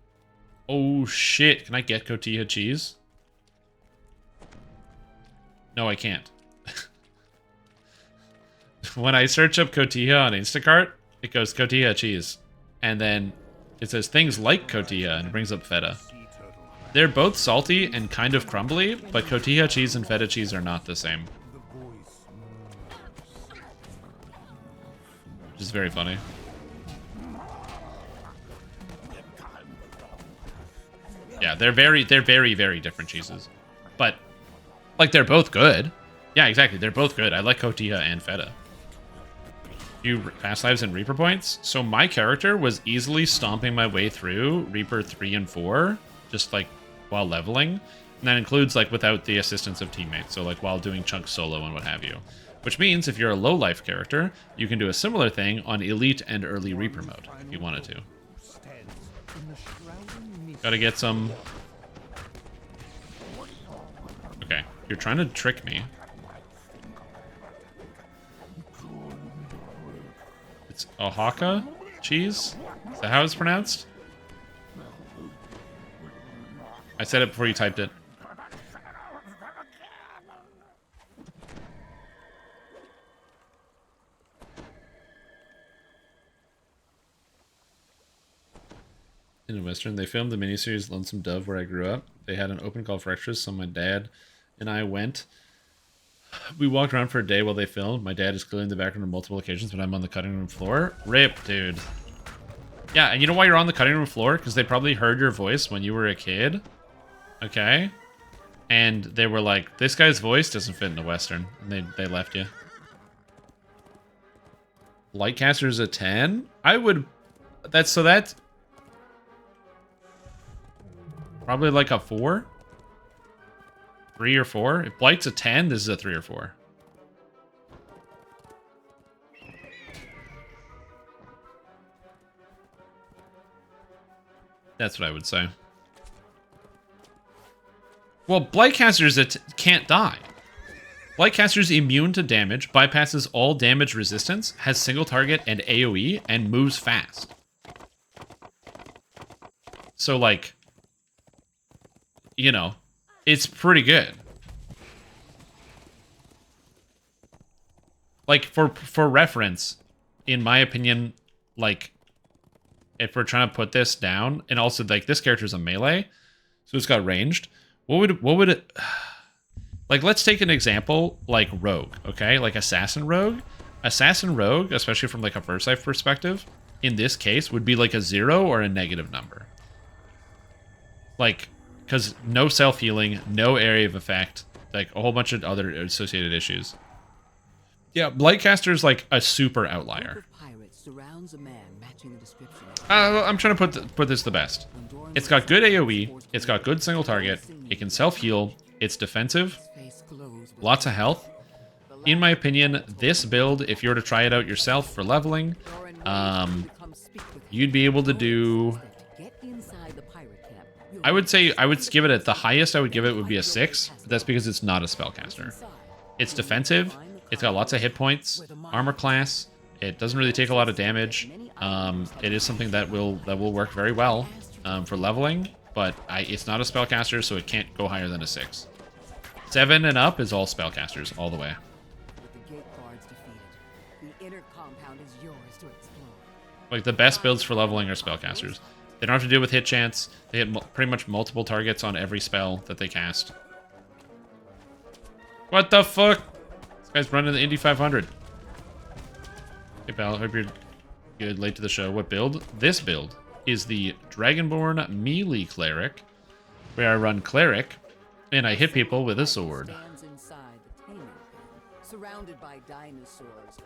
Oh, shit. Can I get Cotija cheese? No, I can't. When I search up Cotija on Instacart, it goes Cotija cheese. And then it says things like Cotija, and it brings up feta. They're both salty and kind of crumbly, but Cotija cheese and feta cheese are not the same. Which is very funny. Yeah, they're very different cheeses. But, like, they're both good. Yeah, exactly. They're both good. I like Cotija and feta. Few fast lives and Reaper points. So my character was easily stomping my way through Reaper 3 and 4, just, like, while leveling. And that includes, like, without the assistance of teammates. So, like, while doing chunks solo and what have you. Which means if you're a low-life character, you can do a similar thing on Elite and Early Reaper mode, if you wanted to. Gotta get some... Okay, you're trying to trick me. It's Oaxaca cheese? Is that how it's pronounced? I said it before you typed it. In Western, they filmed the miniseries Lonesome Dove where I grew up. They had an open call for extras, so my dad and I went. We walked around for a day while they filmed. My dad is clearly in the background on multiple occasions, but I'm on the cutting room floor. Rip, dude. Yeah, and you know why you're on the cutting room floor? Because they probably heard your voice when you were a kid. Okay? And they were like, this guy's voice doesn't fit in the Western. And they left you. Lightcaster's a 10? I would... That's... Probably like a 4? 3 or 4? If Blight's a 10, this is a 3 or 4. That's what I would say. Well, Blightcaster's can't die. Blightcaster's immune to damage, bypasses all damage resistance, has single target and AoE, and moves fast. So, like... You know, it's pretty good. Like, for reference, in my opinion, like, if we're trying to put this down, and also, like, this character's a melee, so it's got ranged, what would it... Like, let's take an example, like Rogue, okay? Like Assassin Rogue. Assassin Rogue, especially from, like, a first life perspective, in this case, would be, like, a 0 or a negative number. Like... Because no self-healing, no area of effect, like a whole bunch of other associated issues. Yeah, Blightcaster's like a super outlier. I'm trying to put this the best. It's got good AoE, it's got good single target, it can self-heal, it's defensive, lots of health. In my opinion, this build, if you were to try it out yourself for leveling, you'd be able to do... I would say I would give it the highest I would give it would be a 6. But that's because it's not a spellcaster. It's defensive. It's got lots of hit points. Armor class. It doesn't really take a lot of damage. It is something that will work very well for leveling. But it's not a spellcaster, so it can't go higher than a 6. 7 and up is all spellcasters all the way. Like the best builds for leveling are spellcasters. They don't have to deal with hit chance. They hit pretty much multiple targets on every spell that they cast. What the fuck? This guy's running the Indy 500. Hey, pal. Hope you're good. Late to the show. What build? This build is the Dragonborn Melee Cleric, where I run Cleric, and I hit people with a sword. Surrounded by dinosaurs,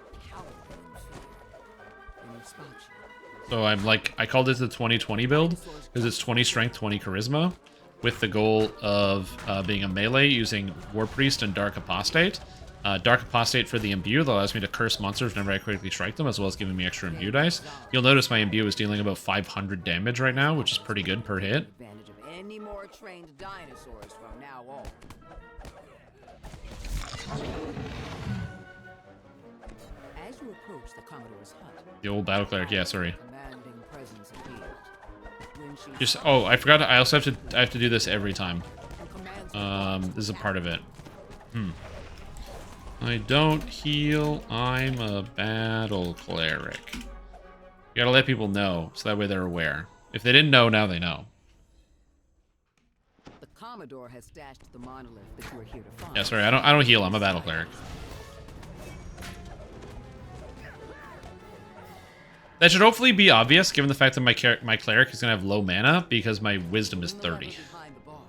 so I'm like, I called it the 2020 build because it's 20 strength, 20 charisma, with the goal of being a melee using Warpriest and Dark Apostate, Dark Apostate for the Imbue that allows me to curse monsters whenever I critically strike them, as well as giving me extra Imbue dice. You'll notice my Imbue is dealing about 500 damage right now, which is pretty good per hit. Advantage of any more trained dinosaurs from now on. As you approach the Commodore's hut, The old Battle Cleric, yeah, sorry. commanding presence appears. When she Just, oh, I forgot, I also have to do this every time. commands This is a part of it. I don't heal, I'm a Battle Cleric. You gotta let people know, so that way they're aware. If they didn't know, now they know. the Commodore has stashed the monolith that you are here to find. Yeah, sorry, I don't heal, I'm a Battle Cleric. That should hopefully be obvious, given the fact that my Cleric is gonna have low mana, because my Wisdom is 30. Behind the bar.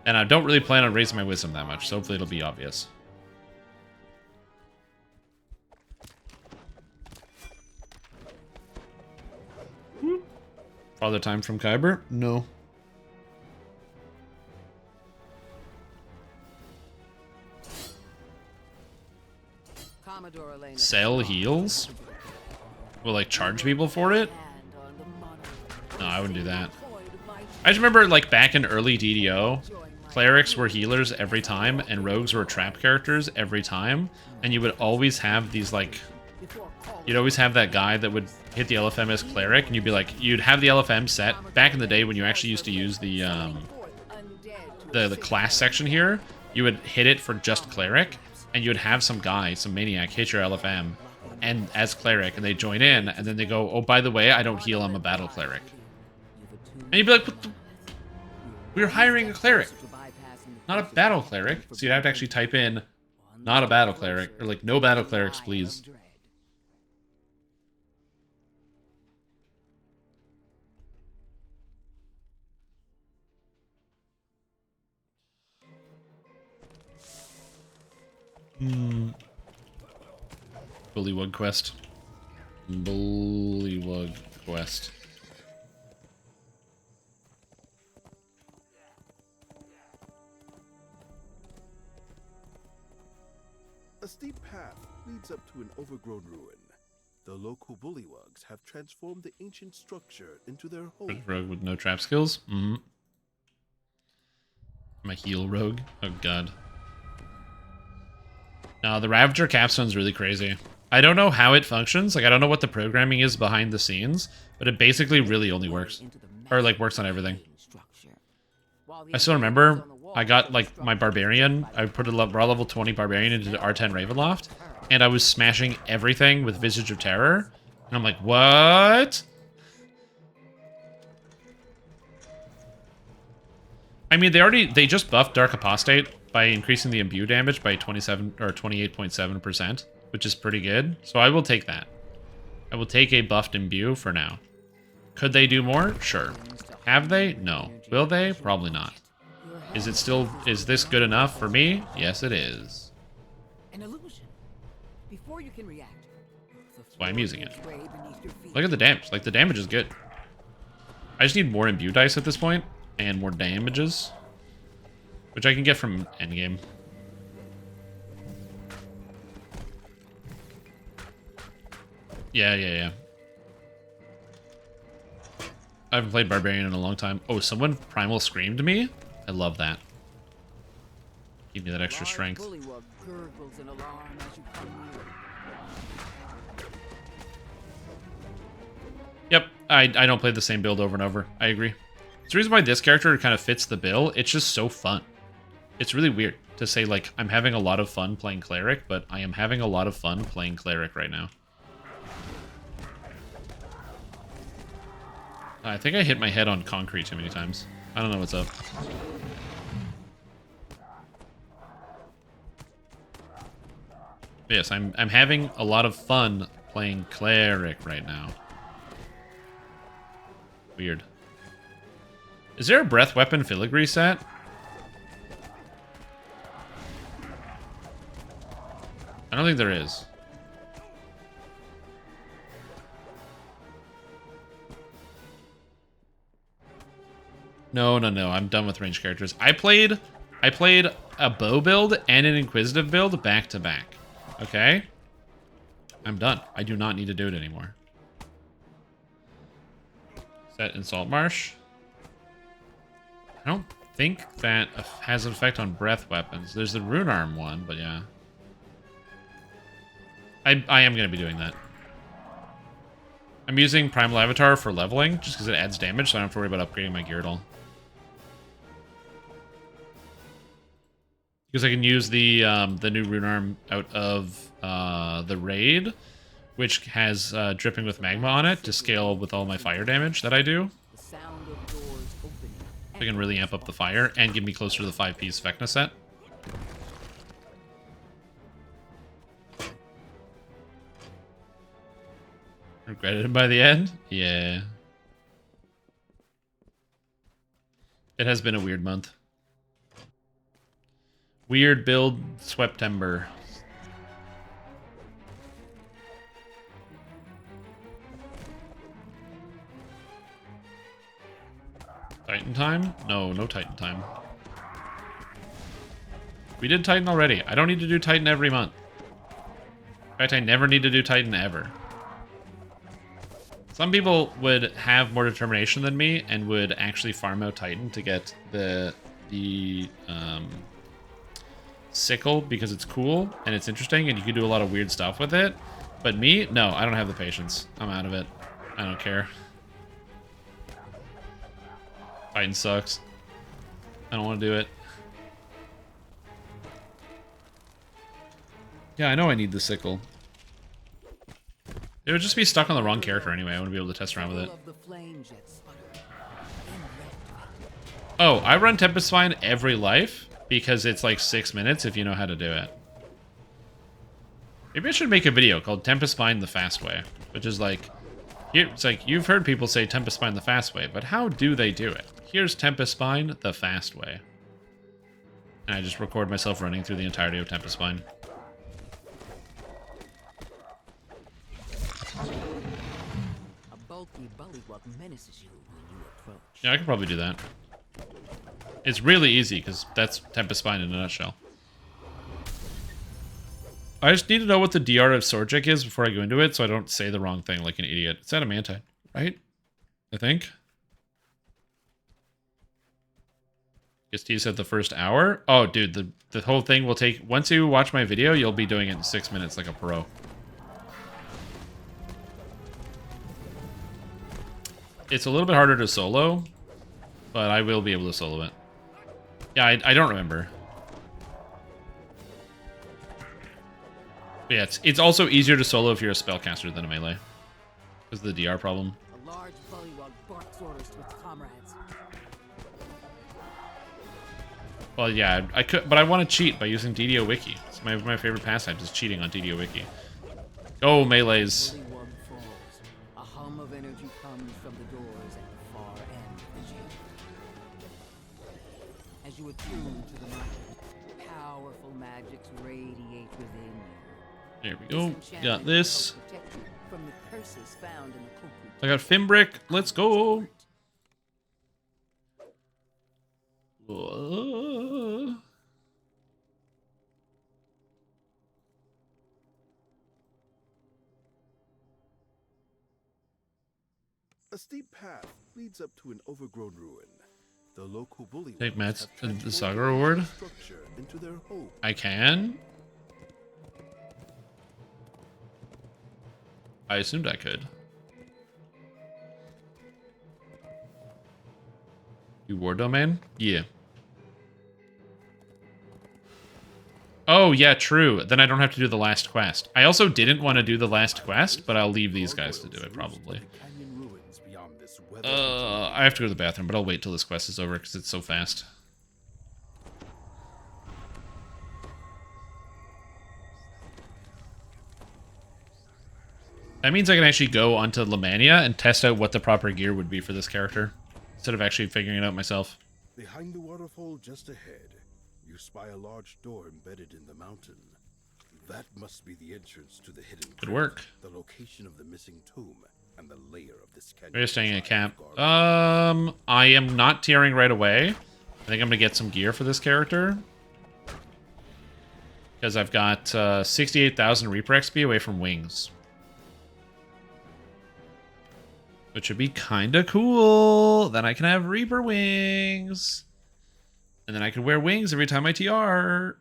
And I don't really plan on raising my Wisdom that much, so hopefully it'll be obvious. Father Time from Kyber? No. Commodore Elena Sell heals? Will, like, charge people for it? No, I wouldn't do that. I just remember, like, back in early DDO, clerics were healers every time, and rogues were trap characters every time, and you would always have these, like... You'd always have that guy that would hit the LFM as cleric, and you'd be like... You'd have the LFM set back in the day when you actually used to use the class section here. You would hit it for just cleric, and you would have some guy, some maniac, hit your LFM and as cleric, and they join in, and then they go, oh, by the way, I don't heal, I'm a battle cleric. And you'd be like, what the... We're hiring a cleric, not a battle cleric. So you'd have to actually type in, not a battle cleric, or like, no battle clerics, please. Bullywug quest. Bullywug quest. A steep path leads up to an overgrown ruin. The local bullywugs have transformed the ancient structure into their home. Rogue with no trap skills? Mm-hmm. I'm a heal rogue? Oh god. No, the Ravager capstone's really crazy. I don't know how it functions. Like, I don't know what the programming is behind the scenes, but it basically really only works. Or, like, works on everything. I still remember, I got, like, my Barbarian. I put a raw level 20 Barbarian into the R10 Ravenloft, and I was smashing everything with Visage of Terror. And I'm like, what? I mean, they just buffed Dark Apostate by increasing the imbue damage by 27 or 28.7%, which is pretty good. So I will take that. I will take a buffed imbue for now. Could they do more? Sure. Have they? No. Will they? Probably not. Is this good enough for me? Yes, it is. An illusion. Before you can react, That's why I'm using it. Look at the damage. Like, the damage is good. I just need more imbue dice at this point, and more damages, which I can get from endgame. Yeah. I haven't played Barbarian in a long time. Oh, someone Primal screamed me? I love that. Give me that extra strength. Yep, I don't play the same build over and over. I agree. It's the reason why this character kind of fits the bill. It's just so fun. It's really weird to say, like, I'm having a lot of fun playing Cleric, but I am having a lot of fun playing Cleric right now. I think I hit my head on concrete too many times. I don't know what's up. But yes, I'm having a lot of fun playing Cleric right now. Weird. Is there a breath weapon filigree set? I don't think there is. No. I'm done with ranged characters. I played I played a bow build and an inquisitive build back to back. Okay? I'm done. I do not need to do it anymore. Set in Salt Marsh. I don't think that has an effect on breath weapons. There's the Rune Arm one, but yeah. I am going to be doing that. I'm using Primal Avatar for leveling, just because it adds damage, so I don't have to worry about upgrading my gear at all. Because I can use the new Rune Arm out of the raid, which has dripping with magma on it to scale with all my fire damage that I do. I can really amp up the fire and get me closer to the 5-piece Vecna set. Regretted it by the end? Yeah. It has been a weird month. Weird build, Sweptember. Titan time? No, no Titan time. We did Titan already. I don't need to do Titan every month. In fact, I never need to do Titan ever. Some people would have more determination than me and would actually farm out Titan to get the sickle because it's cool and it's interesting and you can do a lot of weird stuff with it. But me, no, I don't have the patience. I'm out of it. I don't care. Titan sucks. I don't want to do it. Yeah, I know I need the sickle. It would just be stuck on the wrong character anyway. I wouldn't be able to test around with it. Oh, I run Tempest Spine every life because it's like 6 minutes if you know how to do it. Maybe I should make a video called Tempest Spine the Fast Way, which is like, it's like you've heard people say Tempest Spine the Fast Way, but how do they do it? Here's Tempest Spine the Fast Way. And I just record myself running through the entirety of Tempest Spine. A bulky bullywug menaces you when you approach. Yeah, I could probably do that. It's really easy because that's Tempest Spine in a nutshell. I just need to know what the DR of Swordjick is before I go into it so I don't say the wrong thing like an idiot. It's adamantine, right? I think. Guess you said the first hour? Oh, dude, the whole thing will take... Once you watch my video, you'll be doing it in 6 minutes like a pro. It's a little bit harder to solo, but I will be able to solo it. Yeah, I don't remember. But yeah, it's also easier to solo if you're a spellcaster than a melee. Because of the DR problem. A large bullywug barks orders to its comrades. Well, yeah, I could, but I want to cheat by using DDO Wiki. It's my favorite pastime, is cheating on DDO Wiki. Go, melees. Bullywug falls. A hum of energy comes from the doors at the far end of the chamber. As you attune to the mind, powerful magics radiate within you. There we go. Got this. From the curses found in the I got Fimbrick. Let's go. A steep path leads up to an overgrown ruin. The local bully Take Matt's the Saga reward. Into their home. I can. I assumed I could. Do War Domain? Yeah. Oh, yeah, true. Then I don't have to do the last quest. I also didn't want to do the last quest, but I'll leave these guys to do it, probably. I have to go to the bathroom, but I'll wait till this quest is over, because it's so fast. That means I can actually go onto lamannia and test out what the proper gear would be for this character, instead of actually figuring it out myself. Behind the waterfall just ahead, you spy a large door embedded in the mountain. That must be the entrance to the hidden Good crypt, work. the location of the missing tomb, and the layer of this canyon. We're staying in a camp. I am not tearing right away, I think I'm going to get some gear for this character. Because I've got 68,000 Reaper XP away from wings. Which would be kind of cool. Then I can have Reaper wings. And then I can wear wings every time I TR.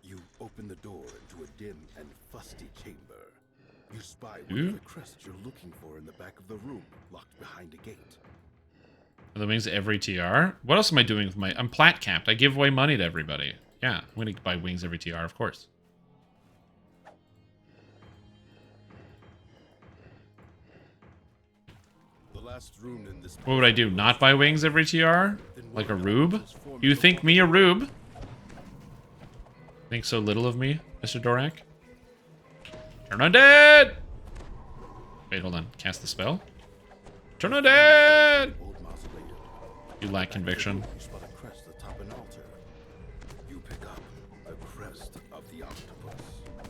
You open the door into a dim and fusty chamber. You spy one of the crests you're looking for in the back of the room, locked behind a gate. Are the wings every TR? What else am I doing with my... I'm plat capped. I give away money to everybody. Yeah, I'm going to buy wings every TR, of course. The last room in this... What would I do? Not buy wings every TR? Like a rube? You think me a rube? Think so little of me, Mr. Dorak? Turn undead! Wait, hold on. Cast the spell. Turn undead! You lack conviction. You spot a crest atop an altar. You pick up the crest of the octopus.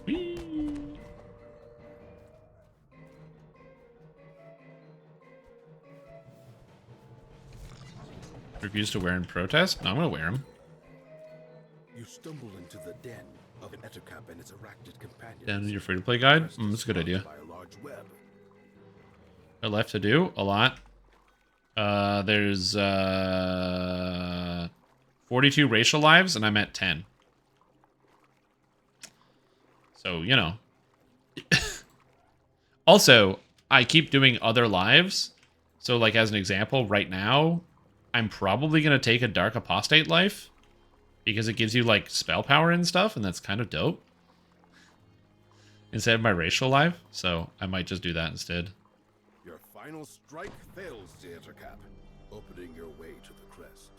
Whee! Refuse to wear in protest? No, I'm gonna wear them. You stumble into the den of an Ettercap and its arachnid companion. Then your free-to-play guide? That's a good idea. By a large web. What left to do? A lot. There's 42 racial lives, and I'm at 10. So, you know. Also, I keep doing other lives. So, like, as an example, right now, I'm probably going to take a Dark Apostate life. Because it gives you, like, spell power and stuff, and that's kind of dope. Instead of my racial life. So, I might just do that instead. Your final strike fails, Dietary, opening your way to the crest.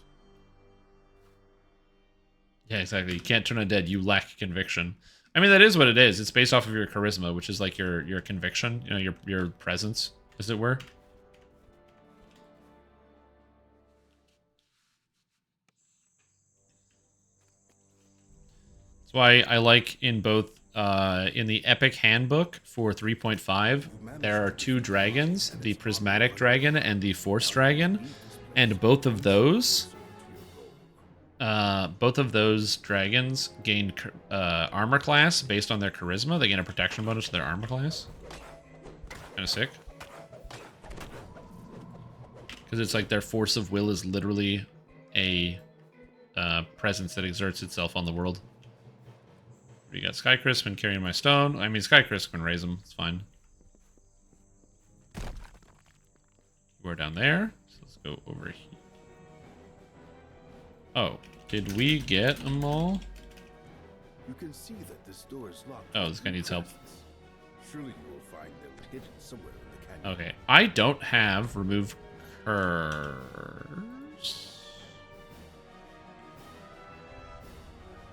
Yeah, exactly. You can't turn undead. You lack conviction. I mean, that is what it is. It's based off of your charisma, which is like your conviction. You know, your presence, as it were. That's why I like in both in the Epic Handbook for 3.5, there are two dragons, the Prismatic Dragon and the Force Dragon, and both of those dragons gain armor class based on their charisma. They gain a protection bonus to their armor class. Kind of sick. Because it's like their force of will is literally a presence that exerts itself on the world. We got Skycrisp and carrying my stone. I mean, Skycrisp can raise them. It's fine. We're down there. So let's go over here. Oh, did we get them all? You can see that this door is locked. Oh, this guy needs help. Surely you will find them hidden somewhere in the canyon. Okay, I don't have remove curse.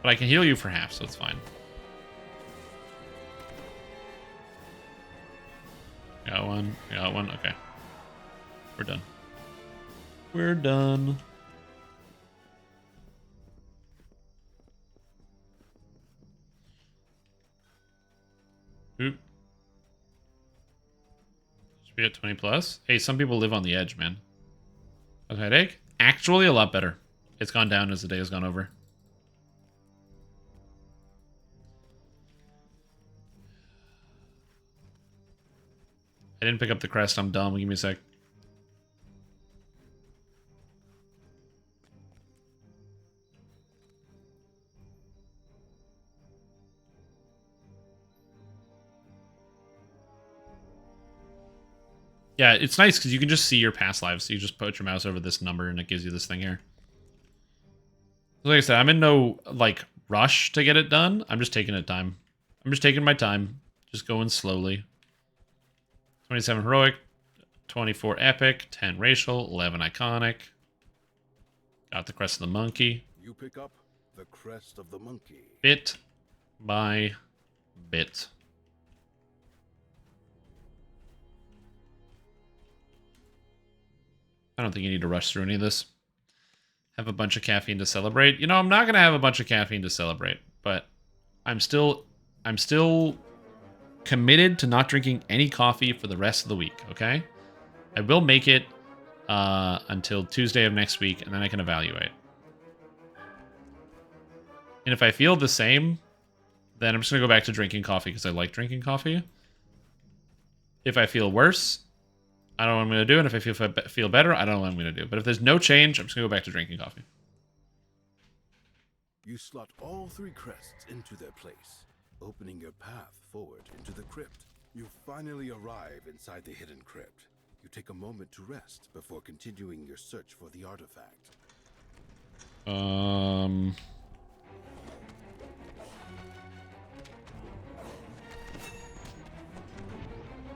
But I can heal you for half, so it's fine. Got one. Got one. Okay. We're done. We're done. Oop. Should we get 20 plus? Hey, some people live on the edge, man. A headache? Actually, a lot better. It's gone down as the day has gone over. I didn't pick up the crest. I'm dumb. Give me a sec. Yeah, it's nice because you can just see your past lives. So you just put your mouse over this number and it gives you this thing here. Like I said, I'm in no, like, rush to get it done. I'm just taking it time. I'm just taking my time. Just going slowly. 27 heroic, 24 epic, 10 racial, 11 iconic. Got the crest of the monkey. You pick up the crest of the monkey. Bit by bit. I don't think you need to rush through any of this. Have a bunch of caffeine to celebrate. You know, I'm not going to have a bunch of caffeine to celebrate, but I'm still I'm still committed to not drinking any coffee for the rest of the week, okay? I will make it until Tuesday of next week, and then I can evaluate. And if I feel the same, then I'm just going to go back to drinking coffee because I like drinking coffee. If I feel worse, I don't know what I'm going to do. And if I feel better, I don't know what I'm going to do. But if there's no change, I'm just going to go back to drinking coffee. You slot all 3 crests into their place, opening your path forward into the crypt. You finally arrive inside the hidden crypt. You take a moment to rest before continuing your search for the artifact.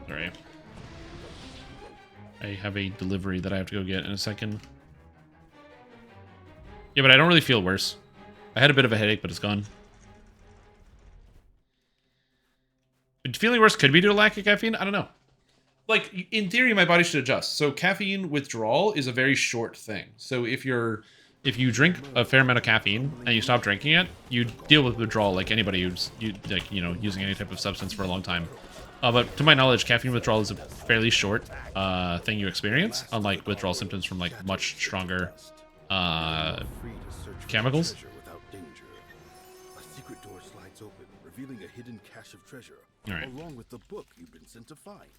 Sorry. I have a delivery that I have to go get in a second. Yeah, but I don't really feel worse. I had a bit of a headache, but it's gone. But feeling worse could be due to lack of caffeine? I don't know. Like, in theory, my body should adjust. So caffeine withdrawal is a very short thing. So if you drink a fair amount of caffeine and you stop drinking it, you deal with withdrawal like anybody who's using any type of substance for a long time. But to my knowledge, caffeine withdrawal is a fairly short thing you experience, unlike withdrawal symptoms from like much stronger chemicals. A secret door slides open, revealing a hidden cache of treasure, Right. along with the book you've been sent to find.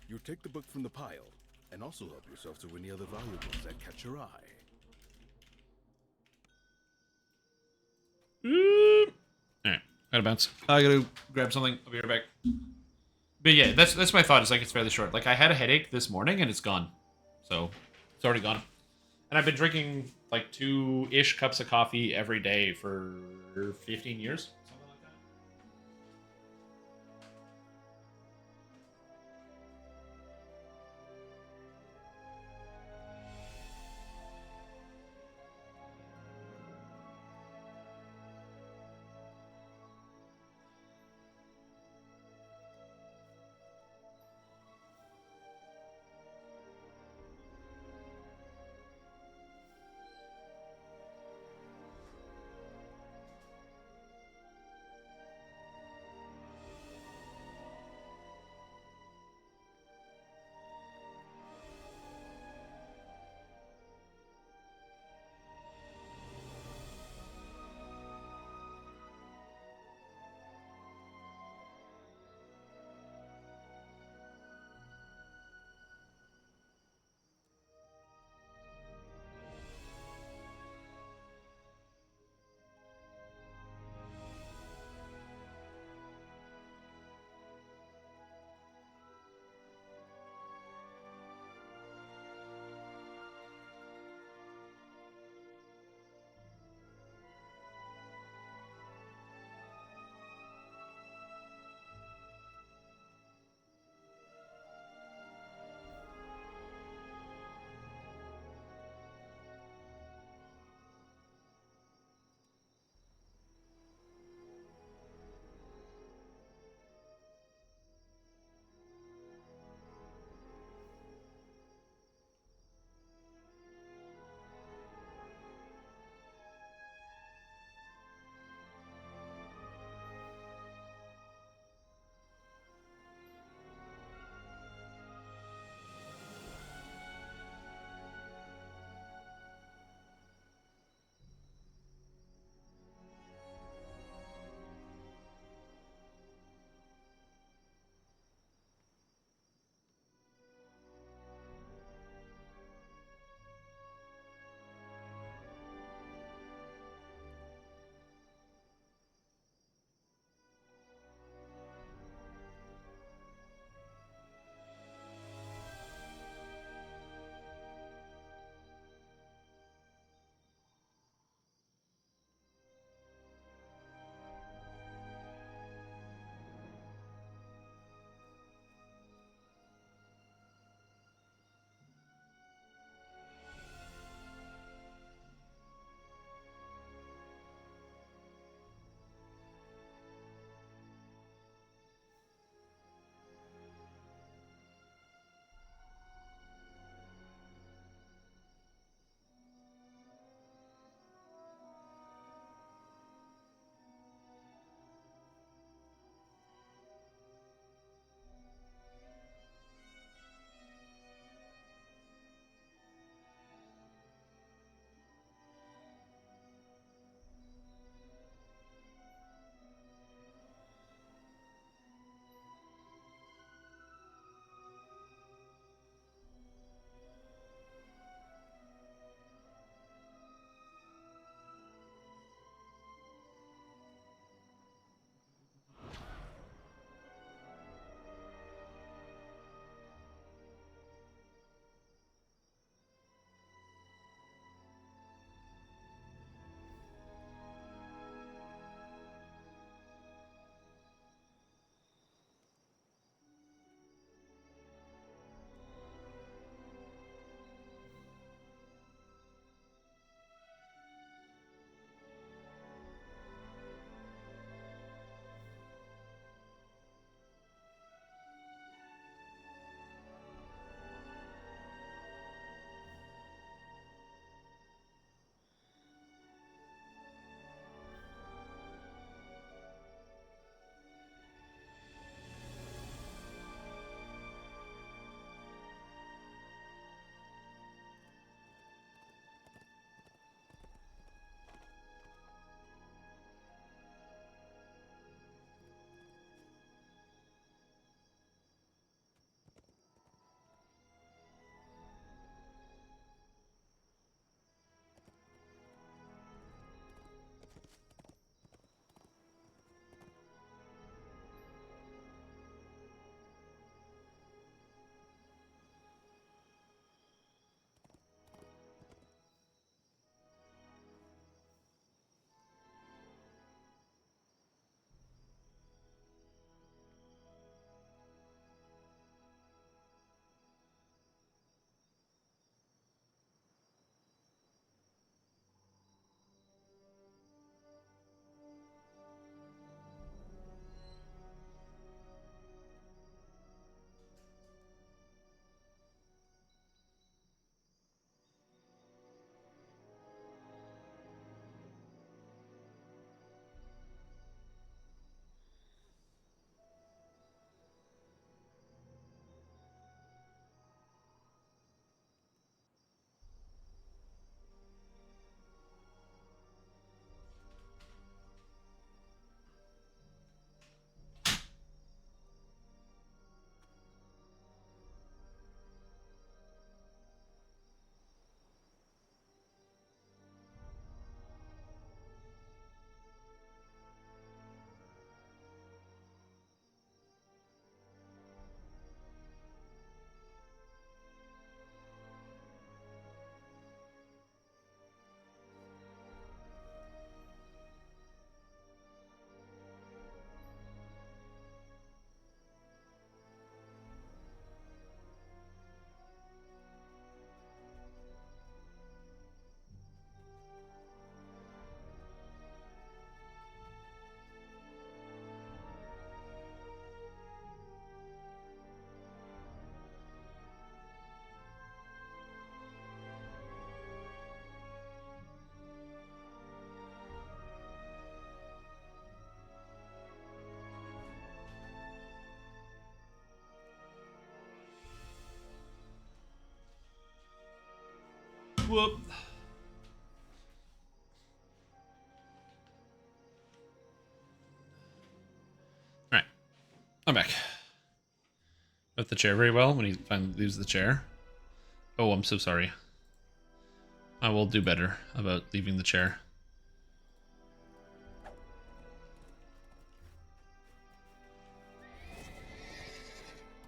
You take the book from the pile, and also help yourself to any other valuables that catch your eye. Alright, gotta bounce. I gotta grab something. I'll be right back. But yeah, that's my thought. Is like it's fairly short. Like I had a headache this morning and it's gone, so it's already gone. And I've been drinking like 2-ish cups of coffee every day for 15 years. Whoop. Alright. I'm back. Left the chair very well when he finally leaves the chair. Oh, I'm so sorry. I will do better about leaving the chair.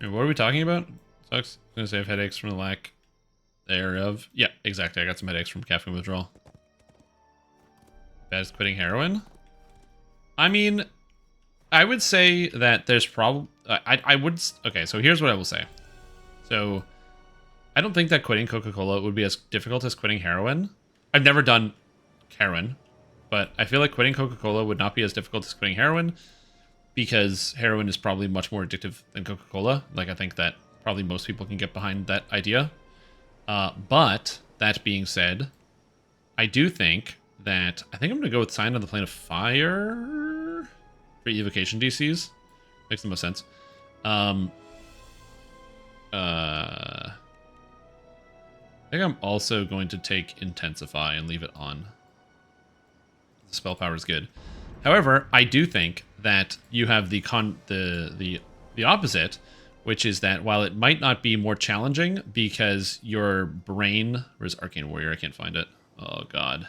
What are we talking about? Sucks. I'm gonna say I have headaches from the lack thereof. Yeah, exactly. I got some headaches from caffeine withdrawal. Bad as quitting heroin? I mean, I would say that there's probably... I would... Okay, so here's what I will say. So, I don't think that quitting Coca-Cola would be as difficult as quitting heroin. I've never done heroin, but I feel like quitting Coca-Cola would not be as difficult as quitting heroin because heroin is probably much more addictive than Coca-Cola. Like, I think that probably most people can get behind that idea. But, that being said, I do think that... I think I'm going to go with Sign on the Plane of Fire for evocation DCs. Makes the most sense. I think I'm also going to take Intensify and leave it on. The spell power is good. However, I do think that you have the opposite, which is that while it might not be more challenging because your brain... Where's Arcane Warrior? I can't find it. Oh, God.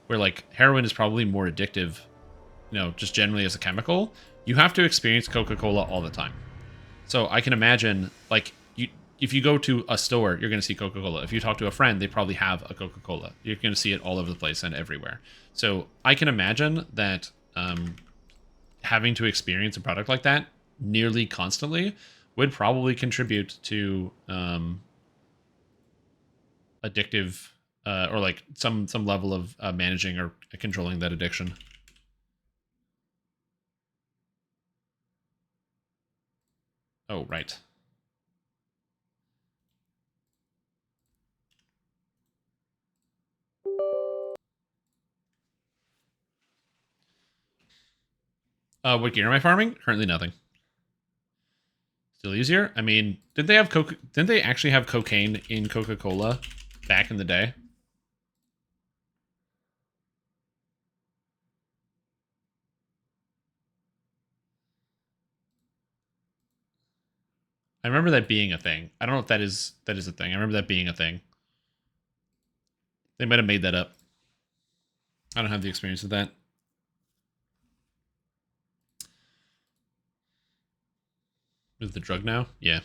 Where, like, heroin is probably more addictive, you know, just generally as a chemical, you have to experience Coca-Cola all the time. So I can imagine, like, if you go to a store, you're going to see Coca-Cola. If you talk to a friend, they probably have a Coca-Cola. You're going to see it all over the place and everywhere. So I can imagine that having to experience a product like that nearly constantly would probably contribute to addictive or like some level of managing or controlling that addiction. Oh, right. What gear am I farming? Currently nothing. Still easier? I mean, didn't they actually have cocaine in Coca-Cola back in the day? I remember that being a thing. I don't know if that is a thing. I remember that being a thing. They might have made that up. I don't have the experience with that. With the drug now? Yeah.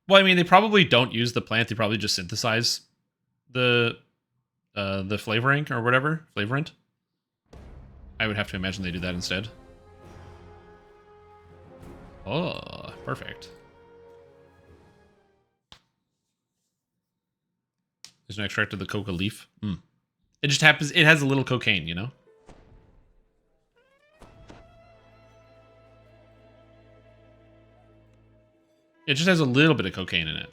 Well, I mean, they probably don't use the plant. They probably just synthesize the flavoring or whatever. Flavorant. I would have to imagine they do that instead. Oh, perfect. There's an extract of the coca leaf. It just happens, it has a little cocaine, you know? It just has a little bit of cocaine in it.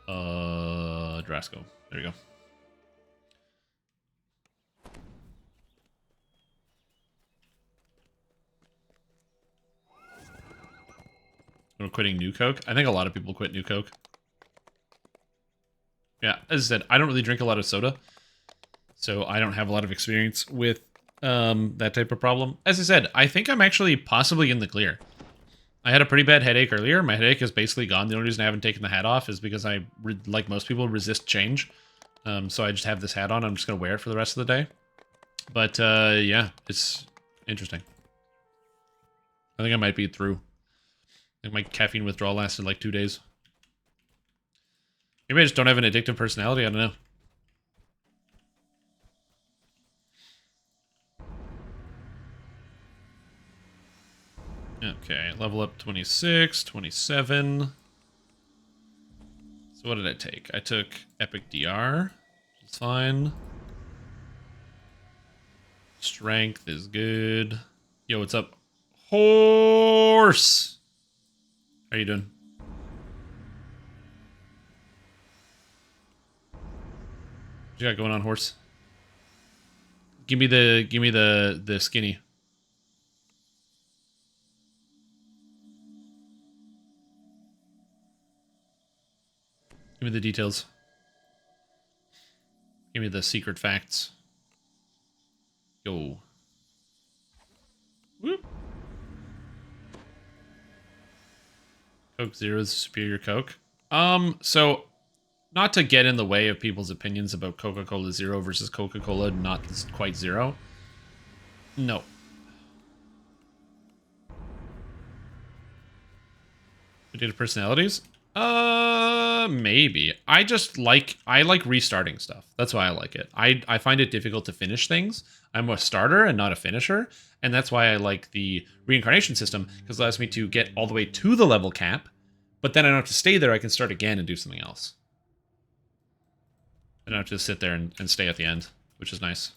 Drasco. There we go. We're quitting New Coke. I think a lot of people quit New Coke. Yeah, as I said, I don't really drink a lot of soda, so I don't have a lot of experience with that type of problem. As I said, I think I'm actually possibly in the clear. I had a pretty bad headache earlier. My headache is basically gone. The only reason I haven't taken the hat off is because I, like most people, resist change. So I just have this hat on. I'm just going to wear it for the rest of the day. But, yeah, it's interesting. I think I might be through. I think my caffeine withdrawal lasted like 2 days. Maybe I just don't have an addictive personality. I don't know. Okay, level up 26, 27. So what did I take? I took Epic DR. It's fine. Strength is good. Yo, what's up? Horse! How you doing? What you got going on, horse? Give me the skinny. Give me the details. Give me the secret facts. Yo. Whoop. Coke Zero is superior Coke. So not to get in the way of people's opinions about Coca-Cola Zero versus Coca-Cola not quite zero. No. Data personalities? Maybe. I like restarting stuff. That's why I like it. I find it difficult to finish things. I'm a starter and not a finisher, and that's why I like the reincarnation system, because it allows me to get all the way to the level cap, but then I don't have to stay there. I can start again and do something else. I don't have to sit there and stay at the end, which is nice.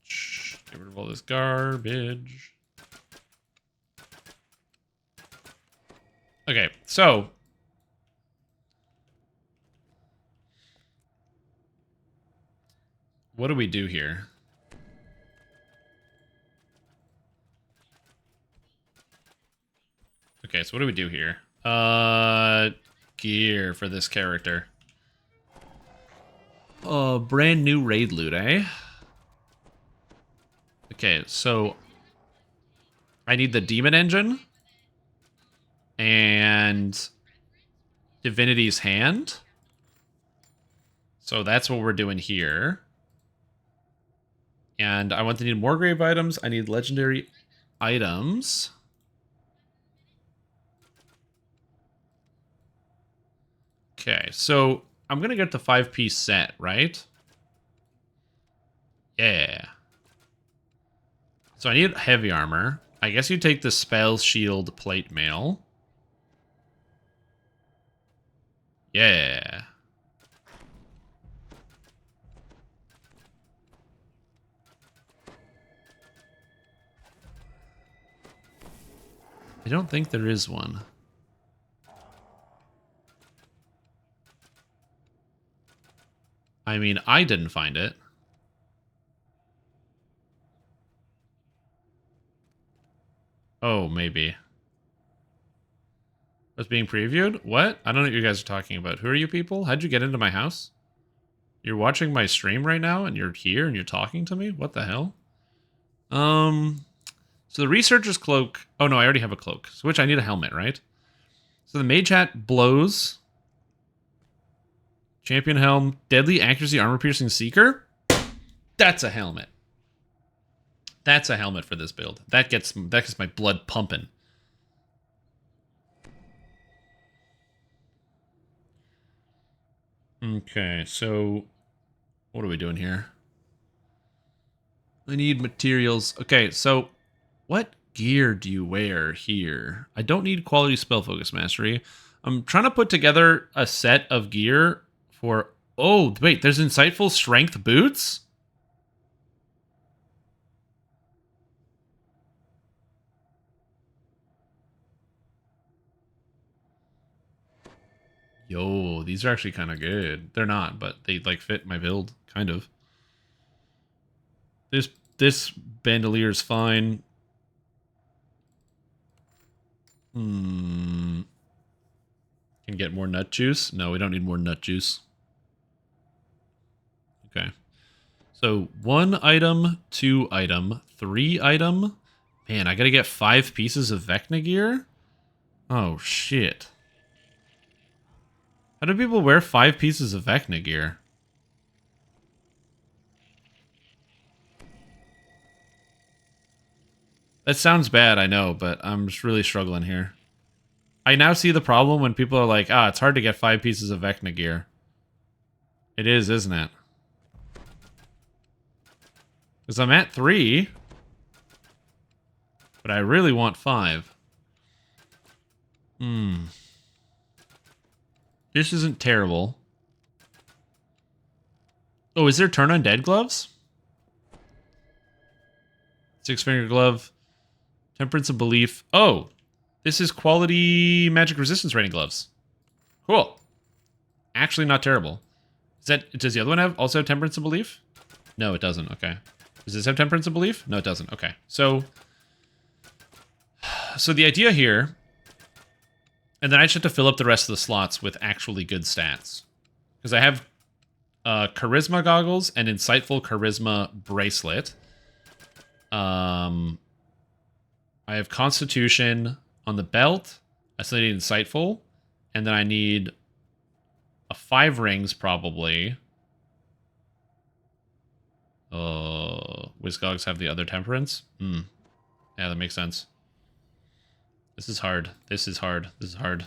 Shh, get rid of all this garbage. Okay, so what do we do here? Okay, so what do we do here? Gear for this character. Brand new raid loot, eh? Okay, so I need the demon engine and Divinity's Hand. So that's what we're doing here. And I want to need more grave items. I need legendary items. Okay, so I'm going to get the 5-piece set, right? Yeah. So I need heavy armor. I guess you take the spell shield plate mail. Yeah. I don't think there is one. I mean, I didn't find it. Oh, maybe. Was being previewed? What? I don't know what you guys are talking about. Who are you people? How'd you get into my house? You're watching my stream right now and you're here and you're talking to me? What the hell? So the researcher's cloak. Oh no, I already have a cloak. So which I need a helmet, right? So the mage hat blows. Champion helm, deadly accuracy, armor piercing seeker. That's a helmet. That's a helmet for this build. That gets my blood pumping. Okay, so what are we doing here? I need materials. Okay, so what gear do you wear here? I don't need quality spell focus mastery. I'm trying to put together a set of gear for... Oh, wait, there's insightful strength boots? Yo, these are actually kind of good. They're not, but they like fit my build, kind of. This bandolier is fine. Can get more nut juice? No, we don't need more nut juice. Okay. So 1 item, 2 item, 3 item. Man, I gotta get 5 pieces of Vecna gear? Oh, shit. How do people wear 5 pieces of Vecna gear? That sounds bad, I know, but I'm just really struggling here. I now see the problem when people are like, it's hard to get 5 pieces of Vecna gear. It is, isn't it? Because I'm at 3. But I really want 5. This isn't terrible. Oh, is there turn undead gloves? 6-finger glove. Temperance of belief. Oh, this is quality magic resistance rating gloves. Cool. Actually not terrible. Does the other one also have temperance of belief? No, it doesn't. Okay. Does this have temperance of belief? No, it doesn't. Okay. So the idea here And then I just have to fill up the rest of the slots with actually good stats. Because I have Charisma Goggles and Insightful Charisma Bracelet. I have Constitution on the belt. I still need Insightful. And then I need a 5 rings, probably. Wizgogs have the other Temperance. Yeah, that makes sense. This is hard. This is hard. This is hard.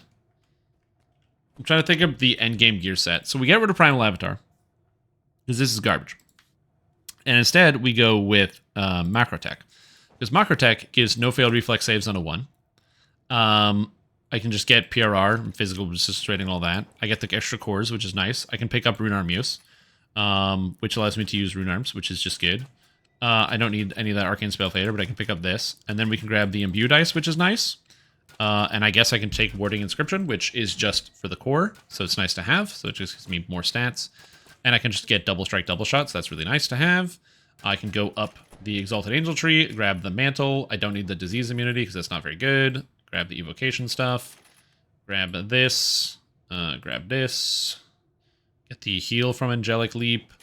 I'm trying to think of the endgame gear set. So we get rid of Primal Avatar. Because this is garbage. And instead, we go with Macrotech. Because Macrotech gives no failed reflex saves on a 1. I can just get PRR, physical resistance rating, all that. I get the extra cores, which is nice. I can pick up Rune Arm Use, which allows me to use Rune Arms, which is just good. I don't need any of that Arcane Spell Fader, but I can pick up this. And then we can grab the Imbue Dice, which is nice. And I guess I can take Warding Inscription, which is just for the core, so it's nice to have. So it just gives me more stats. And I can just get Double Strike, Double Shot, so that's really nice to have. I can go up the Exalted Angel Tree, grab the Mantle. I don't need the Disease Immunity, because that's not very good. Grab the Evocation stuff. Grab this. Grab this. Get the Heal from Angelic Leap.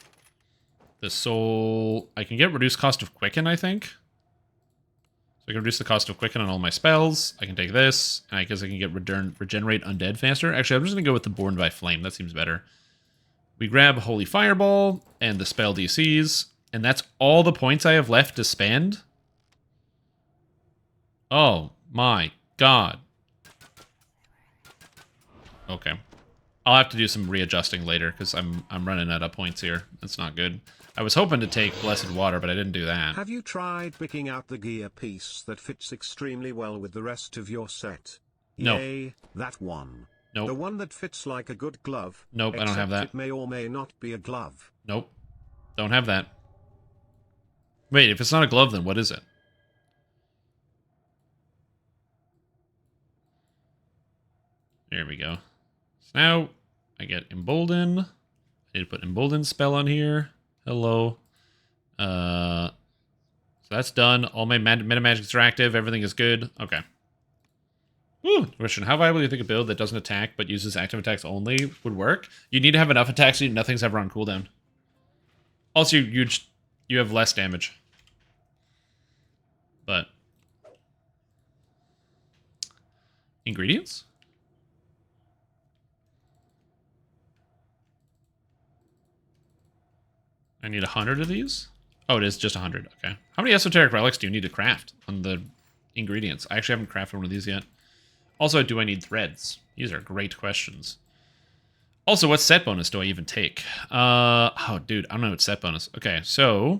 The Soul. I can get Reduced Cost of Quicken, I think. So I can reduce the cost of Quicken on all my spells. I can take this, and I guess I can get Regenerate Undead faster. Actually, I'm just going to go with the Born by Flame. That seems better. We grab Holy Fireball and the spell DCs, and that's all the points I have left to spend. Oh my god. Okay. I'll have to do some readjusting later, because I'm running out of points here. That's not good. I was hoping to take Blessed Water, but I didn't do that. Have you tried picking out the gear piece that fits extremely well with the rest of your set? No. Yay, that one. Nope. The one that fits like a good glove. Nope, I don't have that. It may or may not be a glove. Nope. Don't have that. Wait, if it's not a glove, then what is it? There we go. So now I get Embolden. I need to put Embolden spell on here. Hello. So that's done. All my meta magics are active. Everything is good. Okay. Woo! Question: how viable do you think a build that doesn't attack but uses active attacks only would work? You need to have enough attacks so nothing's ever on cooldown. Also, you have less damage. But ingredients? I need 100 of these? Oh, it is just 100. Okay. How many esoteric relics do you need to craft on the ingredients? I actually haven't crafted one of these yet. Also, do I need threads? These are great questions. Also, what set bonus do I even take? Oh, dude, I don't know what set bonus. Okay, so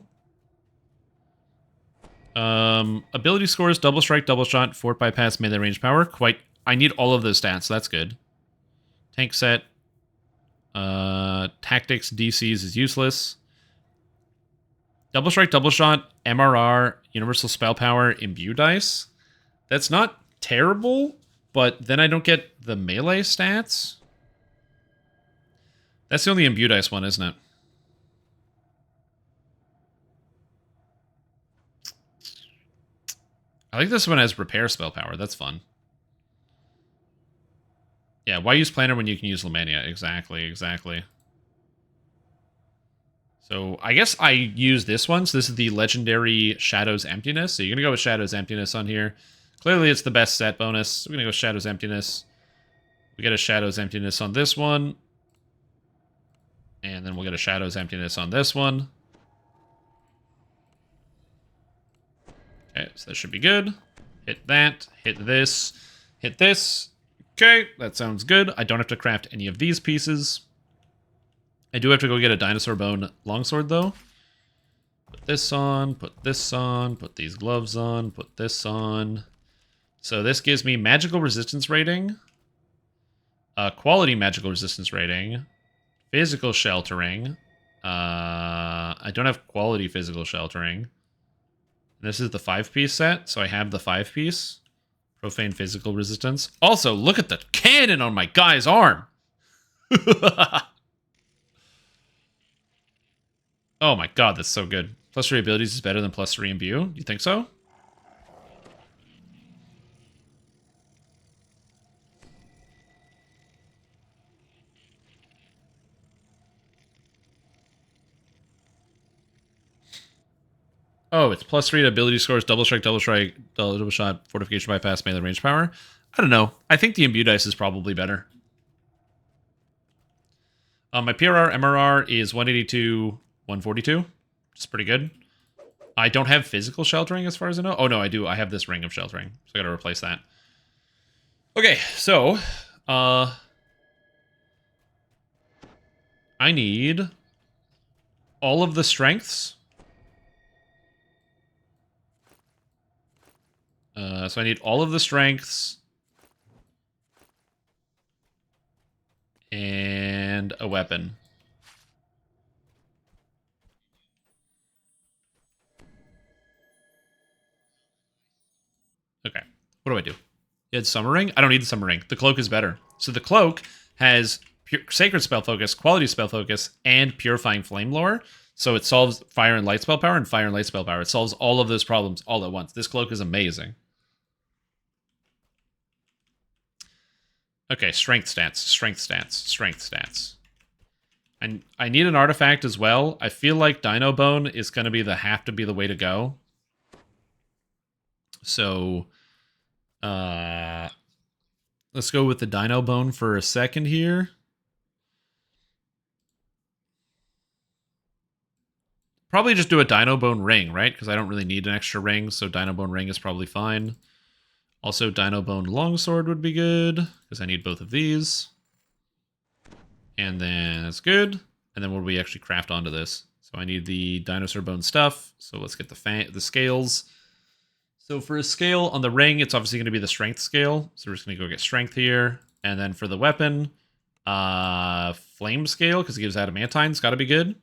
ability scores, double strike, double shot, fort bypass, melee range power. I need all of those stats, so that's good. Tank set. Tactics, DCs is useless. Double strike, double shot, MRR, universal spell power, imbue dice. That's not terrible, but then I don't get the melee stats. That's the only imbue dice one, isn't it? I think this one has repair spell power. That's fun. Yeah, why use Planner when you can use lamannia? Exactly, exactly. So I guess I use this one. So this is the legendary Shadow's Emptiness. So you're going to go with Shadow's Emptiness on here. Clearly it's the best set bonus. We're going to go Shadow's Emptiness. We get a Shadow's Emptiness on this one. And then we'll get a Shadow's Emptiness on this one. Okay, so that should be good. Hit that. Hit this. Hit this. Okay, that sounds good. I don't have to craft any of these pieces. I do have to go get a dinosaur bone longsword, though. Put this on, put this on, put these gloves on, put this on. So this gives me magical resistance rating, quality magical resistance rating, physical sheltering. I don't have quality physical sheltering. This is the 5-piece set, so I have the 5-piece. Profane physical resistance. Also, look at the cannon on my guy's arm! Oh my god, that's so good. Plus 3 abilities is better than plus 3 imbue. You think so? Oh, it's +3 to ability scores, double strike, double shot, fortification bypass, melee range power. I don't know. I think the imbue dice is probably better. My PRR, MRR is 182, 142. Which is pretty good. I don't have physical sheltering as far as I know. Oh, no, I do. I have this ring of sheltering. So I got to replace that. Okay, so... I need all of the strengths. So I need all of the strengths. And a weapon. Okay. What do I do? You had Summer Ring? I don't need the Summer Ring. The Cloak is better. So the Cloak has Sacred Spell Focus, Quality Spell Focus, and Purifying Flame Lore. So it solves Fire and Light Spell Power and Fire and Light Spell Power. It solves all of those problems all at once. This Cloak is amazing. Okay, Strength stats, Strength stats, Strength stats. And I need an artifact as well. I feel like Dino Bone is going to be have to be the way to go. So, let's go with the Dino Bone for a second here. Probably just do a Dino Bone ring, right? Because I don't really need an extra ring, so Dino Bone ring is probably fine. Also, Dino Bone longsword would be good, because I need both of these. And then that's good. And then what do we actually craft onto this? So I need the dinosaur bone stuff. So let's get the scales. So for a scale on the ring, it's obviously going to be the strength scale. So we're just going to go get strength here. And then for the weapon, flame scale, because it gives adamantine's got to be good.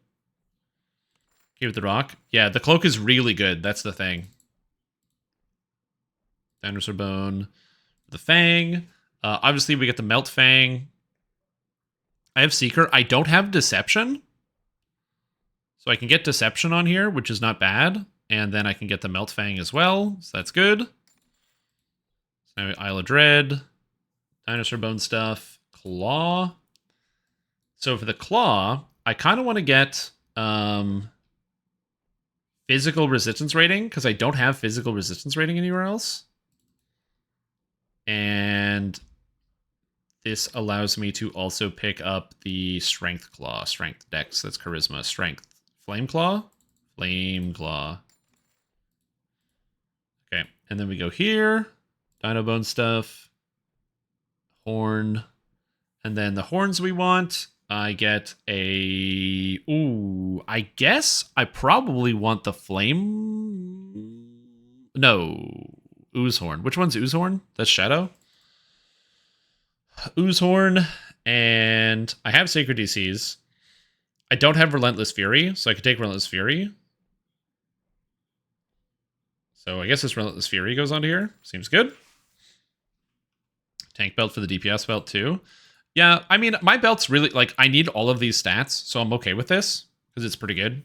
Give it the rock. Yeah, the cloak is really good. That's the thing. Dinosaur bone. The fang. Obviously, we get the melt fang. I have Seeker. I don't have Deception. So I can get Deception on here, which is not bad. And then I can get the Melt Fang as well. So that's good. So Isle of Dread. Dinosaur Bone stuff. Claw. So for the Claw, I kind of want to get physical resistance rating, because I don't have physical resistance rating anywhere else. And this allows me to also pick up the Strength Claw, Strength Dex, that's Charisma, Strength, Flame Claw, Flame Claw. Okay, and then we go here, Dino Bone stuff, Horn, and then the horns we want, I get a, ooh, I guess I probably want the Flame, no, Ooze Horn. Which one's Ooze Horn? That's Shadow? Oozehorn, and I have Sacred DCs. I don't have Relentless Fury, so I could take Relentless Fury. So I guess this Relentless Fury goes onto here. Seems good. Tank belt for the DPS belt too. Yeah, I mean, my belt's really, like, I need all of these stats, so I'm okay with this, because it's pretty good.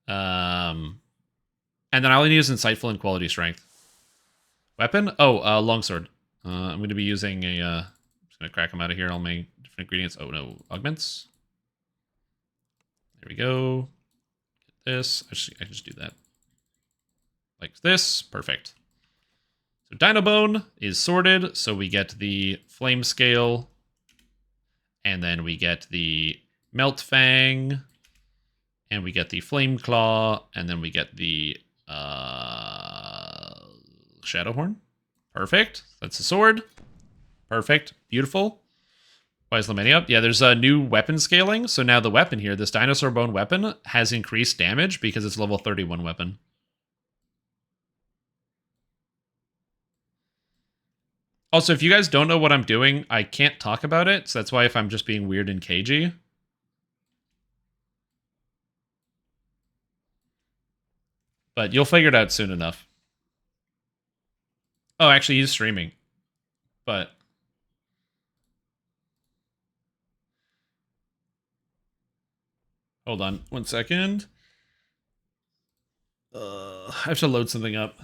And then all I need is Insightful and Quality Strength. Weapon? Oh, Longsword. I'm going to be using a, I'm just going to crack them out of here, all my different ingredients. Oh no, augments. There we go. Get this. I just do that. Like this. Perfect. So Dino Bone is sorted, so we get the Flame Scale, and then we get the Melt Fang, and we get the Flame Claw, and then we get the Shadow Horn. Perfect. That's the sword. Perfect. Beautiful. Why is lamannia up? Yeah, there's a new weapon scaling. So now the weapon here, this dinosaur bone weapon, has increased damage because it's level 31 weapon. Also, if you guys don't know what I'm doing, I can't talk about it. So that's why if I'm just being weird and cagey. But you'll figure it out soon enough. Oh, actually, he's streaming. But hold on 1 second. I have to load something up.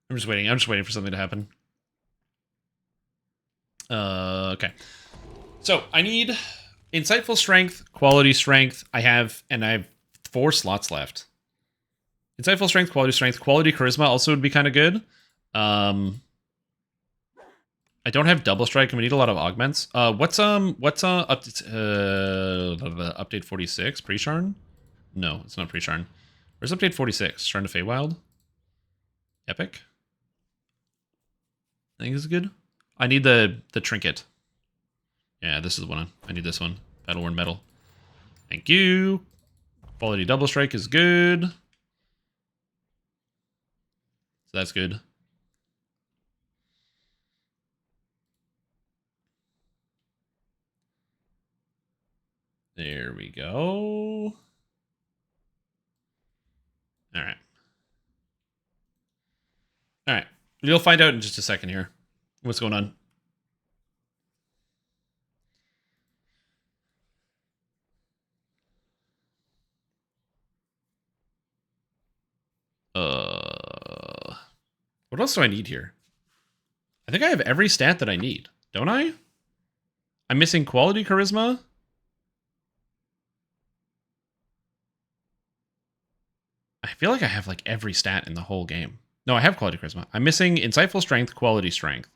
I'm just waiting. I'm just waiting for something to happen. Okay. So I need insightful strength, quality strength. I have 4 slots left. Insightful strength, quality charisma also would be kind of good. I don't have double strike, and we need a lot of augments. What's update 46? Pre-Sharn? No, it's not Pre-Sharn. Where's update 46? Sharn to Feywild? Epic? I think this is good. I need the trinket. Yeah, this is one. I need this one. Battle-worn metal. Thank you. Quality double strike is good. So that's good. There we go. All right. All right. You'll find out in just a second here what's going on. What else do I need here? I think I have every stat that I need, don't I? I'm missing quality charisma. I feel like I have like every stat in the whole game. No, I have quality charisma. I'm missing insightful strength, quality strength.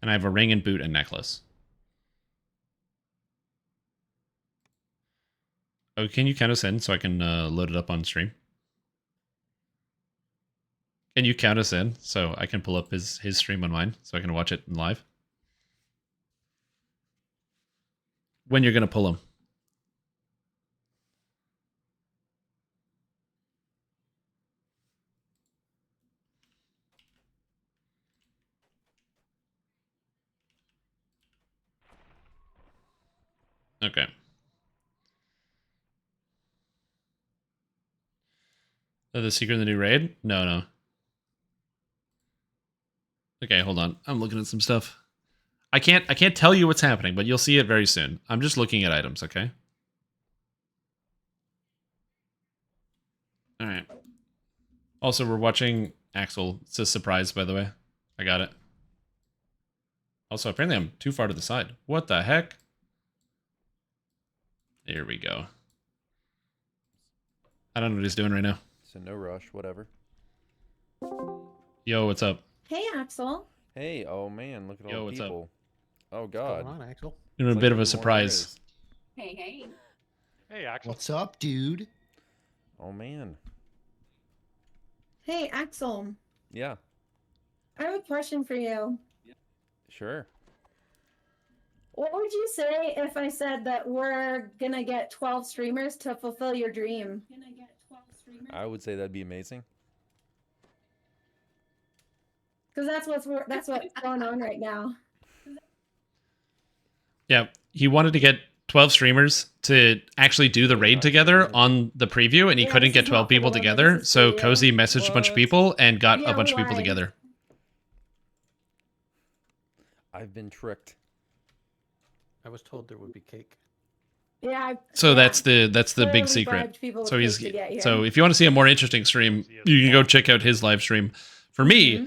And I have a ring and boot and necklace. Oh, can you count us in so I can load it up on stream? Can you count us in so I can pull up his stream on mine so I can watch it live? When you're going to pull him? Okay. The secret of the new raid? No. Okay, hold on. I'm looking at some stuff. I can't tell you what's happening, but you'll see it very soon. I'm just looking at items, okay? All right. Also, we're watching Axel. It's a surprise, by the way. I got it. Also, apparently I'm too far to the side. What the heck? There we go. I don't know what he's doing right now. So no rush, whatever. Yo, what's up? Hey, Axel. Hey, oh man, look at all the what's up? people. Oh god. What's going on, Axel? Doing a bit of a surprise. Hey. Hey, Axel. What's up, dude? Oh man. Hey, Axel. Yeah, I have a question for you. sure. What would you say if I said that we're gonna get 12 streamers to fulfill your dream? I would say that'd be amazing. Because that's what's going on right now. Yeah, he wanted to get 12 streamers to actually do the raid together on the preview, and he couldn't get 12 people together. So Cozy messaged a bunch of people and got a bunch of people together. I've been tricked. I was told there would be cake. Yeah. So that's the Clearly big secret. bribed people with So cake to get here. so if you want to see a more interesting stream, you can go check out his live stream. For me,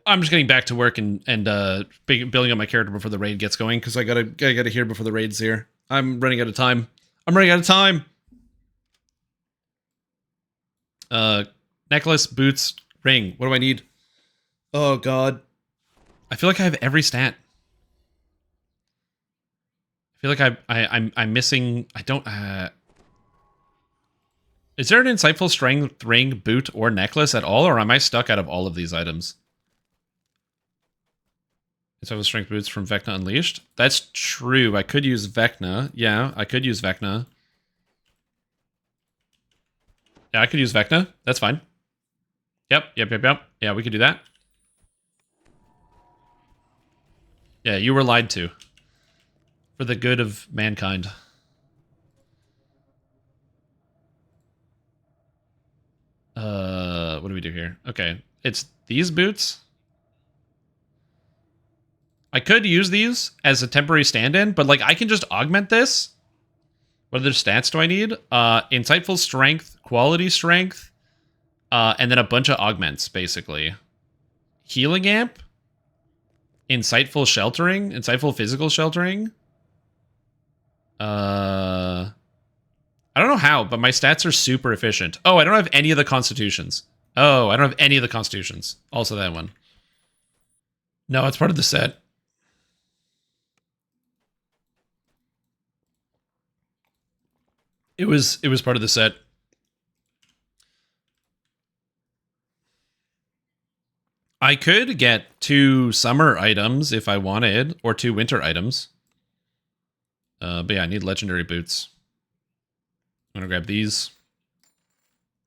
I'm just getting back to work and building up my character before the raid gets going, because I gotta hear before the raid's here. I'm running out of time. Necklace, boots, ring. What do I need? Oh god. I feel like I have every stat. I feel like I'm missing. I don't. Is there an insightful strength ring, boot, or necklace at all, or am I stuck out of all of these items? Insightful strength boots from Vecna Unleashed. That's true. I could use Vecna. Yeah, I could use Vecna. Yeah, I could use Vecna. That's fine. Yep. Yeah, we could do that. Yeah, you were lied to. For the good of mankind. What do we do here? Okay, it's these boots. I could use these as a temporary stand-in, but like I can just augment this. What other stats do I need? Insightful strength, quality strength, and then a bunch of augments, basically. Healing amp? Insightful sheltering? Insightful physical sheltering? I don't know how, but my stats are super efficient. Oh, I don't have any of the constitutions. Oh, I don't have any of the constitutions. Also that one. No, it's part of the set. It was part of the set. I could get 2 summer items if I wanted, or 2 winter items. But yeah, I need legendary boots. I'm gonna grab these.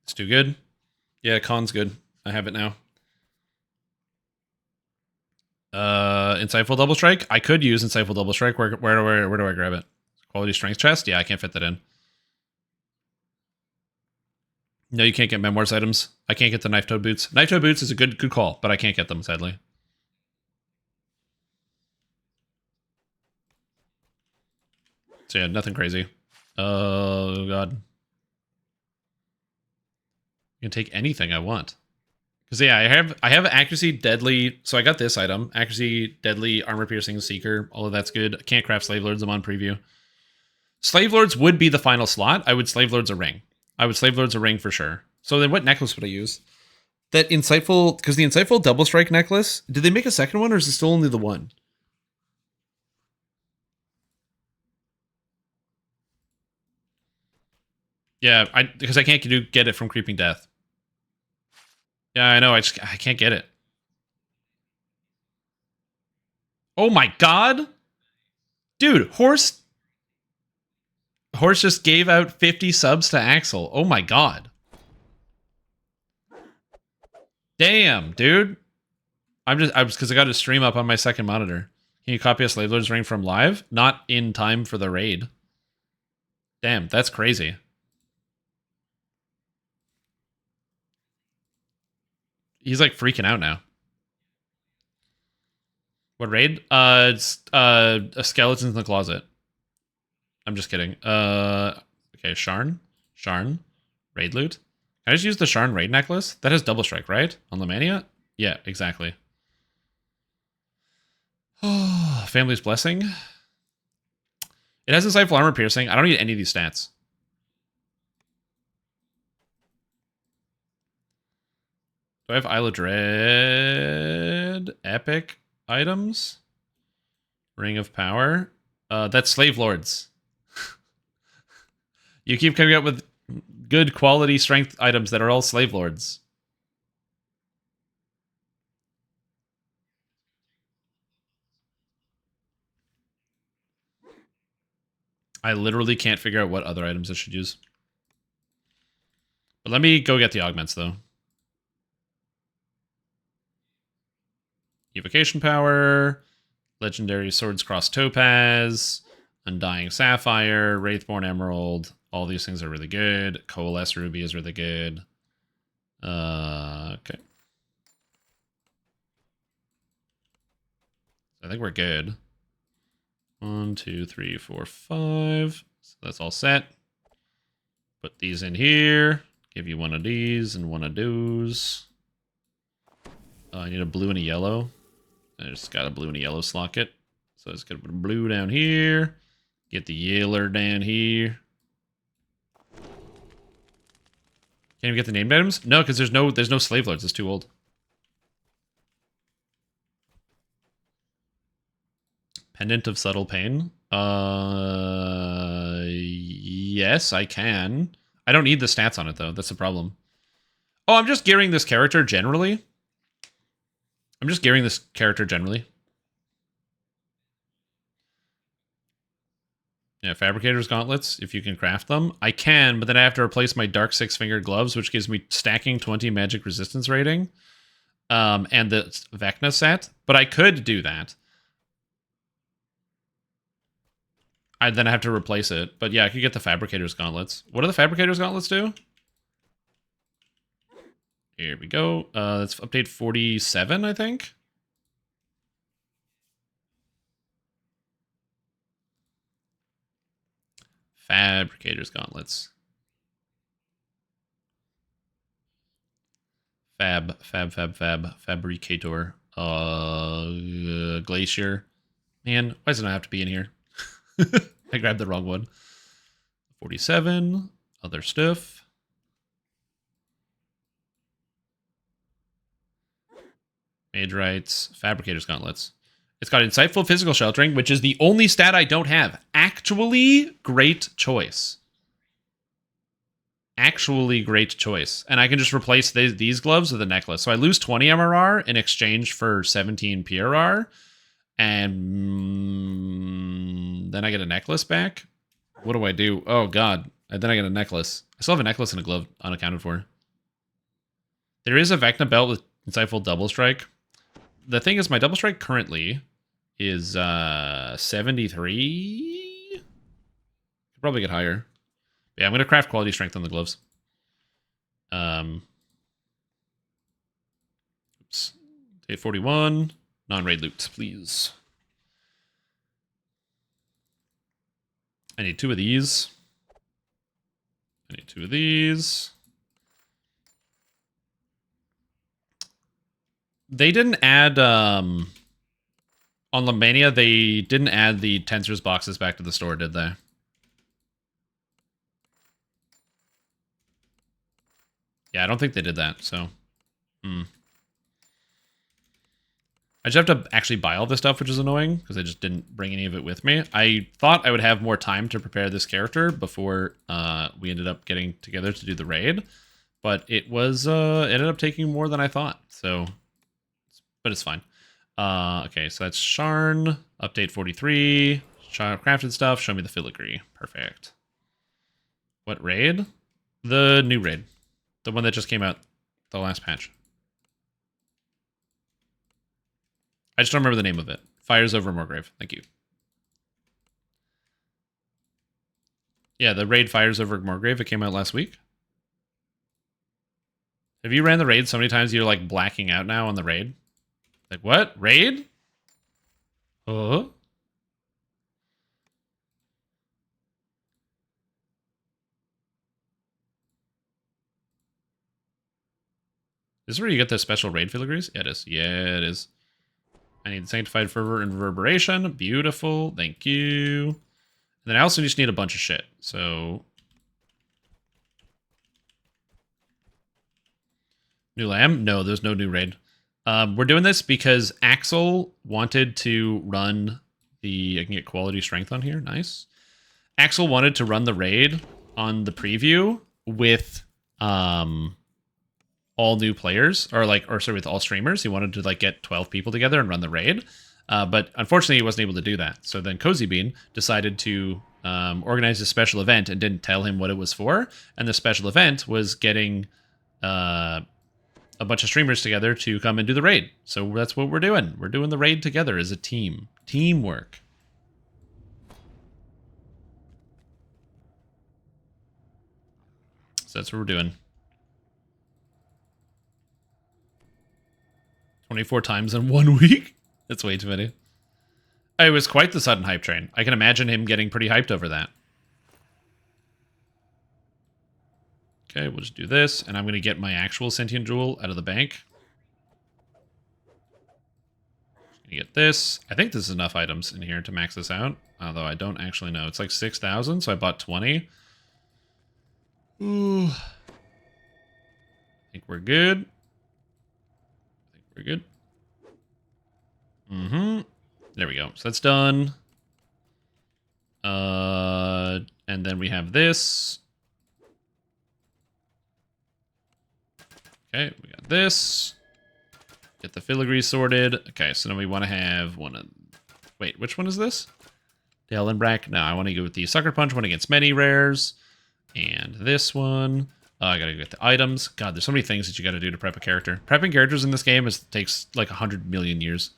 It's too good. Yeah, con's good. I have it now. Insightful double strike. I could use insightful double strike. Where do I grab it? Quality strength chest. Yeah, I can't fit that in. No, you can't get memoirs items. I can't get the knife toed boots. Knife toed boots is a good call, but I can't get them sadly. So yeah, nothing crazy. Oh god. You can take anything I want. Because yeah, I have accuracy, deadly. So I got this item. Accuracy, deadly, armor piercing, seeker. All of that's good. I can't craft slave lords. I'm on preview. Slave lords would be the final slot. I would slave lords a ring. I would slave lords a ring for sure. So then what necklace would I use? That insightful, because the insightful double strike necklace, did they make a second one or is it still only the one? Yeah, because I can't get it from Creeping Death. Yeah, I know. I can't get it. Oh my god, dude! Horse just gave out 50 subs to Axel. Oh my god. Damn, dude. I was because I got to stream up on my second monitor. Can you copy a Slave Lord's ring from live? Not in time for the raid. Damn, that's crazy. He's like freaking out now. What raid? It's a Skeletons in the Closet. I'm just kidding. Okay, Sharn. Raid loot. Can I just use the Sharn raid necklace? That has double strike, right? On lamannia? Yeah, exactly. Oh, Family's Blessing. It has insightful armor piercing. I don't need any of these stats. Do I have Isle of Dread? Epic items? Ring of Power? That's Slave Lords. You keep coming up with good quality strength items that are all Slave Lords. I literally can't figure out what other items I should use. But let me go get the augments, though. Evocation Power, Legendary Swords Cross Topaz, Undying Sapphire, Wraithborn Emerald. All these things are really good. Coalesce Ruby is really good. Okay. I think we're good. 1, 2, 3, 4, 5. So that's all set. Put these in here. Give you one of these and one of those. I need a blue and a yellow. I just got a blue and a yellow slot kit. So let's get a blue down here. Get the yellow down here. Can't even get the named items? No, because there's no slave lords. It's too old. Pendant of Subtle Pain. Yes, I can. I don't need the stats on it though. That's the problem. Oh, I'm just gearing this character generally. Yeah, Fabricator's Gauntlets, if you can craft them. I can, but then I have to replace my Dark Six-Fingered Gloves, which gives me stacking 20 magic resistance rating. And the Vecna set. But I could do that. I'd then have to replace it. But yeah, I could get the Fabricator's Gauntlets. What do the Fabricator's Gauntlets do? Here we go. That's update 47, I think. Fabricator's Gauntlets. Fabricator. Glacier. Man, why does it not have to be in here? I grabbed the wrong one. 47. Other stuff. Mage rights. Fabricator's gauntlets. It's got insightful physical sheltering, which is the only stat I don't have. Actually, great choice. Actually, great choice. And I can just replace these gloves with a necklace. So I lose 20 MRR in exchange for 17 PRR. And then I get a necklace back. What do I do? Oh, God. And then I get a necklace. I still have a necklace and a glove unaccounted for. There is a Vecna belt with insightful double strike. The thing is, my double strike currently is 73. Could probably get higher. Yeah, I'm going to craft quality strength on the gloves. Oops. Day 41. Non-raid loot, please. I need 2 of these. I need 2 of these. They didn't add... on Lamannia, they didn't add the Tensors boxes back to the store, did they? Yeah, I don't think they did that, so... I just have to actually buy all this stuff, which is annoying, because I just didn't bring any of it with me. I thought I would have more time to prepare this character before we ended up getting together to do the raid, but it was ended up taking more than I thought, so... But it's fine. Okay, so that's Sharn, update 43, crafted stuff, show me the filigree. Perfect. What raid? The new raid. The one that just came out, the last patch. I just don't remember the name of it. Fires over Morgrave. Thank you. Yeah, the raid Fires over Morgrave. It came out last week. Have you ran the raid so many times you're like blacking out now on the raid? Like, what? Raid? Is this where you get the special raid filigrees? Yeah, it is. Yeah, it is. I need Sanctified Fervor and Reverberation. Beautiful. Thank you. And then I also just need a bunch of shit. So... New Lamb? No, there's no new raid. We're doing this because Axel wanted to run the... I can get quality strength on here. Nice. Axel wanted to run the raid on the preview with... all new players, or sorry, with all streamers. He wanted to like get 12 people together and run the raid, but unfortunately he wasn't able to do that. So then Cozy Bean decided to organize a special event and didn't tell him what it was for. And the special event was getting a bunch of streamers together to come and do the raid. So that's what we're doing. We're doing the raid together as a team. Teamwork. So that's what we're doing. 24 times in 1 week? That's way too many. It was quite the sudden hype train. I can imagine him getting pretty hyped over that. Okay, we'll just do this, and I'm going to get my actual sentient jewel out of the bank. Get this. I think there's enough items in here to max this out, although I don't actually know. It's like 6,000, so I bought 20. Ooh. I think we're good. We're good. There we go. So that's done. And then we have this. Okay, we got this. Get the filigree sorted. Okay, so then we want to have one of... Wait, which one is this? Dellenbrack. No, I want to go with the Sucker Punch one against many rares. And this one. I gotta get the items. God, there's so many things that you gotta do to prep a character. Prepping characters in this game takes like 100 million years.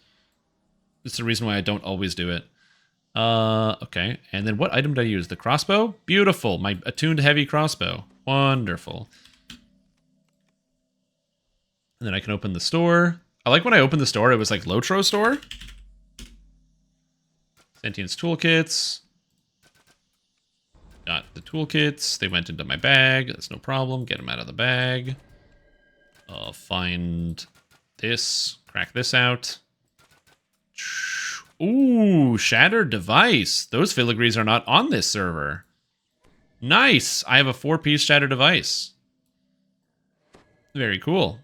It's the reason why I don't always do it. Okay, and then what item did I use? The crossbow? Beautiful. My attuned heavy crossbow. Wonderful. And then I can open the store. I like when I opened the store, it was like LotRO store. Sentience toolkits. Got the toolkits. They went into my bag. That's no problem. Get them out of the bag. Find this. Crack this out. Ooh, Shattered Device. Those filigrees are not on this server. Nice. I have a 4-piece Shattered Device. Very cool.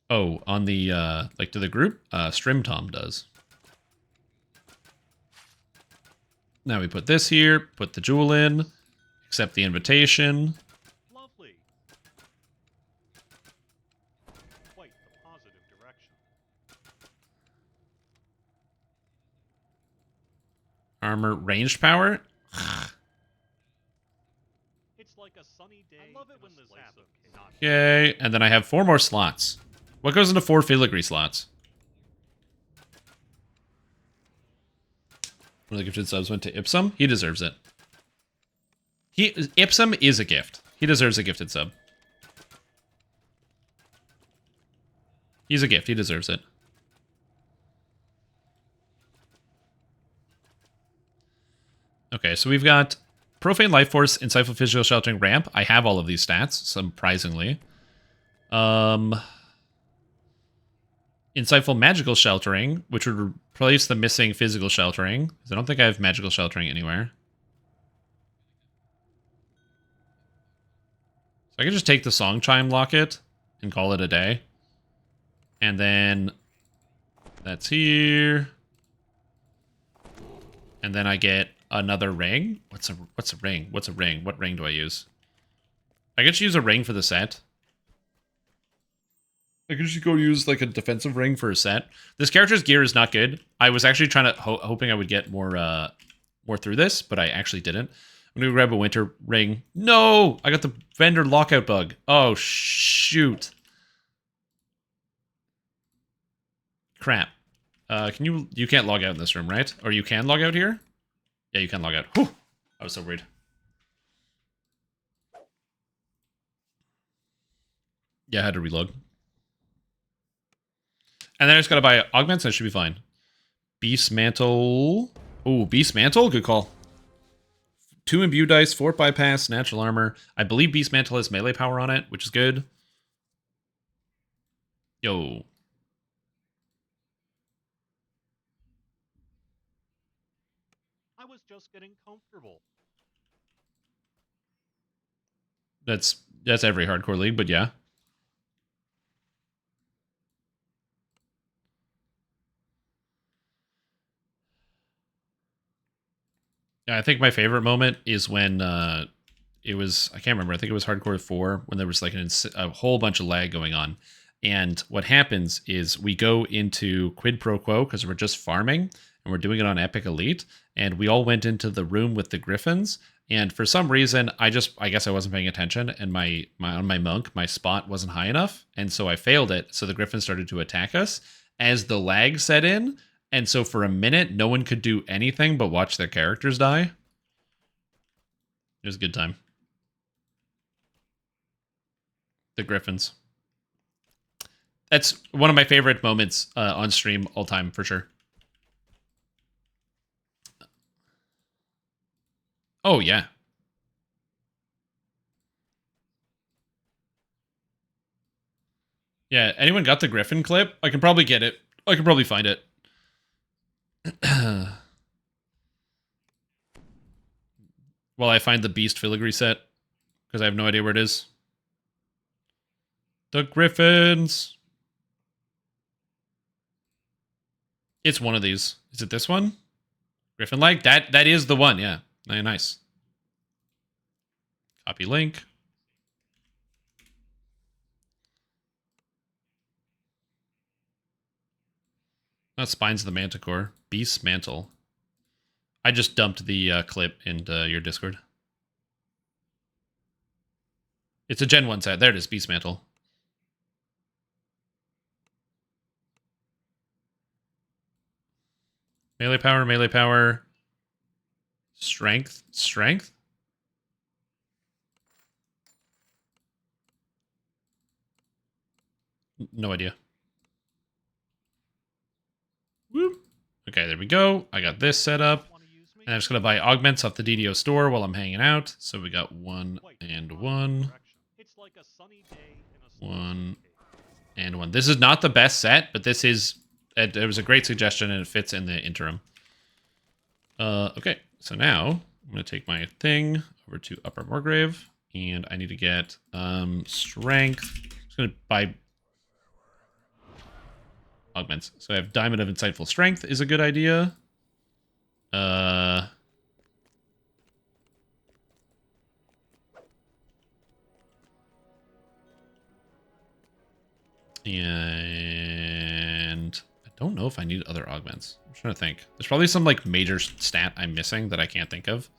Oh, on the, like to the group? Strimtom does. Now we put this here, put the jewel in, accept the invitation. Lovely. Quite the positive direction. Armor ranged power? It's like a sunny day. I love it when this happens. Okay, and then I have 4 more slots. What goes into 4 filigree slots? One of the gifted subs went to Ipsum. He deserves it. Ipsum is a gift. He deserves a gifted sub. He's a gift. He deserves it. Okay, so we've got Profane Life Force, Insightful Physical Sheltering, Ramp. I have all of these stats, surprisingly. Insightful Magical Sheltering, which would replace the missing Physical Sheltering, because I don't think I have Magical Sheltering anywhere. So I can just take the Song Chime Locket and call it a day. And then that's here. And then I get another ring. What's a ring? What's a ring? What ring do I use? I could use a ring for the set. I could just go use like a defensive ring for a set. This character's gear is not good. I was actually trying to hoping I would get more through this, but I actually didn't. I'm gonna grab a winter ring. No, I got the vendor lockout bug. Oh shoot! Crap. You can't log out in this room, right? Or you can log out here? Yeah, you can log out. Whew! I was so worried. Yeah, I had to reload. And then I just gotta buy augments and it should be fine. Beast Mantle. Oh, Beast Mantle? Good call. 2 imbue dice, 4 bypass, natural armor. I believe Beast Mantle has melee power on it, which is good. Yo. I was just getting comfortable. That's every hardcore league, but yeah. Yeah, I think my favorite moment is when it was, I can't remember, I think it was Hardcore 4, when there was like a whole bunch of lag going on. And what happens is we go into quid pro quo because we're just farming and we're doing it on Epic Elite. And we all went into the room with the Griffins. And for some reason, I guess I wasn't paying attention. And on my monk, my spot wasn't high enough. And so I failed it. So the Griffins started to attack us as the lag set in. And so for a minute, no one could do anything but watch their characters die. It was a good time. The Griffins. That's one of my favorite moments on stream all time, for sure. Oh, yeah. Yeah, anyone got the Griffin clip? I can probably get it. I can probably find it. While I find the Beast Filigree set, because I have no idea where it is. The Griffins. It's one of these. Is it this one? Griffin like? That is the one, yeah. Nice. Copy link. Not Spines of the Manticore. Beast Mantle. I just dumped the clip into your Discord. It's a Gen 1 set. There it is, Beast Mantle. Melee power, melee power. Strength, strength? No idea. Whoop. Okay, there we go. I got this set up. And I'm just going to buy augments off the DDO store while I'm hanging out. So we got 1 and 1. It's like a sunny day in a 1 and 1. This is not the best set, but this is... It was a great suggestion, and it fits in the interim. Okay, so now I'm going to take my thing over to Upper Moorgrave, and I need to get strength. I'm just going to buy augments. So I have Diamond of Insightful Strength is a good idea. And I don't know if I need other augments. I'm trying to think. There's probably some like major stat I'm missing that I can't think of.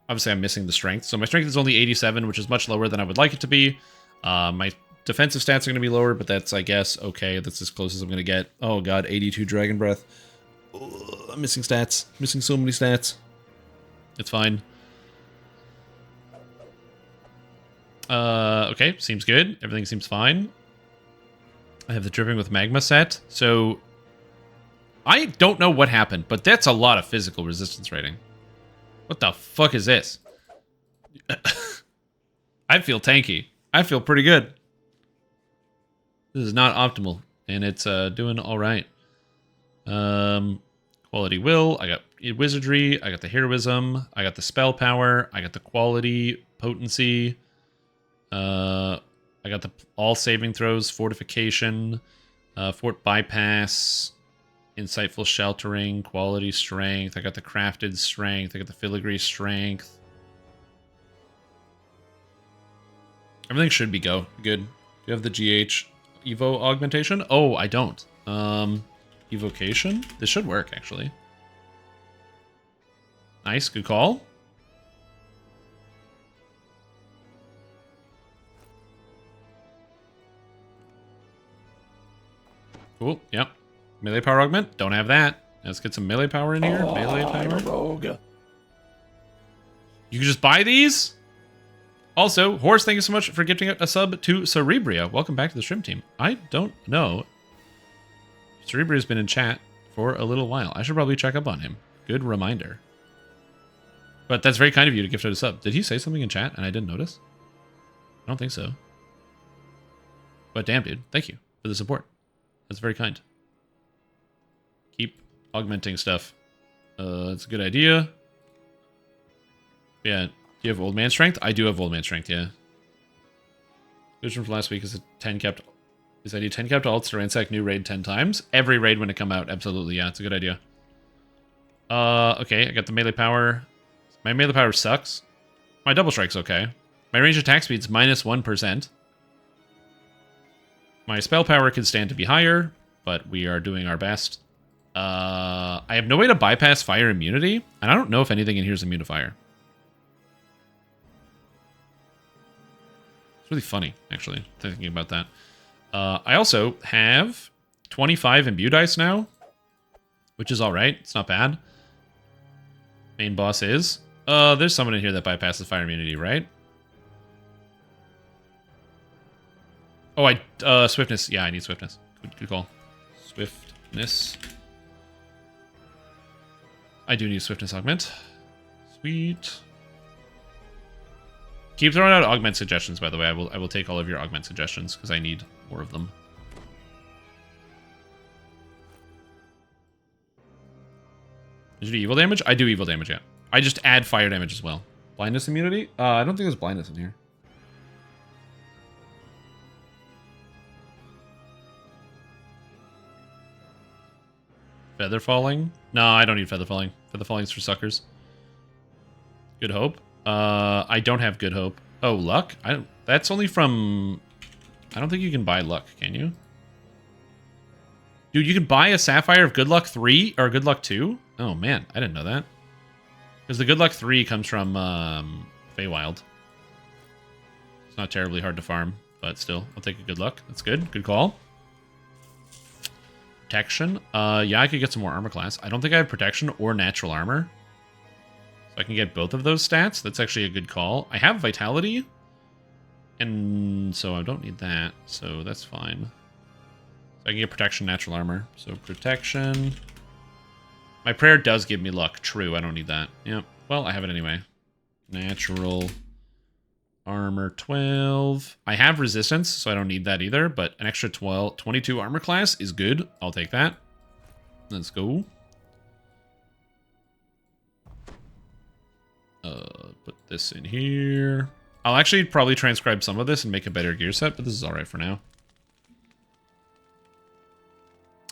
Obviously, I'm missing the strength. So my strength is only 87, which is much lower than I would like it to be. My defensive stats are going to be lower, but that's, I guess, okay. That's as close as I'm going to get. Oh, God, 82 Dragon Breath. Ugh, I'm missing stats. I'm missing so many stats. It's fine. Okay, seems good. Everything seems fine. I have the Dripping with Magma set. So, I don't know what happened, but that's a lot of physical resistance rating. What the fuck is this? I feel tanky. I feel pretty good. This is not optimal, and it's doing all right. Quality will. I got wizardry. I got the heroism. I got the spell power. I got the quality potency. I got the all saving throws, fortification, fort bypass, insightful sheltering, quality strength. I got the crafted strength. I got the filigree strength. Everything should be good. Do you have the GH Evo augmentation? Oh, I don't. Evocation? This should work, actually. Nice, good call. Cool, yep. Melee power augment? Don't have that. Let's get some melee power in here. Oh, melee power. I'm a rogue. You can just buy these? Also, Horse, thank you so much for gifting a sub to Cerebria. Welcome back to the stream team. I don't know. Cerebria's been in chat for a little while. I should probably check up on him. Good reminder. But that's very kind of you to gift out a sub. Did he say something in chat and I didn't notice? I don't think so. But damn, dude. Thank you for the support. That's very kind. Keep augmenting stuff. That's a good idea. Yeah. Do you have old man strength? I do have old man strength, yeah. Vision from last week is a 10 kept. Is I need 10 kept alts to ransack new raid 10 times. Every raid when it come out, absolutely, yeah, it's a good idea. Okay, I got the melee power. My melee power sucks. My double strike's okay. My range attack speed's -1%. My spell power could stand to be higher, but we are doing our best. I have no way to bypass fire immunity, and I don't know if anything in here is immune to fire. It's really funny, actually, thinking about that. I also have 25 imbue dice now, which is alright. It's not bad. Main boss is... there's someone in here that bypasses fire immunity, right? Oh, swiftness. Yeah, I need swiftness. Good call. Swiftness. I do need swiftness augment. Sweet. Keep throwing out augment suggestions, by the way. I will take all of your augment suggestions, because I need more of them. Did you do evil damage? I do evil damage, yeah. I just add fire damage as well. Blindness immunity? I don't think there's blindness in here. Feather falling? No, I don't need feather falling. Feather falling's for suckers. Good hope. I don't have good hope. Oh, luck? That's only from... I don't think you can buy luck, can you? Dude, you can buy a Sapphire of Good Luck 3 or Good Luck 2? Oh, man. I didn't know that. Because the Good Luck 3 comes from Feywild. It's not terribly hard to farm, but still, I'll take a Good Luck. That's good. Good call. Protection. Yeah, I could get some more armor class. I don't think I have protection or natural armor. So I can get both of those stats. That's actually a good call. I have vitality. And so I don't need that. So that's fine. So I can get protection, natural armor. So protection. My prayer does give me luck. True, I don't need that. Yep. Well, I have it anyway. Natural Armor 12. I have resistance, so I don't need that either, but an extra 22 armor class is good. I'll take that. Let's go. Put this in here. I'll actually probably transcribe some of this and make a better gear set, but this is alright for now.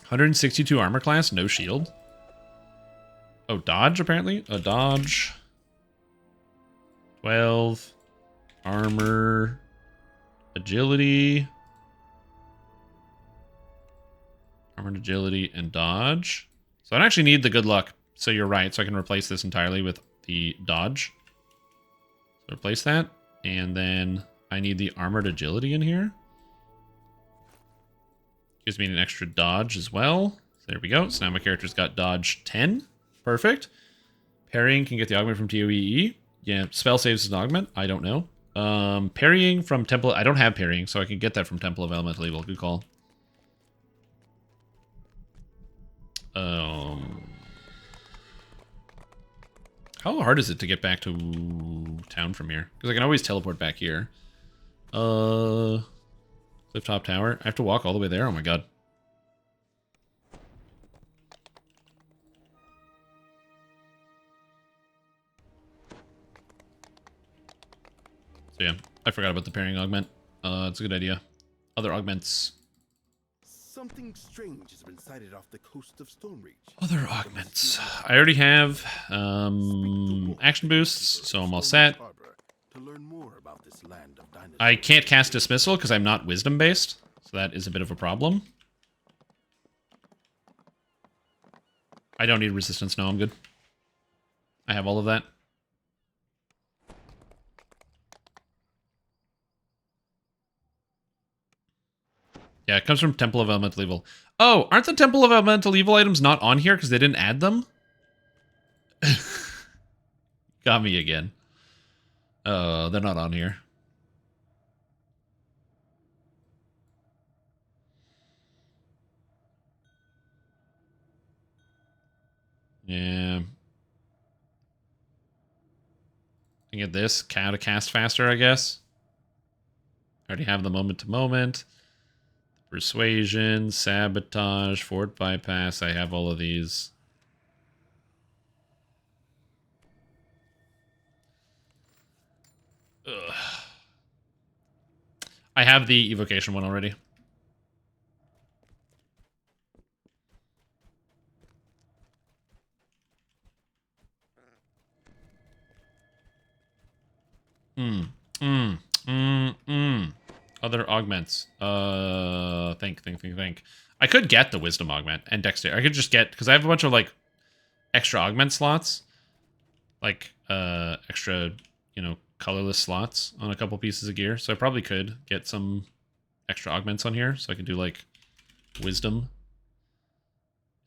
162 armor class, no shield. Oh, dodge, apparently. A dodge. 12. Armor. Agility. Armor, agility, and dodge. So I don't actually need the good luck. So you're right. So I can replace this entirely with the dodge. So replace that. And then I need the armored agility in here. Gives me an extra dodge as well. So there we go. So now my character's got dodge 10. Perfect. Parrying can get the augment from TOEE. Yeah, spell saves is an augment. I don't know. Parrying from Temple... I don't have parrying, so I can get that from Temple of Elemental Evil. Good call. How hard is it to get back to town from here? Because I can always teleport back here. Clifftop Tower. I have to walk all the way there? Oh my god. So yeah, I forgot about the parrying augment. It's a good idea. Other augments. Something strange has been sighted off the coast of Stormreach. Other augments. I already have action boosts, so I'm all set. I can't cast Dismissal because I'm not wisdom based, so that is a bit of a problem. I don't need resistance. No, I'm good. I have all of that. Yeah, it comes from Temple of Elemental Evil. Oh, aren't the Temple of Elemental Evil items not on here because they didn't add them? Got me again. Oh, they're not on here. Yeah. I get this. How to cast faster, I guess. I already have the moment to moment. Persuasion, sabotage, fort bypass. I have all of these. Ugh. I have the evocation one already. Other augments. Think. I could get the wisdom augment and dexterity. I could just get, because I have a bunch of like extra augment slots, like extra, you know, colorless slots on a couple pieces of gear. So I probably could get some extra augments on here, so I can do like wisdom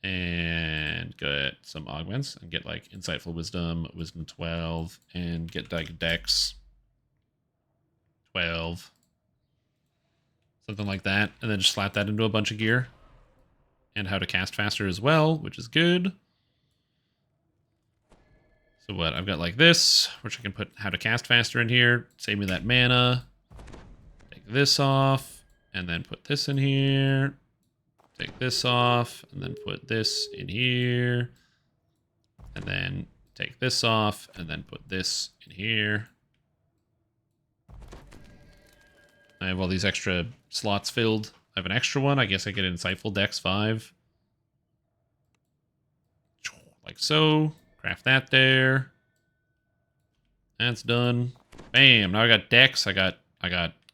and get some augments and get like insightful wisdom, wisdom 12, and get like dex 12. Something like that, and then just slap that into a bunch of gear. And how to cast faster as well, which is good. So what, I've got like this, which I can put how to cast faster in here, save me that mana. Take this off, and then put this in here. Take this off, and then put this in here. And then take this off, and then put this in here. I have all these extra slots filled. I have an extra one. I guess I get Insightful Dex 5. Like so. Craft that there. That's done. Bam. Now I got Dex. I got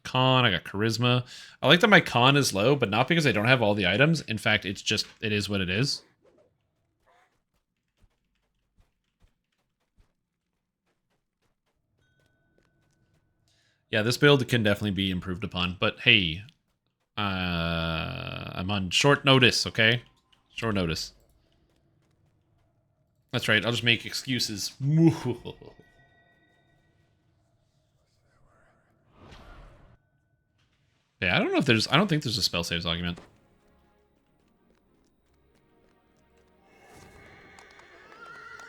Con. I got Charisma. I like that my Con is low, but not because I don't have all the items. In fact, it's just, it is what it is. Yeah, this build can definitely be improved upon, but hey, I'm on short notice, okay? Short notice. That's right, I'll just make excuses. Yeah, I don't know if there's, I don't think there's a spell saves argument.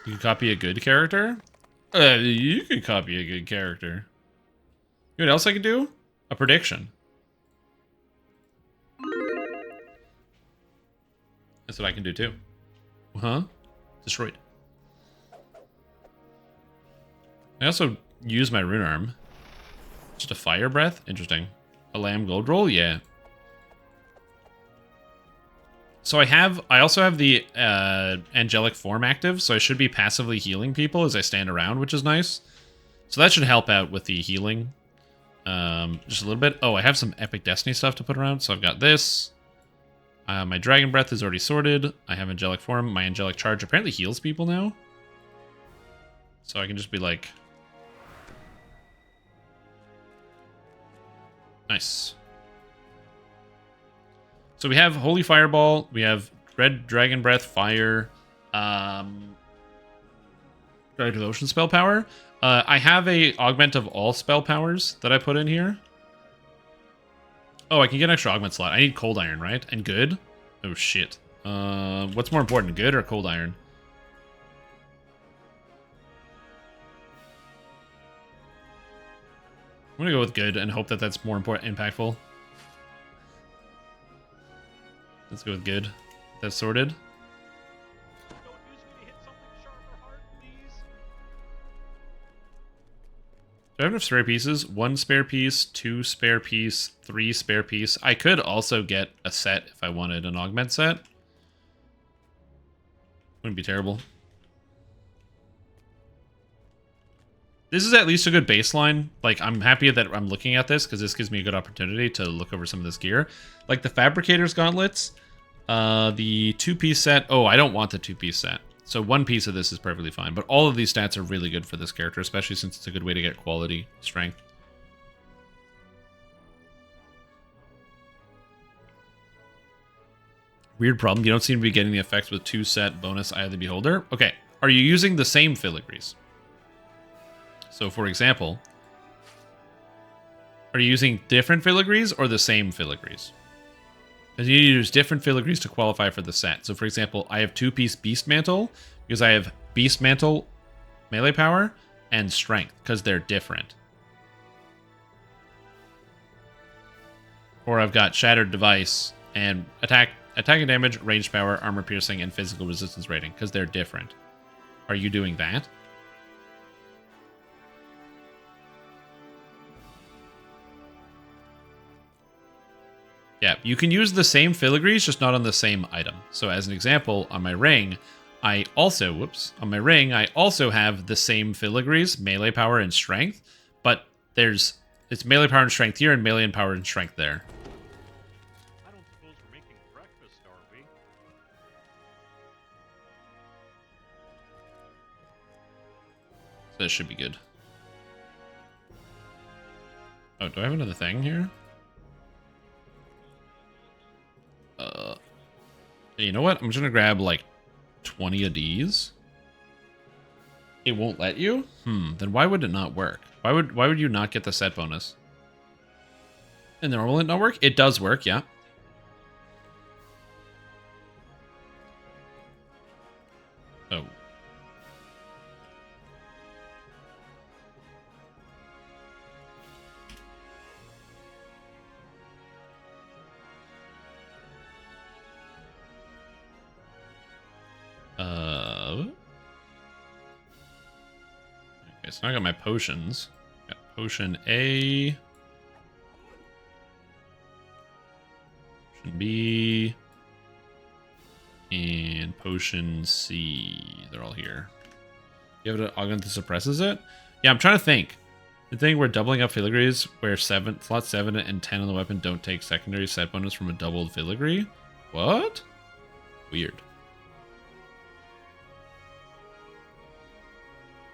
You can copy a good character? You can copy a good character. You know what else I could do? A prediction. That's what I can do too. Huh? Destroyed. I also use my rune arm. Just a fire breath? Interesting. A lamb gold roll? Yeah. So I also have the angelic form active, so I should be passively healing people as I stand around, which is nice. So that should help out with the healing. Just a little bit. Oh, I have some epic destiny stuff to put around. So I've got this. My dragon breath is already sorted. I have angelic form. My angelic charge apparently heals people now. So I can just be like... Nice. So we have Holy Fireball, we have Red Dragon Breath, Fire, Dragon Devotion spell power. I have a augment of all spell powers that I put in here. Oh, I can get an extra augment slot. I need Cold Iron, right? And Good? Oh, shit. What's more important, Good or Cold Iron? I'm gonna go with Good and hope that that's more impactful. Let's go with Good. That's sorted. Do I have enough spare pieces? 1 spare piece, 2 spare piece, 3 spare piece. I could also get a set if I wanted an augment set. Wouldn't be terrible. This is at least a good baseline. Like, I'm happy that I'm looking at this because this gives me a good opportunity to look over some of this gear. Like the Fabricator's Gauntlets, the 2-piece set. Oh, I don't want the 2-piece set. So 1 piece of this is perfectly fine. But all of these stats are really good for this character, especially since it's a good way to get quality strength. Weird problem. You don't seem to be getting the effects with 2-set bonus Eye of the Beholder. Okay. Are you using the same filigrees? So, for example, are you using different filigrees or the same filigrees? Because you need to use different filigrees to qualify for the set. So, for example, I have 2-piece Beast Mantle because I have Beast Mantle melee power and strength because they're different. Or I've got Shattered Device and attack and damage, range power, armor piercing, and physical resistance rating because they're different. Are you doing that? Yeah, you can use the same filigrees, just not on the same item. So as an example, on my ring, I also have the same filigrees, melee power and strength, but it's melee power and strength here and melee power and strength there. I don't suppose we're making breakfast, are we? So that should be good. Oh, do I have another thing here? You know what? I'm just gonna grab like 20 of these. It won't let you? Then why would it not work? Why would you not get the set bonus? And then will it not work? It does work, yeah. Oh. Okay, so now I got my potions. Got potion A. Potion B. And potion C. They're all here. You have an augment that suppresses it? Yeah, I'm trying to think. The thing where doubling up filigrees, where slot 7 and 10 on the weapon don't take secondary set bonus from a doubled filigree? What? Weird.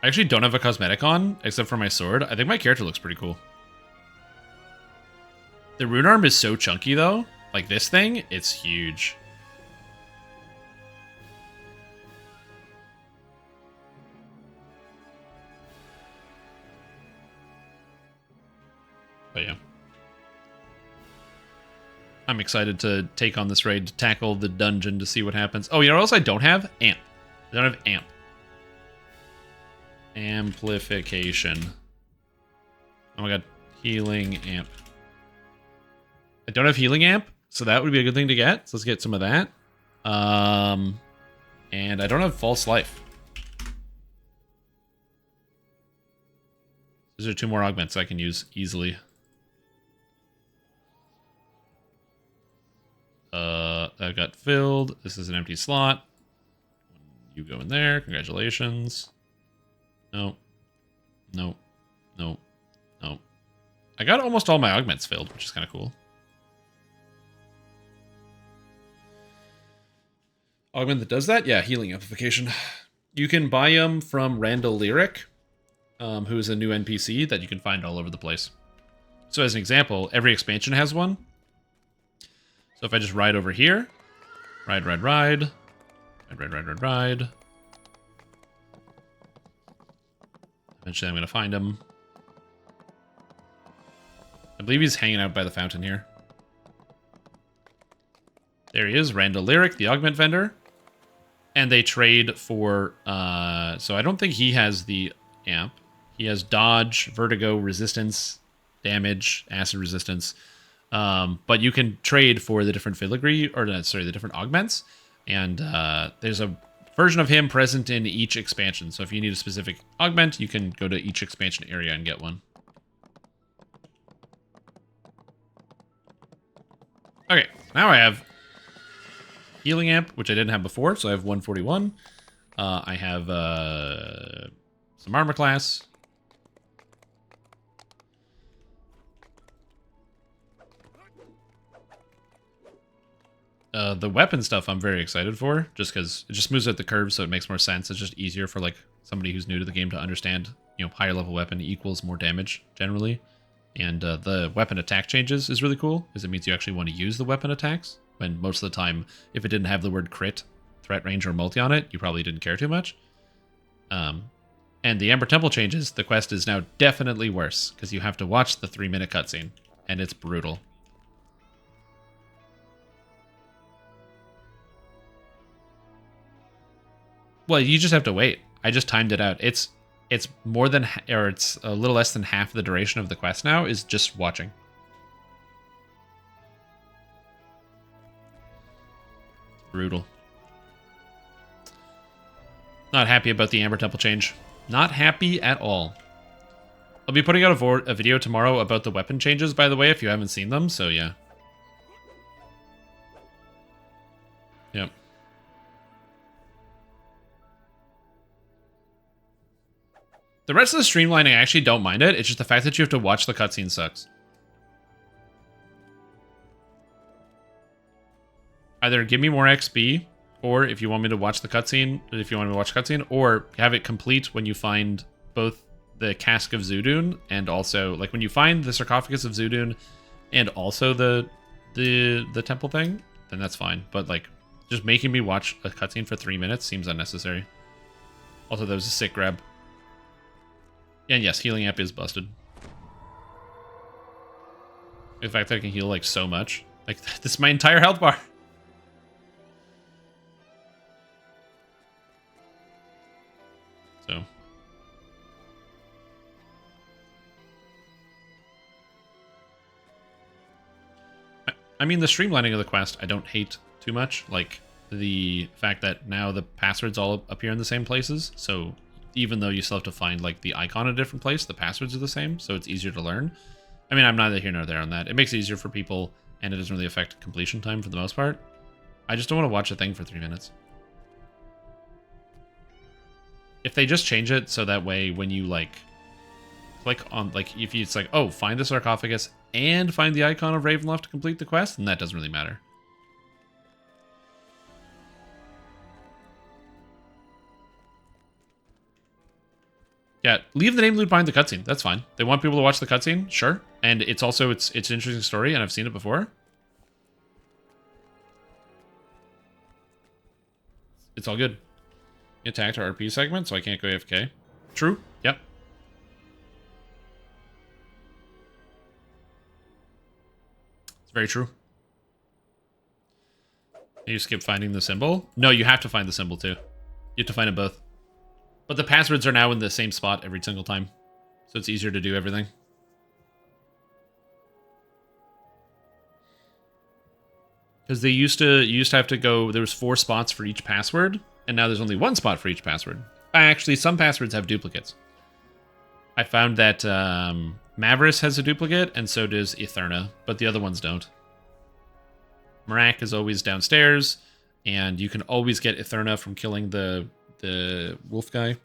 I actually don't have a cosmetic on, except for my sword. I think my character looks pretty cool. The rune arm is so chunky, though. Like this thing, it's huge. But yeah. I'm excited to take on this raid, to tackle the dungeon, to see what happens. Oh, you know what else I don't have? Amp. I don't have Amp. Amplification. Oh my god. Healing amp. I don't have healing amp, so that would be a good thing to get. So let's get some of that. And I don't have false life. These are 2 more augments I can use easily. That got filled. This is an empty slot. You go in there. Congratulations. No. No. No. No. I got almost all my augments filled, which is kind of cool. Augment that does that? Yeah, healing amplification. You can buy them from Randall Lyric, who is a new NPC that you can find all over the place. So as an example, every expansion has one. So if I just ride over here, ride. Eventually I'm going to find him. I believe he's hanging out by the fountain here. There he is, Randall Lyric, the augment vendor. And they trade for, so I don't think he has the amp. He has dodge, vertigo, resistance, damage, acid resistance. But you can trade for the different filigree, or sorry, the different augments. And there's a version of him present in each expansion. So if you need a specific augment, you can go to each expansion area and get one. Okay, now I have healing amp, which I didn't have before, so I have 141. I have some armor class. The weapon stuff I'm very excited for, just because it just moves out the curves, so it makes more sense. It's just easier for like somebody who's new to the game to understand, you know, higher level weapon equals more damage generally. And the weapon attack changes is really cool, because it means you actually want to use the weapon attacks, when most of the time, if it didn't have the word crit, threat range, or multi on it, you probably didn't care too much. And the Amber Temple changes, the quest is now definitely worse, because you have to watch the 3-minute cutscene, and it's brutal. Well, you just have to wait. I just timed it out. It's more than, or it's a little less than half the duration of the quest now is just watching. Brutal. Not happy about the Amber Temple change. Not happy at all. I'll be putting out a video tomorrow about the weapon changes, by the way, if you haven't seen them, so yeah. Yep. The rest of the streamlining, I actually don't mind it. It's just the fact that you have to watch the cutscene sucks. Either give me more XP, or if you want me to watch the cutscene, or have it complete when you find both the Cask of Zudun and also, like, when you find the Sarcophagus of Zudun and also the temple thing, then that's fine. But, like, just making me watch a cutscene for 3 minutes seems unnecessary. Also, that was a sick grab. And yes, healing amp is busted. The fact that I can heal, like, so much. Like, this is my entire health bar. So. I mean, the streamlining of the quest, I don't hate too much. Like, the fact that now the passwords all appear in the same places, so even though you still have to find, like, the icon in a different place, the passwords are the same, so it's easier to learn. I mean, I'm neither here nor there on that. It makes it easier for people, and it doesn't really affect completion time for the most part. I just don't want to watch a thing for 3 minutes. If they just change it so that way when you, like, click on, like, if it's like, oh, find the sarcophagus and find the icon of Ravenloft to complete the quest, then that doesn't really matter. Yeah, leave the name loop behind the cutscene. That's fine. They want people to watch the cutscene, sure. And it's also, it's an interesting story, and I've seen it before. It's all good. You attacked our RP segment, so I can't go AFK. True. Yep. It's very true. You skip finding the symbol? No, you have to find the symbol too. You have to find them both. But the passwords are now in the same spot every single time. So it's easier to do everything. Because you used to have to go. There was 4 spots for each password, and now there's only 1 spot for each password. Actually, some passwords have duplicates. I found that Mavris has a duplicate, and so does Etherna, but the other ones don't. Marak is always downstairs, and you can always get Etherna from killing the wolf guy.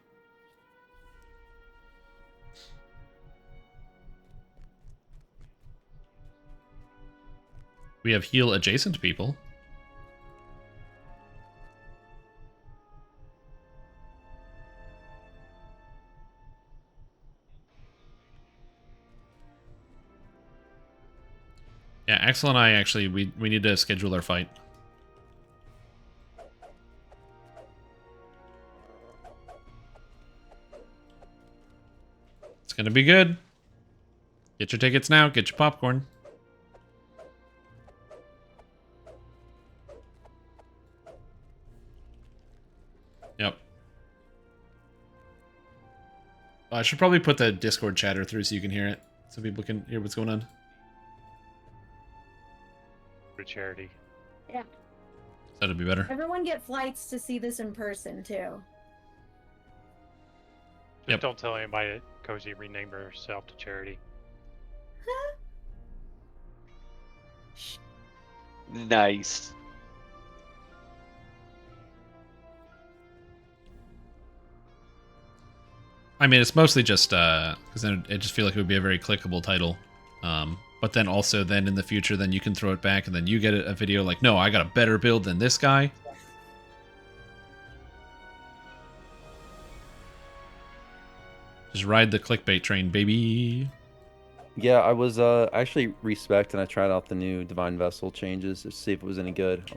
We have heal adjacent people. Yeah, Axel and I actually, we need to schedule our fight. It's gonna be good. Get your tickets now, get your popcorn. Yep. I should probably put the Discord chatter through so you can hear it. So people can hear what's going on. For charity. Yeah. That'd be better. Everyone get flights to see this in person too. Just don't tell anybody that Cozy renamed herself to Charity. Nice. I mean, it's mostly just because then it just feel like it would be a very clickable title. But then also then in the future, then you can throw it back and then you get a video like, no, I got a better build than this guy. Just ride the clickbait train, baby. Yeah, I was actually respect and I tried out the new Divine Vessel changes to see if it was any good.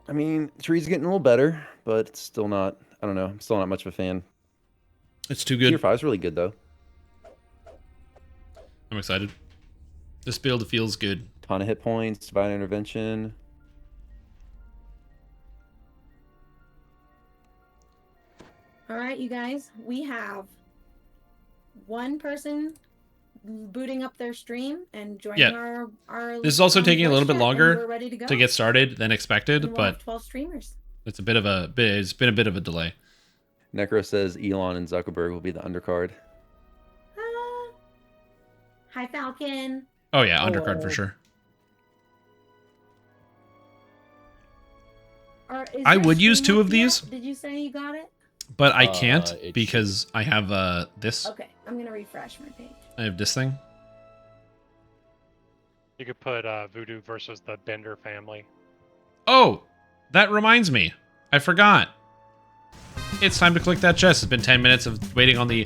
I mean, Tree's getting a little better, but it's still not. I don't know. I'm still not much of a fan. It's too good. Tier 5's really good though. I'm excited. This build feels good. Ton of hit points, Divine Intervention. All right, you guys, we have one person booting up their stream and joining our This is also taking a little bit chat, and longer we're ready to go. get started than expected, And we'll have but 12 streamers. it's been a bit of a delay. Necro says Elon and Zuckerberg will be the undercard. Hi, Falcon. Oh yeah, undercard for sure. I would use 2 of these, Did you say you got it? but I can't because I have this. Okay, I'm gonna refresh my page. I have this thing. You could put Voodoo versus the Bender family. Oh, that reminds me. I forgot. It's time to click that chest. It's been 10 minutes of waiting on the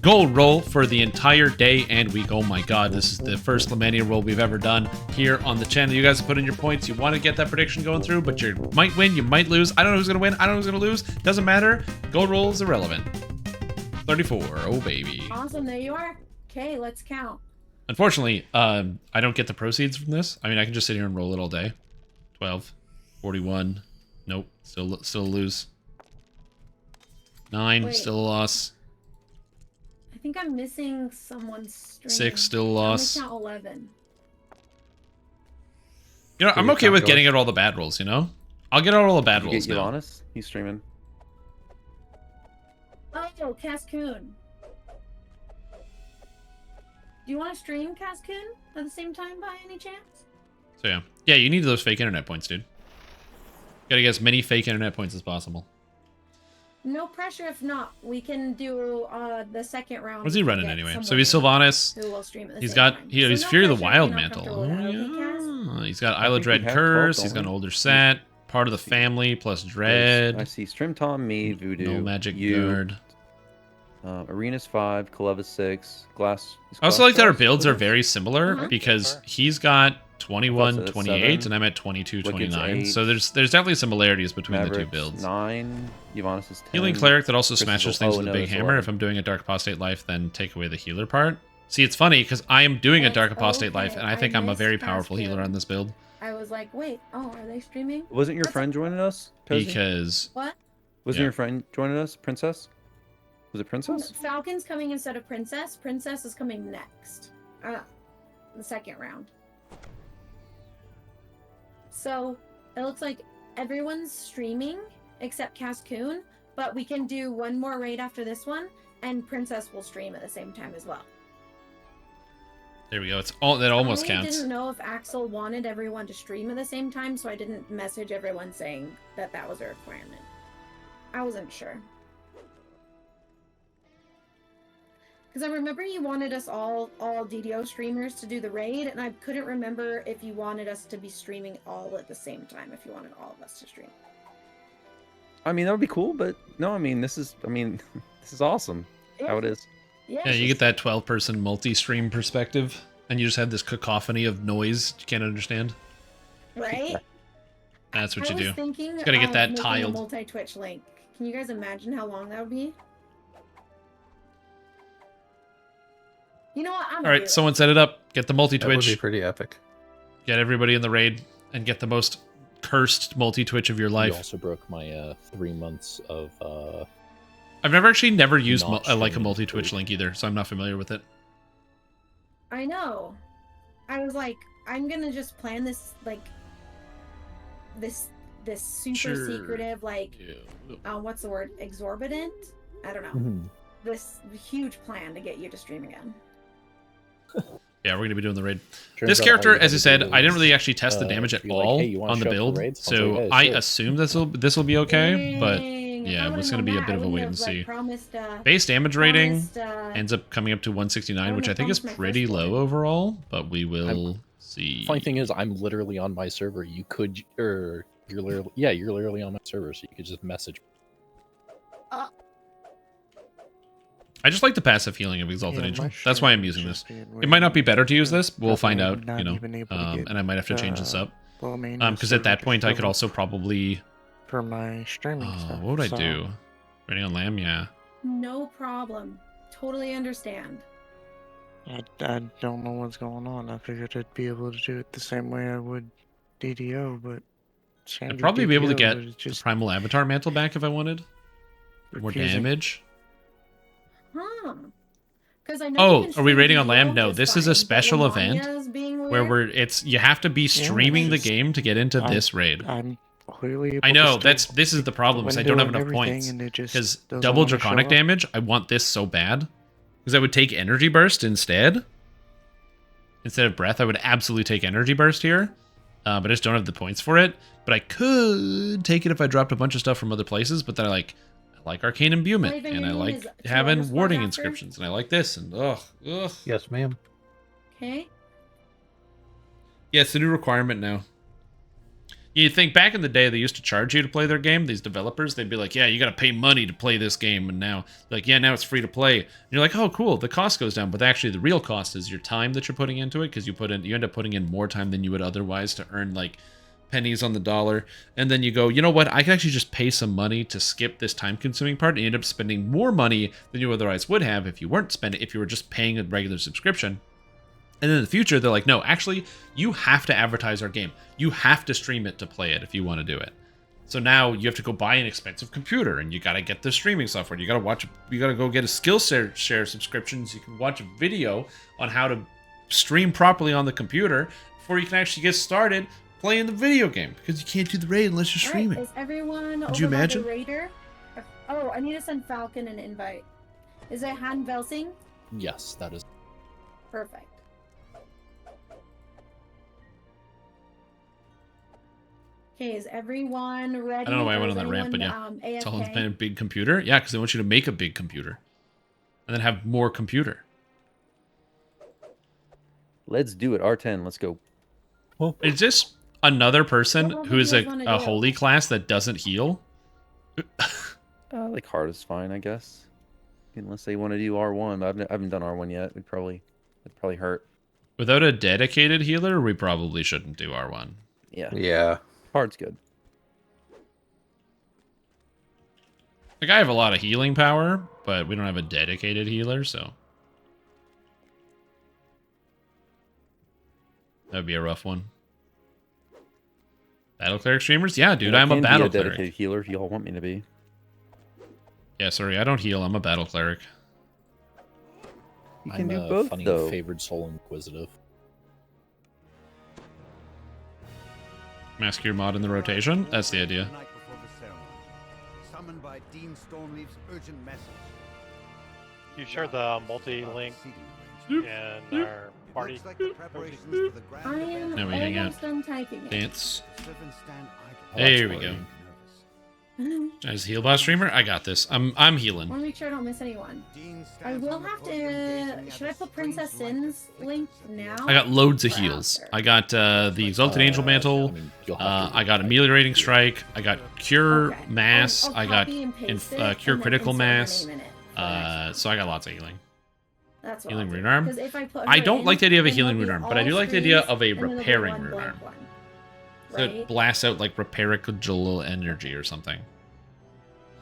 gold roll for the entire day and week. Oh my god, this is the first lamannia roll we've ever done here on the channel. You guys put in your points. You want to get that prediction going through, but you might win, you might lose. I don't know who's going to win. I don't know who's going to lose. Doesn't matter. Gold roll is irrelevant. 34. Oh, baby. Awesome, there you are. Okay, let's count. Unfortunately, I don't get the proceeds from this. I mean, I can just sit here and roll it all day. 12. 41. Nope. Still a lose. 9. Wait. Still a loss. I think I'm missing someone's stream. 6. Still a loss. I'm gonna count 11. You know, I'm okay with getting out all the bad rolls, you know? I'll get out all the bad rolls now. Honest? He's streaming. Oh, Cascoon. Do you want to stream Cascoon at the same time by any chance? So yeah. Yeah, you need those fake internet points, dude. Gotta get as many fake internet points as possible. No pressure if not. We can do the second round. What's he running anyway? So he's Sylvanas. Who will stream at the He's same got time. he's So no Fear of the pressure if Wild you're not Mantle. comfortable with it, okay, Cas? He's got Isla Dread Curse. He's got an older set. Part of the family plus Dread. I see Strim Tom, me, Voodoo. No Magic you, Guard. Arena's 5, Kaleva 6, Glass. I also like that our builds are very similar because he's got 21, 28, and I'm at 22, 29. So there's definitely similarities between the two builds. 9, Yvanis is 10. Healing Cleric that also smashes things with a big hammer. If I'm doing a Dark Apostate Life, then take away the healer part. See, it's funny because I am doing a Dark Apostate Life, and I think I'm a very powerful healer on this build. I was like, wait, oh, are they streaming? Wasn't your friend joining us? Cozy? Because... What? Wasn't your friend joining us? Princess? Was it Princess? Falcon's coming instead of Princess. Princess is coming next. The second round. So it looks like everyone's streaming except Cascoon, but we can do one more raid after this one, and Princess will stream at the same time as well. There we go. It's all that almost I counts. didn't know if Axel wanted everyone to stream at the same time, so I didn't message everyone saying that that was a requirement. I wasn't sure. Because I remember you wanted us all DDO streamers to do the raid, and I couldn't remember if you wanted us to be streaming all at the same time, if you wanted all of us to stream. I mean, that would be cool, but no, I mean, this is awesome. How it is. Yeah, you get that 12-person multi-stream perspective, and you just have this cacophony of noise you can't understand. Right? That's what you do. Thinking Gotta get that making tiled. a multi-Twitch link. Can you guys imagine how long that would be? You know what? All right, someone set it up. Get the multi-Twitch. That would be pretty epic. Get everybody in the raid and get the most cursed multi-Twitch of your life. You also broke my 3 months of. I've never used not like a streaming multi-Twitch food. link either, so I'm not familiar with it. I know. I was like, I'm gonna just plan this like this super Sure. secretive what's the word? Exorbitant? I don't know. Mhm. This huge plan to get you to stream again. Yeah, we're gonna be doing the raid. Turns This out all character, you as I had to said, do I didn't was, really actually test the damage at be like, all "Hey, you wanna on the show up for build, raids?" I'll so say, "Yeah, I sure." assume this will be okay. But Dang, yeah, if I it's would've gonna known be a that, bit I of a wouldn't wait have, and like, see. promised, Base damage rating promised, ends up coming up to 169, which I would've think is promised my pretty first low overall, but we will see. Funny thing is, I'm literally on my server. You could, or you're literally on my server, so you could just message. I just like the passive healing of Exalted Yeah, Angel. my That's why I'm stream using is this. just being It weird. might not be better to use this. We'll find Definitely out, not you know, even able to get, and I might have to change this up. Lamannia Because at that server point, I could discovered also probably. for my streaming stuff. What would I so do? Rating on Lamb, yeah. No problem. Totally understand. I don't know what's going on. I figured I'd be able to do it the same way I would DDO, but I'd probably be able to get DDO, but it just the Primal Avatar mantle back if I wanted. More refusing. damage. Huh. Because I know you Oh, can are we stream rating on DDO Lamb? No, just this is fine, a but special event Lamannia's being where weird. you have to be streaming the game to get into this raid. I'm clearly able I know to this is the problem. Is I don't have window enough and everything, points and it just because doesn't double wanna show draconic up. damage. I want this so bad because I would take energy burst instead of breath. I would absolutely take energy burst here, but I just don't have the points for it. But I could take it if I dropped a bunch of stuff from other places. But then I like arcane imbuement, Wait, and your I name like is having 2 warding underscores after? inscriptions, and I like this, and ugh. Yes, ma'am. Okay. Yeah, it's the new requirement now. You think back in the day they used to charge you to play their game, these developers, they'd be like, yeah, you got to pay money to play this game, and now like, yeah, now it's free to play. And you're like, oh, cool, the cost goes down, but actually the real cost is your time that you're putting into it, because you end up putting in more time than you would otherwise to earn like pennies on the dollar. And then you go, you know what, I can actually just pay some money to skip this time consuming part, and you end up spending more money than you otherwise would have if you were just paying a regular subscription. And then in the future, they're like, no, actually, you have to advertise our game. You have to stream it to play it if you want to do it. So now you have to go buy an expensive computer, and you got to get the streaming software. You got to go get a Skillshare subscription so you can watch a video on how to stream properly on the computer before you can actually get started playing the video game, because you can't do the raid unless you're streaming. Is everyone Could you over by imagine? the Raider? Oh, I need to send Falcon an invite. Is it Han Velsing? Yes, that is. Perfect. Okay, is everyone ready? I don't know why I or went is on that rant, but yeah. anyone, It's all AFK? in a big computer. Yeah, because they want you to make a big computer. And then have more computer. Let's do it. R10. Let's go. Is this another person What who do is you a, guys wanna a do? holy class that doesn't heal? Like hard is fine, I guess. Unless they want to do R1, but I haven't done R1 yet. It'd probably hurt. Without a dedicated healer, we probably shouldn't do R1. Yeah. Yeah. Hard's good. Like, I have a lot of healing power, but we don't have a dedicated healer, so that'd be a rough one. Battle cleric streamers? Yeah, dude, I I'm a can be battle dedicated cleric. healer if y'all want me to be. Yeah, sorry, I don't heal. I'm a battle cleric. You can I'm do a both, funny though. favored soul inquisitive. Mask your mod in the rotation. That's the idea. Night before the ceremony, summoned by Dean Stormleaf's urgent message. You shared the multi-link in our party. I am Now we hang out. almost done typing it. Dance. Oh, There we go. As a heal boss streamer, I got this. I'm healing. I want to make sure I don't miss anyone. I will have to. Should I put Princess Sin's link now? I got loads of heals. I got the Exalted Angel Mantle. I got Ameliorating Strike. I got Cure Mass. I got Cure Critical Mass. So I got lots of healing. That's what Healing I'll do. Rune Arm. 'Cause if I put I her don't in, like the idea of a then healing there'll Rune be Arm, but I all do like the idea screens, of a and then there'll be repairing one Rune blank Arm. one, So right? it blasts out like Repairable energy or something.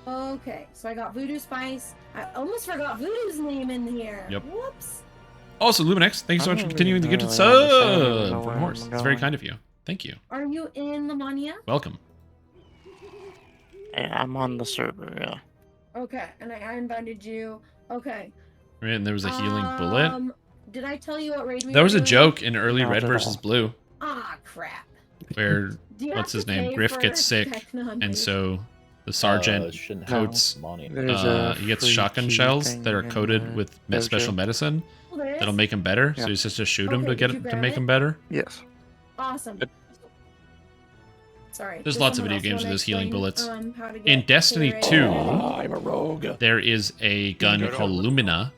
Okay, so I got Voodoo Spice. I almost forgot Voodoo's name in here. Yep. Whoops. Also, Luminex, thank you so much for continuing the gifted sub from Horse. It's very kind of you. Thank you. Are you in lamannia? Welcome. I'm on the server, yeah. Okay, and I invited you. Okay. Right, and there was a healing bullet. Did I tell you what raid we That were was a doing? joke in early Not Red at versus all. Blue, Ah, crap. where Do you what's have his to name? pay Griff for gets sick, Technon? and so the sergeant shouldn't coats. have There's a He gets free shotgun key shells thing that are in coated the with dojo. special medicine Oh, there that'll is? make him better. Yeah. So he's just shoot him Okay, to did you to grab make it? him better. Yes. Awesome. Sorry. There's does lots of someone video else games with wanna those healing explain, bullets. how to In get Destiny clear 2, I'm a rogue. there is a gun called Lumina,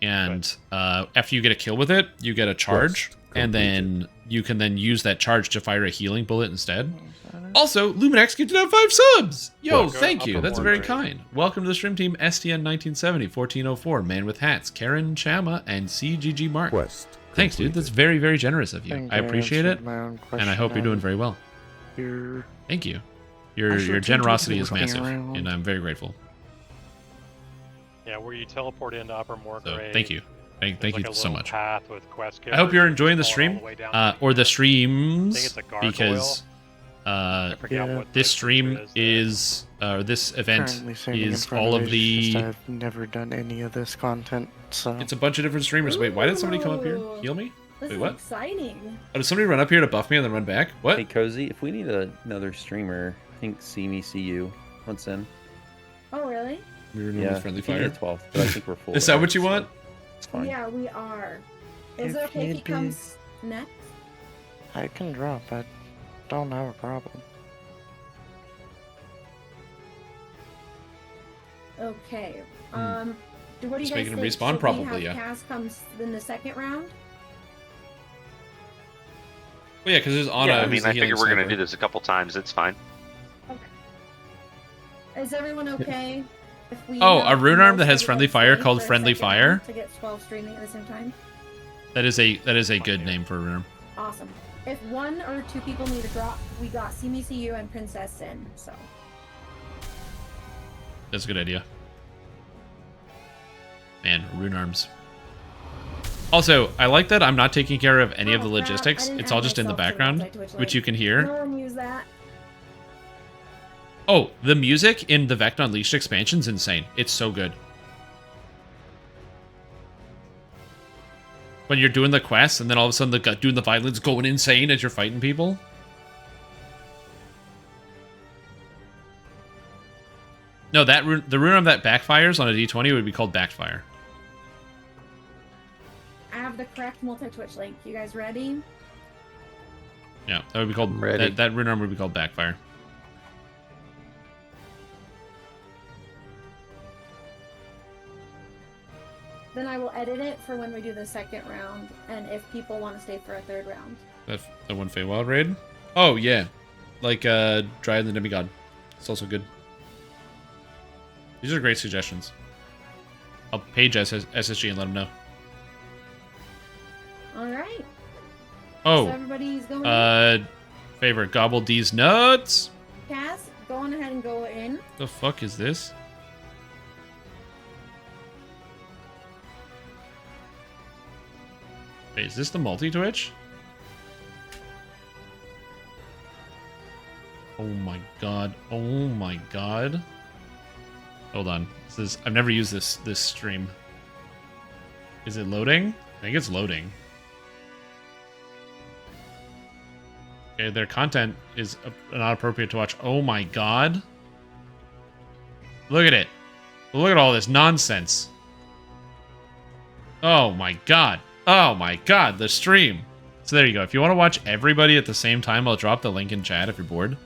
and after you get a kill with it, you get a charge, and then you can then use that charge to fire a healing bullet instead. Also, Luminex gifted out 5 subs! Yo, Welcome. thank you. Upper That's Warpriest. very kind. Welcome to the stream team STN1970, 1404, Man with Hats, Karen Chama, and CGG Mark. Thanks, dude. That's very, very generous of you. think I appreciate answered it, my own and I hope you're doing question. very well. You're... Thank you. I Your should generosity keep is looking massive, around. and I'm very grateful. Yeah, where you teleport into Upper Moorgrave. Thank you. Thank There's you like a so little much. path with quest I hope you're enjoying the kills all stream, way down to or the I think streams, it's a gargoyle. because forget what this the stream creature is this event currently sitting in is front all of of it, it's just the. I've never done any of this content, so... It's a bunch of different streamers. Wait, why did somebody come up here? Ooh. Heal me? This Wait, is what? exciting. Oh, did somebody run up here to buff me and then run back? What? Hey, Cozy, if we need another streamer, I think See Me, See You. Once in. Oh, really? We were doing Yeah, with friendly if you need a fire. 12th, but I think we're full. Is that there, what you so want? It's fine. Yeah, we are. Is If it okay if he need be. comes next? I can drop, I don't have a problem. Okay. Hmm. What do you Just guys making him think? respawn? Should Probably, we have yeah. Cass comes in the second round? Well, yeah, because there's Anna. Yeah, I who's mean, the I figure healing we're gonna sniper. do this a couple times. It's fine. Is everyone okay? If we Oh, have a rune arm that most has of friendly us fire stay called for a Friendly second Fire? round to get 12 streaming at the same time? That is a good name for a rune arm. Awesome. If one or two people need a drop, we got See Me, See You and Princess Sin. So That's a good idea. Man, rune arms. Also, I like that I'm not taking care of any of the Oh, crap. I logistics. didn't It's add all just in the myself to background, multi-twitch which you link. can hear. No one use that. Oh, the music in the Vecna Unleashed expansion's insane. It's so good. When you're doing the quests, and then all of a sudden doing the violins going insane as you're fighting people. No, the rune arm that backfires on a D20 would be called backfire. I have the correct multi-twitch link. You guys ready? Yeah, that would be called ready. that rune arm would be called backfire. Then I will edit it for when we do the second round, and if people want to stay for a third round. That one Feywild raid? Oh yeah. Like Dryad the Demigod. It's also good. These are great suggestions. I'll page SSG and let them know. All right. Oh. So everybody's going. Favorite gobble D's nuts. Cass, go on ahead and go in. The fuck is this? Wait, is this the multi-twitch? Oh my god. Oh my god. Hold on. I've never used this stream. Is it loading? I think it's loading. Okay, their content is not appropriate to watch. Oh my god. Look at it. Look at all this nonsense. Oh my god. Oh my god, the stream. So there you go. If you want to watch everybody at the same time, I'll drop the link in chat if you're bored.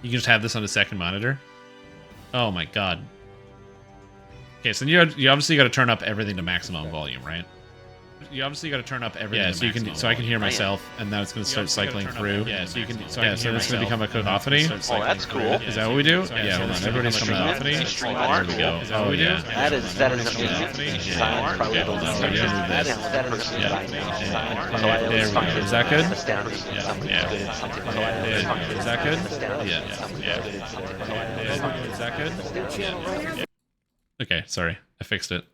You can just have this on a second monitor. Oh my god. Okay, so you obviously got to turn up everything to maximum volume, right? You obviously got to turn up everything. Yeah, so I can hear myself, and now it's going to start cycling through. Yeah, so it's going to become a cacophony. Oh, that's cool. Is that what we do? Yeah, hold on. Everybody's coming up. There we go. Oh yeah. That is amazing. Silent, probably don't know. That is There we go. Is that good? Yeah. Is that good? Yeah. Is that good? Yeah. Okay, sorry. I fixed it.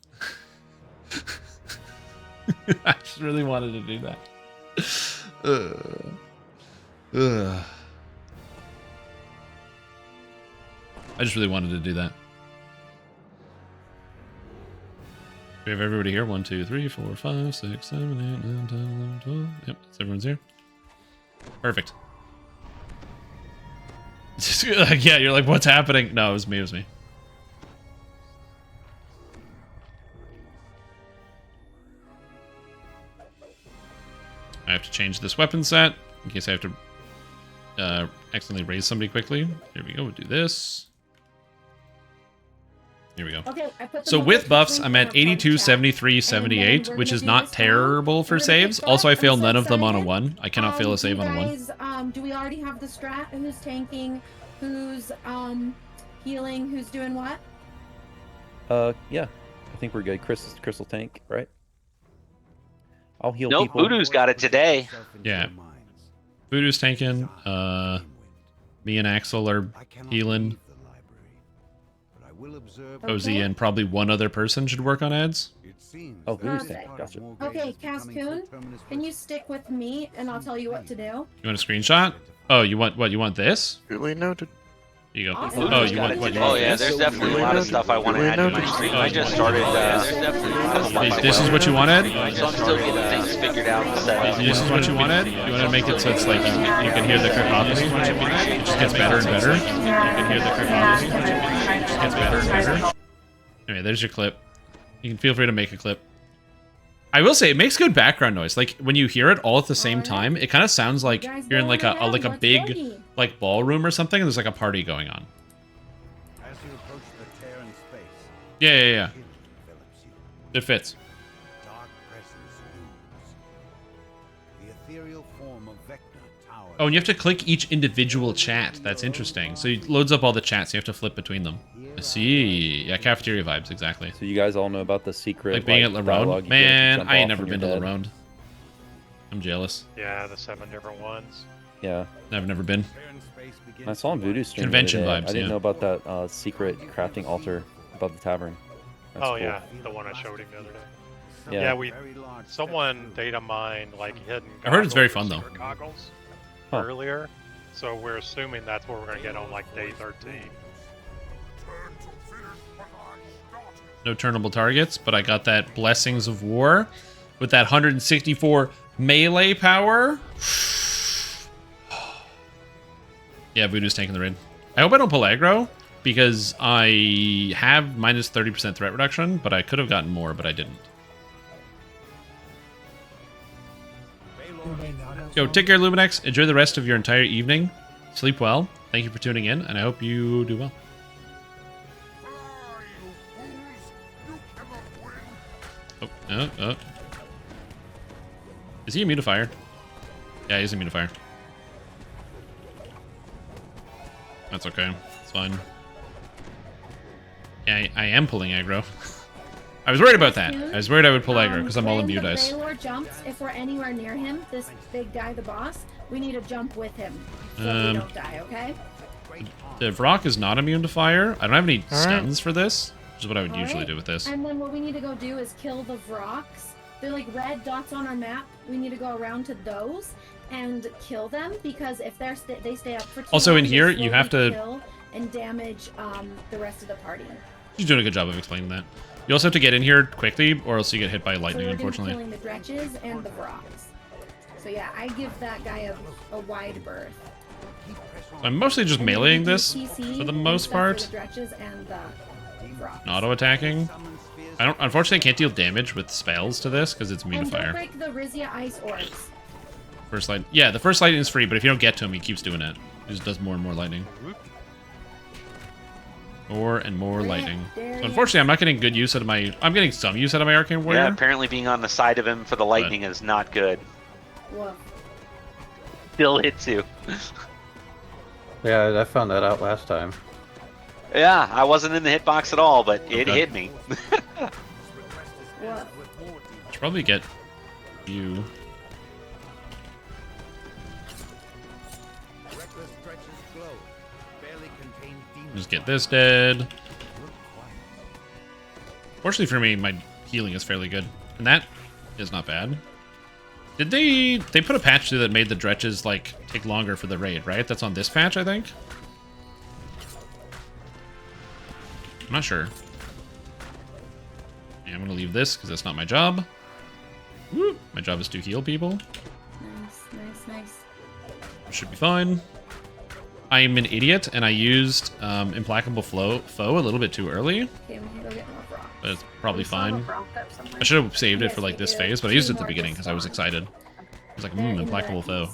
I just really wanted to do that. I just really wanted to do that. We have everybody here. 1, 2, 3, 4, 5, 6, 7, 8, 9, 10, 11, 12. Yep, so everyone's here. Perfect. Yeah, you're like, what's happening? No, it was me. I have to change this weapon set in case I have to accidentally raise somebody quickly. Here we go. We'll do this. Here we go. Okay, so with buffs, I'm at 82, 73, 78, which is not terrible for saves. Also, I fail none of them on a 1. I cannot fail a save on a 1. Do we already have the strat? Who's tanking? Who's healing? Who's doing what? Yeah. I think we're good. Crystal tank, right? I'll heal nope, people. Voodoo's got it today. Yeah. Voodoo's tanking. Me and Axel are healing. Ozzy and probably one other person should work on ads. Oh, Voodoo's tank. Gotcha. Okay, Cascoon, can you stick with me and I'll tell you what to do? You want a screenshot? Oh, you want what? You want this? Really noted. Here you go. Awesome. Oh, you want what? Oh yeah, there's definitely a lot of stuff I want to add to my stream. I just started. This is what you wanted? So I'm still getting things figured out. This is what you wanted? You want to make it so it's like you can hear the cacophony? It just gets better and better. You can hear the cacophony. It just gets better and better. Anyway, there's your clip. You can feel free to make a clip. I will say it makes good background noise. Like when you hear it all at the same time, it kind of sounds like you're in like a big like ballroom or something, and there's like a party going on. As you approach the tear in space, Yeah. It fits. dark presence looms. The ethereal form of Vecna towers. Oh, and you have to click each individual chat. That's interesting. So it loads up all the chats. You have to flip between them. I see. Yeah, cafeteria vibes, exactly. So you guys all know about the secret. Like being at LaRonde? Man, I ain't never been to LaRonde. I'm jealous. Yeah, the 7 different ones. Yeah. I've never been. I saw on Voodoo stream. Convention the other vibes, day. I didn't yeah. know about that secret crafting altar above the tavern. That's Oh cool. yeah, the one I showed him the other day. Yeah. Yeah, someone data mined like hidden. I heard it's very goggles, fun, though. secret Goggles Huh. earlier, so we're assuming that's what we're gonna get on like day 13. No turnable targets, but I got that Blessings of War with that 164 melee power. Yeah, Voodoo's taking the raid. I hope I don't pull aggro, because I have minus 30% threat reduction, but I could have gotten more, but I didn't. Yo, take care, Luminex. Enjoy the rest of your entire evening. Sleep well. Thank you for tuning in, and I hope you do well. Oh. Is he immune to fire? Yeah, he's immune to fire. That's okay. It's fine. Yeah, I am pulling aggro. I was worried about that. I was worried I would pull aggro because I'm all immune dice. Baylor jumps, if we're anywhere near him, this big guy, the boss, we need to jump with him so we don't die, okay? The Vrock is not immune to fire. I don't have any stuns for this, which is what I would usually do with this. And then what we need to go do is kill the Vrocks. They're like red dots on our map. We need to go around to those and kill them, because if they stay up for too Also long, in they here, you slowly have to kill and damage the rest of the party. You're doing a good job of explaining that. You also have to get in here quickly, or else you get hit by lightning, so we're unfortunately. Killing the Gretches and the Vrocks. So yeah, I give that guy a wide berth. So I'm mostly just meleeing this for the most part. The dretches and the rocks. Auto attacking. Unfortunately, I can't deal damage with spells to this because it's immune to fire. Don't break the Rizia ice orbs. First light. Yeah, the first lightning is free, but if you don't get to him, he keeps doing it. He just does more and more lightning. More and more lightning. So unfortunately, I'm not getting good use out of my... I'm getting some use out of my Arcane Warrior. Yeah, apparently being on the side of him for the lightning is not good. Woof. Still hits you. Yeah, I found that out last time. Yeah, I wasn't in the hitbox at all, but it hit me. Should probably get you. Just get this dead. Fortunately for me, my healing is fairly good, and that is not bad. Did they put a patch through that made the dretches like take longer for the raid, right? That's on this patch, I think. I'm not sure. Yeah, I'm gonna leave this because that's not my job. Woo! My job is to heal people. Nice. Should be fine. I'm an idiot and I used Implacable Foe a little bit too early. Okay, we can go get more rocks. But it's probably fine. I should have saved it for like this phase, but I used it at the beginning because I was excited. I was like, Implacable Foe.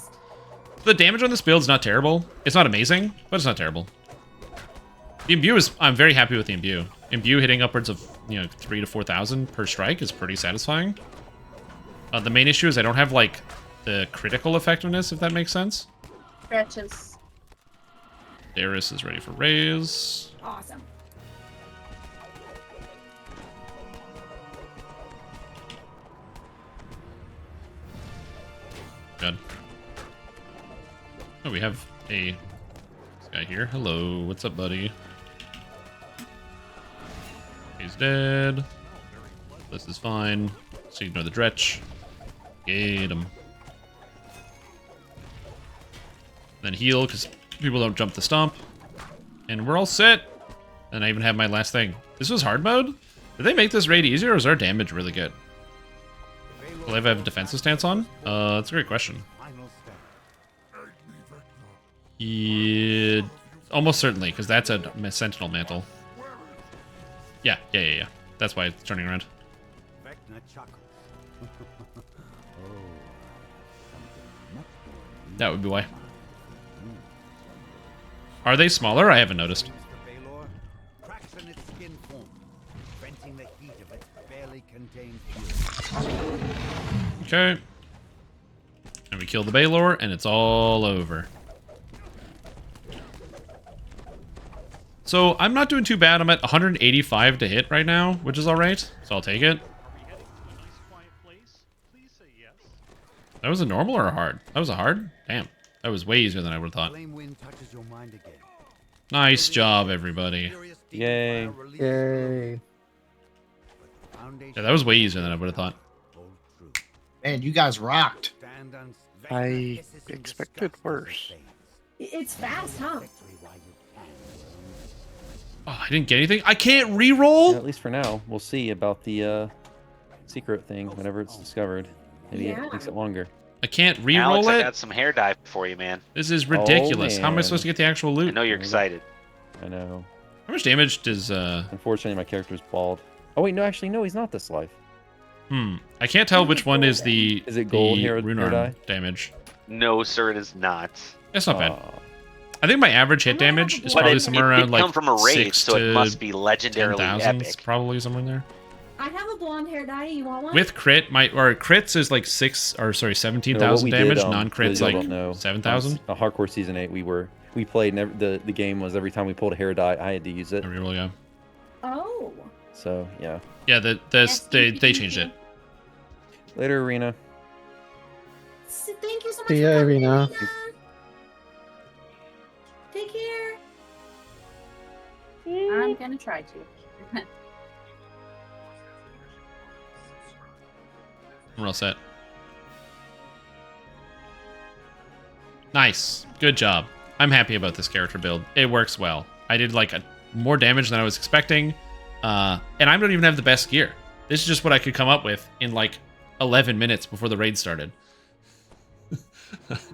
The damage on this build is not terrible. It's not amazing, but it's not terrible. The imbue is... I'm very happy with the imbue. Imbue hitting upwards of, 3,000 to 4,000 per strike is pretty satisfying. The main issue is I don't have, like, the critical effectiveness, if that makes sense. Stretches. Darius is ready for raise. Awesome. Good. Oh, we have this guy here. Hello, what's up, buddy? He's dead. This is fine. So ignore the dretch. Get him. Then heal, because people don't jump the stomp. And we're all set. And I even have my last thing. This was hard mode? Did they make this raid easier, or is our damage really good? Will I have a defensive stance on? That's a great question. Yeah, almost certainly, because that's a Sentinel Mantle. Yeah. That's why it's turning around. That would be why. Are they smaller? I haven't noticed. Okay. And we kill the Baylor, and it's all over. So I'm not doing too bad. I'm at 185 to hit right now, which is alright. So I'll take it. That was a normal or a hard? That was a hard? Damn. That was way easier than I would have thought. Nice job, everybody. Yay. Yay. Yeah, that was way easier than I would have thought. Man, you guys rocked. I expected worse. It's fast, huh? Oh, I didn't get anything. I can't re-roll? Yeah, at least for now. We'll see about the secret thing whenever it's discovered. Maybe it makes it longer. I can't re-roll Alex, it? I got some hair dye for you, man. This is ridiculous. Oh, How am I supposed to get the actual loot? I know you're excited. I know. How much damage does... Unfortunately, my character's bald. Oh, wait, no, actually, no, he's not this life. I can't tell which one is the... Is it gold the hair rune dye? arm damage. No, sir, it is not. That's not bad. I think my average hit damage is probably somewhere around like come from a raid, 6 so to it must be legendarily 10,000. epic. Probably somewhere in there. I have a blonde hair dye. You want one? With crit, crits is like 17,000 damage. Non-crits like 7,000. Hardcore Season 8, we played, and the game was every time we pulled a hair dye, I had to use it. Reroll, yeah. Oh. So, yeah. Yeah, they changed it. Later, Arena. Thank you so much. See ya, Arena. Take care. I'm gonna try to. We're all set. Nice. Good job. I'm happy about this character build. It works well. I did like more damage than I was expecting. And I don't even have the best gear. This is just what I could come up with in like 11 minutes before the raid started.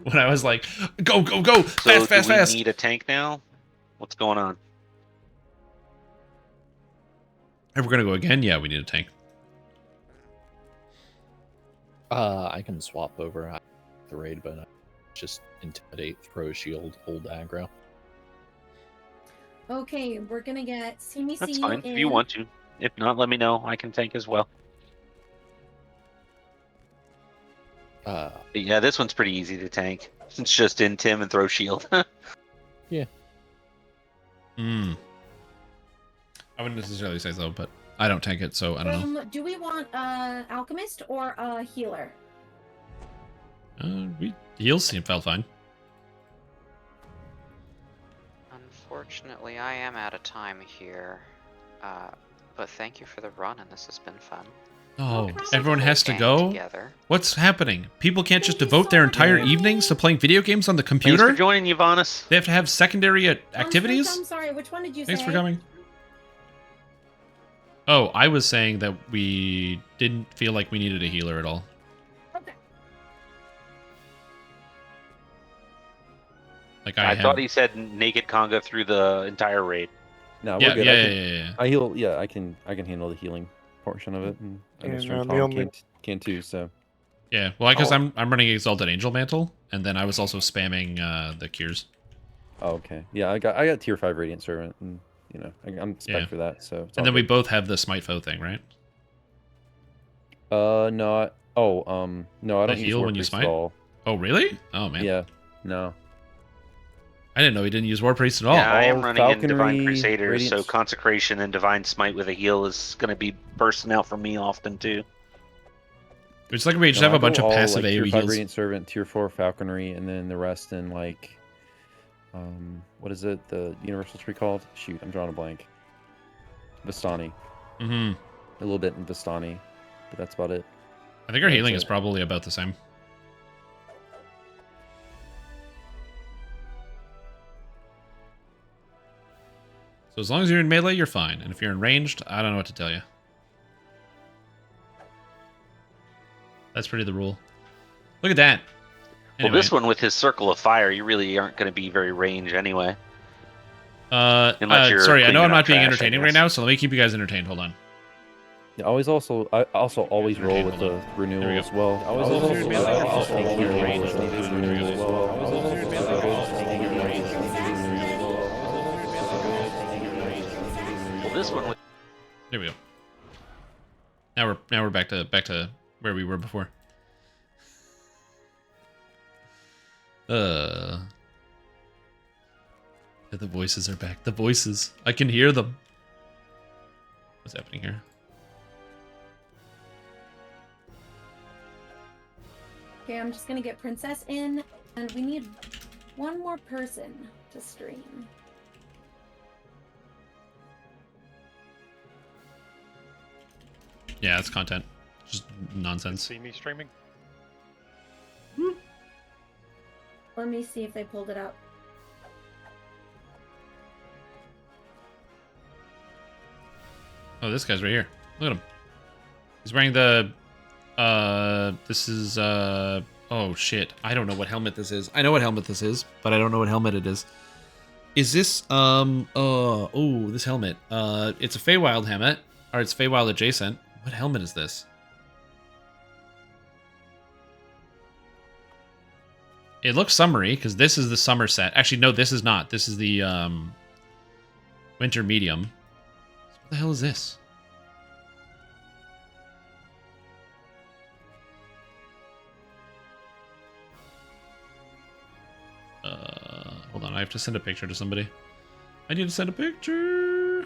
when I was like, go, go, go, So fast, do we fast. need a tank now? What's going on? If we're gonna go again, yeah, we need a tank. I can swap over the raid, but just intimidate, throw a shield, hold aggro. Okay, we're gonna get see me That's see fine. you If you want to. If not, let me know. I can tank as well. But yeah, this one's pretty easy to tank. It's just in Tim and throw shield. Yeah. Hmm. I wouldn't necessarily say so, but I don't tank it, so I don't know. Do we want alchemist or a healer? Heals seem felt fine. Unfortunately, I am out of time here. But thank you for the run, and this has been fun. Oh, everyone has to go? Together. What's happening? People can't just devote their entire evenings to playing video games on the computer? Thanks for joining, Yvanis. They have to have secondary activities? I'm sorry, which one did you Thanks say? for coming. Oh, I was saying that we didn't feel like we needed a healer at all. Okay. Like I thought he said naked conga through the entire raid. No, we're Yeah, good. yeah. I heal. Yeah, I can handle the healing portion of it, and I Yeah, guess no, the Tom only- can too. So Yeah, well, I guess I'm running Exalted Angel Mantle, and then I was also spamming the cures. Oh, okay. Yeah, I got tier 5 Radiant Servant, and you know I'm spec Yeah. for that. So it's And all then we good. both have the Smite Foe thing, right? No. No, I don't use heal when you Warpriest smite? at all. Oh, really? Oh, man. Yeah. No. I didn't know he didn't use Warpriest at all. Yeah, I am All running in Divine Falconry, Crusaders, so Radiance- Consecration and Divine Smite with a heal is going to be bursting out for me often, too. It's like we just No, have I a bunch go of all, passive like, tier AoE 5 heals. Radiant Servant, tier 4 Falconry, and then the rest in like, what is it? The Universal Tree called? Shoot, I'm drawing a blank. Vistani. Mm-hmm. A little bit in Vistani, but that's about it. I think our Yeah, healing that's is it. probably about the same. So as long as you're in melee, you're fine. And if you're in ranged, I don't know what to tell you. That's pretty the rule. Look at that. Well, this one with his Circle of Fire, you really aren't going to be very range anyway. Unless you're sorry, I know cleaning I'm up not being trash, I entertaining right guess. now, so let me keep you guys entertained. Hold on. Yeah, I also always roll with the renewal There we go. as well. Well, this one with There we go. Now we're back to where we were before. The voices are back. The voices. I can hear them. What's happening here? Okay, I'm just gonna get Princess in, and we need one more person to stream. Yeah, it's content. Just nonsense. See me streaming? Let me see if they pulled it up. Oh, this guy's right here. Look at him. He's wearing the this is oh shit. I don't know what helmet this is. I know what helmet this is, but I don't know what helmet it is. Is this this helmet. It's a Feywild helmet, or it's Feywild adjacent. What helmet is this? It looks summery because this is the summer set. Actually, no, this is not. This is the winter medium. What the hell is this? Hold on, I have to send a picture to somebody. I need to send a picture.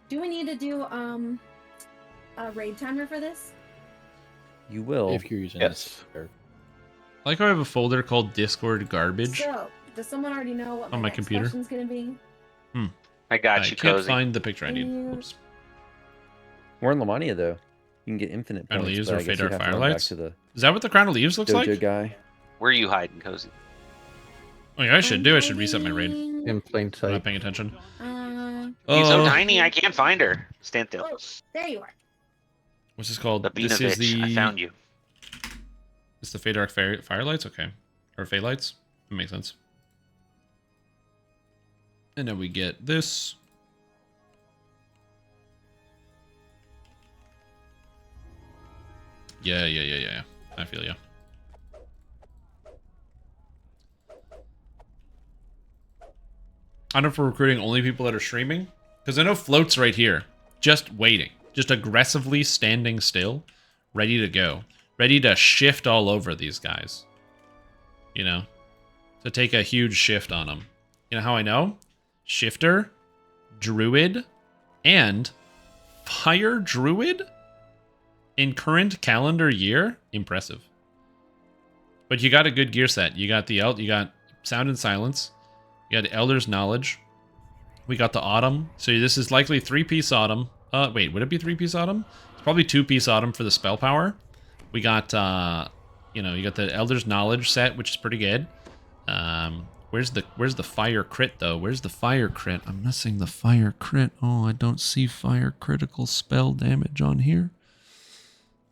Do we need to do a raid timer for this? You will. If you're using Yes. this. I like how I have a folder called Discord Garbage So, does someone already know what on my next computer. question's gonna be? I got I you, can't Cozy. find the picture I need. Can you- Whoops. We're in Lamannia though. You can get infinite Crown of points, Leaves but or I guess Fadar you'd have to run back Firelights? to the Is that what the Crown of Leaves looks dojo like? guy. Where are you hiding, Cozy? Oh yeah, I should reset my raid. In plain I'm sight. not paying attention. She's so tiny, I can't find her. Stand still. Oh, there you are. What's this called? Labinovich, This is the. I found you. It's the Fade Dark Firelights? Okay. Or Fade Lights? That makes sense. And then we get this. Yeah. I feel ya. I don't know if we're recruiting only people that are streaming. Because I know Float's right here. Just waiting. Just aggressively standing still. Ready to go. Ready to shift all over these guys. You know? To take a huge shift on them. You know how I know? Shifter, Druid, and Fire Druid in current calendar year? Impressive. But you got a good gear set. You got you got Sound and Silence. You got Elder's Knowledge. We got the Autumn. So this is likely 3-piece Autumn. Wait, would it be 3-piece Autumn? It's probably 2-piece Autumn for the spell power. We got, you know, you got the Elder's Knowledge set, which is pretty good. Where's the fire crit though? Where's the fire crit? I'm missing the fire crit. Oh, I don't see fire critical spell damage on here.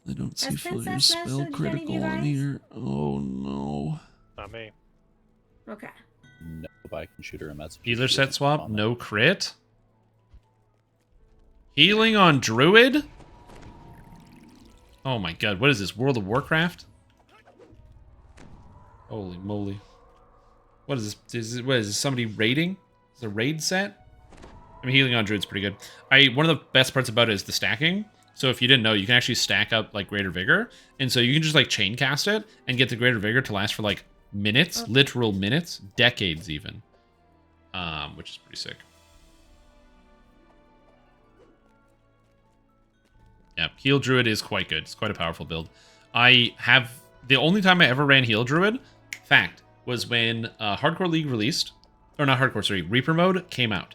I don't see fire spell critical on here. Oh no. Not me. Okay. No, but I can shoot her a med. Healer set swap, no crit. Healing on Druid? Oh my god, what is this? World of Warcraft? Holy moly. What is this? What is this? Somebody raiding? Is it a raid set? I mean, healing on Druid's pretty good. One of the best parts about it is the stacking. So if you didn't know, you can actually stack up like Greater Vigor. And so you can just like chain cast it and get the Greater Vigor to last for like minutes, literal minutes, decades even. Which is pretty sick. Yeah, Heal Druid is quite good. It's quite a powerful build. The only time I ever ran Heal Druid, fact, was when Hardcore League released, or not Hardcore, sorry, Reaper Mode came out.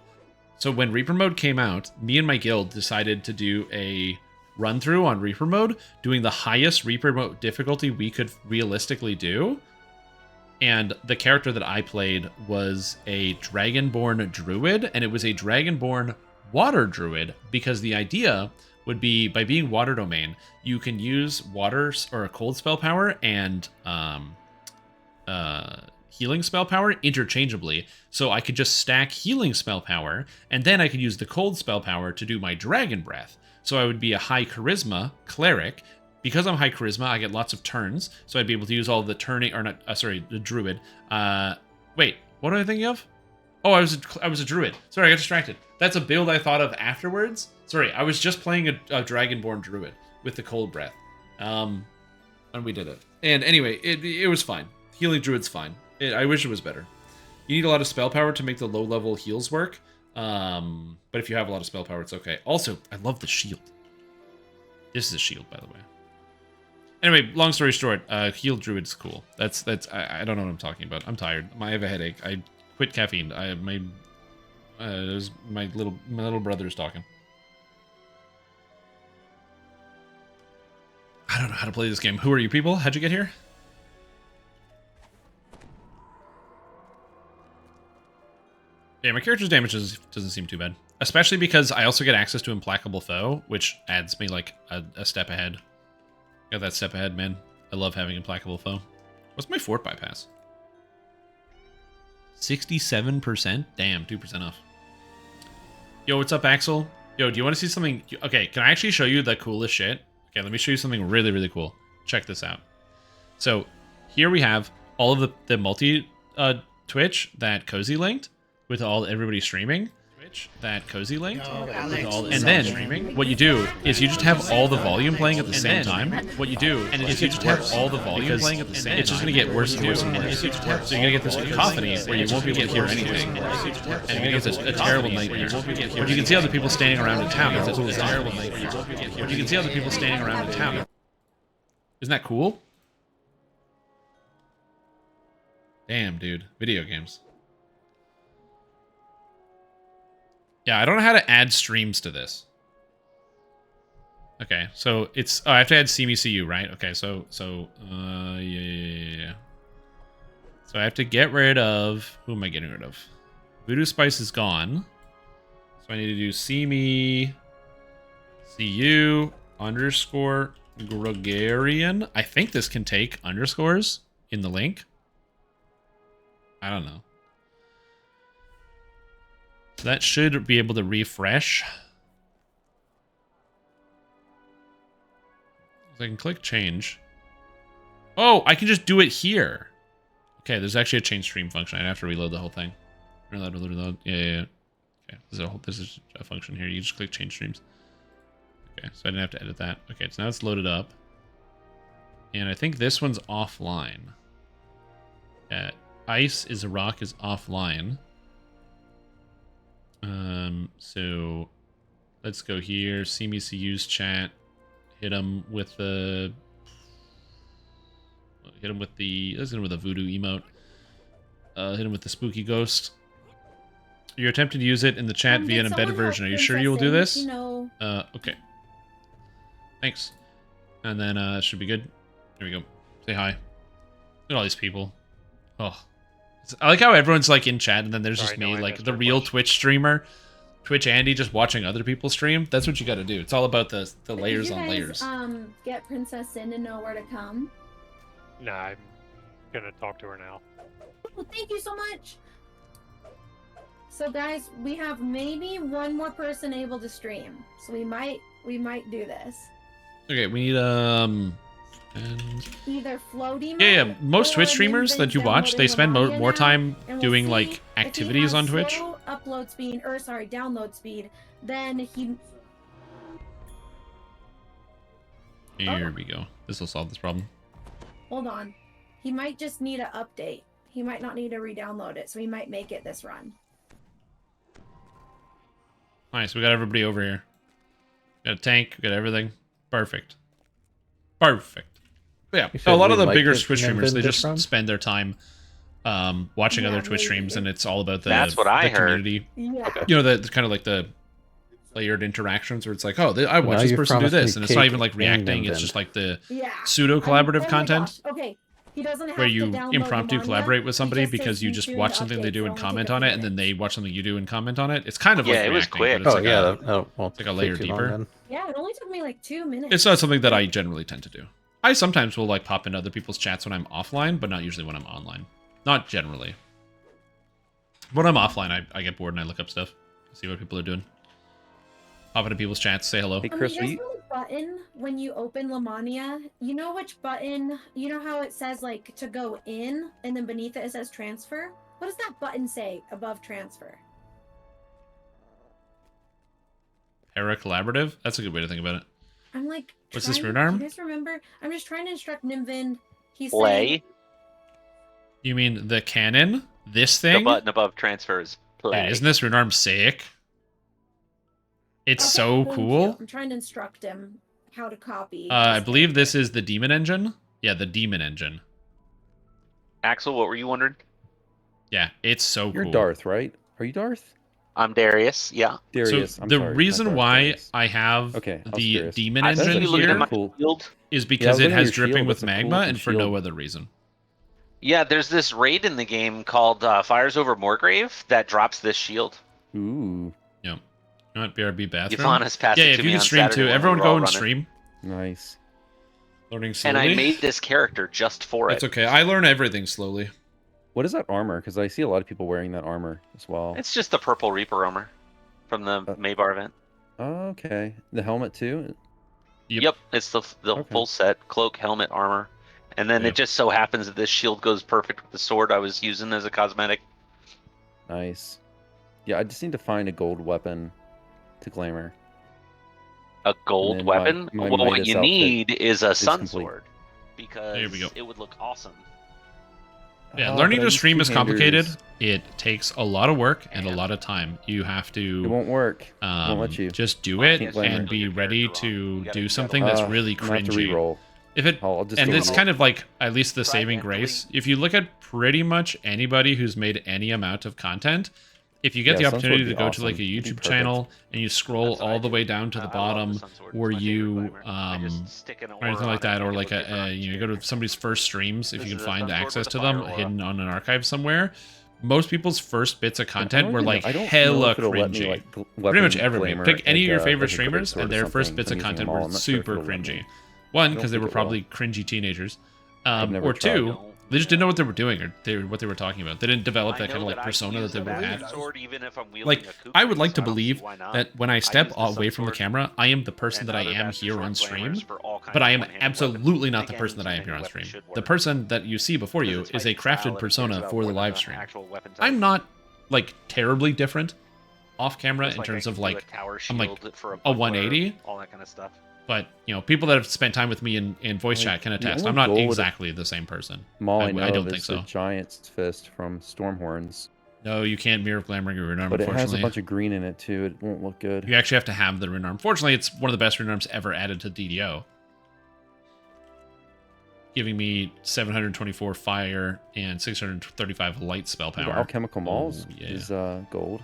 So when Reaper Mode came out, me and my guild decided to do a run through on Reaper Mode, doing the highest Reaper Mode difficulty we could realistically do. And the character that I played was a Dragonborn Druid, and it was a Dragonborn Water Druid, because the idea would be, by being Water Domain, you can use water or a cold spell power and healing spell power interchangeably. So I could just stack healing spell power, and then I could use the cold spell power to do my Dragon Breath. So I would be a high charisma cleric. Because I'm high charisma, I get lots of turns, so I'd be able to use all the turning, or not, sorry, the druid. Wait, what am I thinking of? Oh, I was a druid. Sorry, I got distracted. That's a build I thought of afterwards. Sorry, I was just playing a Dragonborn druid with the cold breath. And we did it. And anyway, it was fine. Healing druid's fine. I wish it was better. You need a lot of spell power to make the low level heals work. But if you have a lot of spell power, it's okay. Also, I love the shield. This is a shield, by the way. Anyway, long story short, Heal Druid is cool. I don't know what I'm talking about. I'm tired. I have a headache. I quit caffeine. My little brother's talking. I don't know how to play this game. Who are you people? How'd you get here? Yeah, my character's damage doesn't seem too bad. Especially because I also get access to Implacable Foe, which adds me like a step ahead. Got that step ahead, man. I love having Implacable Foe. What's my fort bypass? 67%? Damn, 2% off. Yo, what's up, Axel? Yo, do you want to see something? Okay, can I actually show you the coolest shit? Okay, let me show you something really, really cool. Check this out. So, here we have all of the multi Twitch that Cozy linked with everybody streaming. That Cozy linked, and then what you do is you just have all the volume playing at the same time. What you do is you just have all the volume playing at the same time. It's just going to get worse and worse and worse. So you're going to get this cacophony where you won't be able to hear anything, and you're going to get a terrible nightmare. But you can see other people standing around in town. It's a terrible nightmare. But you can see other people standing around in town. Isn't that cool? Damn, dude. Video games. Yeah, I don't know how to add streams to this. Okay, so it's... Oh, I have to add CU, right? Okay, so yeah. So I have to get rid of... Who am I getting rid of? Voodoo Spice is gone. So I need to do CU underscore Gregarian. I think this can take underscores in the link. I don't know. So that should be able to refresh. So I can click change. Oh, I can just do it here. Okay, there's actually a change stream function. I'd have to reload the whole thing. Reload. Yeah. Okay, this is a function here. You just click change streams. Okay, so I didn't have to edit that. Okay, so now it's loaded up. And I think this one's offline. Ice is a rock is offline. So let's go here. See me use chat. Hit him with the. Let's hit him with a voodoo emote. Hit him with the spooky ghost. You're attempting to use it in the chat via an embedded version. Are you sure you will do this? Okay. Thanks. And then it should be good. There we go. Say hi. Look at all these people. Oh. I like how everyone's like in chat and then there's just me, like the real Twitch streamer. Twitch Andy just watching other people stream. That's what you got to do. It's all about the layers on layers. Get Princess in to know where to come? Nah, I'm gonna talk to her now. Well, thank you so much. So guys, we have maybe one more person able to stream. So we might do this. Okay, we need either floating. Yeah. Most Twitch streamers that you watch, they spend more time doing like activities on Twitch. Upload speed, or sorry, download speed. Then he. Here we go. This will solve this problem. Hold on. He might just need an update. He might not need to re-download it, so he might make it this run. Nice, we got everybody over here. Got a tank, we got everything. Perfect. Perfect. But yeah, a lot of the bigger Twitch streamers, they just spend their time watching other Twitch streams, and it's all about the, That's what I heard. community. Yeah. You know, the kind of like the layered interactions where it's like, oh, I watch this person do this, and it's not even like reacting, it's just like the pseudo-collaborative content. Okay. He doesn't have where you to download impromptu lamannia. collaborate with somebody He just because says you he's just doing watch the something they update do for and him to comment get on the it, and then they watch something you do and comment on it. It's kind of like it was reacting, quick. but it's Oh like yeah, it's like a layer deeper. Yeah, it only took me like 2 minutes. It's not something that I generally tend to do. I sometimes will like pop into other people's chats when I'm offline, but not usually when I'm online. Not generally. When I'm offline, I get bored and I look up stuff, see what people are doing. Hop into people's chats, say hello. Hey Chris, you guys know the button when you open lamannia? You know which button? You know how it says like to go in, and then beneath it says transfer? What does that button say above transfer? Para-collaborative? That's a good way to think about it. I'm like, What's this, trying- rune arm? Do you guys remember? I'm just trying to instruct Nimvin. He's Play. saying, You mean the cannon? This The thing? button above transfers. Play. Dude, isn't this rune arm sick? It's Okay, so thank cool. you. I'm trying to instruct him how to copy. I believe this is the demon engine. Yeah, the demon engine. Axel, what were you wondering? Yeah, it's so You're cool. Darth, right? Are you Darth? I'm Darius. Yeah. Darius. So I'm the sorry, reason not Darth, why Darius. I have Okay, I was the curious. demon I engine see you looking at here my Cool. shield. is Yeah, I because was it looking at has your shield. dripping with It's a cool magma looking and for no shield. other reason. Yeah, there's this raid in the game called Fires Over Moorgrave that drops this shield. Ooh, Yeah. You know what? BRB bathroom. Yvonne's passed Yeah, it if to you me can on stream Saturday too. when Everyone we were go all and running. stream. nice. Learning slowly. And I made this character just for That's it. okay. I learn everything slowly. What is that armor? Because I see a lot of people wearing that armor as well. It's just the purple Reaper armor from the Maybar event. Oh, okay. The helmet too. Yep, it's the full set: cloak, helmet, armor, and then Yep. it just so happens that this shield goes perfect with the sword I was using as a cosmetic. Nice. Yeah, I just need to find a gold weapon to glamour. A gold then weapon? my Well, what Midas you outfit need is a is sun complete. sword because There we go. it would look awesome. Yeah, Oh, learning but I to use stream is complicated. two-handers. It takes a lot of work and a lot of time. You have to. It won't work. It won't let you. Just do it Can't glamour. and be ready to do something that's really I'm gonna have to cringy. re-roll. If it I'll just and go it's re-roll. kind of like at least the saving grace. If you look at pretty much anybody who's made any amount of content, if you get Yeah, the some opportunity would to be go to like a awesome. It'd be YouTube perfect. channel and you scroll all the way down to the bottom, or you stick an or aura anything like on it that, or and like make it look different on you go to somebody's first streams, if This you can is a find Sunsword access with to a them fire aura. hidden on an archive somewhere. Most people's first bits of content were like I don't know hella if it'll let me, cringy. like, Pretty much weapon everybody. glamour Pick any of your like favorite a streamers, greatsword and or their first something. bits I'm of using content them all. were I'm not sure if super it'll let cringy. me. One, I don't because they think were it will. probably cringy teenagers. I've never Or tried. two, they just didn't know what they were doing, or what they were talking about. They didn't develop that kind of like persona that they would have had. Like, I would like to believe that when I step away from the camera, I am the person that I am here on stream, but I am absolutely not the person that I am here on stream. The person that you see before you is a crafted persona for the live stream. I'm not like terribly different off camera in terms of like I'm like a 180. all that kind of stuff. But, you know, people that have spent time with me in voice chat can attest. I'm not exactly the same person. Maul I know I don't of think is so. the Giant's Fist from Stormhorns. No, you can't mirror glamour your rune arm, But it unfortunately. has a bunch of green in it, too. It won't look good. You actually have to have the rune arm. Fortunately, it's one of the best rune arms ever added to DDO. Giving me 724 fire and 635 light spell power. The Alchemical Mauls yeah. is gold.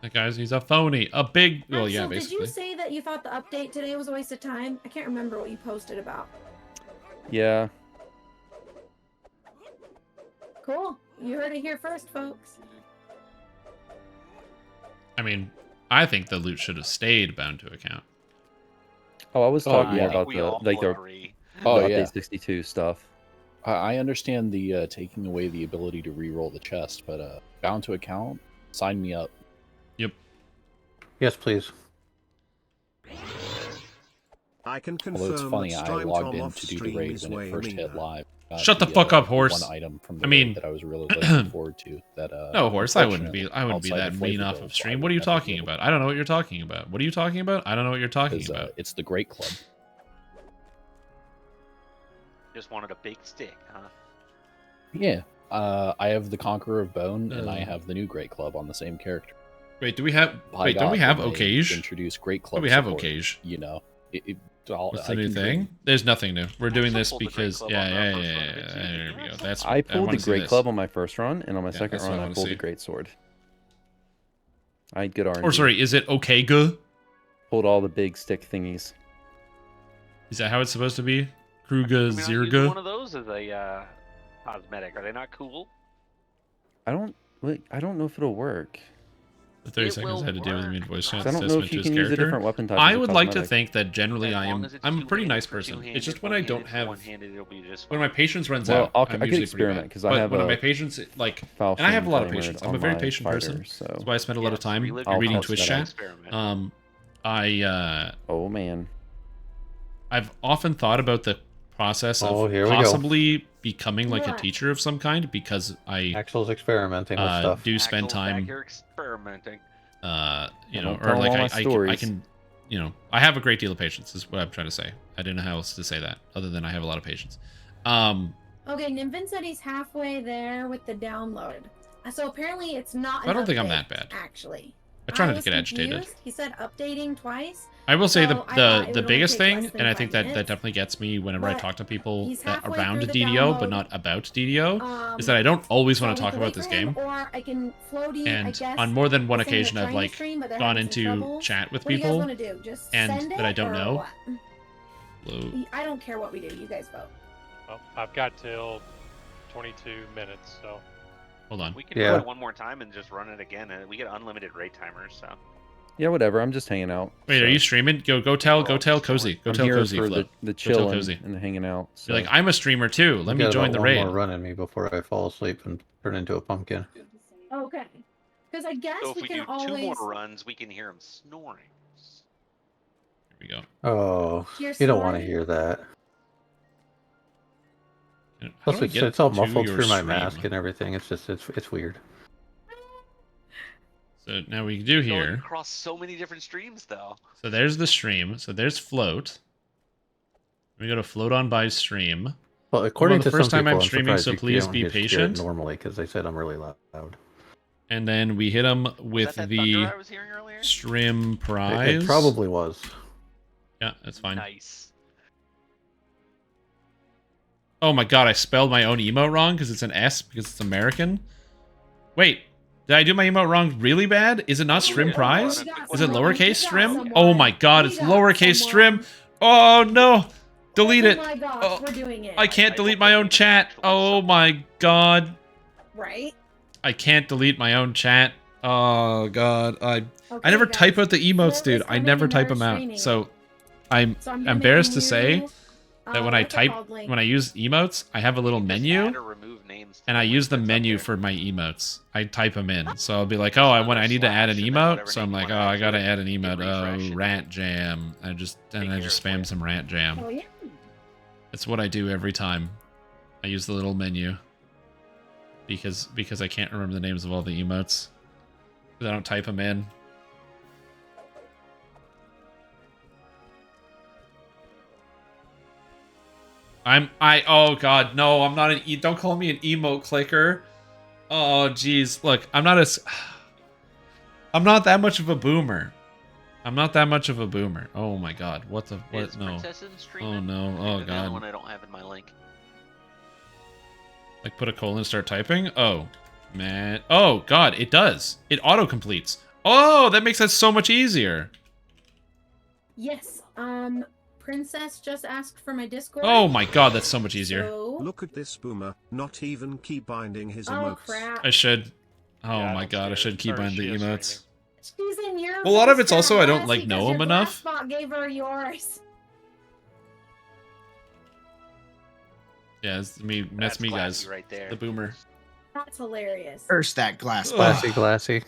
That guy's, he's a phony. A big, well, yeah, Axel, basically. did you say that you thought the update today was a waste of time? I can't remember what you posted about. Yeah. Cool. You heard it here first, folks. I mean, I think the loot should have stayed bound to account. Oh, I was talking yeah. about We the all like the agree. update 62 stuff. I understand the taking away the ability to re-roll the chest, but bound to account, sign me up. Yep. Yes, please. I can Although it's confirm funny, that I Strime logged Tom in off to do the stream raid is when it way first hit meaner. live. Got Shut the fuck up, horse. One item from the I mean, raid that I was really looking forward to. That no, horse. I wouldn't be unfortunately, that outside mean flavor off builds, of I stream. would What are you never be talking able about? I don't know what you're talking about. What are you talking about? I don't know what you're talking Because, about. it's the Great Club. Just wanted a big stick, huh? Yeah. I have the Conqueror of Bone, and I have the new Great Club on the same character. Wait, do we have? By Wait, don't we God, have when they Okage? Introduce Great Club. Do we have support, Okage? You know, What's the new thing? There's nothing new. We're doing this because yeah. There we go. That's. I pulled the wanna see Great this. Club on my first run, and on my Yeah, second that's what run, I I wanna pulled see. the Great Sword. I had good RNG. Or sorry, is it Okage? Pulled all the big stick thingies. Is that how it's supposed to be? Kruga I mean, I'll use one Zirga? of those as a cosmetic. Are they not cool? I don't know if it'll work. The 30 It seconds will had to do with me voice chat I don't know assessment if to you his can use a character. different weapon type I as a would like to cosmetic. think that generally I'm a pretty nice for person. two-handed, It's just when I don't one-handed, have one-handed, it'll be just when my patience runs Well, out. I I'm could usually experiment, pretty bad. 'cause I But have when a my patience like, foul and I have a lot of flame patience. timer I'm a on very my patient fighter, person. so That's why I spend a lot of time I'll reading test Twitch that chat. out. Oh man. I've often thought about the process Oh, of here we go. possibly becoming like a What? teacher of some kind because I Axel's experimenting with stuff. do spend Axel's time back here experimenting. you I know, don't tell or like all my I stories. can, you know, I have a great deal of patience is what I'm trying to say. I didn't know how else to say that other than I have a lot of patience. Okay, Nimvin said he's halfway there with the download. So apparently it's not. I don't an think I'm update, that bad. Actually. I try not to was get agitated. confused. He said updating twice. I will say so I thought it the would biggest only take thing, less than and I 5 think that minutes. definitely gets me whenever I But talk to people he's that halfway around through the DDO, but download. not about DDO, is that I don't always want to So we talk can about wait this for him, game. Or I can floaty, I And guess, on more than one send the occasion, I've Chinese like stream, but they're gone having some into trouble. chat with What do you guys people, want to do? Just and send that I it, don't or know. what? Hello. I don't care what we do. You guys vote. Well, I've got till 22 minutes, so. Hold on. We can Yeah. do it one more time and just run it again. And we get unlimited raid timers, so. Yeah, whatever. I'm just hanging out. Wait, are you streaming? Go tell Cozy. Go I'm tell here Cozy, for Flip. the Go tell chilling Cozy. and the hanging out. So. You're like, I'm a streamer too. Let I've me got join about the one raid. more run in me before I fall asleep and turn into a pumpkin. Okay. Because I guess So if we we can do always. two more runs, we can hear him snoring. Here we go. Oh, You're you don't want to snoring? hear that. How Plus, do I get it's all to muffled your through my stream? mask and everything. It's just it's weird. So now we do Going here. across so many different streams, though. So there's the stream. So there's float. We go to float on by stream. Well, according the to first some time people, I'm streaming, surprised so you please don't be hear it patient. normally, because they said I'm really loud. And then we hit them with that the thunder I was hearing earlier? stream prize. It probably was. Yeah, that's fine. Nice. Oh my god, I spelled my own emote wrong because it's an S because it's American. Wait, did I do my emote wrong really bad? Is it not Strim Prize? Is it lowercase Strim? Oh my god, it's lowercase Strim. Oh no. Delete it. Oh my gosh, we're doing it. I can't delete my own chat. Oh my god. Right? I can't delete my own chat. Oh god. I never type out the emotes, dude. I never type them out. So I'm embarrassed to say that when I use emotes, I have a little menu, and I use the menu for my emotes. I type them in, so I'll be like, oh, I need to add an emote, so I'm like, oh, I gotta add an emote. Oh, rant jam. I just spam some rant jam. Oh, yeah. That's what I do every time. I use the little menu because I can't remember the names of all the emotes. I don't type them in. Oh god, no, I'm not don't call me an emote clicker. Oh jeez, look, I'm not that much of a boomer. I'm not that much of a boomer. Oh my god, what? No. Oh no, oh god. That one I don't have in my link. Like put a colon and start typing? Oh, man. Oh god, it does. It auto-completes. Oh, that makes that so much easier. Yes, Princess just asked for my Discord. Oh my god, that's so much easier. Look at this boomer, not even key binding his Oh emotes. crap. I should. Oh my god, I should keep on the emotes. She's in your Well, a lot of it's voice also I chat, don't like because know your him enough. Glassbot gave her yours. Yeah, it's me. That's me, guys. Right there. The boomer. That's hilarious. Curse that glass. Glassy.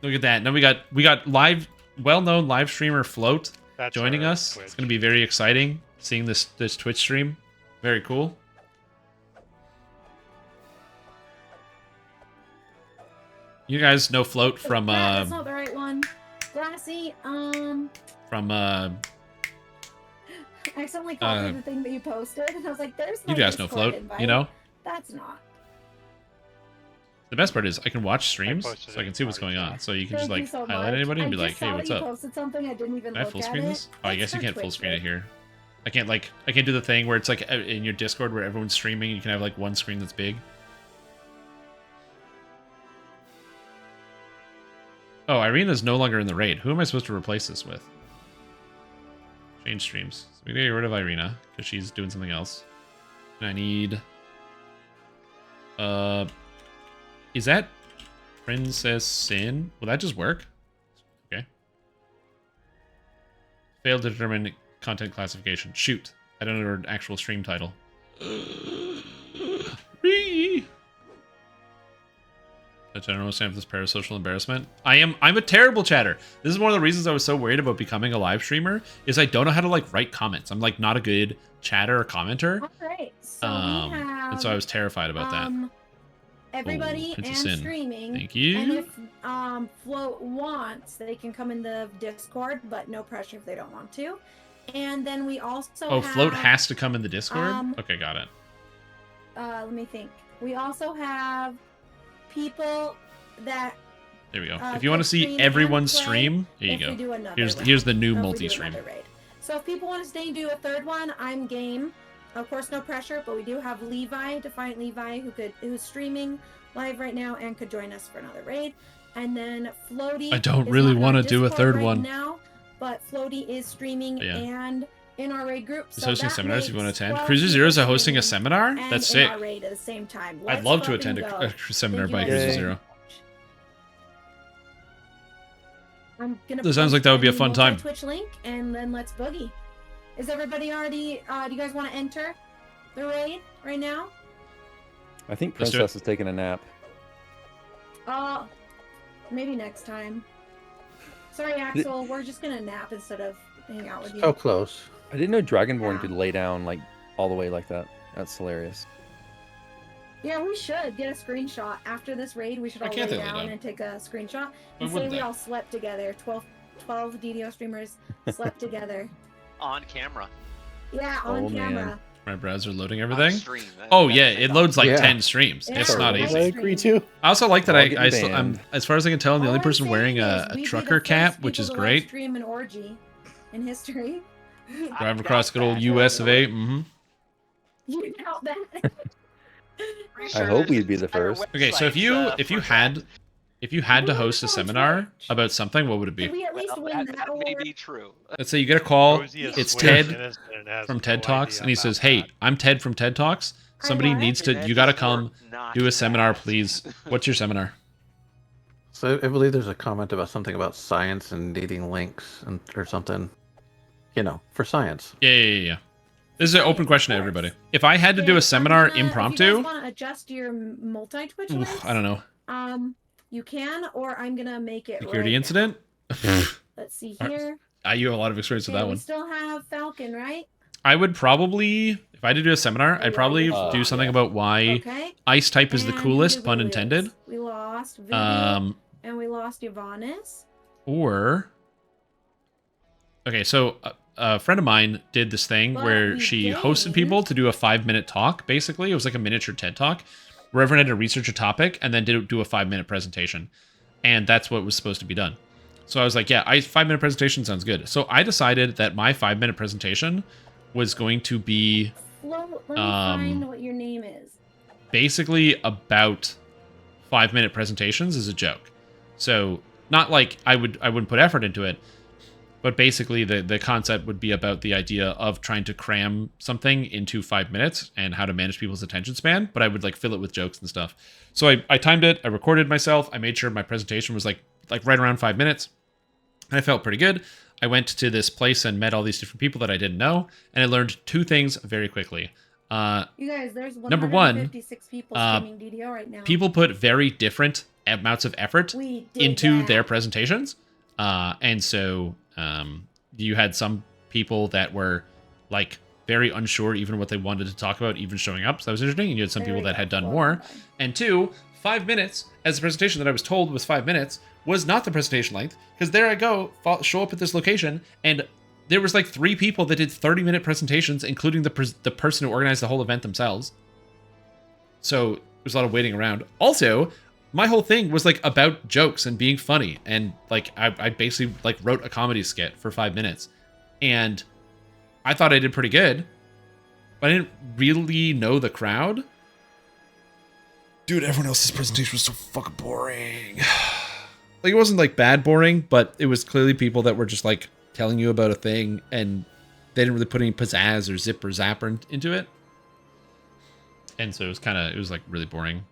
Look at that. Now we got well-known live streamer Float joining us. It's going to be very exciting seeing this Twitch stream. Very cool. You guys know Float from That's not the right one. Glassy, from I accidentally copied the thing that you posted, and I was like, "There's no you guys know Discord Float, invite. you know? That's not." The best part is I can watch streams, so I can see what's going on. So you can just like so highlight much. anybody and I be like, just "Hey, saw what's that up?" you posted something. I didn't even Can I look full at screen it. this? Oh, I guess you That's can't for full Twitch, screen it right? here. I can't do the thing where it's like in your Discord where everyone's streaming and you can have like one screen that's big. Oh, Irina's no longer in the raid. Who am I supposed to replace this with? Change streams. So we gotta get rid of Irina because she's doing something else. And I need. Is that Princess Sin? Will that just work? Okay. Failed to determine content classification. Shoot. I don't know her actual stream title. I don't understand this parasocial embarrassment. I'm a terrible chatter. This is one of the reasons I was so worried about becoming a live streamer, is I don't know how to like write comments. I'm like not a good chatter or commenter. All right, so we have. And so I was terrified about that. Everybody Oh, and Princess Sin. streaming. Thank you. And if Float wants, they can come in the Discord, but no pressure if they don't want to. And then we also Oh, have, Float has to come in the Discord? Okay, got it. let me think. We also have people that There we go. If you want to see everyone's stream, here you go. Here's the new multi-stream. So if people want to stay and do a third one, I'm game. Of course, no pressure, but we do have Levi, Defiant Levi, who's streaming live right now and could join us for another raid. And then Floaty. I don't is really not in want our to do a Discord third right one. now, but Floaty is streaming and in our raid group. He's So hosting that seminars if you want to makes attend. 12 Cruiser Zeroes are people hosting a streaming seminar? and That's in sick. our raid at the same time. I'd Let's love to fucking attend go. a seminar Thank by you Cruiser guys. Zero. I'm gonna That sounds like that would be a fun time. Twitch link and then let's boogie. Is everybody already? Do you guys want to enter the raid right now? I think Let's do Princess it. is taking a nap. Maybe next time. Sorry, Axel. We're just gonna nap instead of hang out with you. So close. I didn't know Dragonborn could lay down like all the way like that. That's hilarious. Yeah, we should get a screenshot after this raid. We should Why all can't lay they lay down down? and take a screenshot Why and say wouldn't we they? all slept together. 12 DDO streamers slept together. On camera. Yeah, on Oh, man. camera. My browser loading everything. stream. Oh yeah, it loads like Yeah. 10 streams. Yeah, It's not on easy. I agree too. I also like that We're all getting I'm, banned. as far as I can tell, I'm the All only I'm person saying wearing is a we'd be the trucker first cap, which people is to great. Stream an orgy in history. Drive across good old US of A. Mm-hmm. You doubt that? I hope we'd be the first. Okay, so if you had to host a seminar about something, what would it be? Did we at least win that That may award? be true. Let's say you get a call. Rosie is It's swearing Ted innocent and has from TED no Talks, idea and he about says, that. "Hey, I'm Ted from TED Talks. Somebody needs to. You got to come do a seminar, please. What's your seminar?" So I believe there's a comment about something about science and needing links and or something. You know, for science. Yeah. This is an open question to everybody. If I had to do a seminar If you impromptu, guys want to adjust your multi-twitch links, I don't know. you can, or I'm gonna make it. Security right incident? Let's see here. You have a lot of experience with Okay, that we one. still have Falcon, right? I would probably, if I had to do a seminar, I'd probably do something about why Okay. ice type is the And coolest, who did pun we intended. lose? We lost Vivi, Um, and we lost Yvanis. Or, okay, so a friend of mine did this thing where she hosted people to do a 5-minute talk, basically. It was like a miniature TED Talk, where everyone had to research a topic and then do a 5-minute presentation. And that's what was supposed to be done. So I was like, yeah, 5-minute presentation sounds good. So I decided that my 5-minute presentation was going to be Let me find what your name is. basically about 5-minute presentations as a joke. So not like I wouldn't put effort into it, but basically the concept would be about the idea of trying to cram something into 5 minutes and how to manage people's attention span, but I would like fill it with jokes and stuff. So I timed it, I recorded myself, I made sure my presentation was like right around 5 minutes. And I felt pretty good. I went to this place and met all these different people that I didn't know, and I learned 2 things very quickly. You guys, there's Number one, 156 people streaming DDO right now. people put very different amounts of effort We did into that. their presentations. And so you had some people that were like very unsure even what they wanted to talk about, even showing up. So that was interesting. And you had some people that had done more. And 2, 5 minutes as the presentation that I was told was 5 minutes was not the presentation length, because there I go, show up at this location, and there was like 3 people that did 30-minute presentations, including the person who organized the whole event themselves. So there's a lot of waiting around. Also, my whole thing was like about jokes and being funny, and like I basically like wrote a comedy skit for 5 minutes, and I thought I did pretty good, but I didn't really know the crowd. Dude, everyone else's presentation was so fucking boring. Like, it wasn't like bad boring, but it was clearly people that were just like telling you about a thing, and they didn't really put any pizzazz or zip or zapper into it. And so it was like really boring.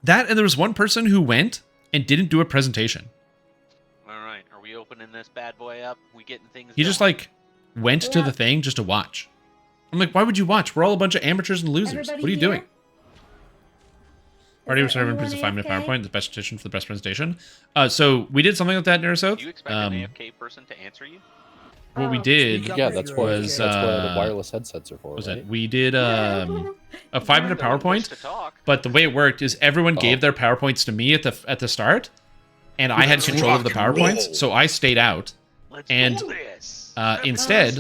That, and there was one person who went and didn't do a presentation. All right, are we opening this bad boy up? We getting things He just like went to the thing just to watch. I'm like, why would you watch? We're all a bunch of amateurs and losers. Everybody What are you here? doing? Party was there everyone presents a anyone 5-minute AFK? PowerPoint, the best petition for the best presentation. So we did something like that in Aerosouth. Do you expect an AFK person to answer you? What we did Yeah, that's what was the wireless headsets are for. was right? it? We did a 5-minute PowerPoint, but the way it worked is everyone gave their PowerPoints to me at the start, and I had control of the PowerPoints, so I stayed out. And instead,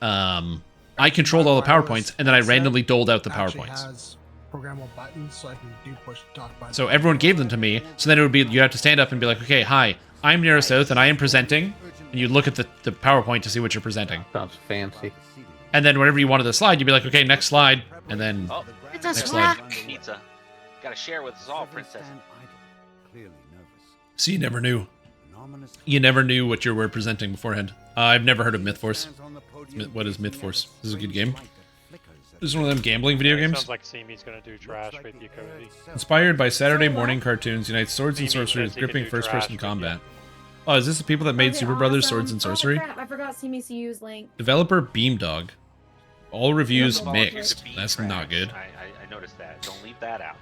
I controlled all the PowerPoints, and then I randomly doled out the PowerPoints. Has programmable buttons, so I can do push to talk buttons. So everyone gave them to me. So then it would be, you have to stand up and be like, okay, hi, I'm Neurosouth and I am presenting. And you look at the PowerPoint to see what you're presenting. Sounds fancy. And then whenever you wanted the slide, you'd be like, okay, next slide. And then It's next slide. Pizza. Gotta share with us all, princess. So you never knew. You never knew what you were presenting beforehand. I've never heard of MythForce. What is MythForce? This is a good game. This is one of them gambling video games. Sounds like Simi's gonna do trash with you, Cody. Inspired by Saturday morning cartoons, unites swords and sorcery with gripping first-person combat. Oh, is this the people that made Super Brothers Swords and Sorcery? Oh, crap, I forgot CMCU's link. Developer Beamdog. All reviews mixed. That's not good. I noticed that. Don't leave that out.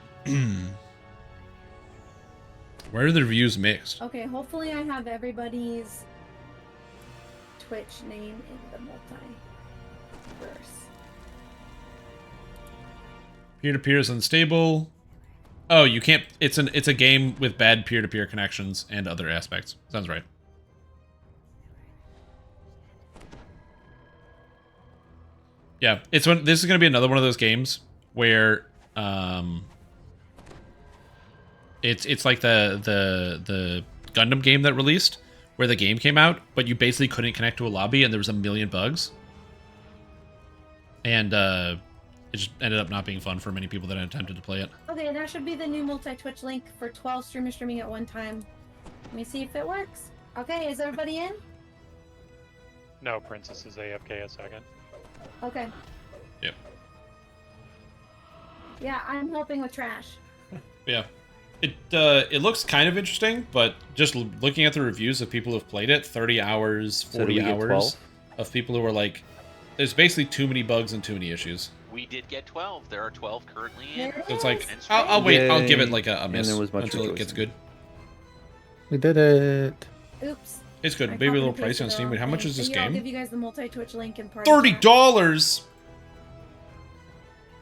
Why are the reviews mixed? Okay, hopefully I have everybody's Twitch name in the multiverse. Peer-to-peer is unstable. Oh, you can't. It's a game with bad peer-to-peer connections and other aspects. Sounds right. Yeah, this is gonna be another one of those games where it's like the Gundam game that released, where the game came out, but you basically couldn't connect to a lobby and there was a million bugs. And it just ended up not being fun for many people that had attempted to play it. Okay, that should be the new multi-Twitch link for 12 streamers streaming at one time. Let me see if it works. Okay, is everybody in? No, Princess is AFK a second. Okay. Yep. Yeah, I'm helping with trash. Yeah. It looks kind of interesting, but just looking at the reviews of people who've played it, 30 hours, 40 hours of people who are like, there's basically too many bugs and too many issues. We did get 12. There are 12 currently in. So it's like, I'll wait, I'll give it like a miss there was much until it gets good. We did it. Oops. It's good. Maybe a little pricey on Steam. Wait, how much is this I'll game? give you guys the multi-Twitch link and part. $30!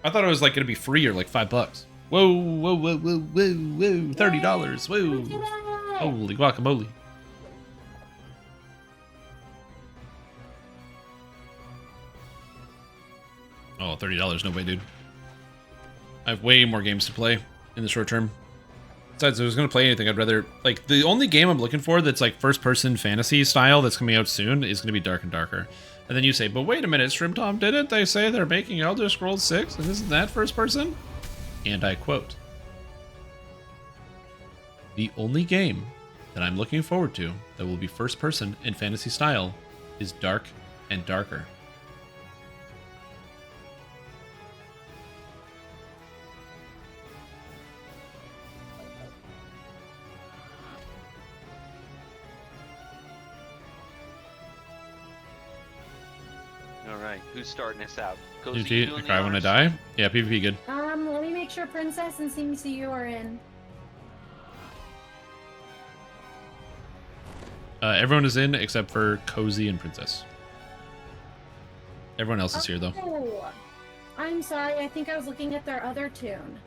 I thought it was like gonna be free or like $5. Whoa, whoa, whoa, whoa, whoa, whoa! $30! Whoa! Holy guacamole! Oh, $30, no way, dude. I have way more games to play in the short term. Besides, if I was going to play anything, I'd rather... Like, the only game I'm looking for that's, like, first-person fantasy style that's coming out soon is going to be Dark and Darker. And then you say, but wait a minute, Strimtom, didn't they say they're making Elder Scrolls 6? And isn't that first-person? And I quote, the only game that I'm looking forward to that will be first-person and fantasy style is Dark and Darker. Alright, who's starting us out? GG, I cry when I die? Yeah, PvP good. Let me make sure Princess and CMCU are in. Everyone is in except for Cozy and Princess. Everyone else is here, though. Oh, I'm sorry. I think I was looking at their other tune.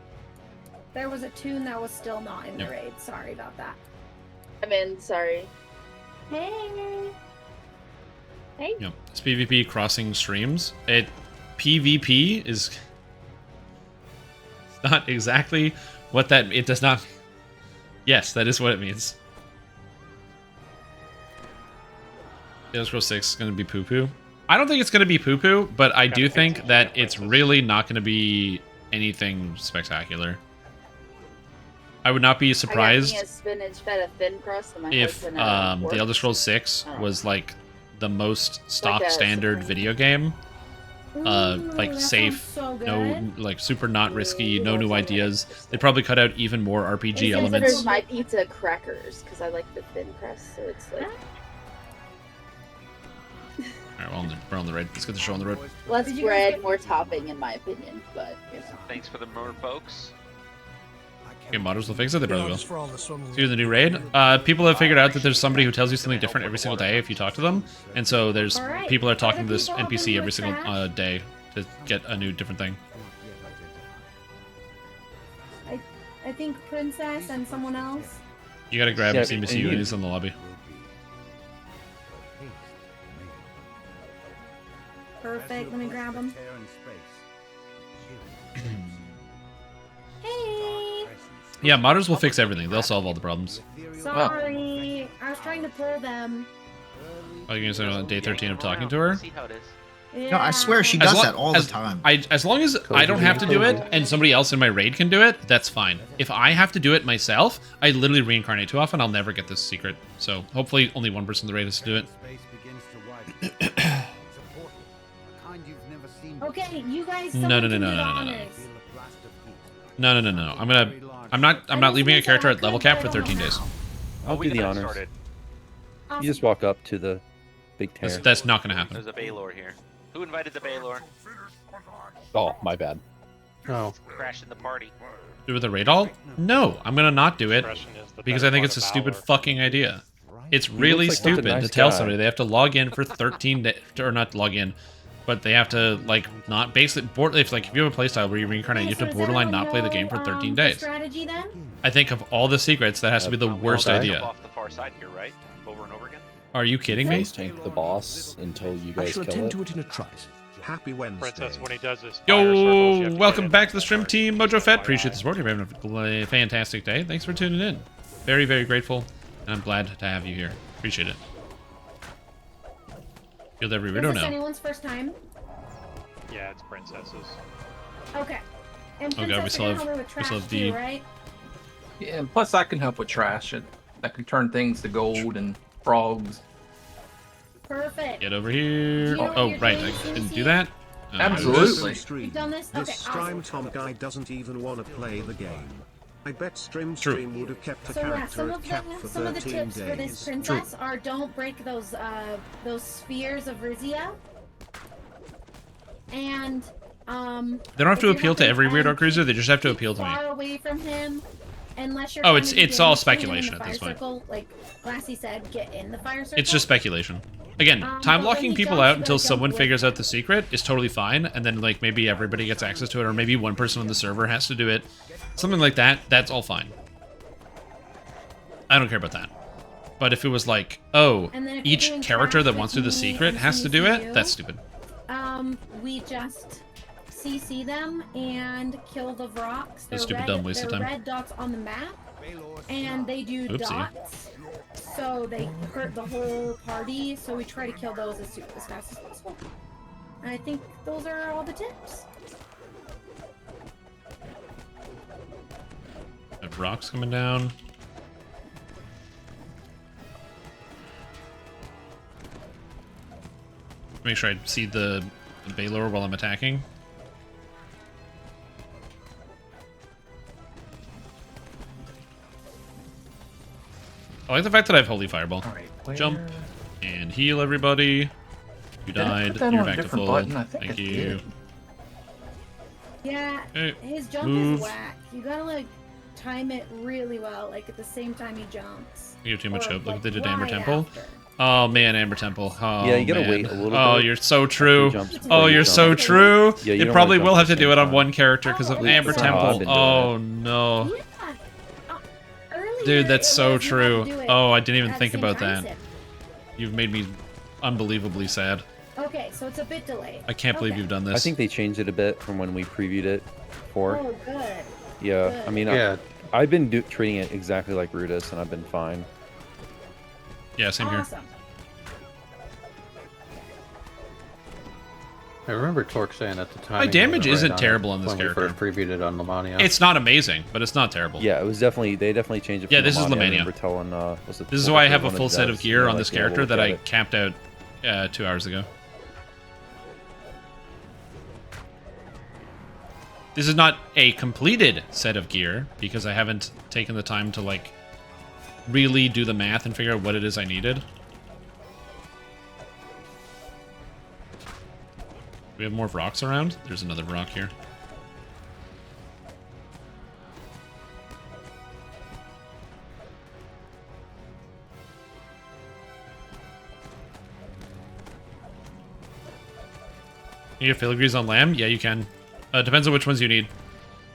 There was a tune that was still not in the raid. Sorry about that. I'm in, sorry. Hey. Hey. Yep. It's PvP crossing streams. PvP is not exactly what that... It does not... Yes, that is what it means. Elder Scrolls 6 is going to be poo-poo. I don't think it's going to be poo-poo, but I do think that it's really not going to be anything spectacular. I would not be surprised I got me a spinach feta thin crust and my if husband, the Elder Scrolls 6 was like the most stock Like a standard surprise. video game. Like that safe, sounds so no, good. like super not risky, no new ideas. They probably cut out even more RPG He elements. considers my pizza crackers because I like the thin crust, so it's like Alright, we're on the road. Let's get the show on the road. less bread, more topping, in my opinion. But you know. Thanks for the more folks. Okay, modders will fix it. They probably will. just for all the swimming. See you in the new raid. People have figured out that there's somebody who tells you something different every single day if you talk to them, and so there's Alright, people are talking other to this people NPC helping every with single trash? day to get a new different thing. I think Princess and someone else. You gotta grab Yeah, CMCU and he's in the lobby. Perfect. Let me grab him. Hey. Yeah, modders will fix everything. They'll solve all the problems. Sorry. I was trying to pull them. Are you gonna say on day 13 of talking to her? See how it is. Yeah. No, I swear she does that all the time. As long as I don't have to do it and somebody else in my raid can do it, that's fine. If I have to do it myself, I literally reincarnate too often. I'll never get this secret. So hopefully only one person in the raid has to do it. Okay, you guys. No, someone no, no, can no, do the no, no, no. honors. No. I'm not leaving a character at level cap for 13 days. I'll do the honors. You just walk up to the big tear. That's not gonna happen. There's a Baylor here. Who invited the Baylor? Oh, my bad. Oh. Crashing the party. Do with the raid all? No, I'm gonna not do it because I think it's a stupid fucking idea. It's really looks like such a stupid to nice tell guy. somebody they have to log in for 13 days, or not log in, but they have to like not basically if you have a playstyle where you reincarnate, you have to does borderline everyone not play the know, game for 13 the days. strategy then? I think of all the secrets, that has to be the worst Okay. idea. Off the far side here, right? Over and over again. Are you kidding me? Guys tank the boss until you I guys shall kill attend it. to it in a trice. Happy Wednesday. Princess, when he does his fire circles, you Yo, have to welcome get back in to the stream team, Mojo Fett. Appreciate the support. You're having a fantastic day. Thanks for tuning in. Very, very grateful, and I'm glad to have you here. Appreciate it. Field every Is widow this now. anyone's first time? Yeah, it's princesses. Okay. And Oh god, we still have D. Right? Yeah, and plus I can help with trash. I can turn things to gold and frogs. Perfect. Get over here. Oh, right, I didn't do that. Absolutely. You've done this? Okay, This awesome. Stream Tom guy doesn't even want to play the game. I bet Stream would have kept the So yeah, character some at of cap the for some of the 13 tips for this days. princess are don't break those spheres of Rizia. And They don't have if to you appeal to every them Weird Orc Cruiser, they just have to keep appeal to me. far away from him, unless you're. Oh, trying to it's be all damaging him in speculation the at this fire point. circle, like Glassy said, get in the fire circle. It's just speculation. Again, but time when locking he people jumps, out you until gotta jump someone with figures out the secret is totally fine, and then like maybe everybody gets access to it, or maybe one person on the server has to do it. Something like that, that's all fine. I don't care about that. But if it was like, oh, And then if you're each doing character that trash wants to do the with me secret and has to do CC it, you, that's stupid. We just CC them and kill the Vrox. That's stupid, dumb waste of they're time. red dots on the map, and they do Oopsie. dots, so they hurt the whole party. So we try to kill those as fast as possible. And I think those are all the tips. Have rocks coming down. Make sure I see the Baylor while I'm attacking. I like the fact that I have Holy Fireball. Jump and heal everybody. You Did I died. put that You're on a back to different full. button? I think Thank I you. did. Yeah, Okay, his jump move. is whack. You gotta like time it really well, like at the same time he jumps. You have too much Or, hope. Look like, what they did to Amber right Temple. after. Oh man, Amber Temple. Oh, Yeah, you gotta man. wait a little Oh, bit. you're so true. jumps Oh, before you you're jump. so true. Yeah, you it don't probably wanna will jump have to at the do it same on time. one character because of At least Amber that's how I've Temple. been doing Oh no. Dude, that's so true. Oh, I didn't even think about that. You've made me unbelievably sad. Okay, so it's a bit delayed. I can't believe you've done this. I think they changed it a bit from when we previewed it before. Oh, good. Yeah, Good. I mean, Yeah. I've been treating it exactly like Rudis, and I've been fine. Yeah, same here. Awesome. I remember Torque saying at the time. My damage isn't terrible on this character. When we first previewed it on Lamannia. It's not amazing, but it's not terrible. Yeah, it was definitely they definitely changed it. Yeah, from this is I Lamannia. remember telling, was it This is Torque why I or have a one of full the set of devs, gear you know, on this like, yeah, we'll character look that at I it. capped out 2 hours ago. This is not a completed set of gear because I haven't taken the time to like really do the math and figure out what it is I needed. Do we have more rocks around? There's another rock here. You get filigrees on lamb? Yeah, you can. Depends on which ones you need.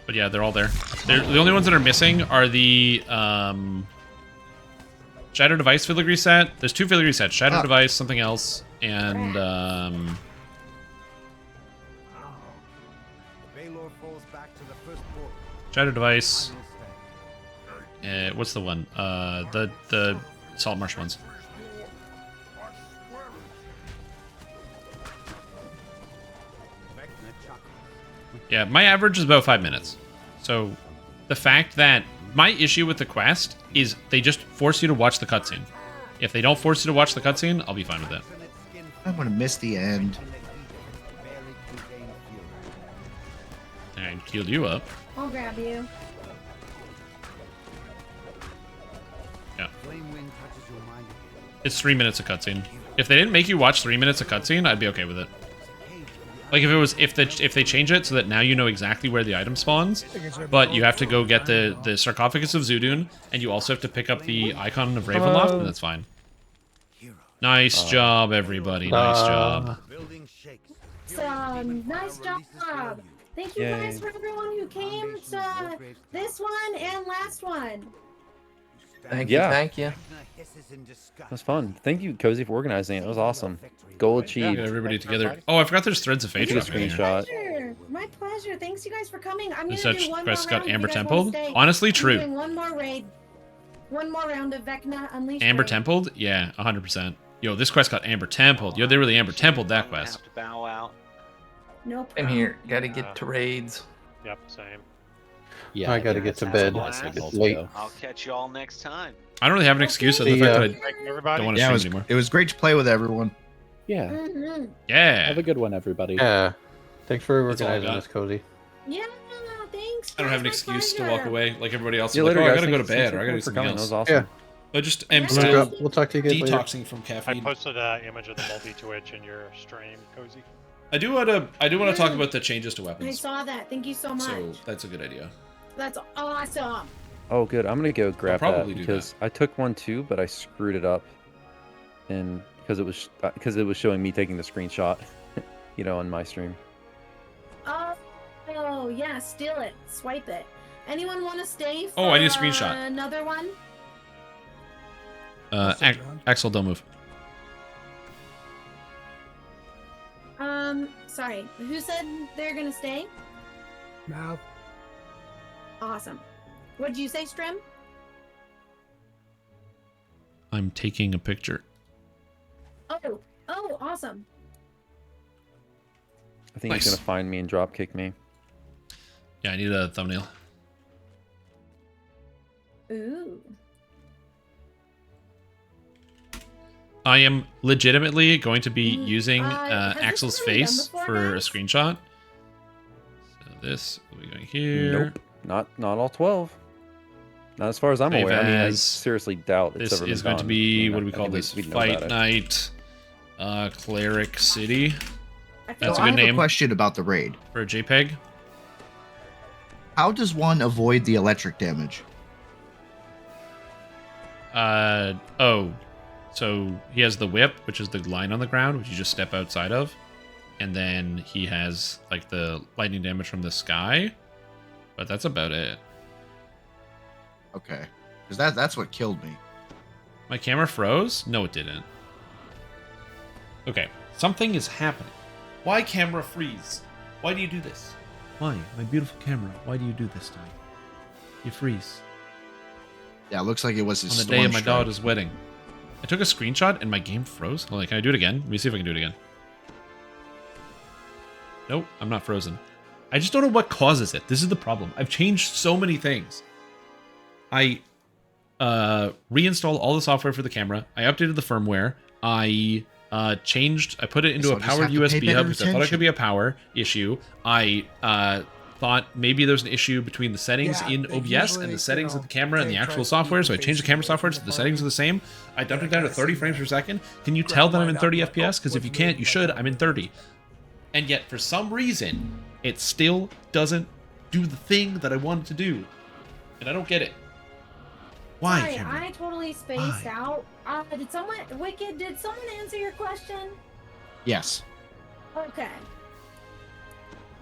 But yeah, they're all there. The only ones that are missing are the Shadow Device filigree set. There's 2 filigree sets. Shadow Device, something else, and Baylor falls back to the first port. Shadow Device. What's the one? The Salt Marsh ones. Yeah, my average is about 5 minutes. So, the fact that my issue with the quest is they just force you to watch the cutscene. If they don't force you to watch the cutscene, I'll be fine with it. I'm gonna miss the end. And healed you up. I'll grab you. Yeah. It's 3 minutes of cutscene. If they didn't make you watch 3 minutes of cutscene, I'd be okay with it. Like if they change it so that now you know exactly where the item spawns, but you have to go get the sarcophagus of Zudun, and you also have to pick up the icon of Ravenloft, then that's fine. Nice job, everybody. Nice job. Nice job. Thank you guys for everyone who came to this one and last one. Thank you. Thank you. That was fun. Thank you, Cozy, for organizing it. It was awesome. Goal achieved. Get everybody together. Oh, I forgot there's Threads of Fate. Took a screenshot. My pleasure. Thanks you guys for coming. I'm gonna Such do one quest more got round. Amber if you guys wanna Templed? stay. Honestly, I'm true. doing one more raid. One more round of Vecna Unleashed. Amber raid. Templed? Yeah, 100%. Yo, this quest got Amber Templed. Yo, they really Amber Templed that quest. Have to bow out. No I'm problem. here. Gotta get to raids. Yep, same. Yeah, I gotta get to bed. It's late. I'll catch you all next time. I don't really have an excuse other than the fact that I don't want to Yeah, stream anymore. it was great to play with everyone. Yeah. Mm-hmm. Yeah. Have a good one, everybody. Yeah. Thanks for That's all I organizing got. this, Cozy. Yeah, thanks. I don't have an guys, my excuse to pleasure. walk away like everybody else. See you Like, later, oh, I guys. gotta go to Thanks bed or I gotta do for something coming. That else. was awesome. I just am Yeah. still We'll talk to you guys later. detoxing from I caffeine. posted an image of the multi-twitch in your stream, Cozy. I do want to talk about the changes to I weapons. saw that. Thank you so much. So that's a good idea. That's awesome. Oh, good. I'm gonna go grab probably that do because I took one too, but I screwed it up, and because it was showing me taking the screenshot, on my stream. Oh yeah, steal it, swipe it. Anyone want to stay? For, Oh, I need a screenshot. Another one. Axel, don't move. Sorry. Who said they're gonna stay? Now, Awesome. What did you say, Strim? I'm taking a picture. Oh, awesome. I think he's Nice. gonna find me and drop kick me. Yeah, I need a thumbnail. Ooh. I am legitimately going to be using has this Axel's been done face before, for a guys? screenshot. So this will be going here. Nope, not all 12. Not as far as I'm Save aware. I mean, I as. seriously doubt it's This ever is been going to done. be, I mean, what do we I call think this? we'd know about Fight it. Night, Cleric City. That's a I good have name a question about the raid. for a JPEG. How does one avoid the electric damage? So he has the whip, which is the line on the ground, which you just step outside of. And then he has like the lightning damage from the sky. But that's about it. Okay, because that's what killed me. My camera froze? No, it didn't. Okay, something is happening. Why camera freeze? Why do you do this? Why, my beautiful camera? Why do you do this to me? You freeze. Yeah, it looks like it was his On the storm day of my strike. daughter's wedding. I took a screenshot and my game froze. Hold on, can I do it again? Let me see if I can do it again. Nope, I'm not frozen. I just don't know what causes it. This is the problem. I've changed so many things. I reinstalled all the software for the camera. I updated the firmware. I put it into So a just powered have to pay USB better hub because I thought it attention. could be a power issue. I thought maybe there's an issue between the settings Yeah, in they OBS usually, and the settings you of the camera and they the try actual to software. keep So I the changed the basic camera software so in the the settings are the same. I dumped it down to 30 frames per second. Can you tell that I'm in 30 FPS? Because if you can't, you should. I'm in 30. And yet, for some reason, it still doesn't do the thing that I wanted to do. And I don't get it. Why, Sorry, Cameron? I totally spaced out. Did someone answer your question? Yes. Okay.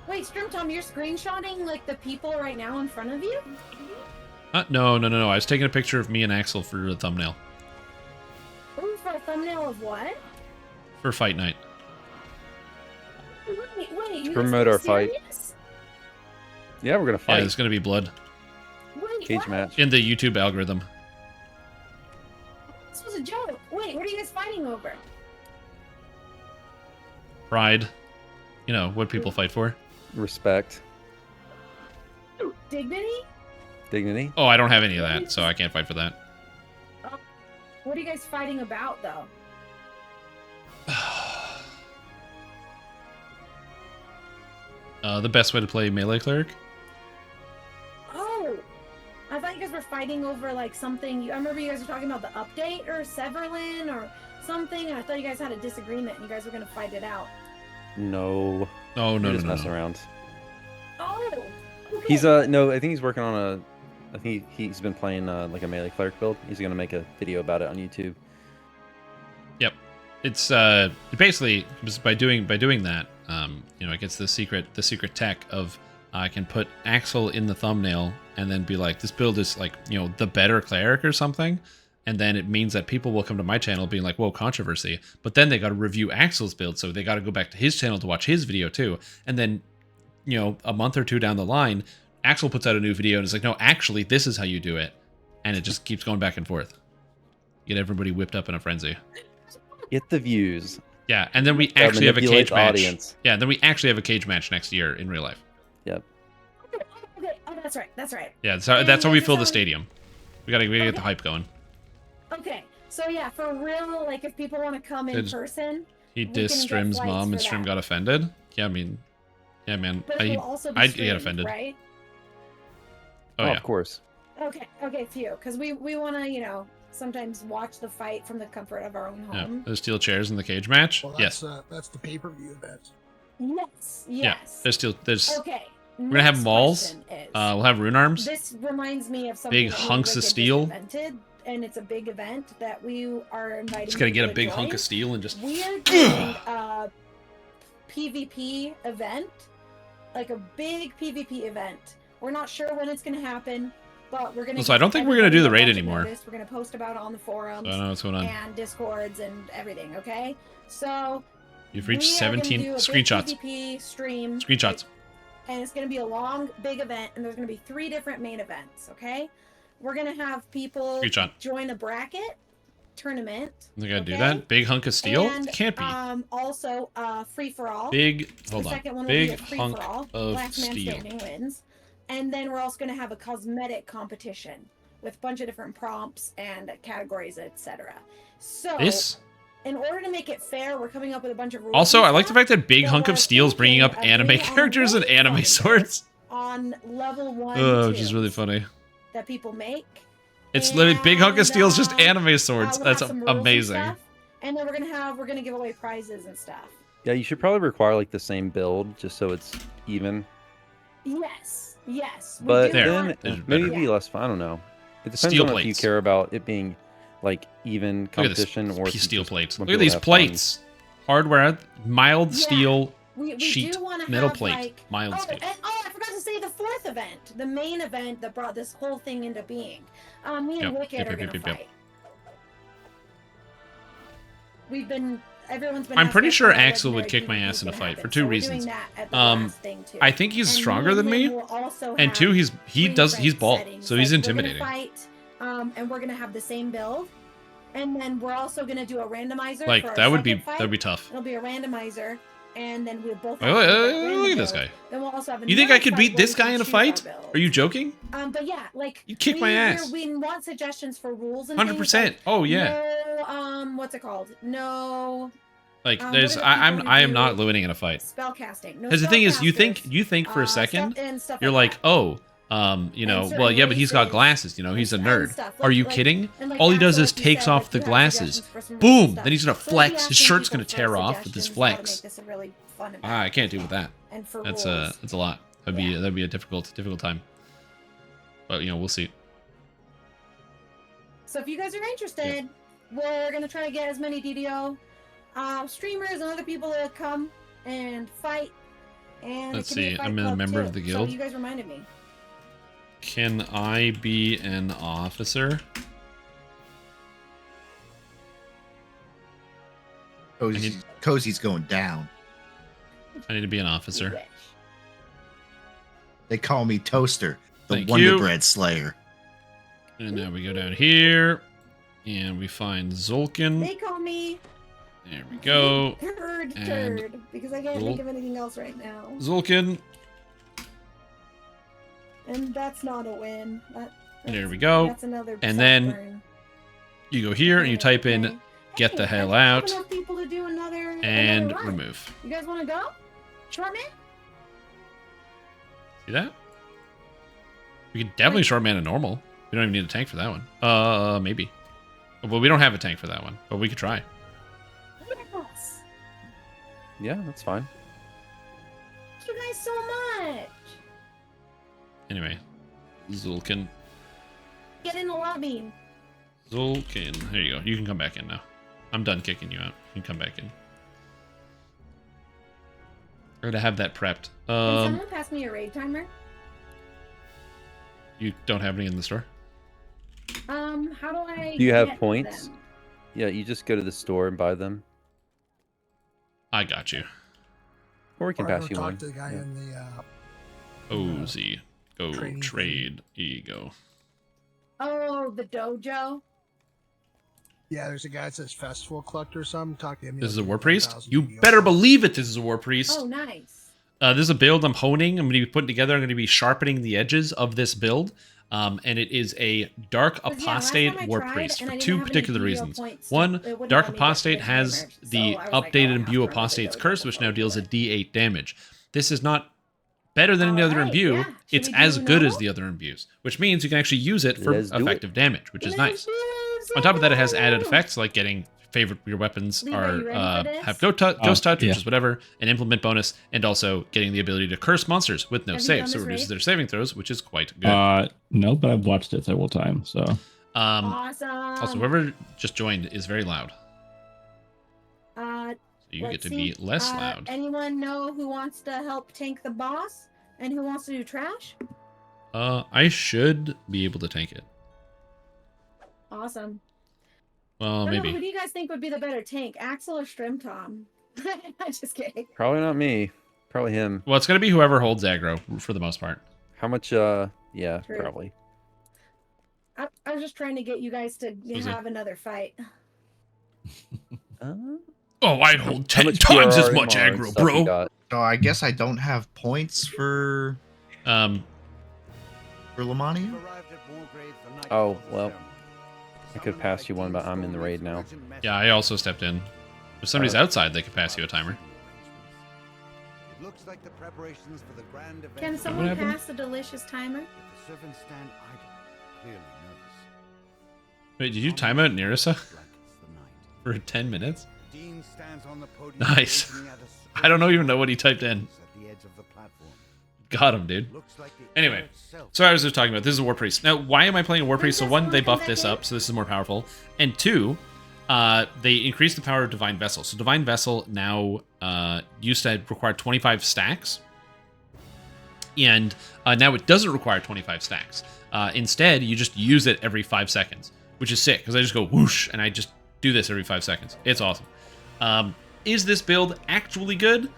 Wait, Strim Tom, you're screenshotting like the people right now in front of you? No. I was taking a picture of me and Axel for the thumbnail. Ooh, for a thumbnail of what? For Fight Night. Wait, you Promote guys our are fight. serious? Yeah, we're gonna Yeah, fight. there's going to be blood. Wait, Cage what? match. In the YouTube algorithm. This was a joke. Wait, what are you guys fighting over? Pride. You know, what people fight for. Respect, Dignity? dignity. Oh, I don't have any of that, so I can't fight for that. What are you guys fighting about, though? The best way to play melee cleric? Oh! I thought you guys were fighting over, like, something. I remember you guys were talking about the update or Severlin or something, and I thought you guys had a disagreement and you guys were going to fight it out. No. Oh, no, We're just no, no, messing no. around. Oh! Okay. He's no, I think he's working on I think he's been playing like a melee cleric build. He's gonna make a video about it on YouTube. Yep. It's basically by doing that, it gets the secret tech of I can put Axel in the thumbnail and then be like, this build is like, the better cleric or something. And then it means that people will come to my channel being like, whoa, controversy. But then they got to review Axel's build. So they got to go back to his channel to watch his video too. And then, a month or two down the line, Axel puts out a new video and it's like, no, actually, this is how you do it. And it just keeps going back and forth. Get everybody whipped up in a frenzy. Get the views. Yeah, and then we actually have a manipulate cage the match. audience. Yeah, then we actually have a cage match next year in real life. Yep. Okay. Oh, that's right. That's right. Yeah, that's And how you we guys fill are the telling- stadium. We gotta get the hype going. Okay. So yeah, for real, like if people want to come in Did person, He we can dissed get Strim's flights mom, for and Strim that. got offended. Yeah, I mean, yeah, man, But it will also be I'd get streamed, offended. right? Oh, yeah. Of course. Okay, phew. Because we want to, sometimes watch the fight from the comfort of our own Yeah, home. there's steel chairs in the cage match. Well, Yes. that's the pay-per-view event. Yes. Yeah, there's. Okay. We're gonna have next malls. question is- We'll have rune arms. This reminds me of something Big that me and hunks of Wicked just steel. invented, and it's a big event that we are inviting. Just gotta get a people to big hunk join. of steel and just. We are doing a PvP event, like a big PvP event. We're not sure when it's gonna happen, but we're gonna. So I don't think we're gonna do the raid everybody a bunch of anymore. notice. We're gonna post about it on the forums. So I don't know what's going on. And discords and everything. Okay, so You've reached we are gonna 17 do a big screenshots. PvP stream. Screenshots. And it's going to be a long, big event, and there's going to be 3 different main events, okay? We're going to have people Screenshot. join a bracket tournament. They gotta do okay? that. Big hunk of steel. And, Can't be. Also, free-for-all. Big. The Hold on. second one will Big be a hunk free-for-all. of Last man steel. standing wins. And then we're also going to have a cosmetic competition with a bunch of different prompts and categories, etc. So, This. in order to make it fair, we're coming up with a bunch of rules. Also, and I like the stuff. fact that Big So Hunk we're of Steel is bringing up thinking of anime doing characters and ongoing anime contests swords. on level 1, Which 2 is really funny. that people make. It's literally Big Hunk of Steel is just anime swords. We'll That's have some rules and amazing. stuff, and then we're gonna give away prizes and stuff. Yeah, you should probably require like the same build just so it's even. Yes. We But do then want- maybe it'd be less fun. I don't know. It depends Steel on if you plates. care about it being like even Look at this competition or if you steel just plates. want Look at people these to have plates. Hardware, mild Yeah. steel we sheet, do want to metal have, plate, like, mild oh, steel. and, I forgot to say the 4th event, the main event that brought this whole thing into being. Me and Yep, Wicked yep, are yep, gonna yep, yep. fight. Everyone's been. I'm pretty asking sure us how Axel would legendary kick my PvP ass in a can fight happen, for 2 so we're doing reasons. that at the last thing, too. I think he's And stronger me than and me, him will also and have 2, he does he's preference bald, settings. so he's Like, intimidating. We're gonna fight, and we're gonna have the same build, and then we're also gonna do a randomizer. Like, for our that would be- second fight. that'd be tough. It'll be a randomizer, and then we'll both. Wait, have wait, to do wait, that look random at this build. guy. Then we'll also have You think I another could fight beat where this we can guy in a choose our fight? build. Are you joking? But yeah, like You kick my ass. We want suggestions for rules and 100%. things, like, Oh, yeah. No, what's it called? No. Like, what there's are the I people am who not do winning in a fight. Spellcasting. No Because the thing is, you spellcasters. think for a second, stuff- and stuff you're like like, oh, well, yeah, but he's got glasses, he's a nerd. stuff, Are you like- kidding? and like All he does Axel, is like you takes said, off like, the you have glasses. suggestions for some rules and Boom! stuff. Then he's gonna So we'll be flex. His asking shirt's people gonna for tear off with his suggestions how to flex. make this a really fun event. I can't deal with that. And for That's rules. that's a lot. That'd be a difficult time. But we'll see. So if you guys are interested, we're gonna try to get as many DDO streamers and other people to come and fight. And Let's it can be see, a fight I'm a club, member too. of the So guild. you guys reminded me. Can I be an officer? Cozy's going down. I need to be an officer. They call me Toaster, the Thank Wonder you. Bread Slayer. And now we go down here, and we find Zolkin. They call me There we go. Turd And Turd because I can't think of anything else right now. Zolkin. And that's not a win. There we go. That's another And suck then burn. you go here and you type in "get the hell out" Enough people to do another and run. remove. You guys want to go? Short man? See that? We could definitely short man a normal. We don't even need a tank for that one. Maybe. Well, we don't have a tank for that one, but we could try. Yes. Yeah, that's fine. Thank you guys so much. Anyway, Zulkin. Get in the lobby. Zulkin. There you go. You can come back in now. I'm done kicking you out. You can come back in. Or to have that prepped. Can someone pass me a raid timer? You don't have any in the store? How do I Do you have get points? them? Yeah, you just go to the store and buy them. I got you. Or we can Or pass go you talk one. to the guy Yeah. in the Ozy. Go training trade ego. Oh, the dojo. Yeah, there's a guy that says Festival Collector or something. Talk to him. This is a Warpriest? You better believe it, this is a Warpriest. Oh, nice. This is a build I'm honing. I'm going to be putting together. I'm going to be sharpening the edges of this build. And it is a Dark Apostate Warpriest for two particular reasons. One, Dark Apostate has the updated Imbue Apostate's Curse, which now deals a D8 damage. This is not better than any other imbue. It's as good as the other imbues, which means you can actually use it for effective damage, which is nice. On top of that, it has added effects like getting favorite your weapons are have ghost touch, which is whatever, an implement bonus, and also getting the ability to curse monsters with no save, so it reduces their saving throws, which is quite good. No, but I've watched it several times. So awesome. Also, whoever just joined is very loud. So you get to be less loud. Anyone know who wants to help tank the boss and who wants to do trash? I should be able to tank it. Awesome. Well, maybe. Who do you guys think would be the better tank, Axel or Strimtom? I'm just kidding. Probably not me. Probably him. Well, it's gonna be whoever holds aggro for the most part. How much? Yeah, True. probably. I was just trying to get you guys to have another fight. Oh, I'd hold 10 times as much aggro, bro. So I guess I don't have points for lamannia. Oh well, I could pass you one, but I'm in the raid now. Yeah, I also stepped in. If somebody's outside, they could pass you a timer. It looks like the preparations for the grand event. Can someone pass the delicious timer? The servants stand idle, clearly nervous. Wait, did you time out Nirisa for 10 minutes? Dean stands on the podium. Nice. I don't even know what he typed in. At the edge of the platform. Got him, dude. Anyway, so I was just talking about, this is a Warpriest. Now, why am I playing a Warpriest? So one, they buffed this up, so this is more powerful. And two, they increased the power of Divine Vessel. So Divine Vessel now used to require 25 stacks. And now it doesn't require 25 stacks. Instead, you just use it every 5 seconds, which is sick, because I just go whoosh, and I just do this every 5 seconds. It's awesome. Is this build actually good?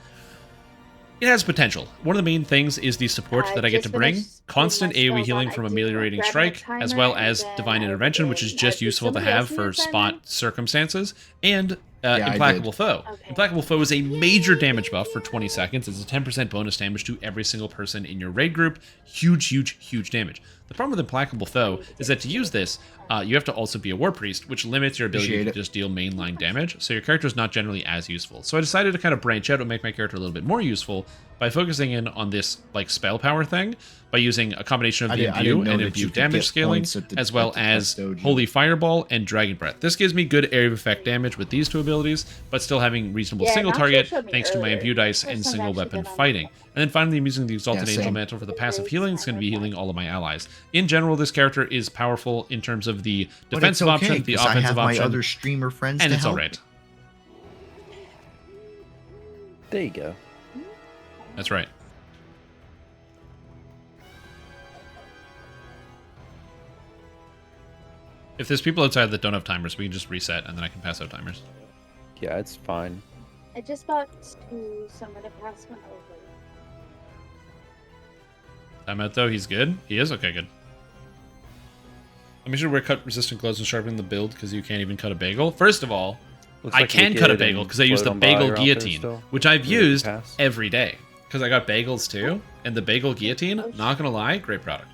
It has potential. One of the main things is the support that I get to bring. Constant AoE healing from Ameliorating Strike, as well as Divine Intervention, which is just useful to have for spot circumstances, and Implacable Foe. Implacable Foe is a major damage buff for 20 seconds. It's a 10% bonus damage to every single person in your raid group. Huge, huge, huge damage. The problem with Implacable Foe is that to use this, you have to also be a Warpriest, which limits your ability to just deal mainline damage, so your character is not generally as useful. So I decided to kind of branch out and make my character a little bit more useful by focusing in on this like spell power thing, by using a combination of the Imbue and Imbue damage scaling, as well as Holy Fireball and Dragon Breath. This gives me good area of effect damage with these two abilities, but still having reasonable single target thanks to my Imbue dice and single weapon fighting. And then finally, I'm using the Exalted Angel Mantle for the passive healing. It's going to be healing all of my allies. In general, this character is powerful in terms of the defensive option, the offensive I have option, my other streamer friends and to it's help. alright. There you go. That's right. If there's people outside that don't have timers, we can just reset and then I can pass out timers. Yeah, it's fine. I just bought 2, so I'm gonna pass one over. Timeout though, he's good? He is? Okay, good. Let me sure wear cut resistant gloves and sharpening the build because you can't even cut a bagel. First of all, Looks I like can cut a Wicked bagel and because I use the Float on By bagel are out there guillotine, still. which I've Really used pass. every day because I got bagels too. And the bagel guillotine, not gonna lie, great product.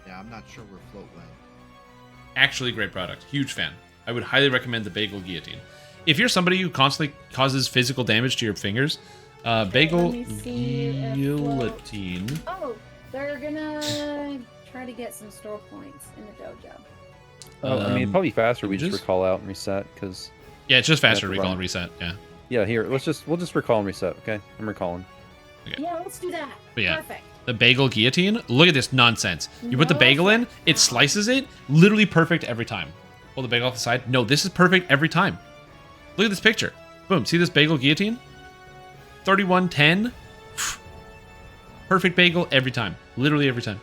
Yeah, I'm not sure where float went. Actually, great product. Huge fan. I would highly recommend the bagel guillotine. If you're somebody who constantly causes physical damage to your fingers, bagel guillotine. Oh, they're gonna try to get some store points in the dojo. I mean, it'd probably be faster. We just recall out and reset because. Yeah, it's just faster to recall and reset. Yeah. Yeah, here. We'll just recall and reset. Okay, I'm recalling. Okay. Yeah, let's do that. But yeah, Perfect. the bagel guillotine. Look at this nonsense. You put the bagel in, it slices it, literally perfect every time. Pull the bagel off the side. No, this is perfect every time. Look at this picture. Boom. See this bagel guillotine? 3110. Perfect bagel every time. Literally every time.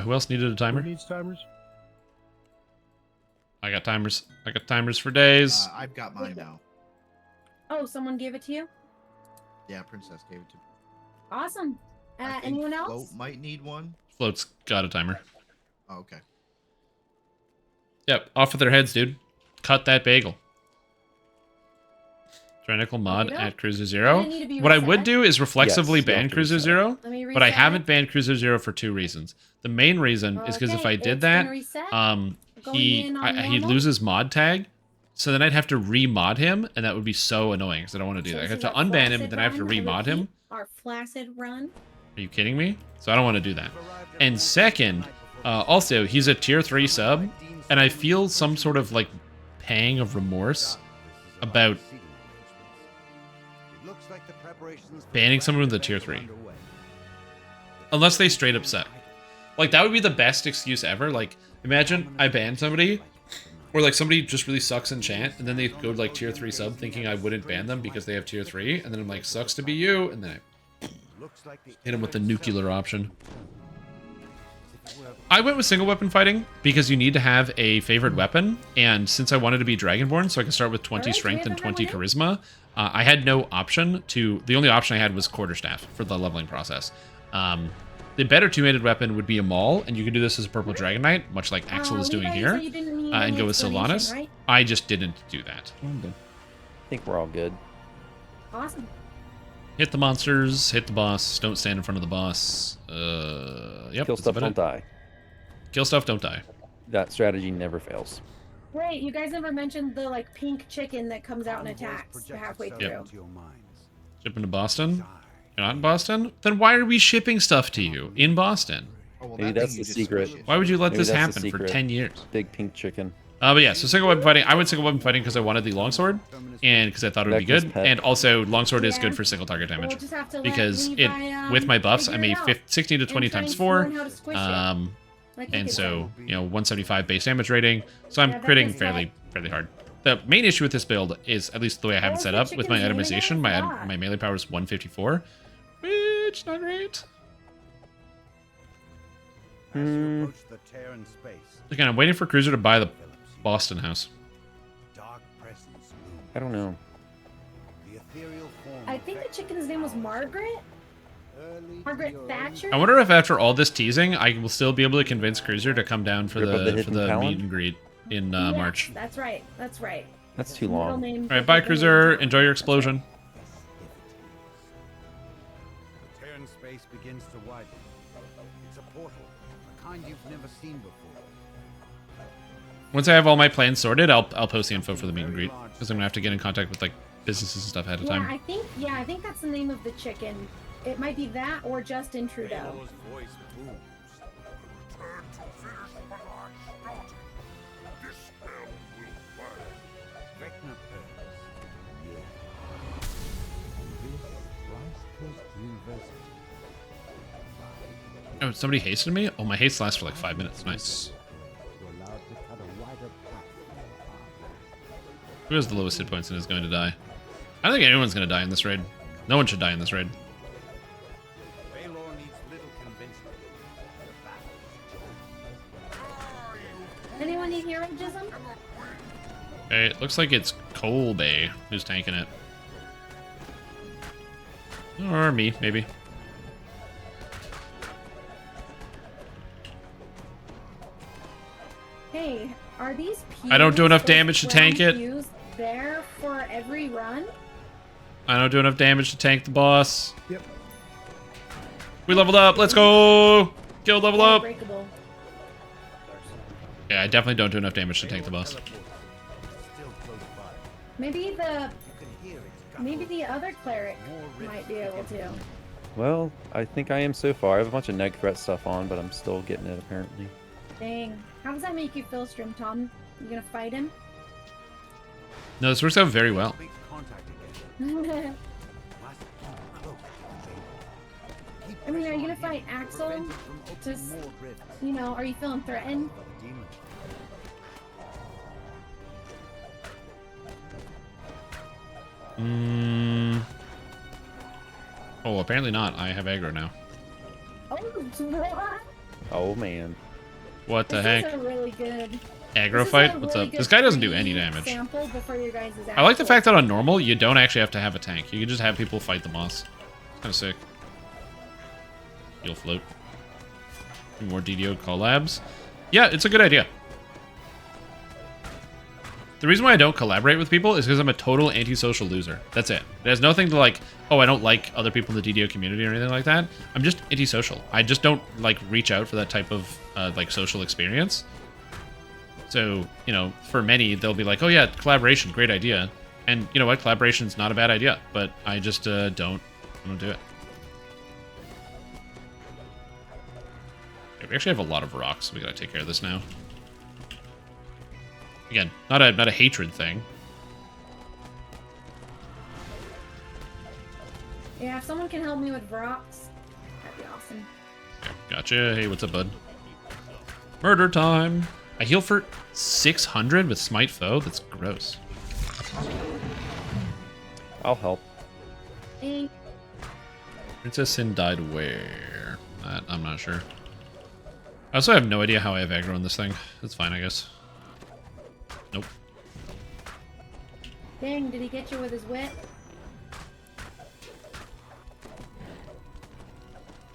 Who else needed a timer? Who needs timers? I got timers. I got timers for days. I've got mine now. Oh, someone gave it to you? Yeah, Princess gave it to me. Awesome. I think Anyone Float else? might need one. Float's got a timer. Oh, okay. Yep, off with their heads, dude. Cut that bagel. Tyrannical mod at Cruiser Zero. What I would do is reflexively ban Cruiser Zero, but I haven't banned Cruiser Zero for 2 reasons. The main reason is because if I did that, he'd lose his mod tag, so then I'd have to remod him, and that would be so annoying because I don't want to do that. I have to unban him, and then I have to remod him. Our flaccid run. Are you kidding me? So I don't want to do that. And second, also, he's a tier 3 sub, and I feel some sort of like pang of remorse about banning someone with a tier 3. Unless they straight up suck. Like, that would be the best excuse ever. Like, imagine I ban somebody, or like somebody just really sucks in chant, and then they go to like tier 3 sub thinking I wouldn't ban them because they have tier 3, and then I'm like, sucks to be you, and then I hit him with the nuclear option. I went with single weapon fighting because you need to have a favored weapon, and since I wanted to be Dragonborn, so I can start with 20 strength and 20 charisma, I had no option to... The only option I had was quarterstaff for the leveling process. The better two-handed weapon would be a maul, and you can do this as a purple dragon knight, much like Axel is doing here, and go with Sylvanas. Right? I just didn't do that. I think we're all good. Awesome. Hit the monsters, hit the boss, don't stand in front of the boss. Yep. Kill stuff, don't die. Kill stuff, don't die. That strategy never fails. Wait, you guys never mentioned the like pink chicken that comes out and attacks halfway through. Yep. Shipping to Boston? You're not in Boston? Then why are we shipping stuff to you in Boston? Maybe that's the secret. Why would you let this happen for 10 years? Big pink chicken. But yeah, so single weapon fighting. I went single weapon fighting because I wanted the longsword, and because I thought it would be good. And also, longsword is good for single target damage because with my buffs, I made 16 to 20 times 4, and so 175 base damage rating. So I'm critting fairly hard. The main issue with this build is, at least the way I have it set up, with my itemization, my melee power is 154, which is not great. Again, I'm waiting for Cruiser to buy the Boston house. I don't know. I think the chicken's name was Margaret. Margaret Thatcher. I wonder if after all this teasing, I will still be able to convince Cruiser to come down for the meet and greet in March. That's right. That's right. That's too long. All right, bye, Cruiser. Enjoy your explosion. The Terran space begins to widen. It's a portal, a kind you've never seen before. Once I have all my plans sorted, I'll post the info for the meet and greet because I'm gonna have to get in contact with like businesses and stuff ahead of time. I think that's the name of the chicken. It might be that or Justin Trudeau. Oh, somebody hasted me? Oh, my haste lasts for like 5 minutes. Nice. Who has the lowest hit points and is going to die? I don't think anyone's going to die in this raid. No one should die in this raid. Anyone need heroism? Okay, it looks like it's Colbay who's tanking it. Or me, maybe. Hey, are these I don't do enough damage to tank it. Used there for every run? I don't do enough damage to tank the boss. Yep. We leveled up. Let's go. Guild level up. Yeah, I definitely don't do enough damage to tank the boss. Maybe the other cleric might be able to. Well, I think I am so far. I have a bunch of neg threat stuff on, but I'm still getting it apparently. Dang. How does that make you feel, Stream Tom? You gonna fight him? No, this works out very well. I mean, are you gonna fight Axel? Just, are you feeling threatened? Oh, apparently not. I have aggro now. Oh, what? Oh man. What the heck? These are really good. Aggro This is fight? a What's really up? good This guy doesn't do any damage. Sample before your guys' I like the actual- fact that on normal, you don't actually have to have a tank. You can just have people fight the boss. It's kind of sick. You'll float. More DDO collabs. Yeah, it's a good idea. The reason why I don't collaborate with people is because I'm a total antisocial loser. That's it. There's nothing to like, oh, I don't like other people in the DDO community or anything like that. I'm just antisocial. I just don't like reach out for that type of like social experience. So, you know, for many, they'll be like, oh yeah, collaboration, great idea. And you know what? Collaboration's not a bad idea, but I just don't do it. Okay, we actually have a lot of rocks, so we gotta take care of this now. Again, not a hatred thing. Yeah, if someone can help me with rocks, that'd be awesome. Okay, gotcha. Hey, what's up, bud? Murder time. I heal for 600 with Smite Foe? That's gross. I'll help. Hey. Princess Sin died where? I'm not sure. I also have no idea how I have aggro on this thing. That's fine, I guess. Nope. Dang, did he get you with his wit?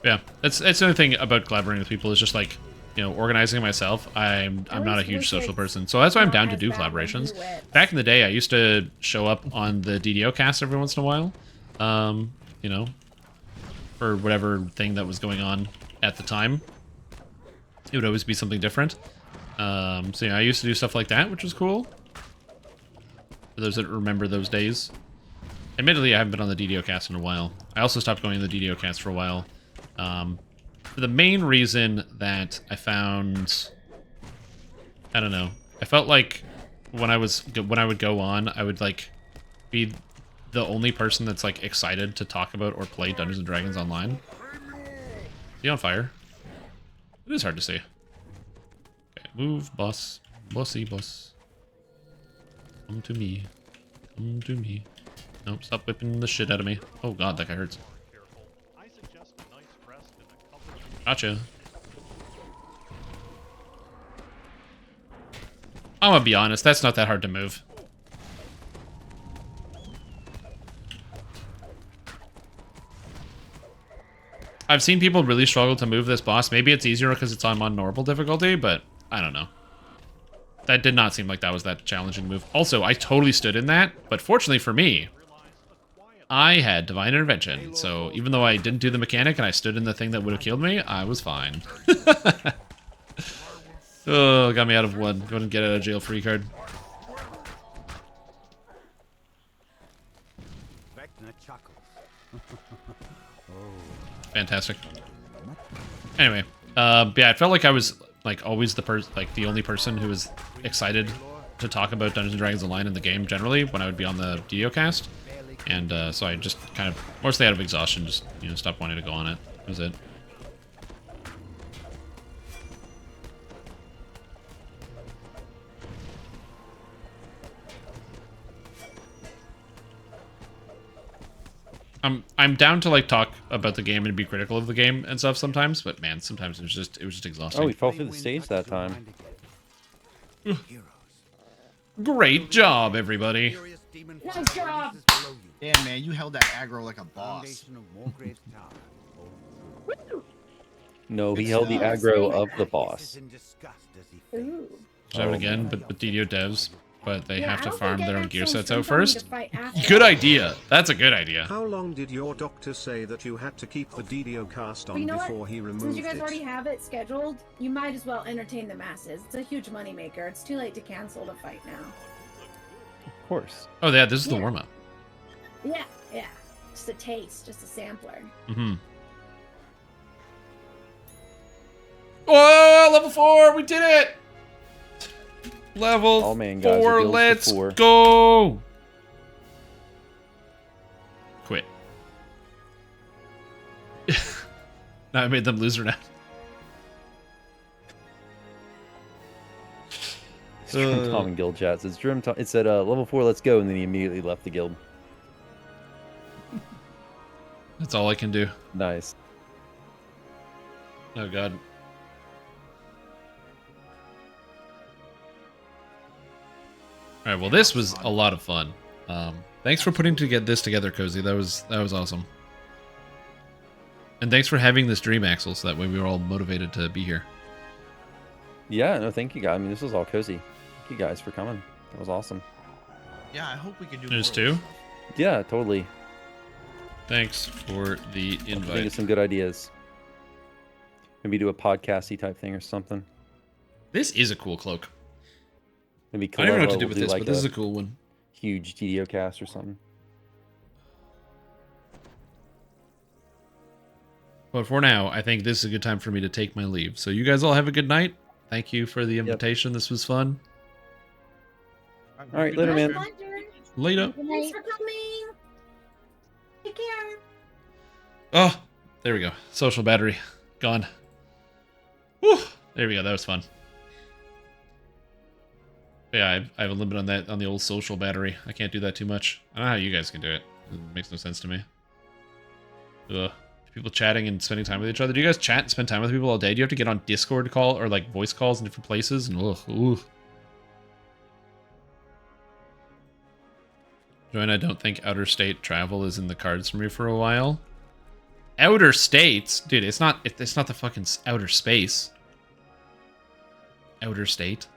Yeah, that's the only thing about collaborating with people is just like, you know, organizing myself. I'm not a huge social person, so that's why I'm down to do collaborations. Back in the day, I used to show up on the DDO cast every once in a while, you know, for whatever thing that was going on at the time. It would always be something different. So yeah, I used to do stuff like that, which was cool. For those that remember those days. Admittedly, I haven't been on the DDO cast in a while. I also stopped going to the DDO cast for a while. For the main reason that I found, I don't know, I felt like when I would go on, I would like be the only person that's like excited to talk about or play Dungeons and Dragons online. Is he on fire? It is hard to see. Okay, move, boss. Bossy, boss. Come to me. Come to me. Nope, stop whipping the shit out of me. Oh god, that guy hurts. Gotcha. I'm gonna be honest, that's not that hard to move. I've seen people really struggle to move this boss. Maybe it's easier because it's on normal difficulty, but I don't know. That did not seem like that was that challenging move. Also, I totally stood in that, but fortunately for me, I had Divine Intervention. So even though I didn't do the mechanic and I stood in the thing that would have killed me, I was fine. Oh, got me out of one. Go ahead and get out of jail free card. Fantastic. Anyway, yeah, I felt like I was like always the only person who was excited to talk about Dungeons and Dragons Online in the game generally when I would be on the DDO cast, and so I just kind of mostly out of exhaustion just stopped wanting to go on it. That was it. I'm down to like talk about the game and be critical of the game and stuff sometimes, but man, sometimes it was just exhausting. Oh, he fell through the stage that time. Great job, everybody. Nice job. Damn, man, you held that aggro like a boss. No, he held the aggro of the boss. Ooh. Try it again, but with DDO devs. But they Yeah, have I to don't farm think their own Axel's gear sets gonna out tell me to first. fight after. Good idea. That's a good idea. How long did your doctor say that you had to keep the DDO cast But on you know before what? he removed Since you guys it? already have it scheduled, you might as well entertain the masses. It's a huge moneymaker. It's too late to cancel the fight now. Of course. Oh yeah, this is the Yeah. warm-up. Yeah, yeah. Just a taste, just a sampler. Mm-hmm. Oh, level 4! We did it! Level Oh man, guys, 4, reveals the let's 4. go! Quit. Now I made them loser now. Tom in guild chat says Dream Tom. It said level 4, let's go, and then he immediately left the guild. That's all I can do. Nice. Oh god. All right. Well, this was a lot of fun. Thanks for putting this together, Cozy. That was awesome. And thanks for having this dream, Axel, so that way we were all motivated to be here. Yeah, no, thank you guys. I mean, this was all cozy. Thank you guys for coming. That was awesome. Yeah, I hope we can do There's more. two? Yeah, totally. Thanks for the Think invite. of some good ideas. Maybe do a podcasty type thing or something. This is a cool cloak. Maybe I don't even know what to do will with this, like but this is a cool one. Huge DDO cast or something. But for now, I think this is a good time for me to take my leave. So you guys all have a good night. Thank you for the invitation. This was fun. All right, later, man. Later. Thanks for coming. Take care. Oh, there we go. Social battery gone. Whew. There we go. That was fun. Yeah, I have a limit on that, on the old social battery. I can't do that too much. I don't know how you guys can do it. It makes no sense to me. Ugh. People chatting and spending time with each other. Do you guys chat and spend time with people all day? Do you have to get on Discord call or like voice calls in different places? And ugh. Join, I don't think outer state travel is in the cards for me for a while. Outer states? Dude, it's not the fucking outer space. Outer state?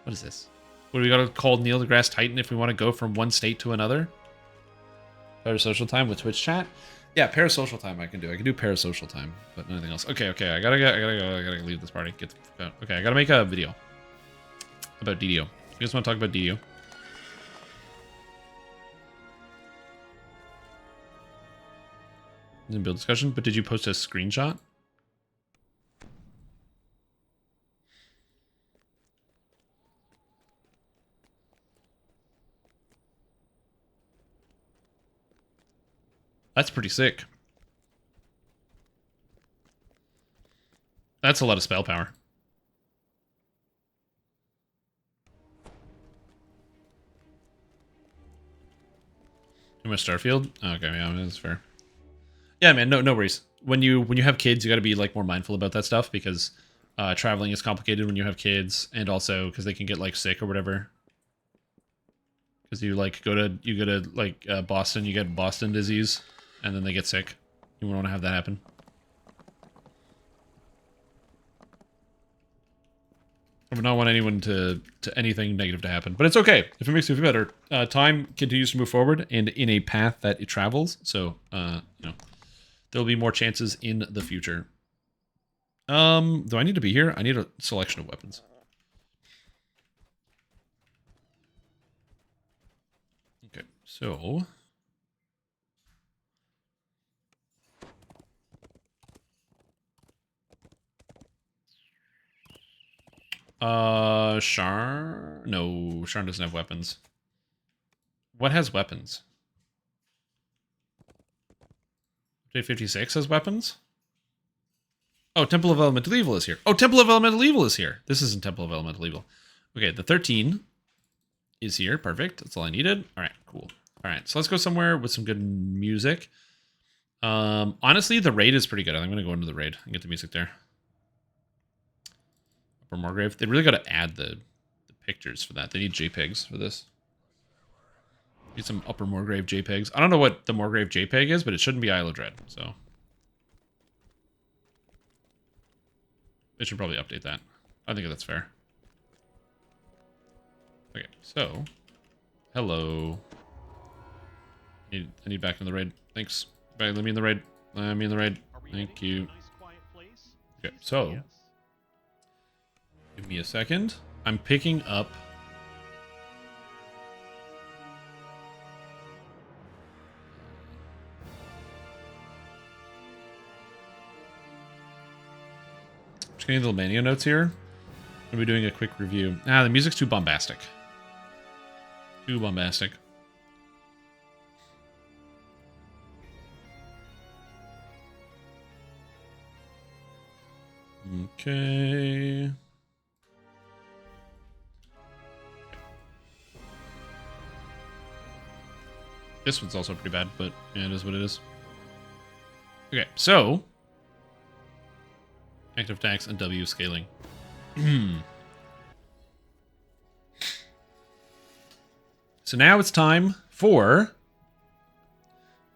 What is this? What do we gotta call Neil deGrasse Titan if we want to go from one state to another? Parasocial time with Twitch chat? Yeah, parasocial time I can do. I can do parasocial time, but nothing else. Okay, I gotta go. I gotta leave this party. Get the fuck out. Okay, I gotta make a video about DDO. You guys want to talk about DDO? Didn't build discussion, but did you post a screenshot? That's pretty sick. That's a lot of spell power. Too much Starfield? Okay, yeah, that's fair. Yeah, man, no worries. When you have kids, you got to be like more mindful about that stuff because traveling is complicated when you have kids, and also because they can get like sick or whatever. Because you go to like Boston, you get Boston disease, and then they get sick. You wouldn't want to have that happen. I would not want anyone to anything negative to happen, but it's okay if it makes you feel better. Time continues to move forward and in a path that it travels, so there'll be more chances in the future. Do I need to be here? I need a selection of weapons. Okay, so Sharn? No, Sharn doesn't have weapons. What has weapons? J56 has weapons? Oh, Temple of Elemental Evil is here. Oh, Temple of Elemental Evil is here. This isn't Temple of Elemental Evil. Okay, the 13 is here. Perfect. That's all I needed. All right, cool. All right, so let's go somewhere with some good music. Honestly, the raid is pretty good. I'm going to go into the raid and get the music there. Upper Morgrave. They really got to add the pictures for that. They need JPEGs for this. Need some Upper Morgrave JPEGs. I don't know what the Morgrave JPEG is, but it shouldn't be Isle of Dread, so they should probably update that. I think that's fair. Okay, so hello. I need back in the raid. Thanks. Back, let me in the raid. Let me in the raid. Thank you. Okay, so give me a second. I'm picking up. Just getting the lamannia notes here. I'm gonna be doing a quick review. Ah, the music's too bombastic. Too bombastic. Okay. This one's also pretty bad, but yeah, it is what it is. Okay, so active attacks and W scaling. So now it's time for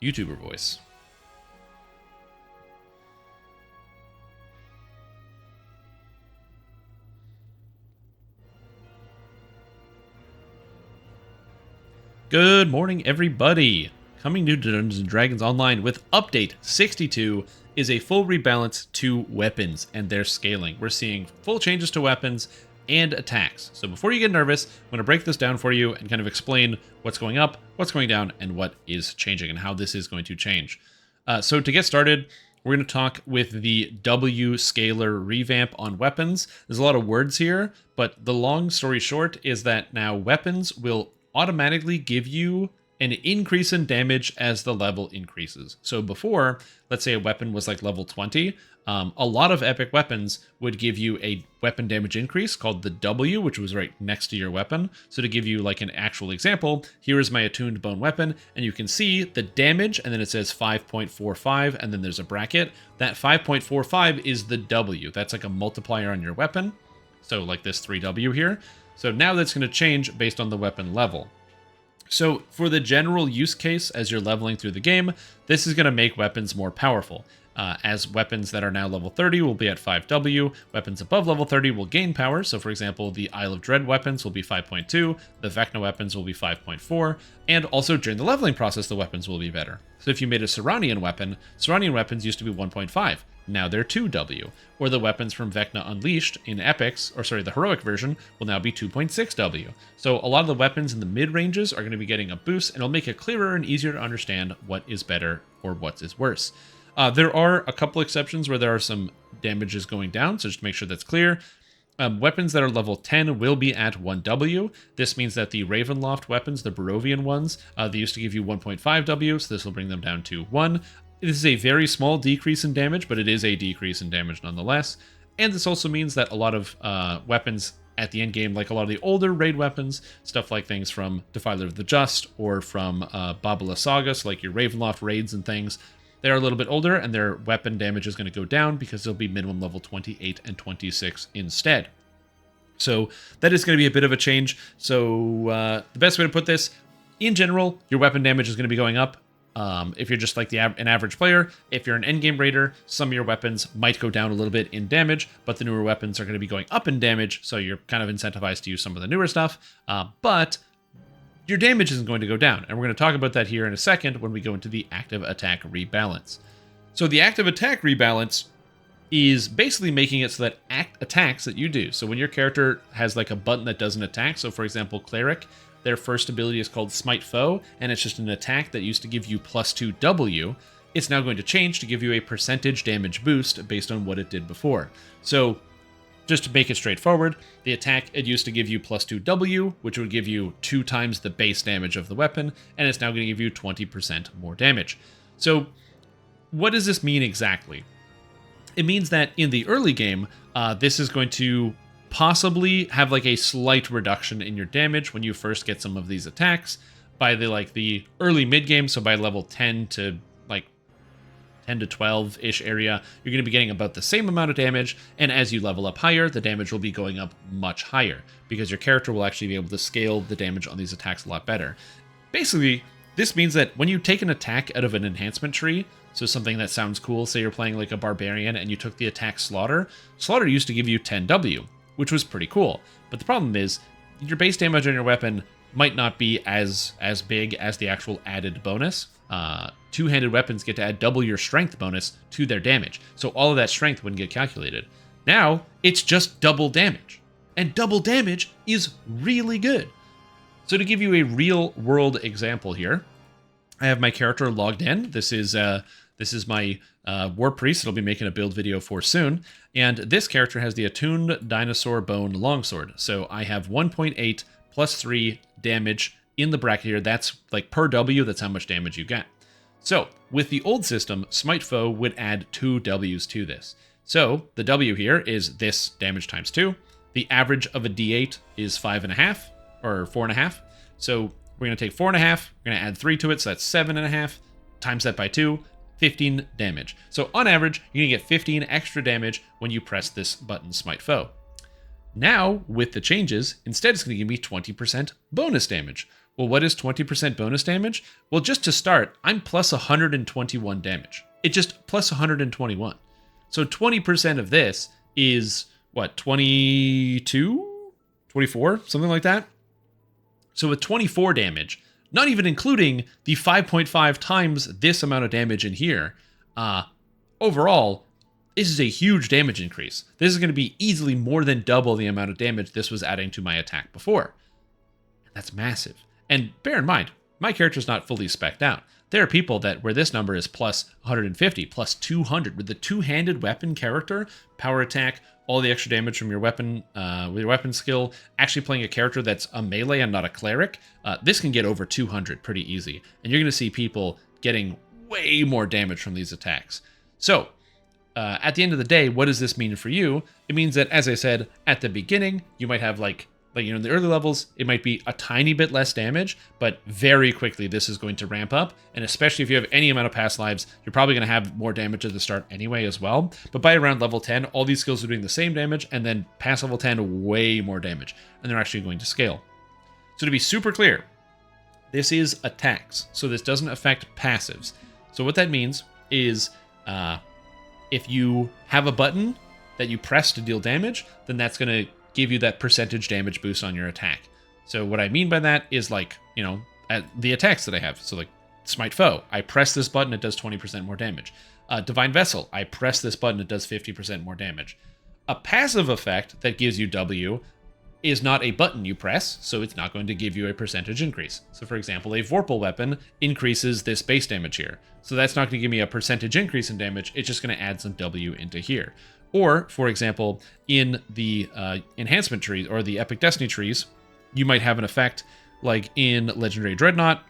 YouTuber voice. Good morning, everybody. Coming new to Dungeons & Dragons Online with Update 62 is a full rebalance to weapons and their scaling. We're seeing full changes to weapons and attacks. So before you get nervous, I'm going to break this down for you and kind of explain what's going up, what's going down, and what is changing and how this is going to change. So to get started, we're going to talk with the W scaler revamp on weapons. There's a lot of words here, but the long story short is that now weapons will automatically give you an increase in damage as the level increases. So before, let's say a weapon was like level 20, a lot of epic weapons would give you a weapon damage increase called the W, which was right next to your weapon. So to give you like an actual example, here is my attuned bone weapon, and you can see the damage, and then it says 5.45, and then there's a bracket. That 5.45 is the W. That's like a multiplier on your weapon. So like this 3W here. So now that's going to change based on the weapon level. So for the general use case as you're leveling through the game, this is going to make weapons more powerful. As weapons that are now level 30 will be at 5W, weapons above level 30 will gain power. So for example, the Isle of Dread weapons will be 5.2, the Vecna weapons will be 5.4, and also during the leveling process, the weapons will be better. So if you made a Seranian weapons used to be 1.5. Now they're 2W, or the weapons from Vecna Unleashed in Epics, or sorry, the Heroic version, will now be 2.6W. So a lot of the weapons in the mid-ranges are going to be getting a boost, and it'll make it clearer and easier to understand what is better or what is worse. There are a couple exceptions where there are some damages going down, so just to make sure that's clear. Weapons that are level 10 will be at 1W. This means that the Ravenloft weapons, the Barovian ones, they used to give you 1.5W, so this will bring them down to 1. This is a very small decrease in damage, but it is a decrease in damage nonetheless. And this also means that a lot of weapons at the end game, like a lot of the older raid weapons, stuff like things from Defiler of the Just or from Babala Saga, so like your Ravenloft raids and things, they're a little bit older and their weapon damage is going to go down because they'll be minimum level 28 and 26 instead. So that is going to be a bit of a change. So the best way to put this, in general, your weapon damage is going to be going up. If you're just like an average player, if you're an endgame raider, some of your weapons might go down a little bit in damage, but the newer weapons are going to be going up in damage, so you're kind of incentivized to use some of the newer stuff, but your damage isn't going to go down, and we're going to talk about that here in a second when we go into the active attack rebalance. So the active attack rebalance is basically making it so that attacks that you do, so when your character has like a button that doesn't attack, so for example, Cleric, their first ability is called Smite Foe, and it's just an attack that used to give you +2W. It's now going to change to give you a percentage damage boost based on what it did before. So, just to make it straightforward, the attack, it used to give you +2W, which would give you 2 times the base damage of the weapon, and it's now going to give you 20% more damage. So, what does this mean exactly? It means that in the early game, this is going to possibly have like a slight reduction in your damage when you first get some of these attacks. By the early mid game, so by level 10 to 12-ish area, you're going to be getting about the same amount of damage, and as you level up higher, the damage will be going up much higher because your character will actually be able to scale the damage on these attacks a lot better. Basically, this means that when you take an attack out of an enhancement tree, so something that sounds cool, say you're playing like a barbarian and you took the attack Slaughter used to give you 10W, which was pretty cool. But the problem is, your base damage on your weapon might not be as big as the actual added bonus. Two-handed weapons get to add double your strength bonus to their damage, so all of that strength wouldn't get calculated. Now, it's just double damage, and double damage is really good. So to give you a real-world example here, I have my character logged in. This is my Warpriest that I'll be making a build video for soon. And this character has the Attuned Dinosaur Bone Longsword. So I have 1.8 plus 3 damage in the bracket here. That's like per W, that's how much damage you get. So with the old system, Smite Foe would add 2 Ws to this. So the W here is this damage times 2. The average of a D8 is 5.5 or 4.5. So we're going to take 4.5, we're going to add 3 to it, so that's 7.5, times that by 2, 15 damage. So on average, you're going to get 15 extra damage when you press this button, Smite Foe. Now, with the changes, instead it's going to give me 20% bonus damage, Well, what is 20% bonus damage? Well, just to start, I'm plus 121 damage. It just plus 121. So 20% of this is, what, 22? 24? Something like that? So with 24 damage, not even including the 5.5 times this amount of damage in here, overall, this is a huge damage increase. This is going to be easily more than double the amount of damage this was adding to my attack before. That's massive. And bear in mind, my character's not fully spec'd out. There are people that where this number is plus 150, plus 200. With the two-handed weapon character, power attack, all the extra damage from your weapon, with your weapon skill, actually playing a character that's a melee and not a cleric, this can get over 200 pretty easy. And you're going to see people getting way more damage from these attacks. So, at the end of the day, what does this mean for you? It means that, as I said, at the beginning, you might have like in the early levels, it might be a tiny bit less damage, but very quickly this is going to ramp up. And especially if you have any amount of past lives, you're probably going to have more damage at the start anyway as well. But by around level 10, all these skills are doing the same damage, and then past level 10, way more damage. And they're actually going to scale. So to be super clear, this is attacks. So this doesn't affect passives. So what that means is if you have a button that you press to deal damage, then that's going to give you that percentage damage boost on your attack. So what I mean by that is like, the attacks that I have. So like Smite Foe, I press this button, it does 20% more damage. Divine Vessel, I press this button, it does 50% more damage. A passive effect that gives you W is not a button you press, so it's not going to give you a percentage increase. So for example, a Vorpal weapon increases this base damage here. So that's not going to give me a percentage increase in damage, it's just going to add some W into here. Or, for example, in the enhancement trees or the Epic Destiny trees, you might have an effect like in Legendary Dreadnought,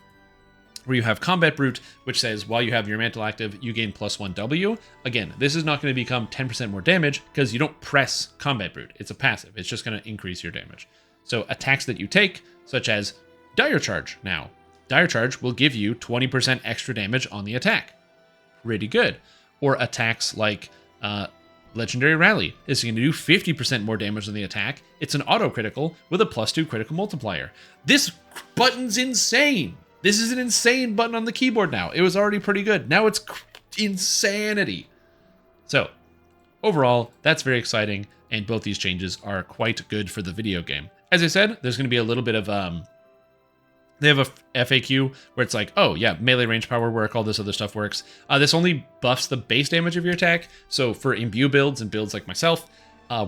where you have Combat Brute, which says while you have your mantle active, you gain +1 W. Again, this is not going to become 10% more damage because you don't press Combat Brute. It's a passive. It's just going to increase your damage. So attacks that you take, such as Dire Charge now. Dire Charge will give you 20% extra damage on the attack. Pretty good. Or attacks like Legendary Rally is going to do 50% more damage on the attack. It's an auto-critical with a +2 critical multiplier. This button's insane. This is an insane button on the keyboard now. It was already pretty good. Now it's insanity. So, overall, that's very exciting, and both these changes are quite good for the video game. As I said, there's going to be a little bit of they have a FAQ where it's like, oh yeah, melee range power work, all this other stuff works. This only buffs the base damage of your attack. So for imbue builds and builds like myself,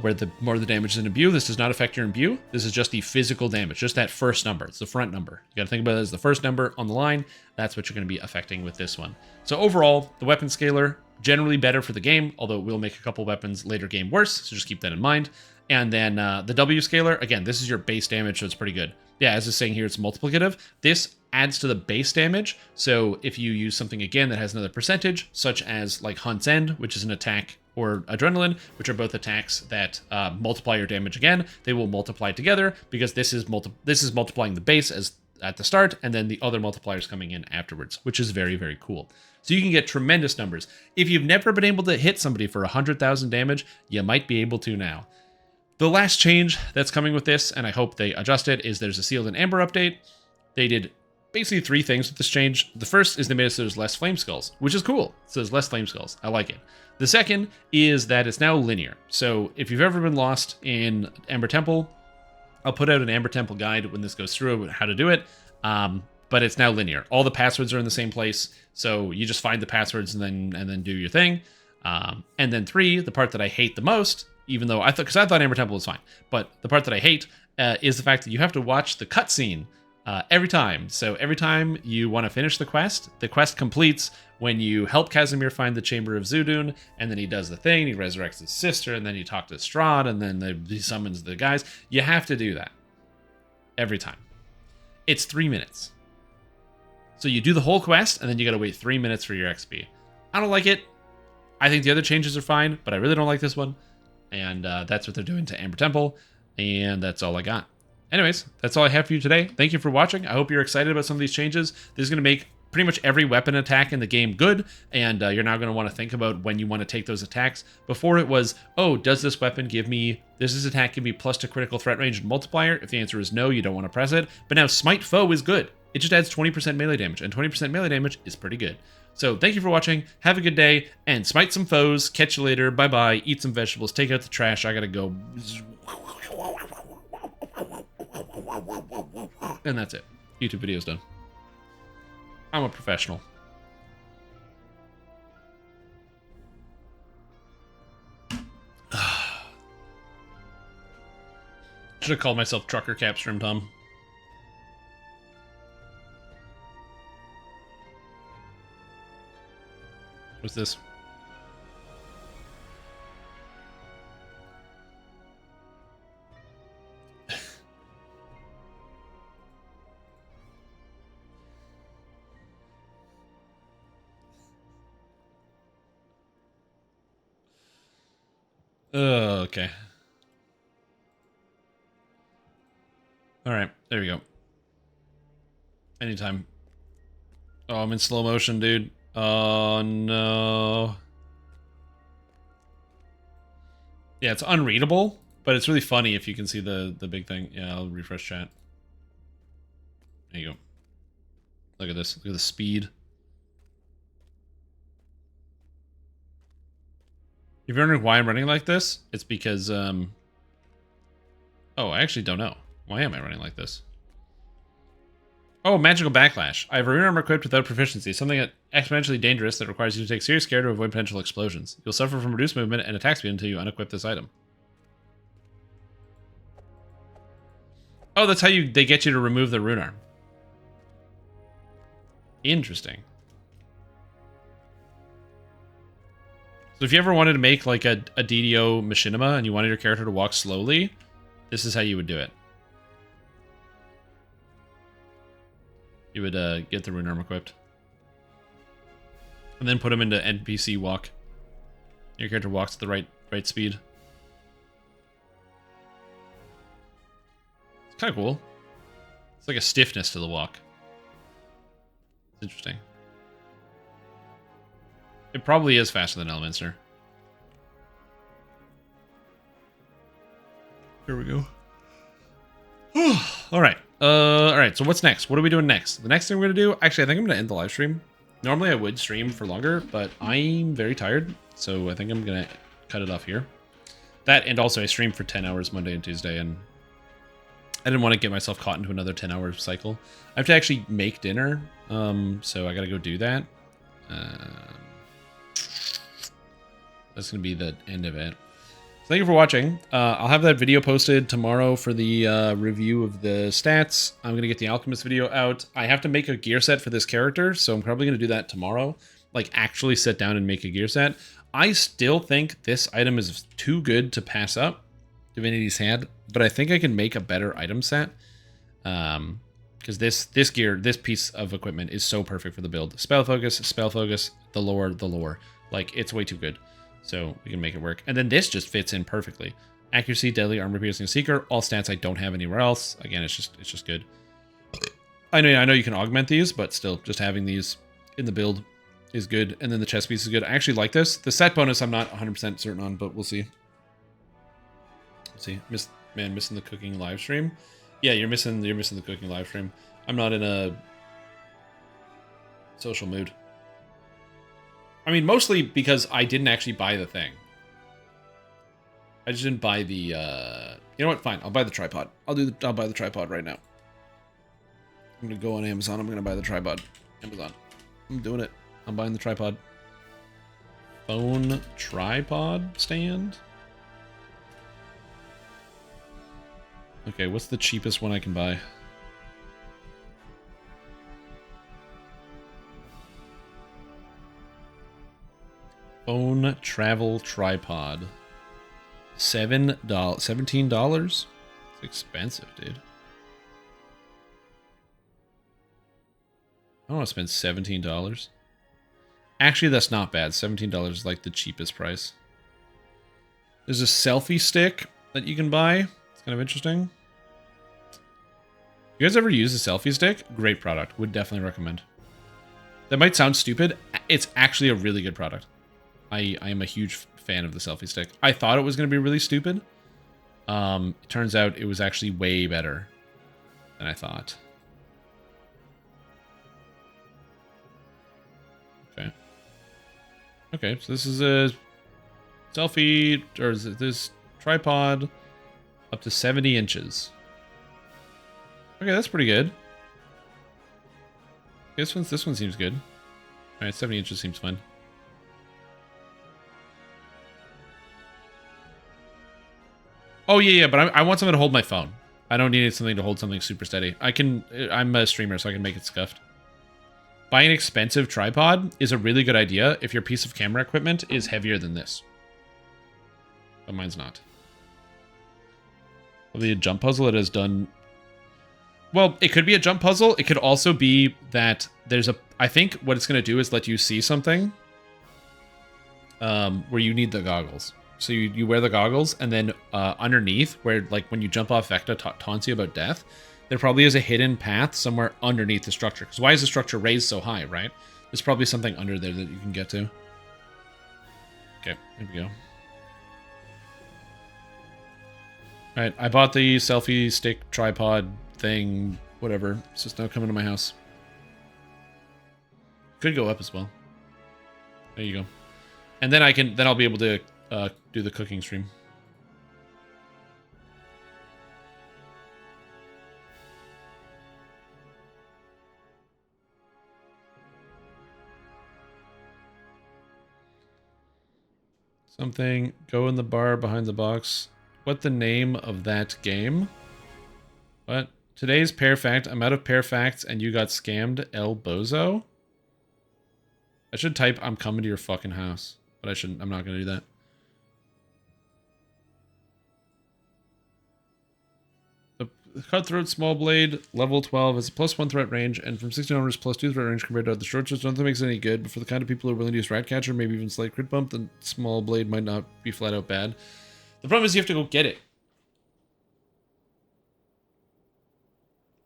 where the more the damage is in imbue, this does not affect your imbue. This is just the physical damage, just that first number. It's the front number. You gotta think about it as the first number on the line. That's what you're gonna be affecting with this one. So overall, the weapon scaler, generally better for the game, although it will make a couple weapons later game worse, so just keep that in mind. And then the W scaler, again, this is your base damage, so it's pretty good. Yeah, as it's saying here, it's multiplicative. This adds to the base damage, so if you use something again that has another percentage, such as like Hunt's End, which is an attack, or Adrenaline, which are both attacks that multiply your damage again, they will multiply together because this is multiplying the base as at the start, and then the other multipliers coming in afterwards, which is very, very cool. So you can get tremendous numbers. If you've never been able to hit somebody for 100,000 damage, you might be able to now. The last change that's coming with this, and I hope they adjust it, is there's a Sealed in Amber update. They did basically 3 things with this change. The first is they made it so there's less flame skulls, which is cool. So there's less flame skulls. I like it. The second is that it's now linear. So if you've ever been lost in Amber Temple, I'll put out an Amber Temple guide when this goes through how to do it. But it's now linear. All the passwords are in the same place, so you just find the passwords and then do your thing. And then 3, the part that I hate the most, even though I thought Amber Temple was fine, but the part that I hate is the fact that you have to watch the cutscene every time. So every time you want to finish the quest completes when you help Casimir find the Chamber of Zudun, and then he does the thing, he resurrects his sister, and then you talk to Strahd, and then he summons the guys. You have to do that every time. It's 3 minutes. So you do the whole quest, and then you gotta wait 3 minutes for your XP. I don't like it. I think the other changes are fine, but I really don't like this one. And that's what they're doing to Amber Temple, and that's all I got. Anyways, that's all I have for you today. Thank you for watching. I hope you're excited about some of these changes. This is going to make pretty much every weapon attack in the game good, and you're now going to want to think about when you want to take those attacks. Before it was, oh, does this weapon give me, does this attack give me plus to critical threat range and multiplier? If the answer is no, you don't want to press it. But now Smite Foe is good. It just adds 20% melee damage, and 20% melee damage is pretty good. So thank you for watching, have a good day, and smite some foes, catch you later, bye-bye, eat some vegetables, take out the trash, I gotta go. And that's it. YouTube video's done. I'm a professional. Should have called myself Trucker Capstream Tom. What's this? Okay. All right, there we go. Anytime. Oh, I'm in slow motion, dude. Oh, no. Yeah, it's unreadable, but it's really funny if you can see the big thing. Yeah, I'll refresh chat. There you go. Look at this. Look at the speed. If you're wondering why I'm running like this, it's because, oh, I actually don't know. Why am I running like this? Oh, magical backlash. I have a rune armor equipped without proficiency, something exponentially dangerous that requires you to take serious care to avoid potential explosions. You'll suffer from reduced movement and attack speed until you unequip this item. Oh, that's how they get you to remove the rune arm. Interesting. So if you ever wanted to make like a DDO machinima and you wanted your character to walk slowly, this is how you would do it. You would get the rune arm equipped. And then put him into NPC walk. Your character walks at the right speed. It's kind of cool. It's like a stiffness to the walk. It's interesting. It probably is faster than Elementor. Here we go. All right. All right. So what's next? What are we doing next? The next thing we're gonna do. Actually, I think I'm gonna end the live stream. Normally, I would stream for longer, but I'm very tired, so I think I'm gonna cut it off here. That and also I streamed for 10 hours Monday and Tuesday, and I didn't want to get myself caught into another 10-hour cycle. I have to actually make dinner, so I gotta go do that. That's gonna be the end of it. Thank you for watching. I'll have that video posted tomorrow for the review of the stats. I'm going to get the Alchemist video out. I have to make a gear set for this character, so I'm probably going to do that tomorrow. Like, actually sit down and make a gear set. I still think this item is too good to pass up, Divinity's Hand, but I think I can make a better item set. Because this piece of equipment is so perfect for the build. Spell focus, the lore. Like, it's way too good. So we can make it work. And then this just fits in perfectly. Accuracy, deadly, armor piercing, seeker, all stats I don't have anywhere else. Again, it's just good. I know you can augment these, but still, just having these in the build is good. And then the chest piece is good. I actually like this. The set bonus I'm not 100% certain on, but we'll see. Let's see. Missing the cooking live stream. Yeah, you're missing the cooking live stream. I'm not in a social mood. I mean, mostly because I didn't actually buy the thing. I just didn't buy the, you know what? Fine, I'll buy the tripod. I'll buy the tripod right now. I'm gonna go on Amazon. I'm gonna buy the tripod. Amazon. I'm doing it. I'm buying the tripod. Phone tripod stand? Okay, what's the cheapest one I can buy? Phone travel tripod. $17? It's expensive, dude. I don't want to spend $17. Actually, that's not bad. $17 is like the cheapest price. There's a selfie stick that you can buy. It's kind of interesting. You guys ever use a selfie stick? Great product. Would definitely recommend. That might sound stupid. It's actually a really good product. I am a huge fan of the selfie stick. I thought it was going to be really stupid. It turns out it was actually way better than I thought. Okay. Okay, so this is a selfie, or is it this tripod up to 70 inches. Okay, that's pretty good. This one seems good. Alright, 70 inches seems fine. Oh yeah, but I want something to hold my phone. I don't need something to hold something super steady. I'm a streamer, so I can make it scuffed. Buying an expensive tripod is a really good idea if your piece of camera equipment is heavier than this. But mine's not. Probably a jump puzzle that has done... Well, it could be a jump puzzle. It could also be that there's a... I think what it's going to do is let you see something where you need the goggles. So you wear the goggles, and then underneath, where like when you jump off Vecta taunts you about death, there probably is a hidden path somewhere underneath the structure. Because why is the structure raised so high, right? There's probably something under there that you can get to. Okay, here we go. Alright, I bought the selfie stick tripod thing, whatever. It's just now coming to my house. Could go up as well. There you go. And then I'll be able to do the cooking stream. Something, go in the bar behind the box. What the name of that game? What? Today's pear fact. I'm out of pear facts and you got scammed, El Bozo? I should type, I'm coming to your fucking house. But I shouldn't. I'm not going to do that. The Cutthroat Small Blade, level 12, has a +1 threat range, and from 16 onwards, +2 threat range compared to other short swords. Nothing makes it any good, but for the kind of people who are willing to use Ratcatcher, maybe even slight crit bump, the Small Blade might not be flat out bad. The problem is you have to go get it.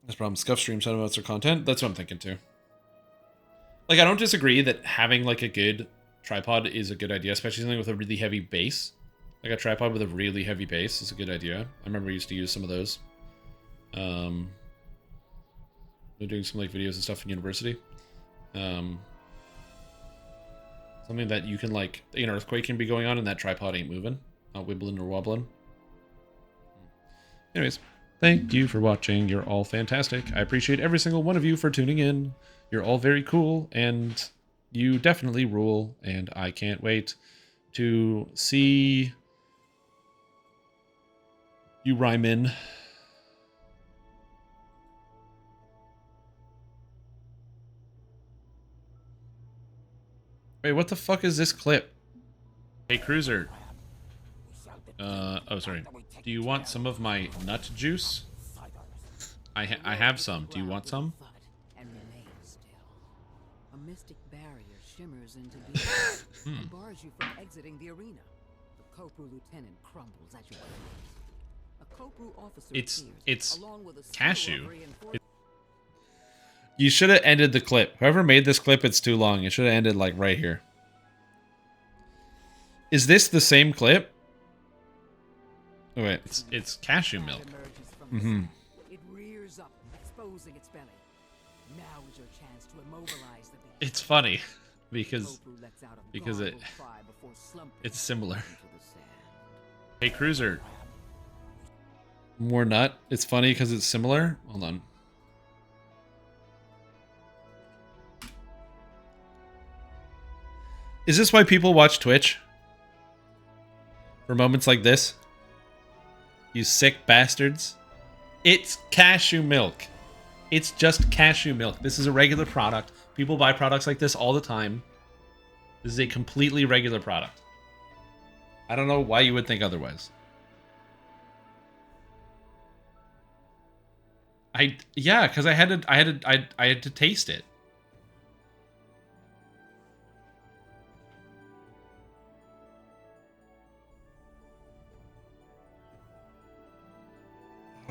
That's the problem. Scuff stream, shout outs or content. That's what I'm thinking too. Like, I don't disagree that having like a good tripod is a good idea, especially something with a really heavy base. Like a tripod with a really heavy base is a good idea. I remember I used to use some of those. They're doing some like videos and stuff in university. Something that you can like, an earthquake can be going on and that tripod ain't moving, not wibbling or wobbling. Anyways, thank you for watching. You're all fantastic. I appreciate every single one of you for tuning in. You're all very cool and you definitely rule, and I can't wait to see you rhyme in. Wait, what the fuck is this clip? Hey, Cruiser. Oh, sorry. Do you want some of my nut juice? I have some. Do you want some? A mystic barrier shimmers into being and bars you from exiting the arena. The Kopru lieutenant crumbles at your feet. A Kopru officer It's cashew. You should have ended the clip. Whoever made this clip, it's too long. It should have ended like right here. Is this the same clip? Oh wait, it's cashew milk. Mm-hmm. It rears up, exposing its belly. Now is your chance to immobilize the beast. It's funny because it's similar. Hey Cruiser. More nut. It's funny because it's similar. Hold on. Is this why people watch Twitch? For moments like this? You sick bastards. It's cashew milk. It's just cashew milk. This is a regular product. People buy products like this all the time. This is a completely regular product. I don't know why you would think otherwise. Yeah, because I had to taste it.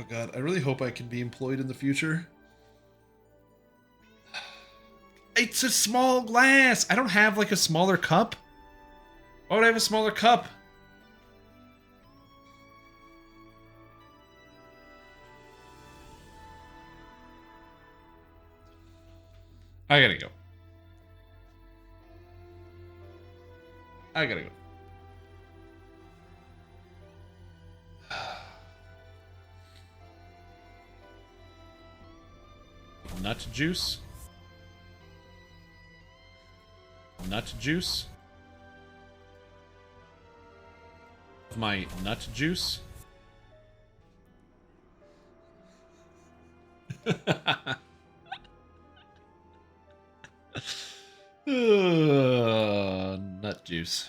Oh god, I really hope I can be employed in the future. It's It's a small glass. I don't have like a smaller cup. Why would I have a smaller cup? I gotta go. I gotta go. Nut juice. Nut juice. My nut juice. Nut juice.